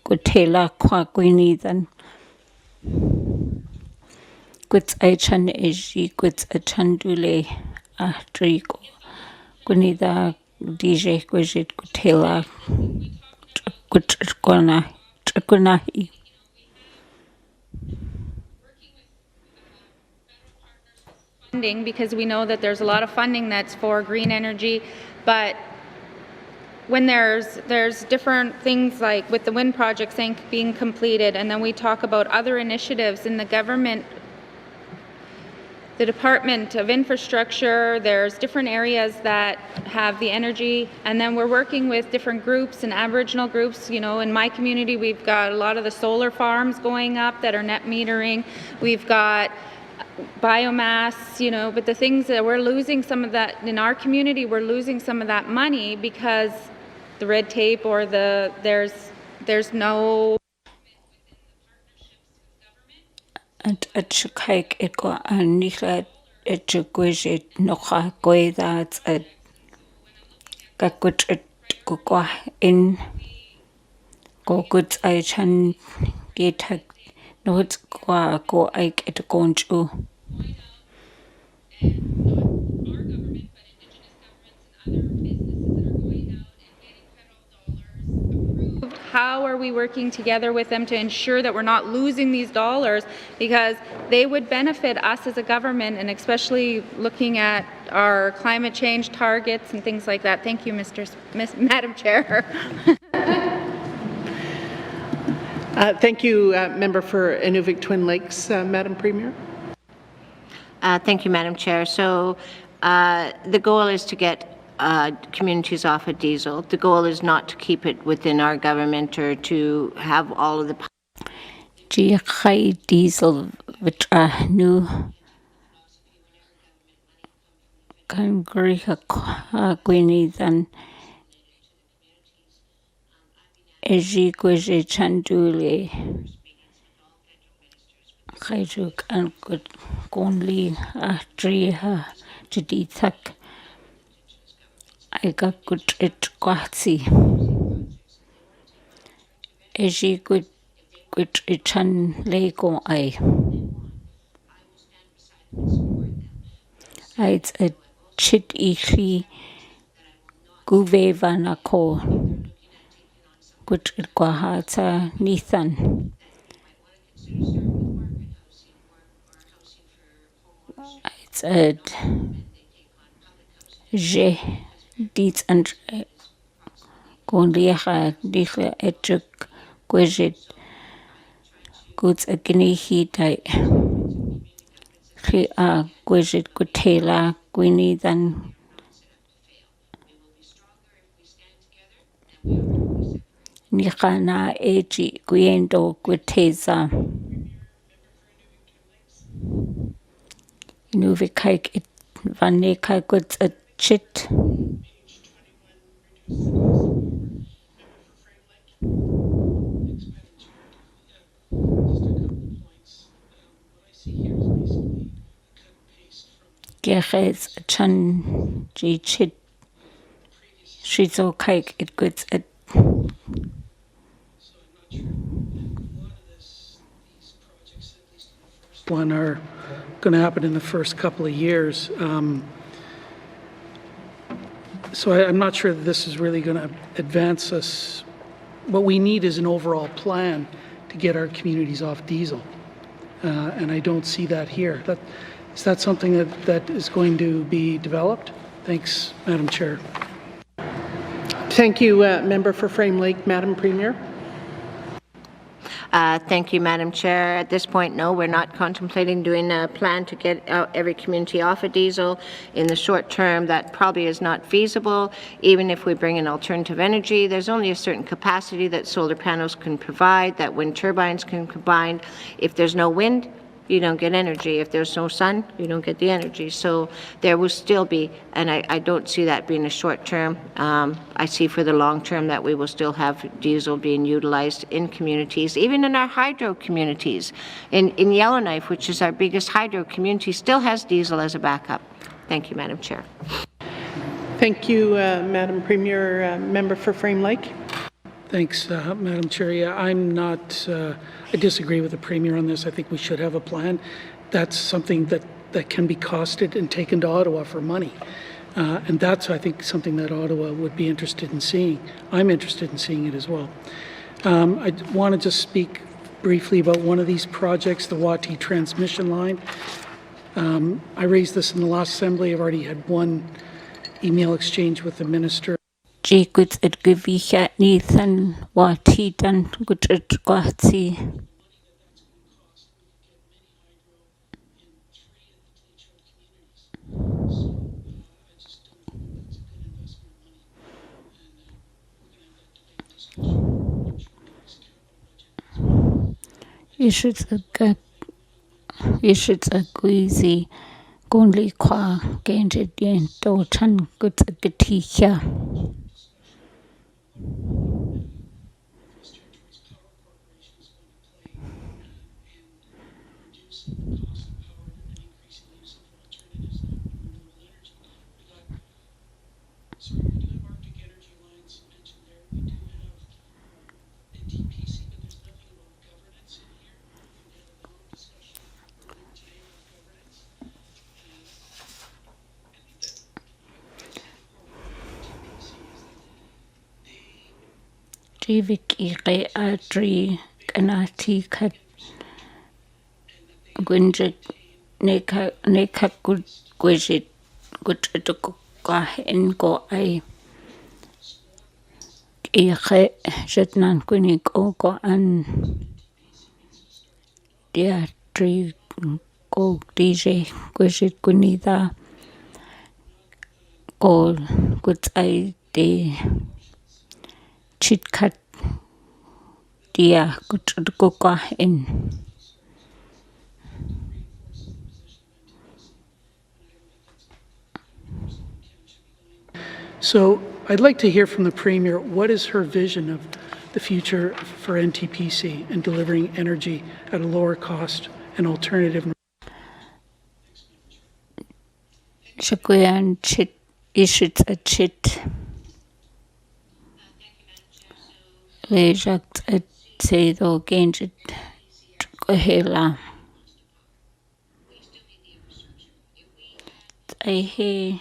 Gutela Quaguini then Guts Aichan Eji Guts a Chandule Atrigo Gunida DJ Gwich'in Gutela Gunahi. Funding, because we know that there's a lot of funding that's for green energy, but when there's different things like with the wind projects being completed, and then we talk about other initiatives in the government, the Department of Infrastructure, there's different areas that have the energy, and then we're working with different groups and Aboriginal groups. You know, in my community, we've got a lot of the solar farms going up that are net metering. We've got biomass, you know, but the things that we're losing some of that in our community, we're losing some of that money because the red tape or there's no. And at Shakaik it go and Nihla at Gwich'in Noha Goy that's at Gakut at Gugwa in Go Goods Aichan Gatak Notes Go Ike at Gonju. How are we working together with them to ensure that we're not losing these dollars, because they would benefit us as a government, and especially looking at our climate change targets and things like that. Thank you, Madam Chair. Thank you, Member for Inuvik Twin Lakes. Madam Premier. Thank you, Madam Chair. So the goal is to get communities off of diesel. The goal is not to keep it within our government or to have all of the diesel which are new kan griha gwyniddan eji gwysi chanduli chaidrwg an gwnli a driha jadithak aiga gwtrit gwahti eji gwtrit chan lego ai aids a chit ichli Guvevan ako gwtrit gwahata nithan aids a je dit and gwnliacha dichla edrych gwysyd gwt a gynnihi dau chi a gwysyd gwtela gwyniddan Nichana eji gwiendo gwteza Nuvikaik it vaneka gwt a chit Geches chan ji chit Shizo kaik it gwt a One are going to happen in the first couple of years. So I'm not sure that this is really going to advance us. What we need is an overall plan to get our communities off diesel. And I don't see that here. Is that something that is going to be developed? Thanks, Madam Chair. Thank you, Member for Frame Lake. Madam Premier. Thank you, Madam Chair. At this point, no, we're not contemplating doing a plan to get every community off of diesel. In the short term, that probably is not feasible. Even if we bring in alternative energy, there's only a certain capacity that solar panels can provide, that wind turbines can combine. If there's no wind, you don't get energy. If there's no sun, you don't get the energy. So there will still be, and I don't see that being a short term. I see for the long term that we will still have diesel being utilized in communities, even in our hydro communities. In Yellowknife, which is our biggest hydro community, still has diesel as a backup. Thank you, Madam Chair. Thank you, Madam Premier. Member for Frame Lake. Thanks, Madam Chair. Yeah, I'm not, I disagree with the Premier on this. I think we should have a plan. That's something that can be costed and taken to Ottawa for money. And that's, I think, something that Ottawa would be interested in seeing. I'm interested in seeing it as well. I want to just speak briefly about one of these projects, the Wati transmission line. I raised this in the last Assembly. I've already had one email exchange with the Minister. Jigwyd at gyficha nithan wati dan gwtrit gwahti. Ishit a gwizi gonli kwa genjid yen do chan gwt a gaticha. Jivik ire adri kanati kat Ginjik neka Gwich'in Gwich'in go ai ire jetnan Gwich'in go an dia tri go DJ Gwich'in Gwynidda go gwtai de chitkat dia Gwich'in So I'd like to hear from the Premier, what is her vision of the future for NTPC and delivering energy at a lower cost and alternative? Shukriyan chit ishit a chit. Lejakt a tsedo Ginjik kohela. Dinjii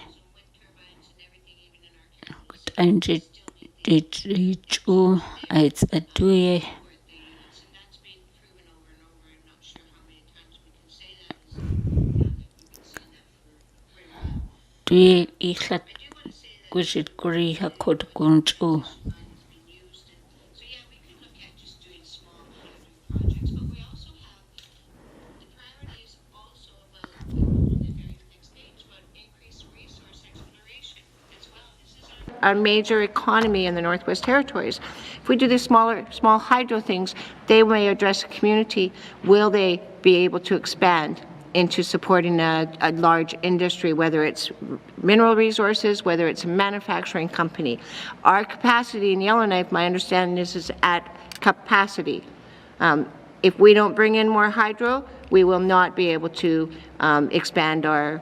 Zhu Ginjik. Dwi ichlat Gwich'in Guriha Kod Gunchu. Our major economy in the Northwest Territories. If we do these small hydro things, they may address a community. Will they be able to expand into supporting a large industry, whether it's mineral resources, whether it's a manufacturing company? Our capacity in Yellowknife, my understanding is at capacity. If we don't bring in more hydro, we will not be able to expand our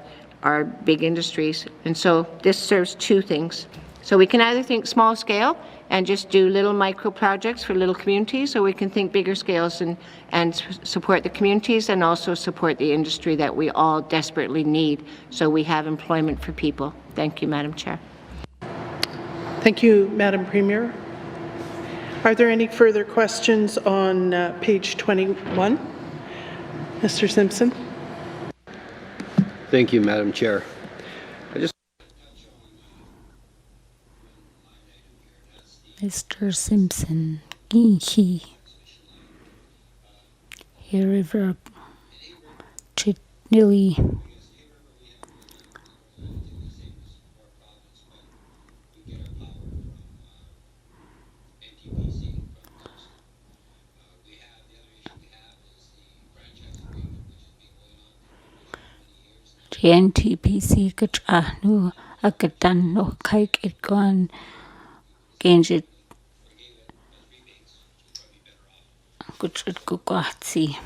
big industries. And so this serves two things. So we can either think small scale and just do little micro projects for little communities, or we can think bigger scales and support the communities and also support the industry that we all desperately need so we have employment for people. Thank you, Madam Chair. Thank you, Madam Premier. Are there any further questions on page 21? Mr. Simpson. Thank you, Madam Chair. Mr. Simpson, Dinjii River Chitnili. NTPC Gwich'in Agadan no Kaik Itguan Ginjik Gwich'in Gugwatsi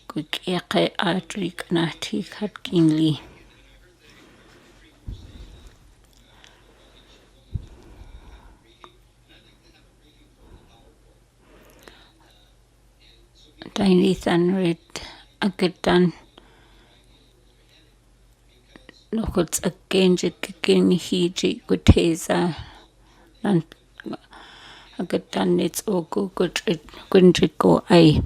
Gwich'in Adri Kanati Katkinli. Dainithan Red Agadan Nokuts a Ginjik Ginhiji Guteza and Agadan it's Ogu Gunjiko I.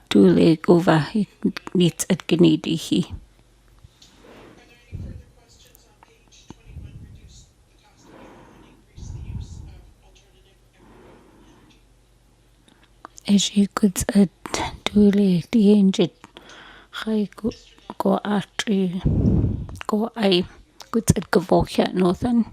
Dule Gova needs at Gnidihi. As you could at Dule the engine, High go artery go I could at Gavokia Northern.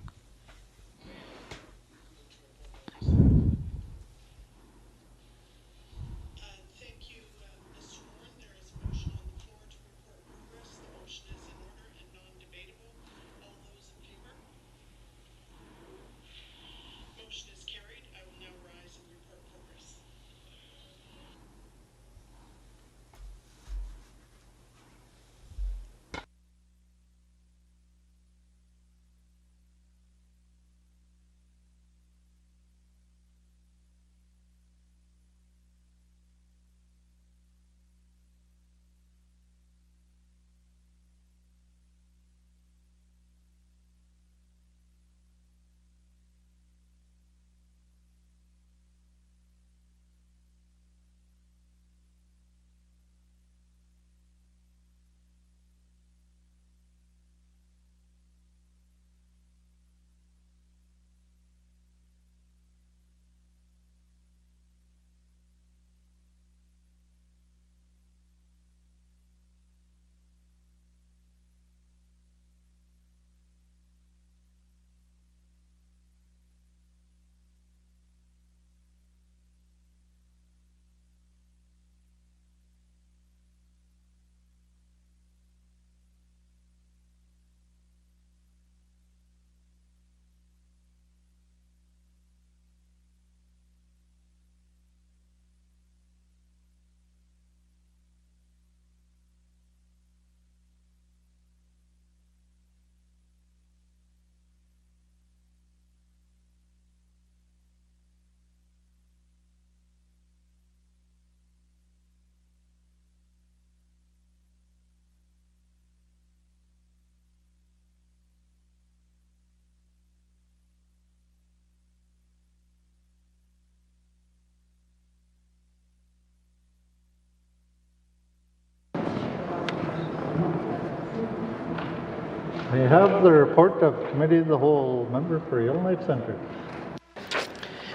I have the report of Committee of the Whole, member for Yellowknife Centre.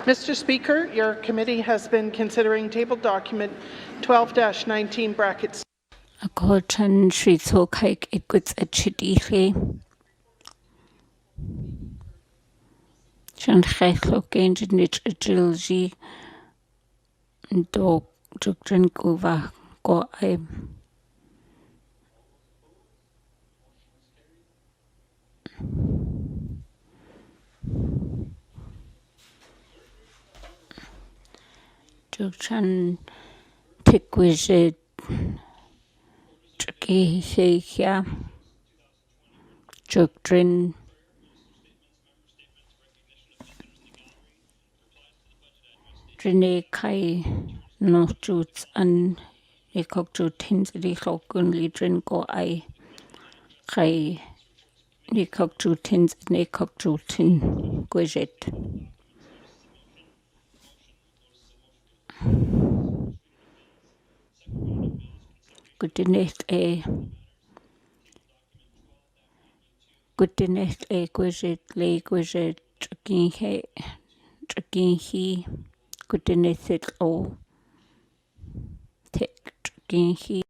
Mr. Speaker, your committee has been considering table document 12-19 brackets. Ako chan shri so kaik ikut achidi Chan chechlo genjin nich agilji do jugdrin guva go I. Jugchan tikwijid Chuki Heya Jugdrin Drine Kai no Juts and Ekok Jutins Rikokun Lidrin go I Kai Ekok Jutins and Ekok Jutin Gwich'in. Goodinest a Gwich'in lay Gwich'in Chukin he Goodinest it all take Chukin he.